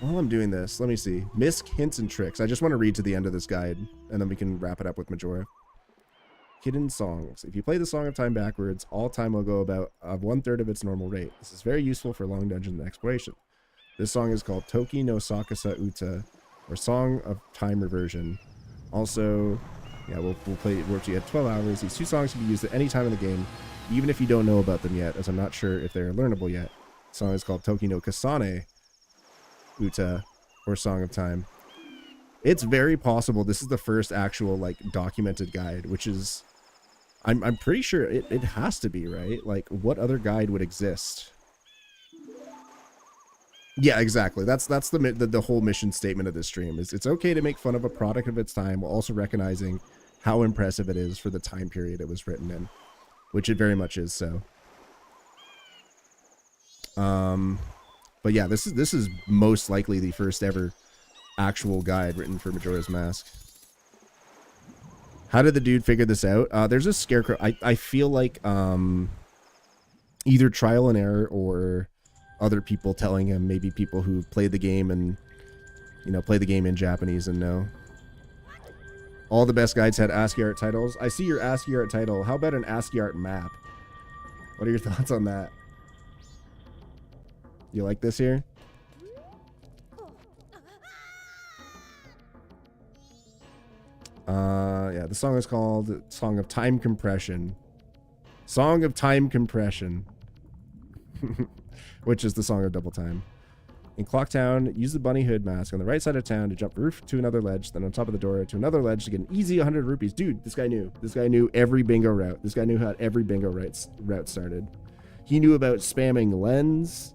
While I'm doing this, let me see. Misc, hints, and tricks. I just want to read to the end of this guide, and then we can wrap it up with Majora. Hidden songs. If you play the Song of Time backwards, all time will go about 1/3 of its normal rate. This is very useful for long dungeon exploration. This song is called Toki no Sakasa Uta, or Song of Time Reversion. Also, yeah, we'll play work to you at 12 hours. These two songs can be used at any time in the game, even if you don't know about them yet, as I'm not sure if they're learnable yet. The song is called Toki no Kasane Uta, or Song of Time. It's very possible this is the first actual, like, documented guide, which is, I'm pretty sure it has to be, right? Like, what other guide would exist? Yeah, exactly. That's the whole mission statement of this stream. Is it's okay to make fun of a product of its time while also recognizing how impressive it is for the time period it was written in, which it very much is. So, but yeah, this is most likely the first ever actual guide written for Majora's Mask. How did the dude figure this out? There's a scarecrow. I feel like either trial and error or other people telling him, maybe people who played the game and, you know, play the game in Japanese and know. All the best guides had ASCII art titles. I see your ASCII art title. How about an ASCII art map? What are your thoughts on that? You like this here? Yeah, the song is called Song of Time Compression. Song of Time Compression. Which is the Song of Double Time. In Clocktown, use the bunny hood mask on the right side of town to jump roof to another ledge, then on top of the door to another ledge to get an easy 100 rupees. Dude, this guy knew. This guy knew every bingo route. This guy knew how every bingo route started. He knew about spamming lens.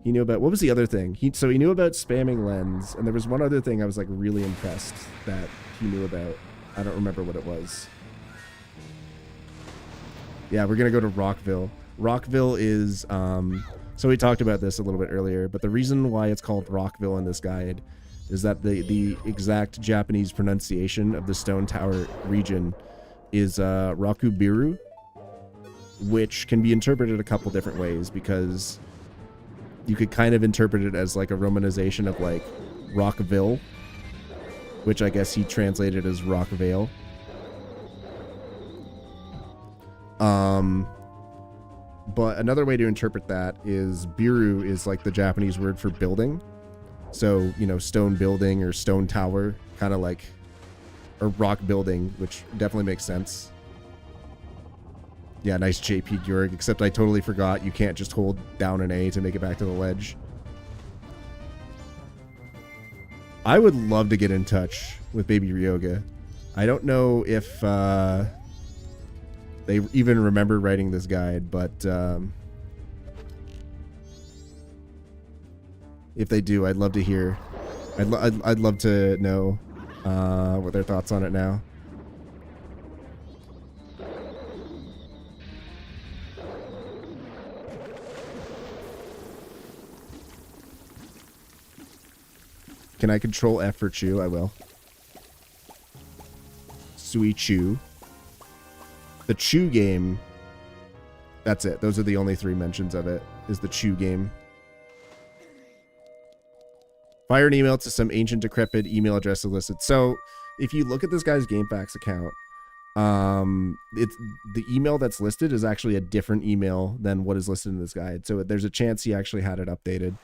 He knew about, what was the other thing? So he knew about spamming lens, and there was one other thing I was like really impressed that he knew about. I don't remember what it was. Yeah, we're gonna go to Rockville. Rockville is, so we talked about this a little bit earlier, but the reason why it's called Rockville in this guide is that the exact Japanese pronunciation of the Stone Tower region is Rakubiru, which can be interpreted a couple different ways, because you could kind of interpret it as like a romanization of like Rockville, which I guess he translated as Rockvale. But another way to interpret that is Biru is like the Japanese word for building. So, you know, stone building or stone tower, kind of like, or rock building, which definitely makes sense. Yeah, nice JP Georg, except I totally forgot you can't just hold down an A to make it back to the ledge. I would love to get in touch with Baby Ryoga. I don't know if they even remember writing this guide, but if they do, I'd love to hear. I'd love to know what their thoughts on it now. Can I control F for chew? I will. Suichu. The Chew game. That's it. Those are the only 3 mentions of it, is the Chew game. Fire an email to some ancient decrepit email address listed. So if you look at this guy's GameFAQs account, it's the email that's listed is actually a different email than what is listed in this guide. So there's a chance he actually had it updated.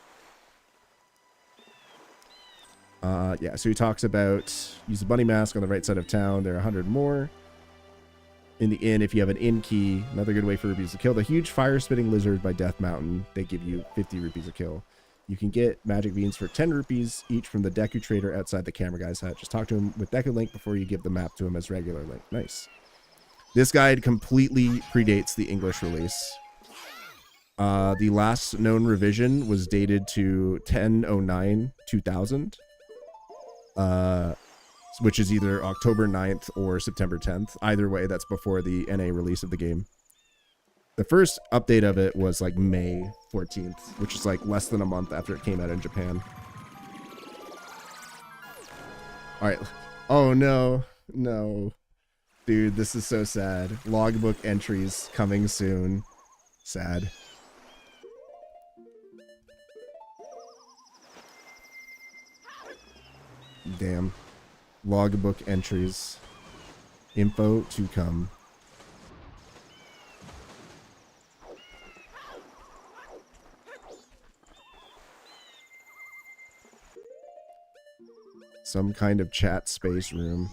Yeah, so he talks about use the bunny mask on the right side of town. There are 100 more. In the inn, if you have an inn key, another good way for rupees to kill the huge fire-spitting lizard by Death Mountain. They give you 50 rupees a kill. You can get magic beans for 10 rupees each from the Deku trader outside the camera guy's hut. Just talk to him with Deku Link before you give the map to him as regular Link. Nice. This guide completely predates the English release. The last known revision was dated to 10/09/2000. Which is either October 9th or September 10th. Either way, that's before the NA release of the game. The first update of it was like May 14th, which is like less than a month after it came out in Japan. All right. Oh no, no. Dude, this is so sad. Logbook entries coming soon. Sad. Damn. Logbook entries. Info to come. Some kind of chat space room.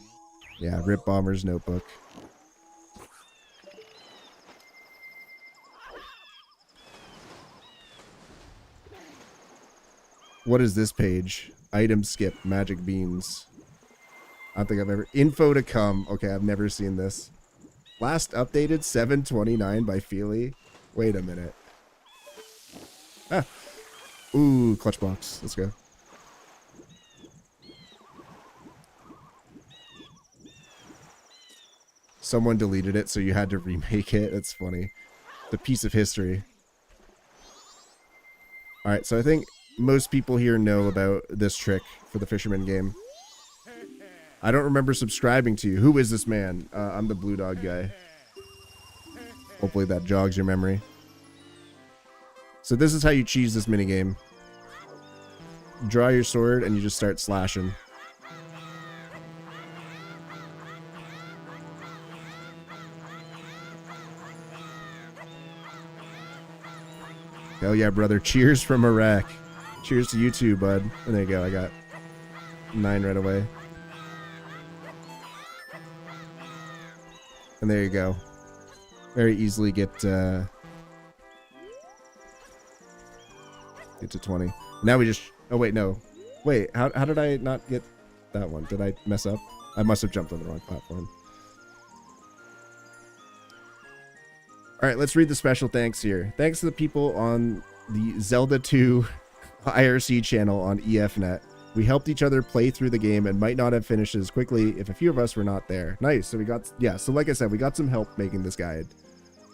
Yeah, Rip Bomber's notebook. What is this page? Item skip, magic beans. I don't think I've ever... Info to come. Okay, I've never seen this. Last updated 7/29 by Feely. Wait a minute. Ah. Ooh, clutch box. Let's go. Someone deleted it, so you had to remake it. That's funny. It's a piece of history. Alright, so I think most people here know about this trick for the Fisherman game. I don't remember subscribing to you. Who is this man? I'm the Blue Dog guy. Hopefully that jogs your memory. So this is how you cheese this minigame. Draw your sword and you just start slashing. Hell yeah, brother. Cheers from Iraq. Cheers to you too, bud. And there you go. I got 9 right away. And there you go. Very easily get to 20. Now we just... Oh, wait, no. Wait, how did I not get that one? Did I mess up? I must have jumped on the wrong platform. Alright, let's read the special thanks here. Thanks to the people on the Zelda 2 IRC channel on EFNet. We helped each other play through the game and might not have finished as quickly if a few of us were not there. Nice. So we got... Yeah, so like I said, we got some help making this guide.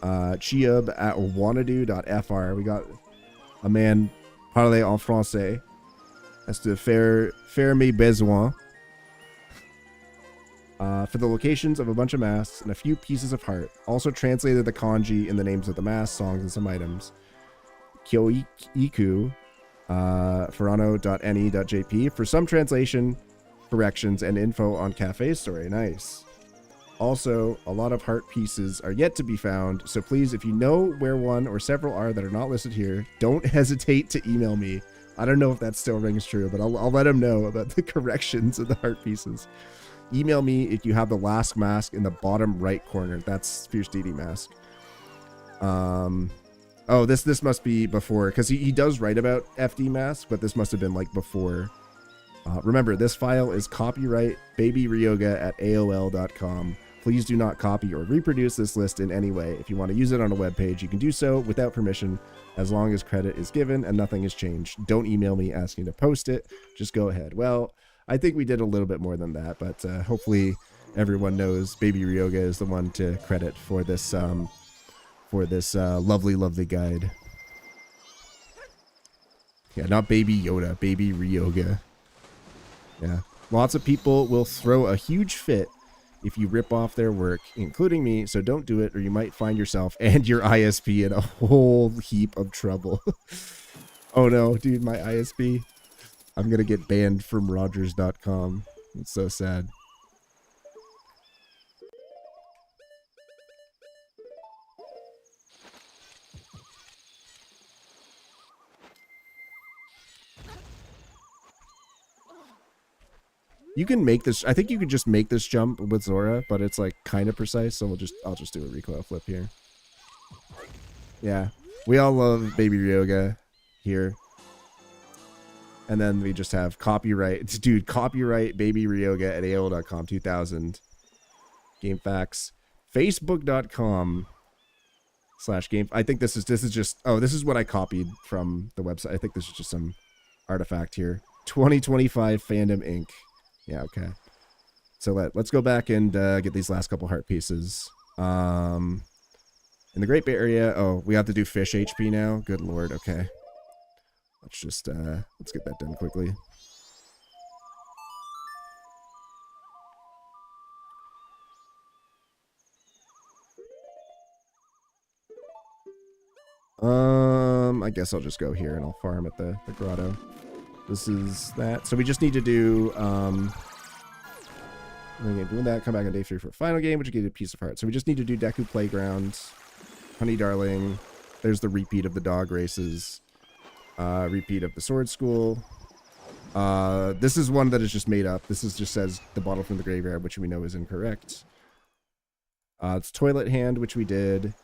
Chiab at wanadu.fr. We got a man parler en français. As to faire mes besoins. For the locations of a bunch of masks and a few pieces of heart. Also translated the kanji in the names of the masks, songs, and some items. Kyoiku, Furano.ne.jp for some translation, corrections, and info on Cafe's story. Nice. Also, a lot of heart pieces are yet to be found, so please, if you know where one or several are that are not listed here, don't hesitate to email me. I don't know if that still rings true, but I'll let them know about the corrections of the heart pieces. Email me if you have the last mask in the bottom right corner. That's Fierce Deity mask. Oh, this must be before, because he does write about FD mask, but this must have been like before. Remember, this file is copyright Baby Ryoga at AOL.com. Please do not copy or reproduce this list in any way. If you want to use it on a web page, you can do so without permission, as long as credit is given and nothing is changed. Don't email me asking to post it. Just go ahead. Well, I think we did a little bit more than that, but hopefully everyone knows Baby Ryoga is the one to credit for this lovely, lovely guide. Yeah, not Baby Yoda, Baby Ryoga. Yeah, lots of people will throw a huge fit if you rip off their work, including me, so don't do it or you might find yourself and your ISP in a whole heap of trouble. Oh no, dude, my ISP. I'm gonna get banned from Rogers.com. It's so sad. You can make this. I think you could just make this jump with Zora, but it's like kind of precise. So I'll just do a recoil flip here. Yeah, we all love Baby Ryoga here. And then we just have copyright, dude, copyright Baby Ryoga at AOL.com 2000. Game facts. Facebook.com/game. I think this is just, oh, this is what I copied from the website. I think this is just some artifact here. 2025 Fandom Inc. Yeah, okay. So let's go back and get these last couple heart pieces. In the Great Bay Area, oh, we have to do fish HP now? Good lord, okay. Let's just, let's get that done quickly. I guess I'll just go here and I'll farm at the grotto. This is that. So we just need to do, doing that, come back on day 3 for a final game, which will give you a piece of heart. So we just need to do Deku Playground, Honey Darling. There's the repeat of the dog races. Repeat of the sword school. This is one that is just made up. This is just says the bottle from the graveyard, which we know is incorrect. It's Toilet Hand, which we did.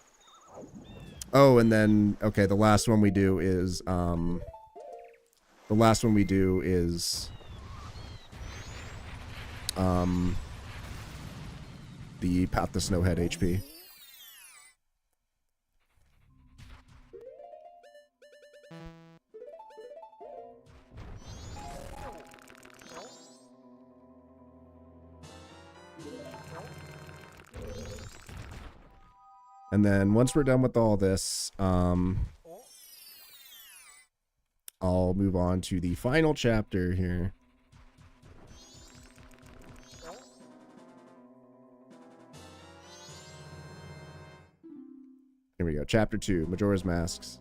Oh, and then, okay, the last one we do is, the Path to Snowhead HP. And then once we're done with all this, I'll move on to the final chapter here. Here we go. Chapter 2, Majora's Masks.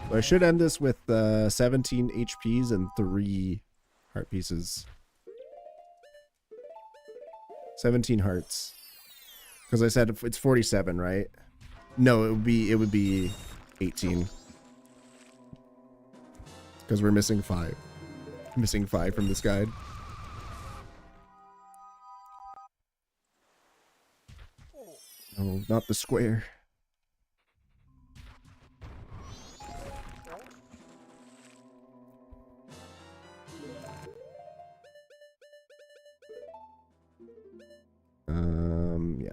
So I should end this with 17 HPs and 3 heart pieces. 17 hearts. Because I said it's 47, right? No, it would be 18. Because we're missing 5. Missing 5 from this guide. Oh, not the square. Yeah.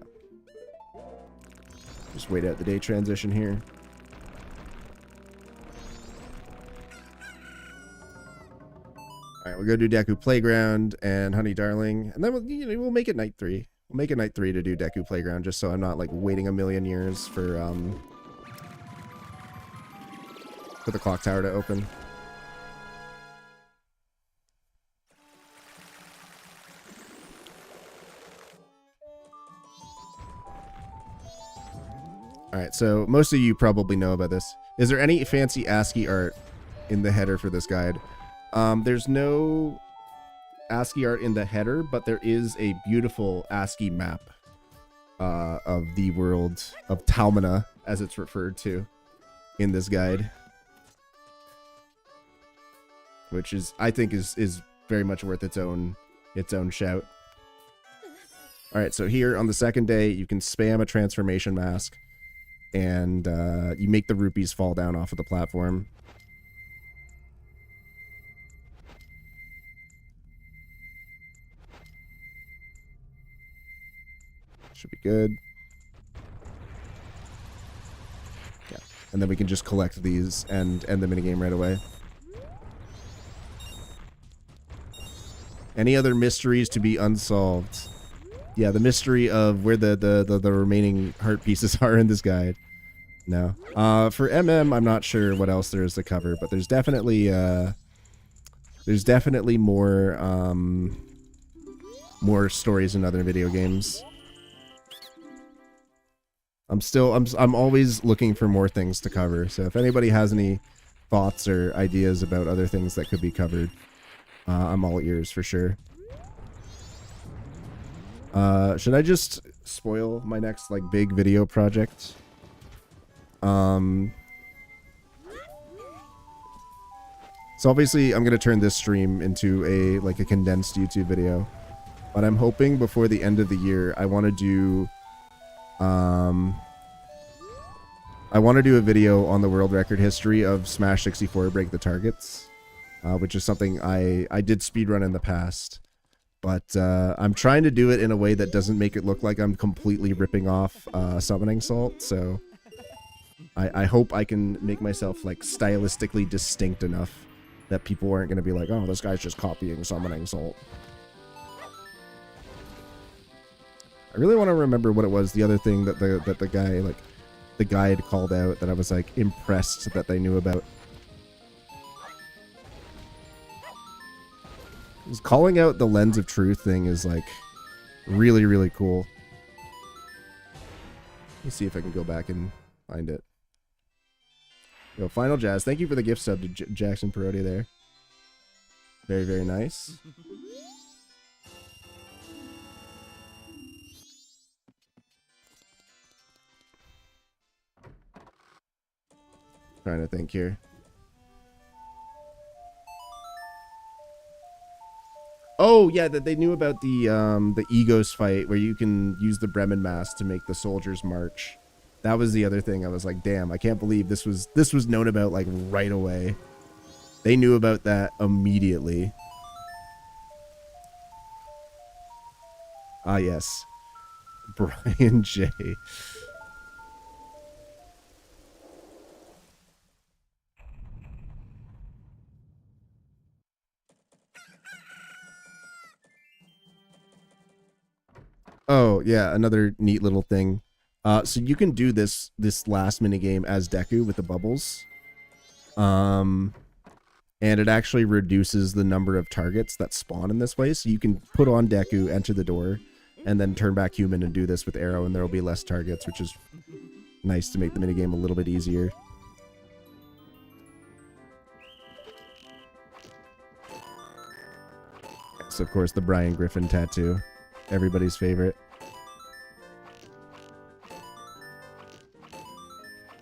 Just wait out the day transition here. Alright, we'll go do Deku Playground and Honey Darling, and then we'll make it night 3. We'll make it night 3 to do Deku Playground, just so I'm not like waiting a million years for the clock tower to open. Alright, so most of you probably know about this. Is there any fancy ASCII art in the header for this guide? There's no ASCII art in the header, but there is a beautiful ASCII map of the world of Talmina, as it's referred to in this guide. Which is, I think, is very much worth its own shout. Alright, so here on the second day, you can spam a transformation mask. And you make the rupees fall down off of the platform. Should be good. Yeah. And then we can just collect these and end the minigame right away. Any other mysteries to be unsolved? Yeah, the mystery of where the remaining heart pieces are in this guide. No. For MM, I'm not sure what else there is to cover, but there's definitely more more stories in other video games. I'm always looking for more things to cover. So if anybody has any thoughts or ideas about other things that could be covered, I'm all ears for sure. Should I just spoil my next like big video project? So obviously I'm gonna turn this stream into a condensed YouTube video. But I'm hoping before the end of the year, I want to do a video on the world record history of Smash 64 Break the Targets, which is something I did speedrun in the past. But I'm trying to do it in a way that doesn't make it look like I'm completely ripping off Summoning Salt, so I hope I can make myself like stylistically distinct enough that people aren't going to be like, oh, this guy's just copying Summoning Salt. I really want to remember what it was, the other thing that the guy, like, the guide called out that I was like impressed that they knew about. Calling out the Lens of Truth thing is like really, really cool. Let me see if I can go back and find it. Yo, Final Jazz, thank you for the gift sub to Jackson Perotti there. Very, very nice. Trying to think here. Oh yeah, that they knew about the Egos fight where you can use the Bremen mask to make the soldiers march. That was the other thing. I was like, damn, I can't believe this was known about like right away. They knew about that immediately. Ah yes, Brian J. Oh yeah, another neat little thing. So you can do this last mini game as Deku with the bubbles, and it actually reduces the number of targets that spawn in this way. So you can put on Deku, enter the door, and then turn back human and do this with Arrow, and there will be less targets, which is nice to make the mini game a little bit easier. So of course the Brian Griffin tattoo, everybody's favorite.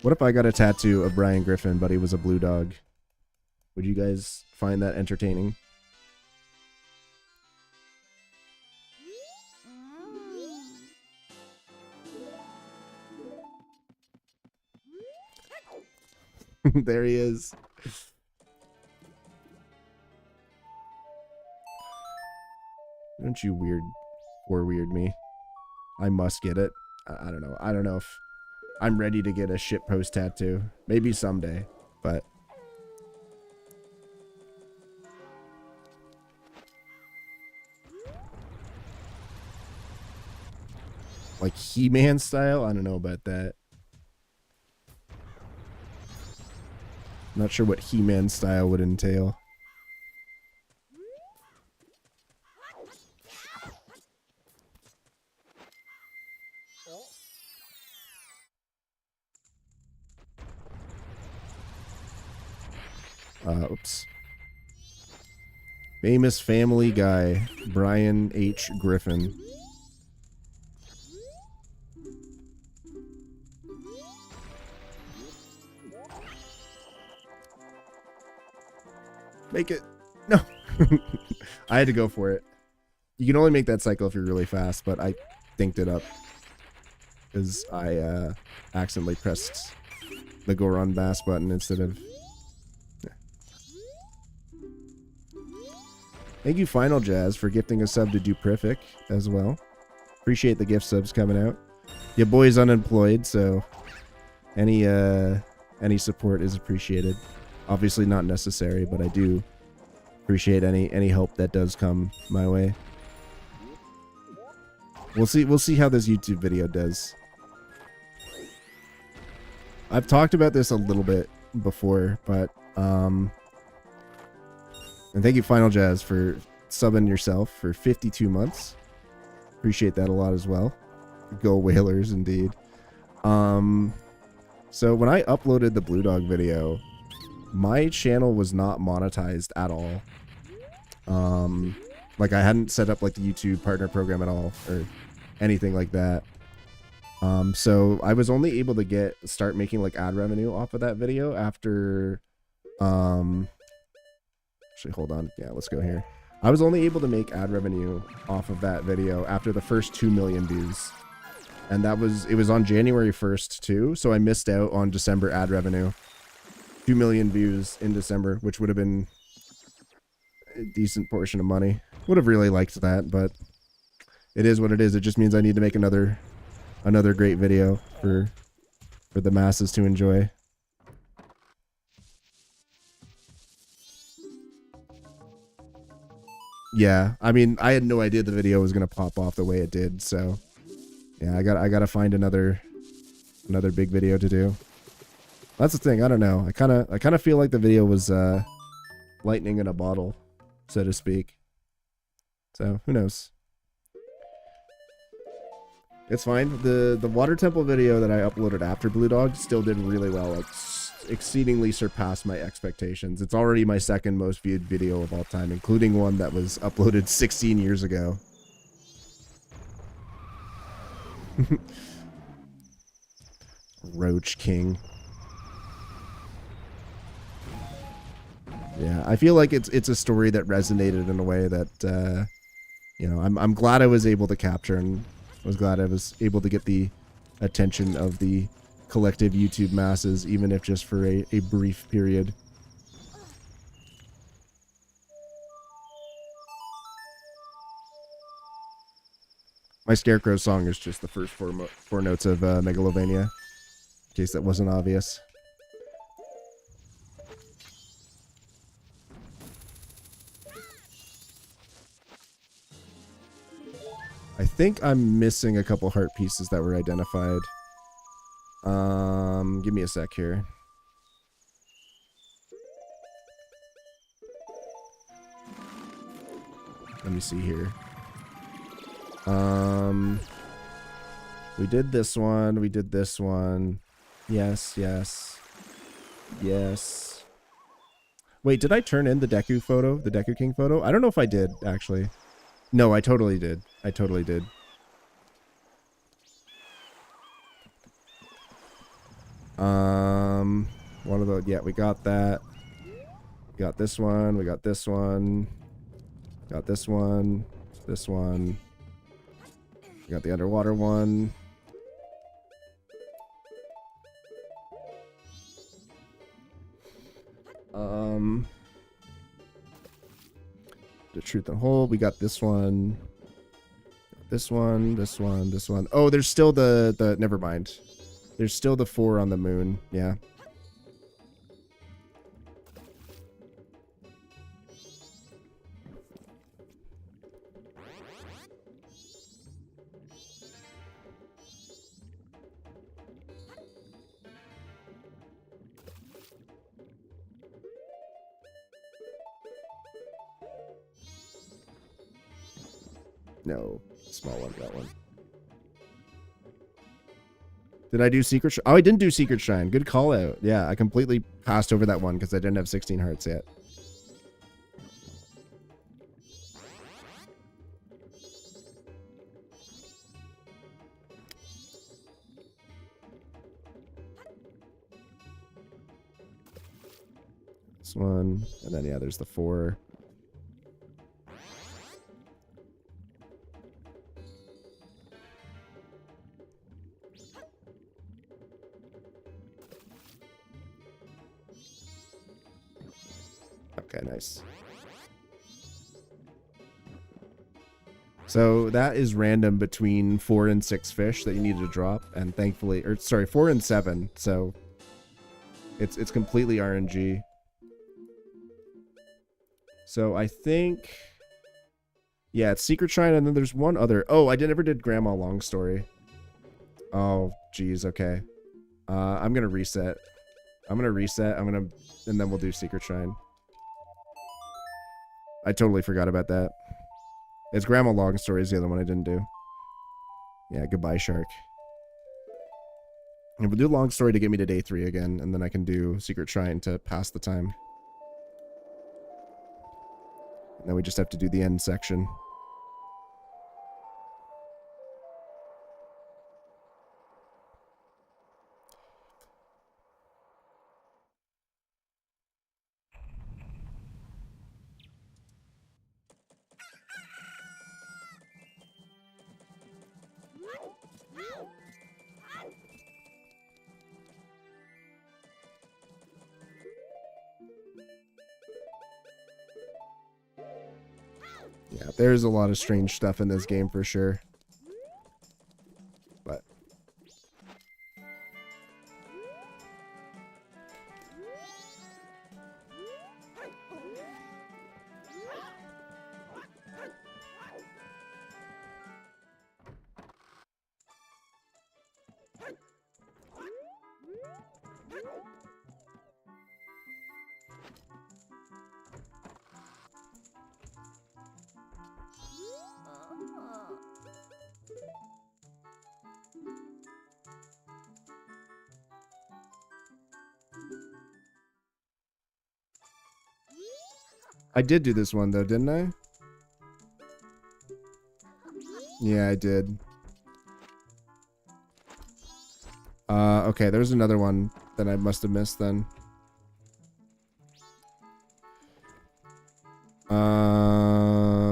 What if I got a tattoo of Brian Griffin, but he was a blue dog? Would you guys find that entertaining? There he is. Don't you weird me. I must get it. I don't know. I don't know if I'm ready to get a shitpost tattoo. Maybe someday, but like He-Man style? I don't know about that. Not sure what He-Man style would entail. Oops. Famous Family Guy, Brian H. Griffin. Make it. No. I had to go for it. You can only make that cycle if you're really fast, but I thinked it up because I accidentally pressed the go run bass button instead of. Thank you, Final Jazz, for gifting a sub to Duprific as well. Appreciate the gift subs coming out. Your boy's unemployed, so any support is appreciated. Obviously not necessary, but I do appreciate any help that does come my way. We'll see how this YouTube video does. I've talked about this a little bit before, but and thank you, Final Jazz, for subbing yourself for 52 months. Appreciate that a lot as well. Go Whalers, indeed. So when I uploaded the Blue Dog video, my channel was not monetized at all. Like I hadn't set up like the YouTube partner program at all or anything like that. So I was only able to start making like ad revenue off of that video after actually hold on, yeah, let's go here. I was only able to make ad revenue off of that video after the first 2 million views. And it was on January 1st too, so I missed out on December ad revenue. 2 million views in December, which would have been a decent portion of money. Would have really liked that, but it is what it is. It just means I need to make another great video for the masses to enjoy. Yeah, I mean, I had no idea the video was gonna pop off the way it did, so yeah, I gotta find another big video to do. That's the thing. I don't know. I kind of feel like the video was lightning in a bottle, so to speak. So who knows? It's fine. The Water Temple video that I uploaded after Blue Dog still did really well. Like exceedingly surpassed my expectations. It's already my second most viewed video of all time, including one that was uploaded 16 years ago. Roach King. Yeah, I feel like it's a story that resonated in a way that you know, I'm glad I was able to capture, and was glad I was able to get the attention of the collective YouTube masses, even if just for a brief period. My Scarecrow song is just the first four notes of Megalovania, in case that wasn't obvious. I think I'm missing a couple heart pieces that were identified. Give me a sec here. Let me see here. We did this one. We did this one. Yes, yes. Yes. Wait, did I turn in the Deku photo? The Deku King photo? I don't know if I did, actually. No, I totally did. I totally did. One of the, yeah, we got that. We got this one. We got this one. Got this one. This one. We got the underwater one. The Truth and Hold. We got this one. This one. This one. This one. Oh, there's still the never mind. There's still the 4 on the moon. Yeah. No, small one, that one. Did I do Secret Shrine? Oh, I didn't do Secret Shrine. Good call out. Yeah, I completely passed over that one because I didn't have 16 hearts yet. This one, and then yeah, there's the 4. Okay, nice. So that is random between 4 and 6 fish that you need to drop, and thankfully, or sorry, 4 and 7. So it's completely RNG. So I think, yeah, it's Secret Shrine, and then there's one other. Oh, I never did Grandma Long Story. Oh, geez. Okay. I'm gonna reset. And then we'll do Secret Shrine. I totally forgot about that. It's Grandma Long Story is the other one I didn't do. Yeah, goodbye, Shark. And we'll do Long Story to get me to day 3 again, and then I can do Secret Shrine to pass the time. And then we just have to do the end section. Yeah, there's a lot of strange stuff in this game for sure. But I did do this one though, didn't I? Yeah, I did. Okay, there's another one that I must have missed then.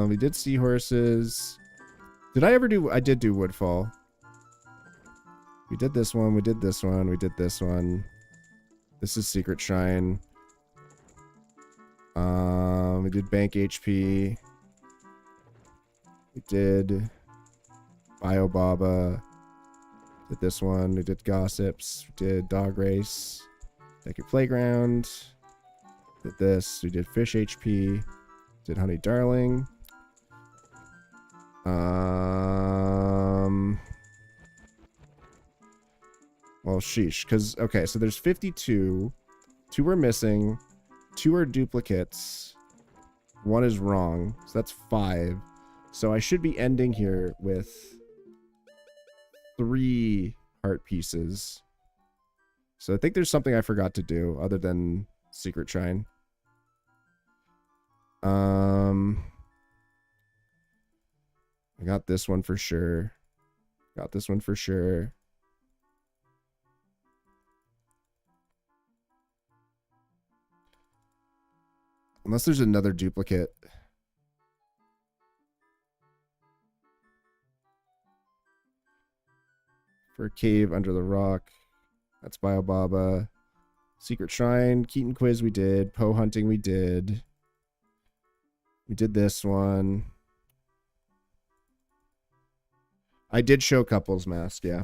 We did seahorses. Did I ever do... I did do Woodfall. We did this one, we did this one, we did this one. This is Secret Shrine. We did Bank HP. We did Bio Baba. Did this one. We did Gossips. We did Dog Race. Naked Playground. Did this. We did Fish HP. Did Honey Darling. Well, sheesh. Because, okay, so there's 52. 2 are missing. 2 are duplicates. 1 is wrong. So that's 5. So I should be ending here with 3 heart pieces. So I think there's something I forgot to do other than Secret Shrine. I got this one for sure. Got this one for sure. Unless there's another duplicate. For a cave under the rock. That's Bio Baba. Secret Shrine. Keaton Quiz we did. Poe Hunting we did. We did this one. I did show Couples Mask, yeah.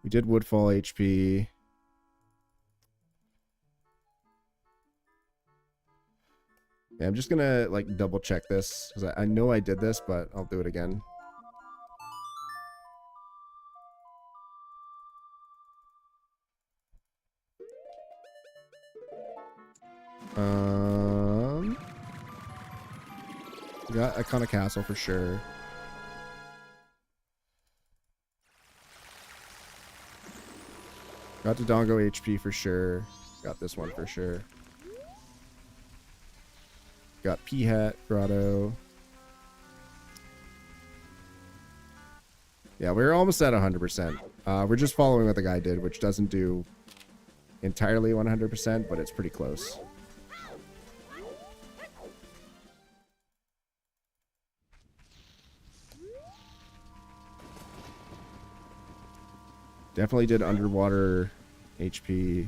We did Woodfall HP. Yeah, I'm just gonna like double check this because I know I did this, but I'll do it again. Got Iconic Castle for sure. Got Dodongo HP for sure. Got this one for sure. Got P-Hat, Grotto. Yeah, we're almost at 100%. We're just following what the guy did, which doesn't do entirely 100%, but it's pretty close. Definitely did underwater HP.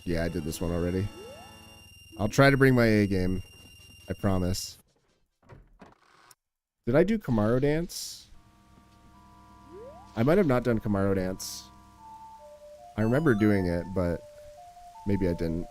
Yeah, I did this one already. I'll try to bring my A game. I promise. Did I do Kamaro Dance? I might have not done Kamaro Dance. I remember doing it, but maybe I didn't.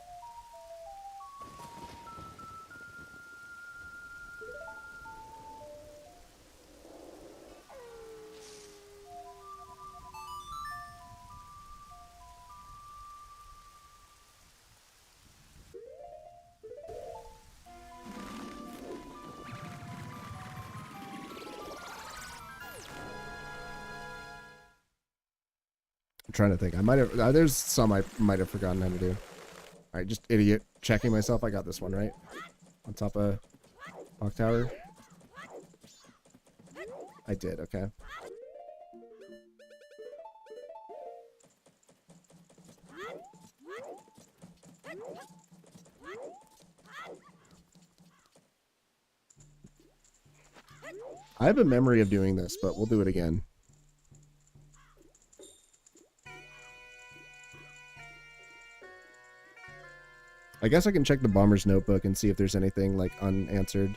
I'm trying to think. I might have. There's some I might have forgotten how to do. All right, just idiot checking myself. I got this one right on top of Clock Tower. I did. Okay. I have a memory of doing this, but we'll do it again. I guess I can check the Bomber's Notebook and see if there's anything like unanswered.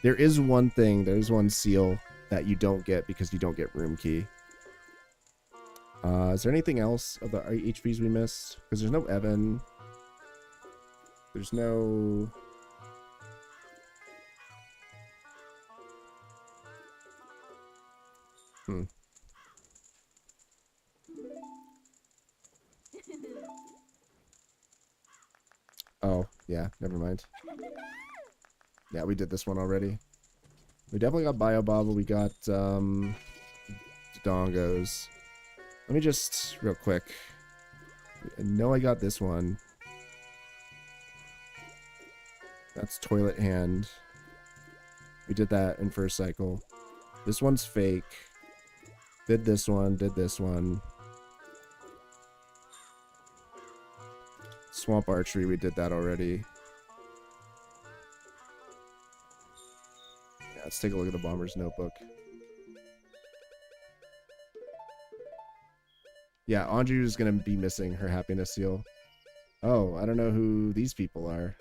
There is one thing, there's one seal that you don't get because you don't get room key. Is there anything else of the HPs we missed? Because there's no Evan. There's no... Oh, yeah, never mind. Yeah, we did this one already. We definitely got Biobobble, we got, Dongos. Let me just, real quick. I know I got this one. That's Toilet Hand. We did that in first cycle. This one's fake. Did this one, did this one. Swamp Archery, we did that already. Yeah, let's take a look at the Bomber's Notebook. Yeah, Anju's gonna be missing her happiness seal. Oh, I don't know who these people are.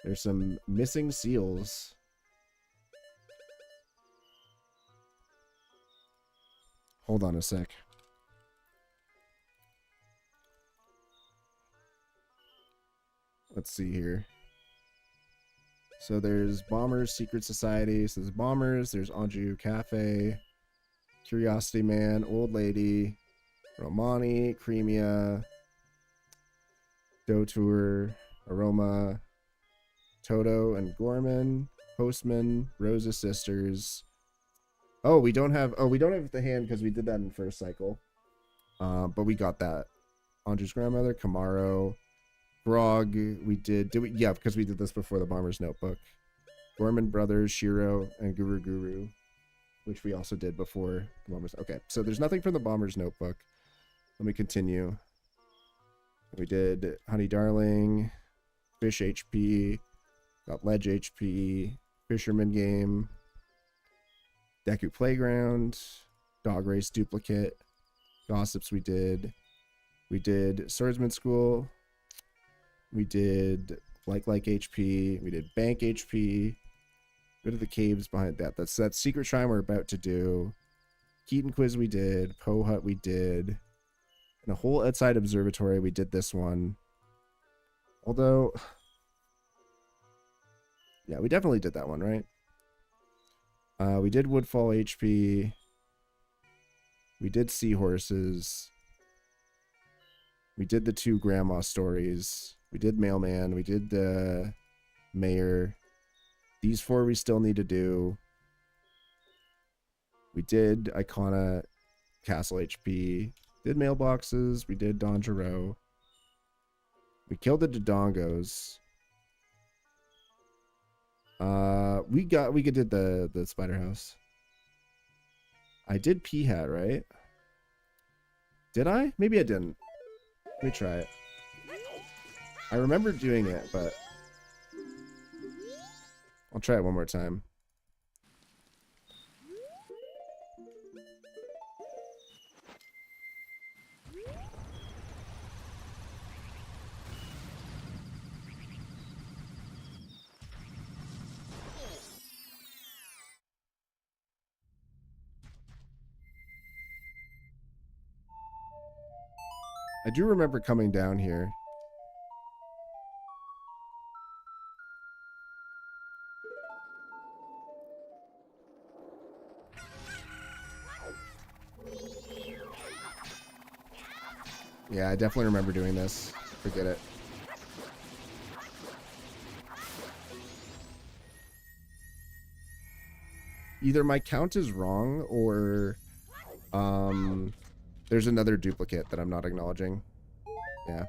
There's some missing seals. Hold on a sec. Let's see here. So there's Bombers Secret Society. So there's Bombers. There's Anju Cafe. Curiosity Man. Old Lady. Romani. Cremia. Dotour. Aroma. Toto and Gorman. Postman. Rosa Sisters. Oh, we don't have the hand because we did that in first cycle. But we got that. Anju's grandmother. Camaro. Grog, yeah, because we did this before the Bomber's Notebook. Gorman Brothers, Shiro, and Guru Guru, which we also did before the Bomber's. Okay, so there's nothing from the Bomber's Notebook. Let me continue. We did Honey Darling, Fish HP, got Ledge HP, Fisherman Game, Deku Playground, Dog Race Duplicate, Gossips we did Swordsman School, we did like HP, we did Bank HP, go to the caves behind that. That's that secret shrine we're about to do. Keaton Quiz we did, Poe Hut we did, and a whole outside observatory we did this one. Although, yeah, we definitely did that one, right? We did Woodfall HP. We did Seahorses. We did the 2 grandma stories. We did Mailman. We did the Mayor. These 4 we still need to do. We did Icona Castle HP. Did Mailboxes. We did Don Giro. We killed the Dodongos. We did the Spider House. I did Pea Hat, right? Did I? Maybe I didn't. Let me try it. I remember doing it, but I'll try it one more time. I do remember coming down here. Yeah, I definitely remember doing this. Forget it. Either my count is wrong or there's another duplicate that I'm not acknowledging. Yeah.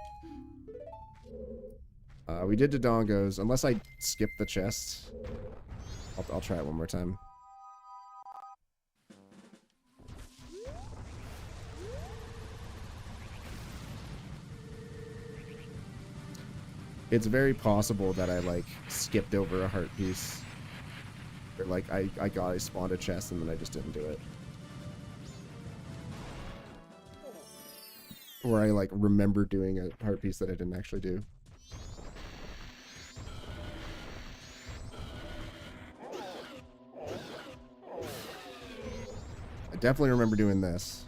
We did Dodongos. Unless I skip the chest. I'll try it one more time. It's very possible that I, like, skipped over a heart piece. Or like I spawned a chest and then I just didn't do it. Or I like remember doing a heart piece that I didn't actually do. I definitely remember doing this.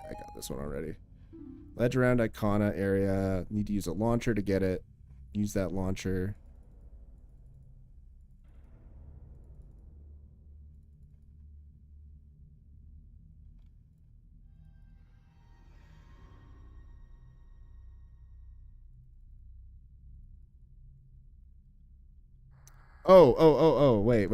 I got this one already. Ledge around Icona area. Need to use a launcher to get it. Use that launcher. Oh, wait.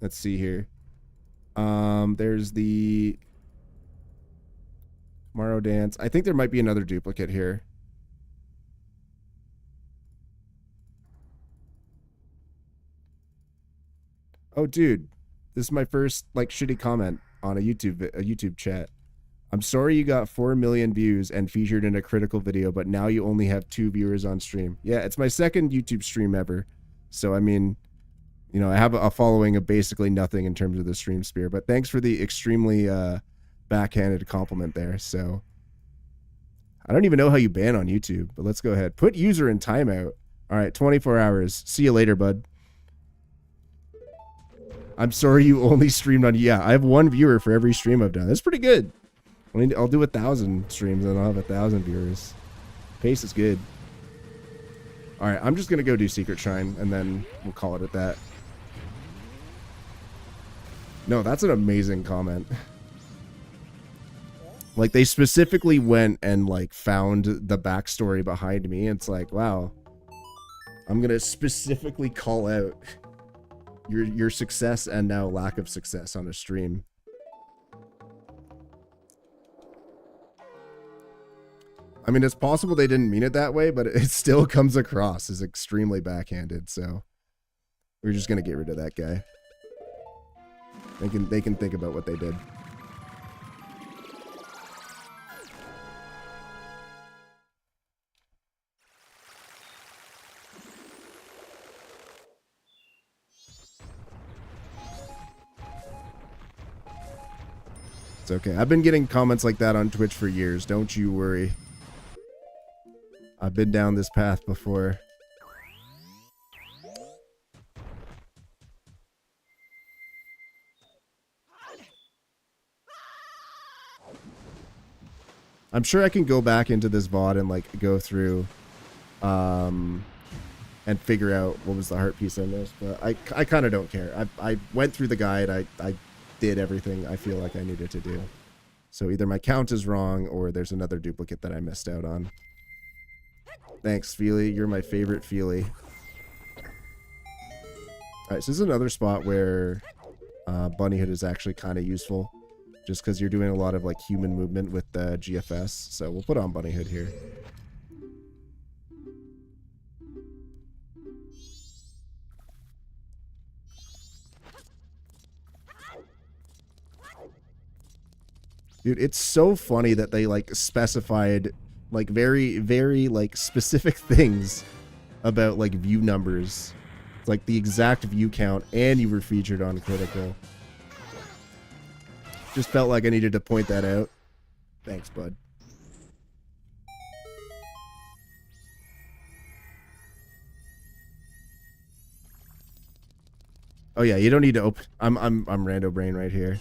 Let's see here. There's the Morrow Dance. I think there might be another duplicate here. Oh, dude, this is my first like shitty comment on a YouTube chat. I'm sorry you got 4 million views and featured in a critical video, but now you only have 2 viewers on stream. Yeah, it's my second YouTube stream ever. So, I mean, you know, I have a following of basically nothing in terms of the stream sphere, but thanks for the extremely backhanded compliment there. So, I don't even know how you ban on YouTube, but let's go ahead. Put user in timeout. All right, 24 hours. See you later, bud. I'm sorry you only streamed on... Yeah, I have 1 viewer for every stream I've done. That's pretty good. I'll do 1,000 streams and I'll have 1,000 viewers. Pace is good. All right, I'm just going to go do Secret Shrine and then we'll call it at that. No, that's an amazing comment. Like, they specifically went and, like, found the backstory behind me. It's like, wow. I'm going to specifically call out your success and now lack of success on a stream. I mean, it's possible they didn't mean it that way, but it still comes across as extremely backhanded, so we're just going to get rid of that guy. They can think about what they did. It's okay. I've been getting comments like that on Twitch for years. Don't you worry. I've been down this path before. I'm sure I can go back into this VOD and like go through and figure out what was the heart piece I missed, but I kind of don't care. I went through the guide. I did everything I feel like I needed to do. So either my count is wrong or there's another duplicate that I missed out on. Thanks, Feely. You're my favorite Feely. Alright, so this is another spot where Bunnyhood is actually kind of useful. Just because you're doing a lot of like human movement with the GFS. So we'll put on Bunnyhood here. Dude, it's so funny that they like specified like very, very like specific things about like view numbers. It's like the exact view count and you were featured on critical. Just felt like I needed to point that out. Thanks, bud. Oh yeah, you don't need to open. I'm Rando Brain right here.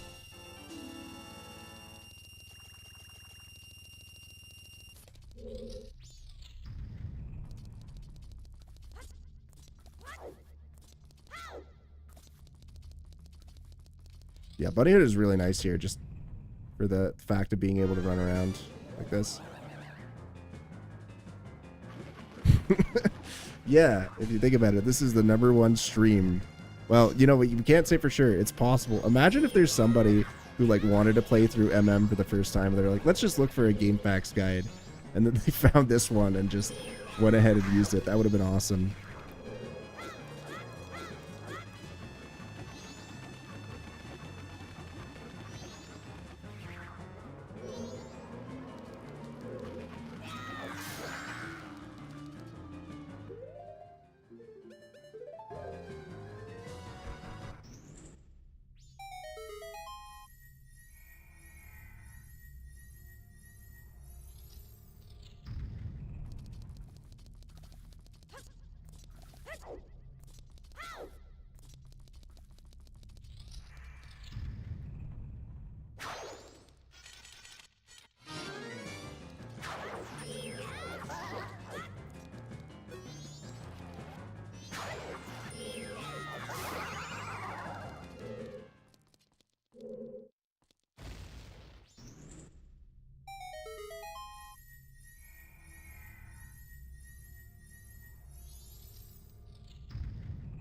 Yeah, Bunnyhood is really nice here, just for the fact of being able to run around like this. Yeah, if you think about it, this is the #1 stream. Well, you know what? You can't say for sure. It's possible. Imagine if there's somebody who like wanted to play through MM for the first time. They're like, let's just look for a game facts guide, and then they found this one and just went ahead and used it. That would have been awesome.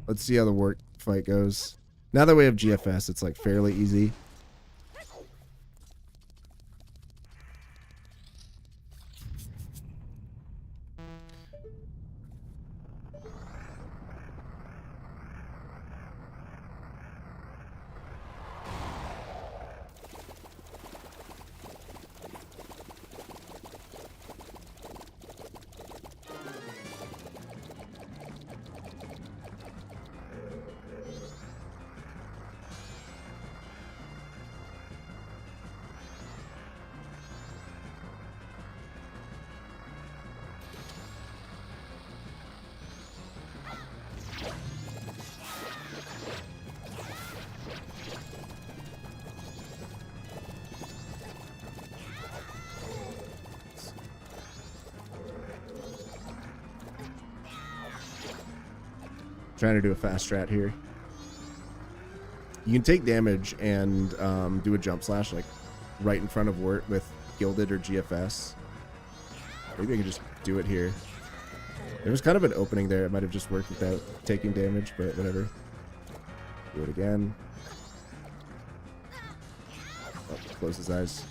Let's see how the work fight goes. Now that we have GFS, it's like fairly easy. Trying to do a fast strat here. You can take damage and do a jump slash like right in front of Wort with Gilded or GFS. Maybe I can just do it here. There was kind of an opening there. It might have just worked without taking damage, but whatever. Do it again. Oh, close his eyes.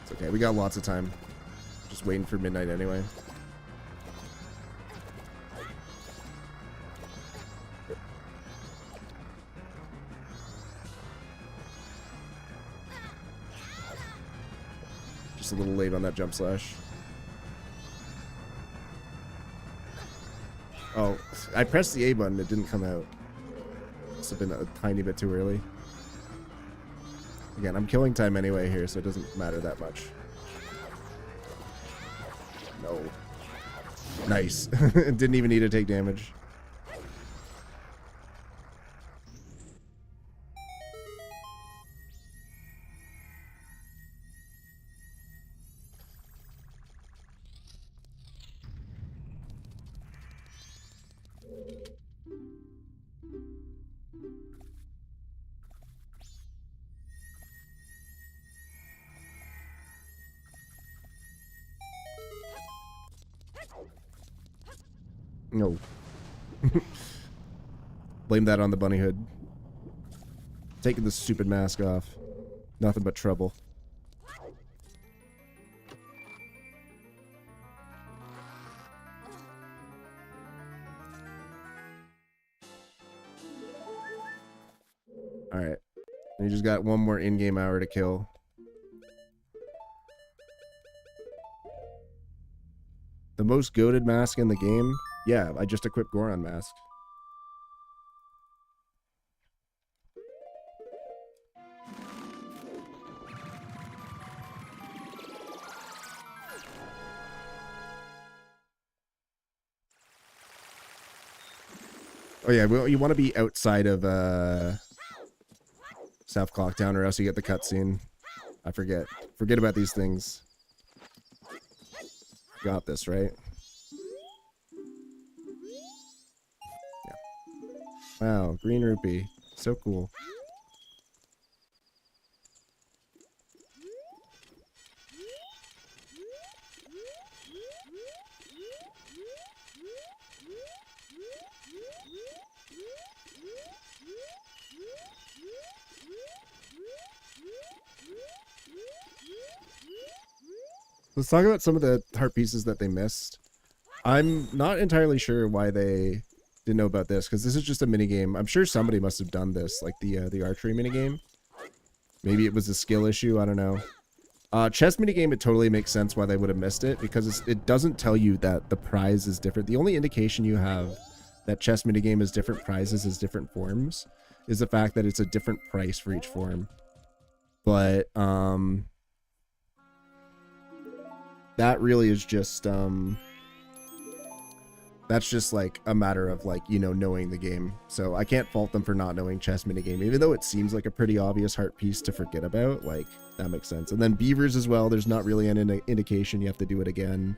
It's okay. We got lots of time. Just waiting for midnight anyway. Just a little late on that jump slash. Oh, I pressed the A button. It didn't come out. Must have been a tiny bit too early. Again, I'm killing time anyway here, so it doesn't matter that much. No. Nice. Didn't even need to take damage. No. Blame that on the bunny hood. Taking the stupid mask off. Nothing but trouble. Alright. You just got one more in-game hour to kill. The most goated mask in the game? Yeah, I just equipped Goron mask. Oh yeah, well, you want to be outside of South Clocktown or else you get the cutscene. I forget. Forget about these things. Got this, right? Yeah. Wow, green rupee. So cool. Let's talk about some of the heart pieces that they missed. I'm not entirely sure why they didn't know about this, because this is just a mini game. I'm sure somebody must have done this, like the archery mini game. Maybe it was a skill issue. I don't know. Chess mini game, it totally makes sense why they would have missed it, because it doesn't tell you that the prize is different. The only indication you have that chess mini game is different prizes as different forms is the fact that it's a different price for each form. But that really is just that's just like a matter of like, you know, knowing the game. So I can't fault them for not knowing chess minigame, even though it seems like a pretty obvious heart piece to forget about. Like, that makes sense. And then beavers as well, there's not really an indication you have to do it again.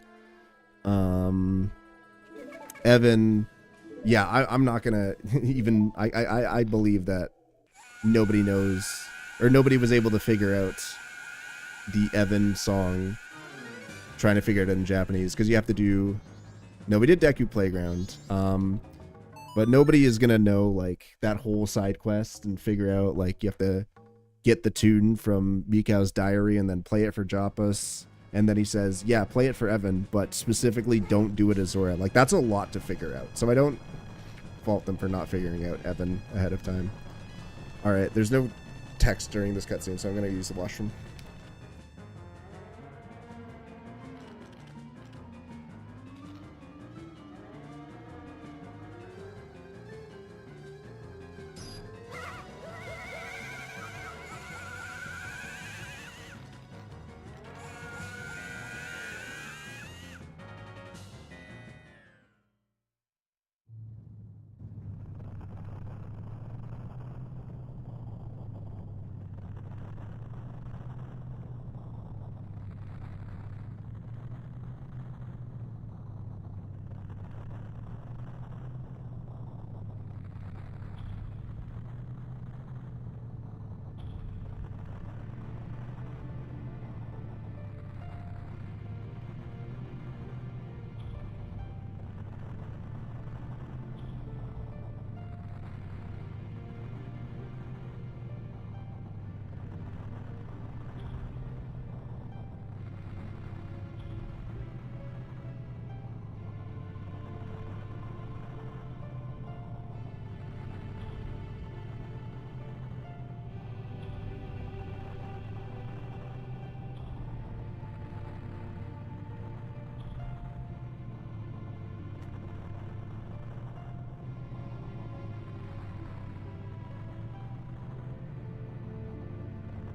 Evan, yeah, I'm not gonna even, I believe that nobody knows, or nobody was able to figure out the Evan song, trying to figure it out in Japanese, because you have to do, no, we did Deku Playground, but nobody is gonna know like that whole side quest and figure out like you have to get the tune from Mikau's diary and then play it for Joppas, and then he says, yeah, play it for Evan, but specifically don't do it as Zora. Like, that's a lot to figure out, so I don't fault them for not figuring out Evan ahead of time. All right, there's no text during this cutscene, so I'm gonna use the washroom.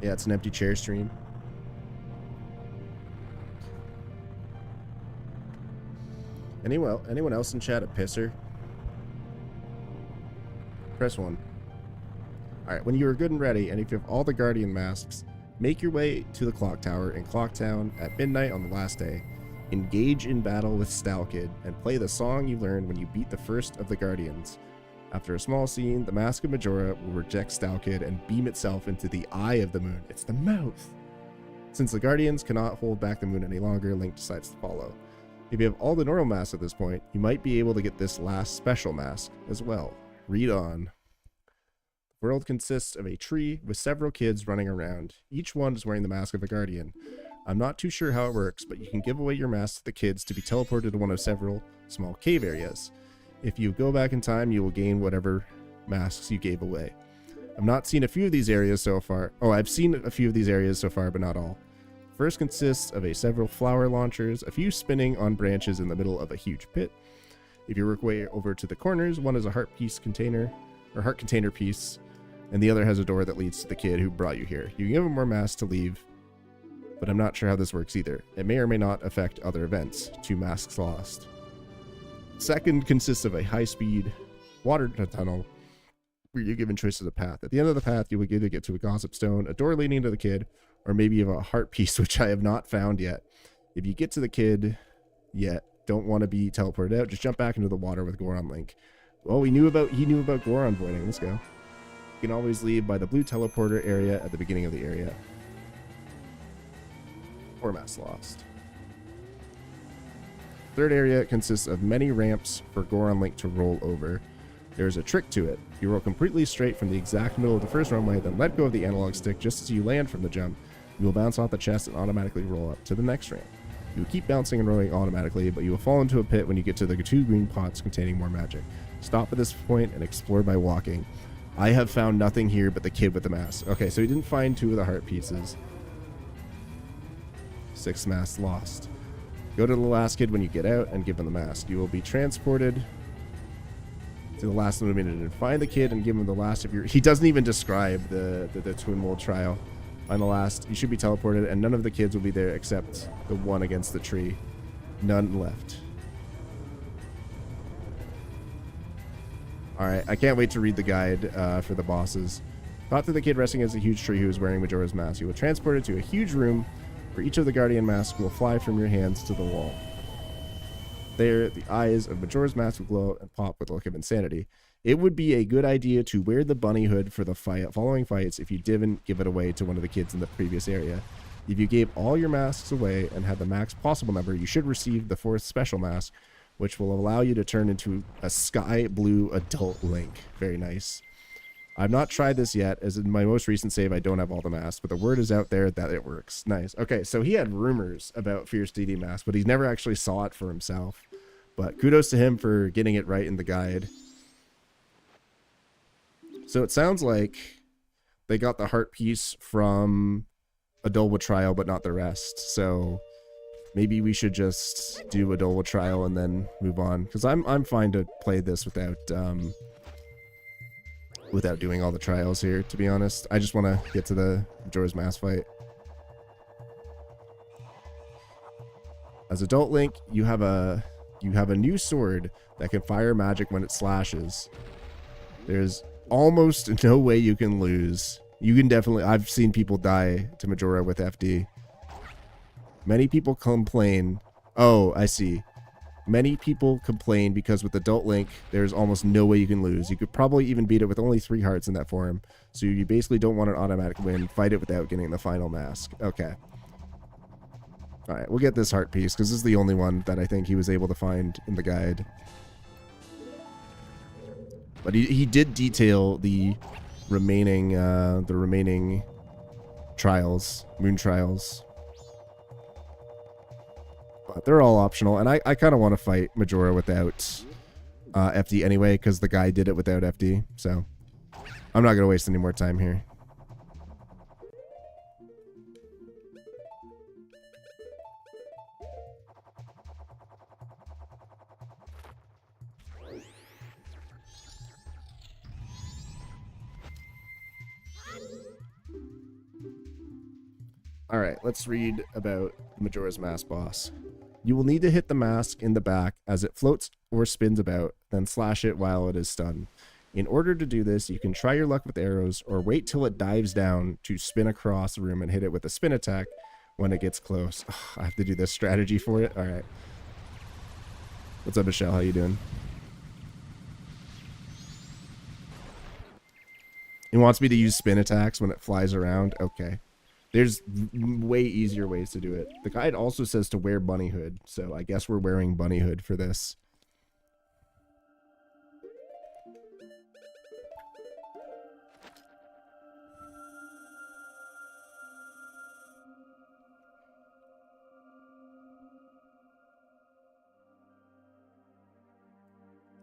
Yeah, it's an empty chair stream. Anyone else in chat a pisser? Press 1. Alright, when you are good and ready, and if you have all the Guardian masks, make your way to the Clock Tower in Clocktown at midnight on the last day. Engage in battle with Stalkid, and play the song you learned when you beat the first of the Guardians. After a small scene, the Mask of Majora will reject Stalkid and beam itself into the eye of the moon. It's the mouth! Since the Guardians cannot hold back the moon any longer, Link decides to follow. If you have all the normal masks at this point, you might be able to get this last special mask as well. Read on. The world consists of a tree with several kids running around. Each one is wearing the mask of a Guardian. I'm not too sure how it works, but you can give away your mask to the kids to be teleported to one of several small cave areas. If you go back in time, you will gain whatever masks you gave away. I've not seen a few of these areas so far. Oh, I've seen a few of these areas so far, but not all. First consists of several flower launchers, a few spinning on branches in the middle of a huge pit. If you work way over to the corners, one is a heart container piece, and the other has a door that leads to the kid who brought you here. You can give him more masks to leave, but I'm not sure how this works either. It may or may not affect other events. 2 masks lost. Second consists of a high-speed water tunnel where you're given choices of path. At the end of the path, you will either get to a gossip stone, a door leading to the kid, or maybe you have a heart piece, which I have not found yet. If you get to the kid yet, don't want to be teleported out, just jump back into the water with Goron Link. Well, he knew about Goron voiding. Let's go. You can always leave by the blue teleporter area at the beginning of the area. 4 masks lost. Third area consists of many ramps for Goron Link to roll over. There's a trick to it. You roll completely straight from the exact middle of the first runway, then let go of the analog stick just as you land from the jump. You will bounce off the chest and automatically roll up to the next ramp. You will keep bouncing and rolling automatically, but you will fall into a pit when you get to the 2 green pots containing more magic. Stop at this point and explore by walking. I have found nothing here but the kid with the mask. Okay, so he didn't find 2 of the heart pieces. 6 masks lost. Go to the last kid when you get out and give him the mask. You will be transported to the last illuminated and find the kid and give him the last of your... He doesn't even describe the twin mold trial. On the last, you should be teleported, and none of the kids will be there except the one against the tree. None left. Alright, I can't wait to read the guide for the bosses. Talk to the kid resting against a huge tree who is wearing Majora's mask. You will transport it to a huge room where each of the guardian masks will fly from your hands to the wall. There, the eyes of Majora's mask will glow and pop with a look of insanity. It would be a good idea to wear the bunny hood for the following fights if you didn't give it away to one of the kids in the previous area. If you gave all your masks away and had the max possible number, you should receive the 4th special mask, which will allow you to turn into a sky blue adult Link. Very nice. I've not tried this yet, as in my most recent save I don't have all the masks, but the word is out there that it works. Nice. Okay, so he had rumors about Fierce DD mask, but he never actually saw it for himself. But kudos to him for getting it right in the guide. So it sounds like they got the heart piece from Adolwa Trial, but not the rest. So maybe we should just do Adolwa Trial and then move on, because I'm fine to play this without doing all the trials here, to be honest. I just want to get to the Majora's Mask fight. As Adult Link, you have a new sword that can fire magic when it slashes. There's almost no way you can lose. You can definitely... I've seen people die to Majora with FD. Many people complain... Oh, I see. Many people complain because with Adult Link, there's almost no way you can lose. You could probably even beat it with only 3 hearts in that form. So you basically don't want an automatic win. Fight it without getting the final mask. Okay. Alright, we'll get this heart piece, because this is the only one that I think he was able to find in the guide. But he did detail the remaining trials, moon trials. But they're all optional, and I kind of want to fight Majora without FD anyway, because the guy did it without FD, so I'm not going to waste any more time here. Alright, let's read about Majora's Mask boss. You will need to hit the mask in the back as it floats or spins about, then slash it while it is stunned. In order to do this, you can try your luck with arrows or wait till it dives down to spin across the room and hit it with a spin attack when it gets close. Ugh, I have to do this strategy for it? Alright. What's up, Michelle? How you doing? He wants me to use spin attacks when it flies around? Okay. There's way easier ways to do it. The guide also says to wear bunny hood, so I guess we're wearing bunny hood for this.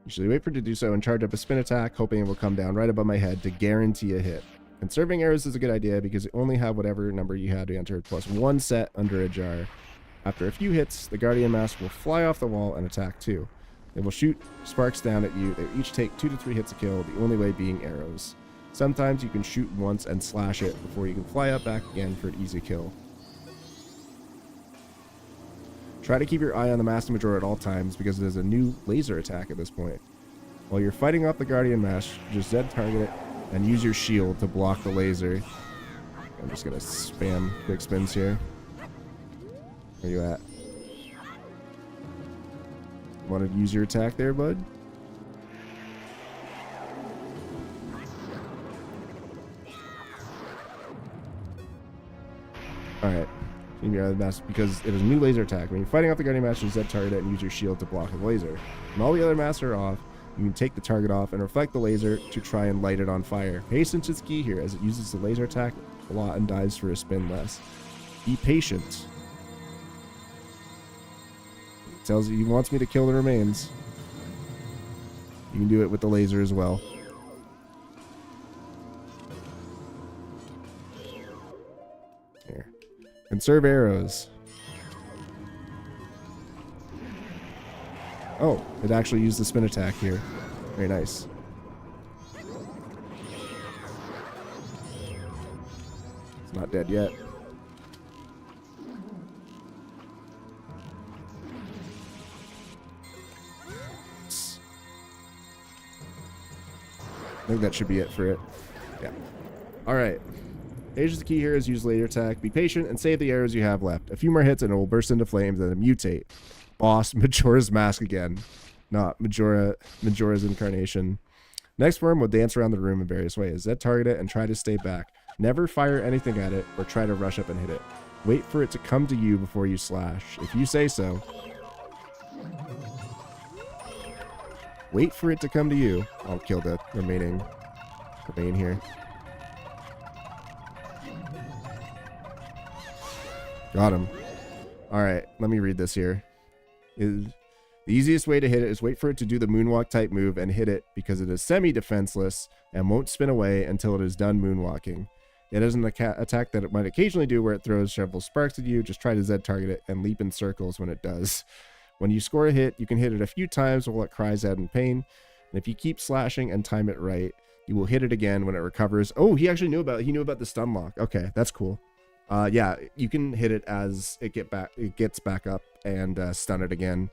Usually wait for it to do so and charge up a spin attack, hoping it will come down right above my head to guarantee a hit. Conserving arrows is a good idea because you only have whatever number you had to enter plus 1 set under a jar. After a few hits, the Guardian Mask will fly off the wall and attack too. It will shoot sparks down at you. They each take 2 to 3 hits to kill, the only way being arrows. Sometimes you can shoot once and slash it before you can fly up back again for an easy kill. Try to keep your eye on the Master Majora at all times because it is a new laser attack at this point. While you're fighting off the Guardian Mask, just Z target it and use your shield to block the laser. I'm just gonna spam quick spins here. Where you at? Want to use your attack there, bud? Alright. Because it is a new laser attack. When you're fighting off the Guardian Master, Z target it and use your shield to block the laser. When all the other masks are off, you can take the target off and reflect the laser to try and light it on fire. Patience is key here, as it uses the laser attack a lot and dives for a spin less. Be patient. Tells you he wants me to kill the remains. You can do it with the laser as well. Here. Conserve arrows. Oh, it actually used the spin attack here. Very nice. It's not dead yet. I think that should be it for it. Yeah. Alright. Age is the key here is use laser attack. Be patient and save the arrows you have left. A few more hits and it will burst into flames and then mutate. Boss, Majora's Mask again. Not Majora's Incarnation. Next form will dance around the room in various ways. Z target it and try to stay back. Never fire anything at it or try to rush up and hit it. Wait for it to come to you before you slash. If you say so. Wait for it to come to you. I'll kill the remaining here. Got him. Alright, let me read this here. The easiest way to hit it is wait for it to do the moonwalk type move and hit it because it is semi-defenseless and won't spin away until it is done moonwalking. It is an attack that it might occasionally do where it throws several sparks at you. Just try to Z target it and leap in circles when it does. When you score a hit, you can hit it a few times while it cries out in pain. And if you keep slashing and time it right, you will hit it again when it recovers. Oh, he actually knew about the stun lock. Okay, that's cool. Yeah, you can hit it as it gets back up and stun it again.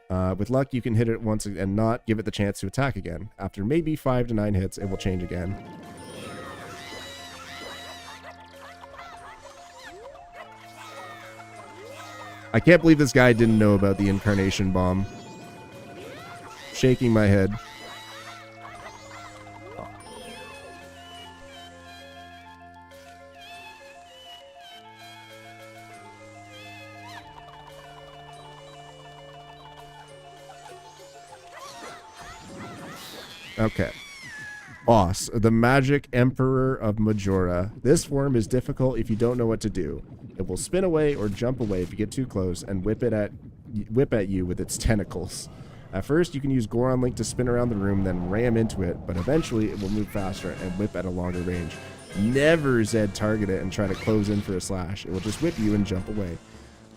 With luck, you can hit it once and not give it the chance to attack again. After maybe 5 to 9 hits, it will change again. I can't believe this guy didn't know about the incarnation bomb. Shaking my head. Okay. Boss, the Magic Emperor of Majora. This form is difficult if you don't know what to do. It will spin away or jump away if you get too close and whip at you with its tentacles. At first, you can use Goron Link to spin around the room, then ram into it, but eventually it will move faster and whip at a longer range. Never Z target it and try to close in for a slash. It will just whip you and jump away.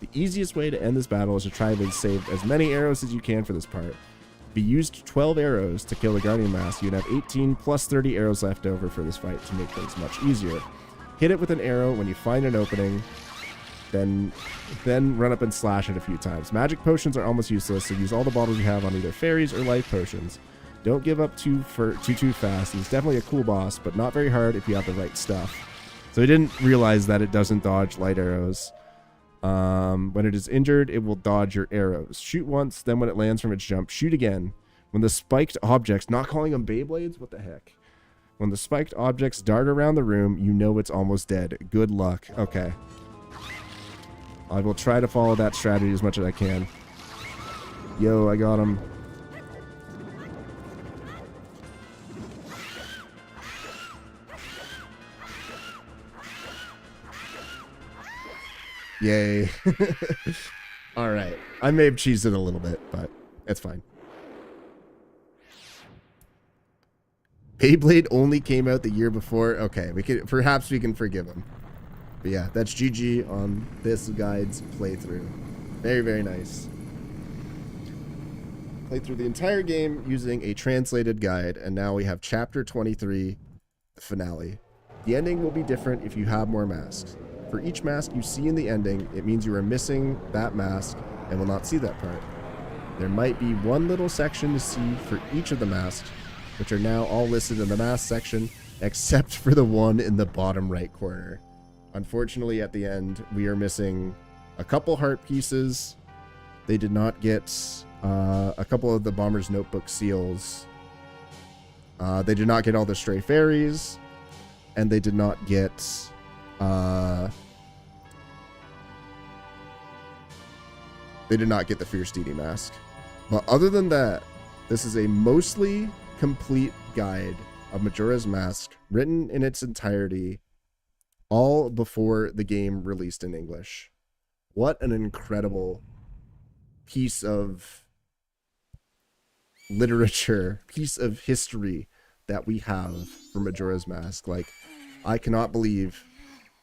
The easiest way to end this battle is to try to save as many arrows as you can for this part. If you used 12 arrows to kill the Guardian Mask, you'd have 18 plus 30 arrows left over for this fight to make things much easier. Hit it with an arrow when you find an opening, then run up and slash it a few times. Magic potions are almost useless, so use all the bottles you have on either fairies or life potions. Don't give up too fast. He's definitely a cool boss, but not very hard if you have the right stuff. So he didn't realize that it doesn't dodge light arrows. When it is injured, it will dodge your arrows. Shoot once, then when it lands from its jump, shoot again. When the spiked objects, not calling them Beyblades? What the heck? When the spiked objects dart around the room, you know it's almost dead. Good luck. Okay. I will try to follow that strategy as much as I can. Yo, I got him. Yay. All right. I may have cheesed it a little bit, but it's fine. Beyblade only came out the year before. Okay, perhaps we can forgive him. But yeah, that's GG on this guide's playthrough. Very, very nice. Played through the entire game using a translated guide, and now we have Chapter 23, the finale. The ending will be different if you have more masks. For each mask you see in the ending, it means you are missing that mask and will not see that part. There might be one little section to see for each of the masks, which are now all listed in the mask section, except for the one in the bottom right corner. Unfortunately, at the end, we are missing a couple heart pieces. They did not get a couple of the Bomber's Notebook seals. They did not get all the stray fairies, and they did not get the Fierce Deity mask. But other than that, this is a mostly complete guide of Majora's Mask, written in its entirety, all before the game released in English. What an incredible piece of literature, piece of history that we have for Majora's Mask. Like, I cannot believe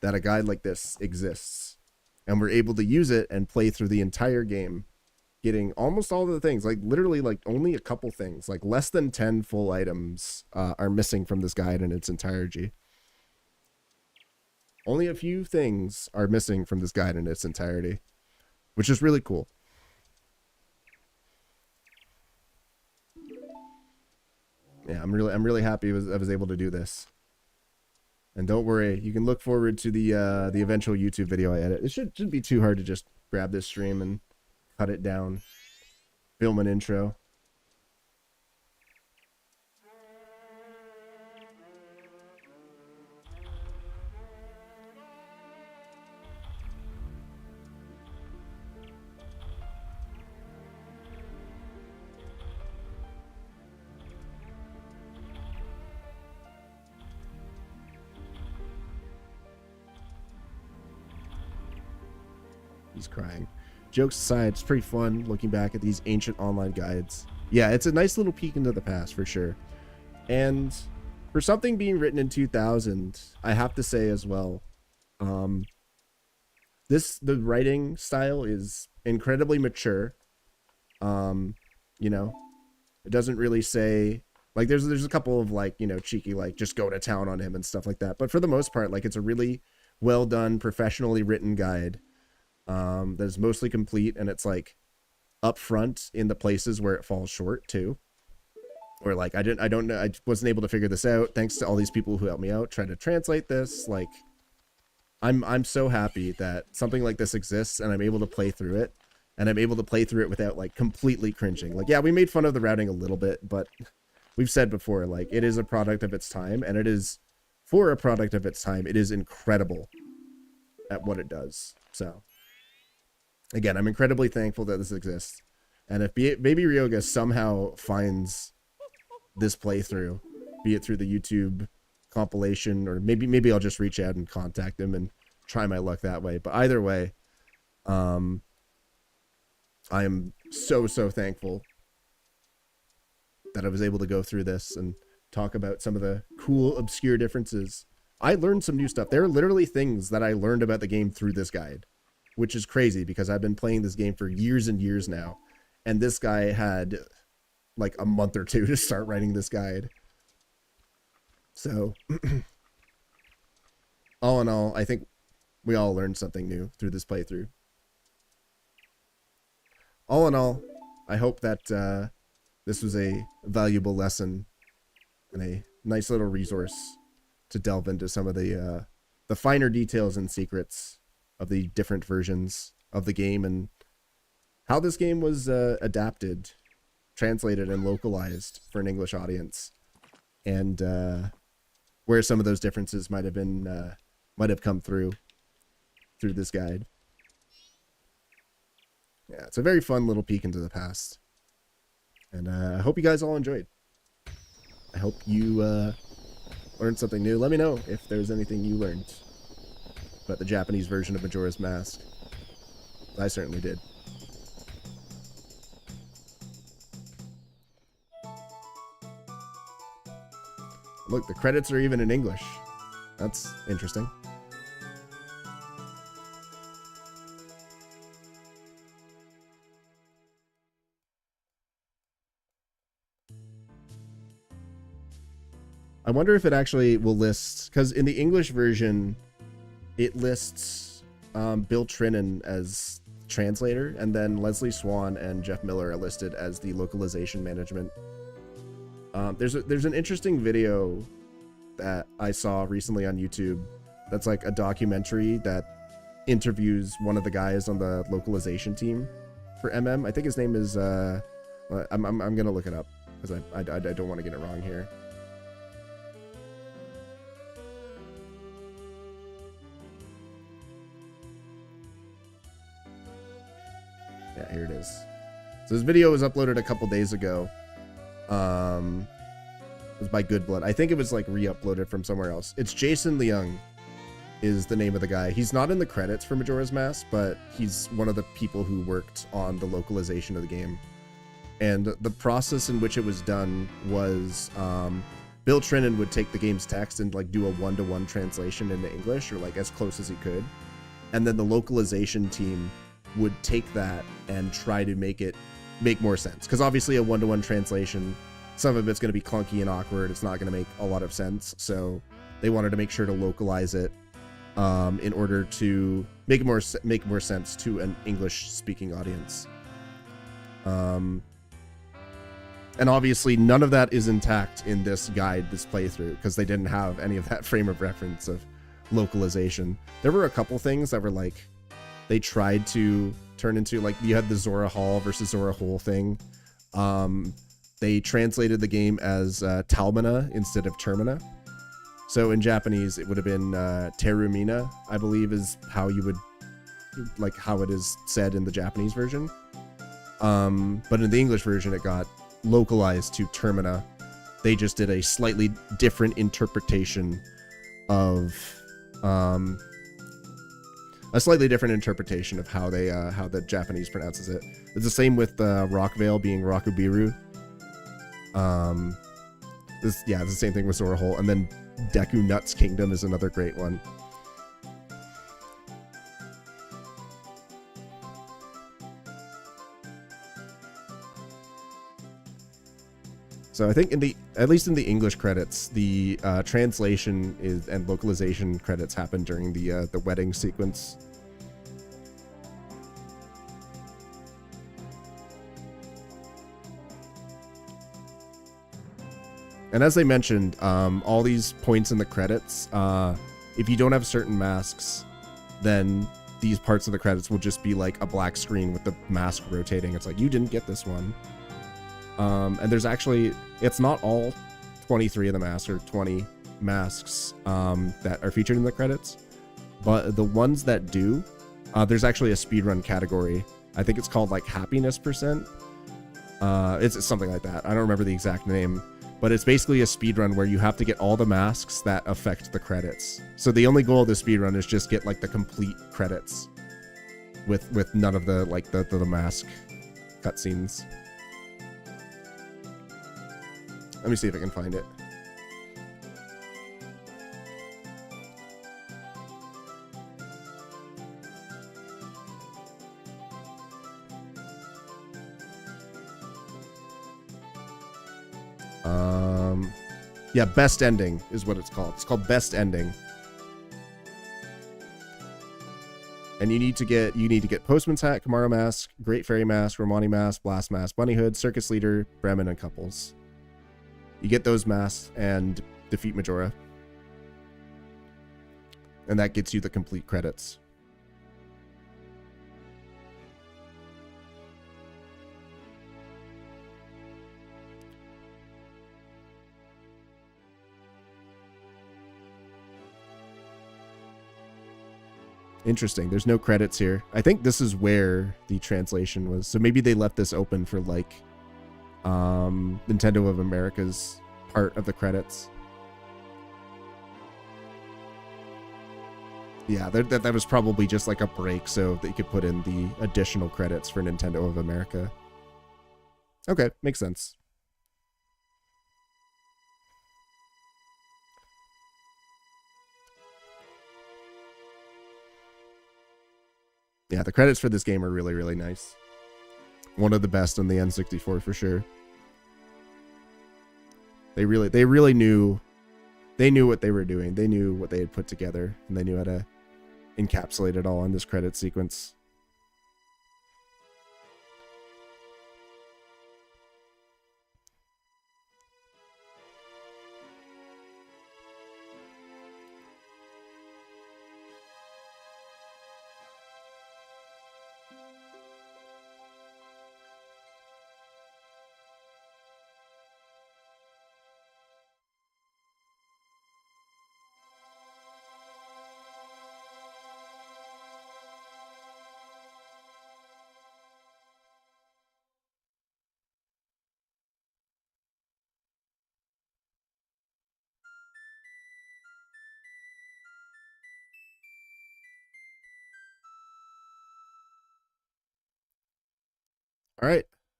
that a guide like this exists, and we're able to use it and play through the entire game, getting almost all of the things. Like, literally, like, only a couple things, like less than 10 full items are missing from this guide in its entirety. Only a few things are missing from this guide in its entirety, which is really cool. Yeah, I'm really happy I was able to do this. And don't worry, you can look forward to the eventual YouTube video I edit. It shouldn't be too hard to just grab this stream and cut it down, film an intro. He's crying. Jokes aside, it's pretty fun looking back at these ancient online guides. Yeah, it's a nice little peek into the past for sure. And for something being written in 2000, I have to say as well, the writing style is incredibly mature. You know, it doesn't really say, like, there's a couple of, like, you know, cheeky, like, just go to town on him and stuff like that. But for the most part, like, it's a really well done, professionally written guide. That's mostly complete, and it's like up front in the places where it falls short too. Or like I don't know, I wasn't able to figure this out. Thanks to all these people who helped me out trying to translate this. Like, I'm so happy that something like this exists, and I'm able to play through it, and I'm able to play through it without like completely cringing. Like, yeah, we made fun of the routing a little bit, but we've said before, like, it is a product of its time, and it is, for a product of its time, it is incredible at what it does. So again, I'm incredibly thankful that this exists. And if Baby Ryoga somehow finds this playthrough, be it through the YouTube compilation, or maybe I'll just reach out and contact him and try my luck that way. But either way, I am so thankful that I was able to go through this and talk about some of the cool, obscure differences. I learned some new stuff. There are literally things that I learned about the game through this guide, which is crazy because I've been playing this game for years and years now. And this guy had like a month or two to start writing this guide. So all in all, I think we all learned something new through this playthrough. All in all, I hope that this was a valuable lesson and a nice little resource to delve into some of the finer details and secrets of the different versions of the game, and how this game was adapted, translated, and localized for an English audience, and where some of those differences might have come through this guide. Yeah, it's a very fun little peek into the past, and I hope you guys all enjoyed. I hope you learned something new. Let me know if there's anything you learned about the Japanese version of Majora's Mask. I certainly did. Look, the credits are even in English. That's interesting. I wonder if it actually will list, because in the English version, it lists Bill Trinan as translator, and then Leslie Swan and Jeff Miller are listed as the localization management. There's an interesting video that I saw recently on YouTube that's like a documentary that interviews one of the guys on the localization team for MM. I think his name is I'm gonna look it up because I don't want to get it wrong here. Yeah, here it is. So this video was uploaded a couple days ago. It was by Good Blood. I think it was like re-uploaded from somewhere else. It's Jason Leung. is the name of the guy. He's not in the credits for Majora's Mask, but he's one of the people who worked on the localization of the game. And the process in which it was done was Bill Trinan would take the game's text and like do a one-to-one translation into English, or like as close as he could. And then the localization team would take that and try to make more sense. Because obviously a one-to-one translation, some of it's going to be clunky and awkward. It's not going to make a lot of sense. So they wanted to make sure to localize it in order to make more sense to an English-speaking audience. And obviously none of that is intact in this guide, this playthrough, because they didn't have any of that frame of reference of localization. There were a couple things that were like, they tried to turn into, like, you had the Zora Hall versus Zora Hole thing. They translated the game as Talmina instead of Termina. So in Japanese, it would have been Terumina, I believe is how you would, like, how it is said in the Japanese version. But in the English version, it got localized to Termina. They just did a slightly different interpretation of how the Japanese pronounces it. It's the same with Rockvale being Rakubiru. It's the same thing with Zora Hole. And then Deku Nuts Kingdom is another great one. So I think at least in the English credits, the translation and localization credits happen during the wedding sequence. And as I mentioned, all these points in the credits, if you don't have certain masks, then these parts of the credits will just be like a black screen with the mask rotating. It's like, you didn't get this one. And there's actually, it's not all 23 of the masks or 20 masks that are featured in the credits, but the ones that do, there's actually a speedrun category. I think it's called like happiness percent. It's something like that. I don't remember the exact name, but it's basically a speedrun where you have to get all the masks that affect the credits. So the only goal of the speedrun is just get like the complete credits with none of the like the mask cutscenes. Let me see if I can find it. Yeah, best ending is what it's called. It's called best ending. And you need to get Postman's Hat, Kamara Mask, Great Fairy Mask, Romani Mask, Blast Mask, Bunny Hood, Circus Leader, Bremen, and Couples. You get those masks and defeat Majora. And that gets you the complete credits. Interesting. There's no credits here. I think this is where the translation was. So maybe they left this open for like Nintendo of America's part of the credits. Yeah, that was probably just like a break so that you could put in the additional credits for Nintendo of America. Okay, makes sense. Yeah, the credits for this game are really, really nice. One of the best on the N64 for sure. They really knew what they were doing. They knew what they had put together, and they knew how to encapsulate it all in this credit sequence.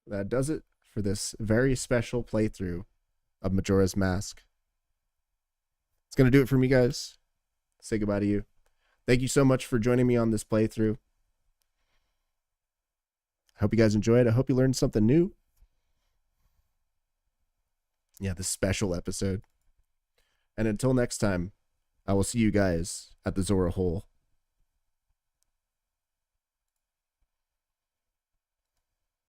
that does it for this very special playthrough of Majora's Mask. It's going to do it for me, guys. Say goodbye to you. Thank you so much for joining me on this playthrough. I hope you guys enjoyed. I hope you learned something new. Yeah, this special episode. And until next time, I will see you guys at the Zora Hole.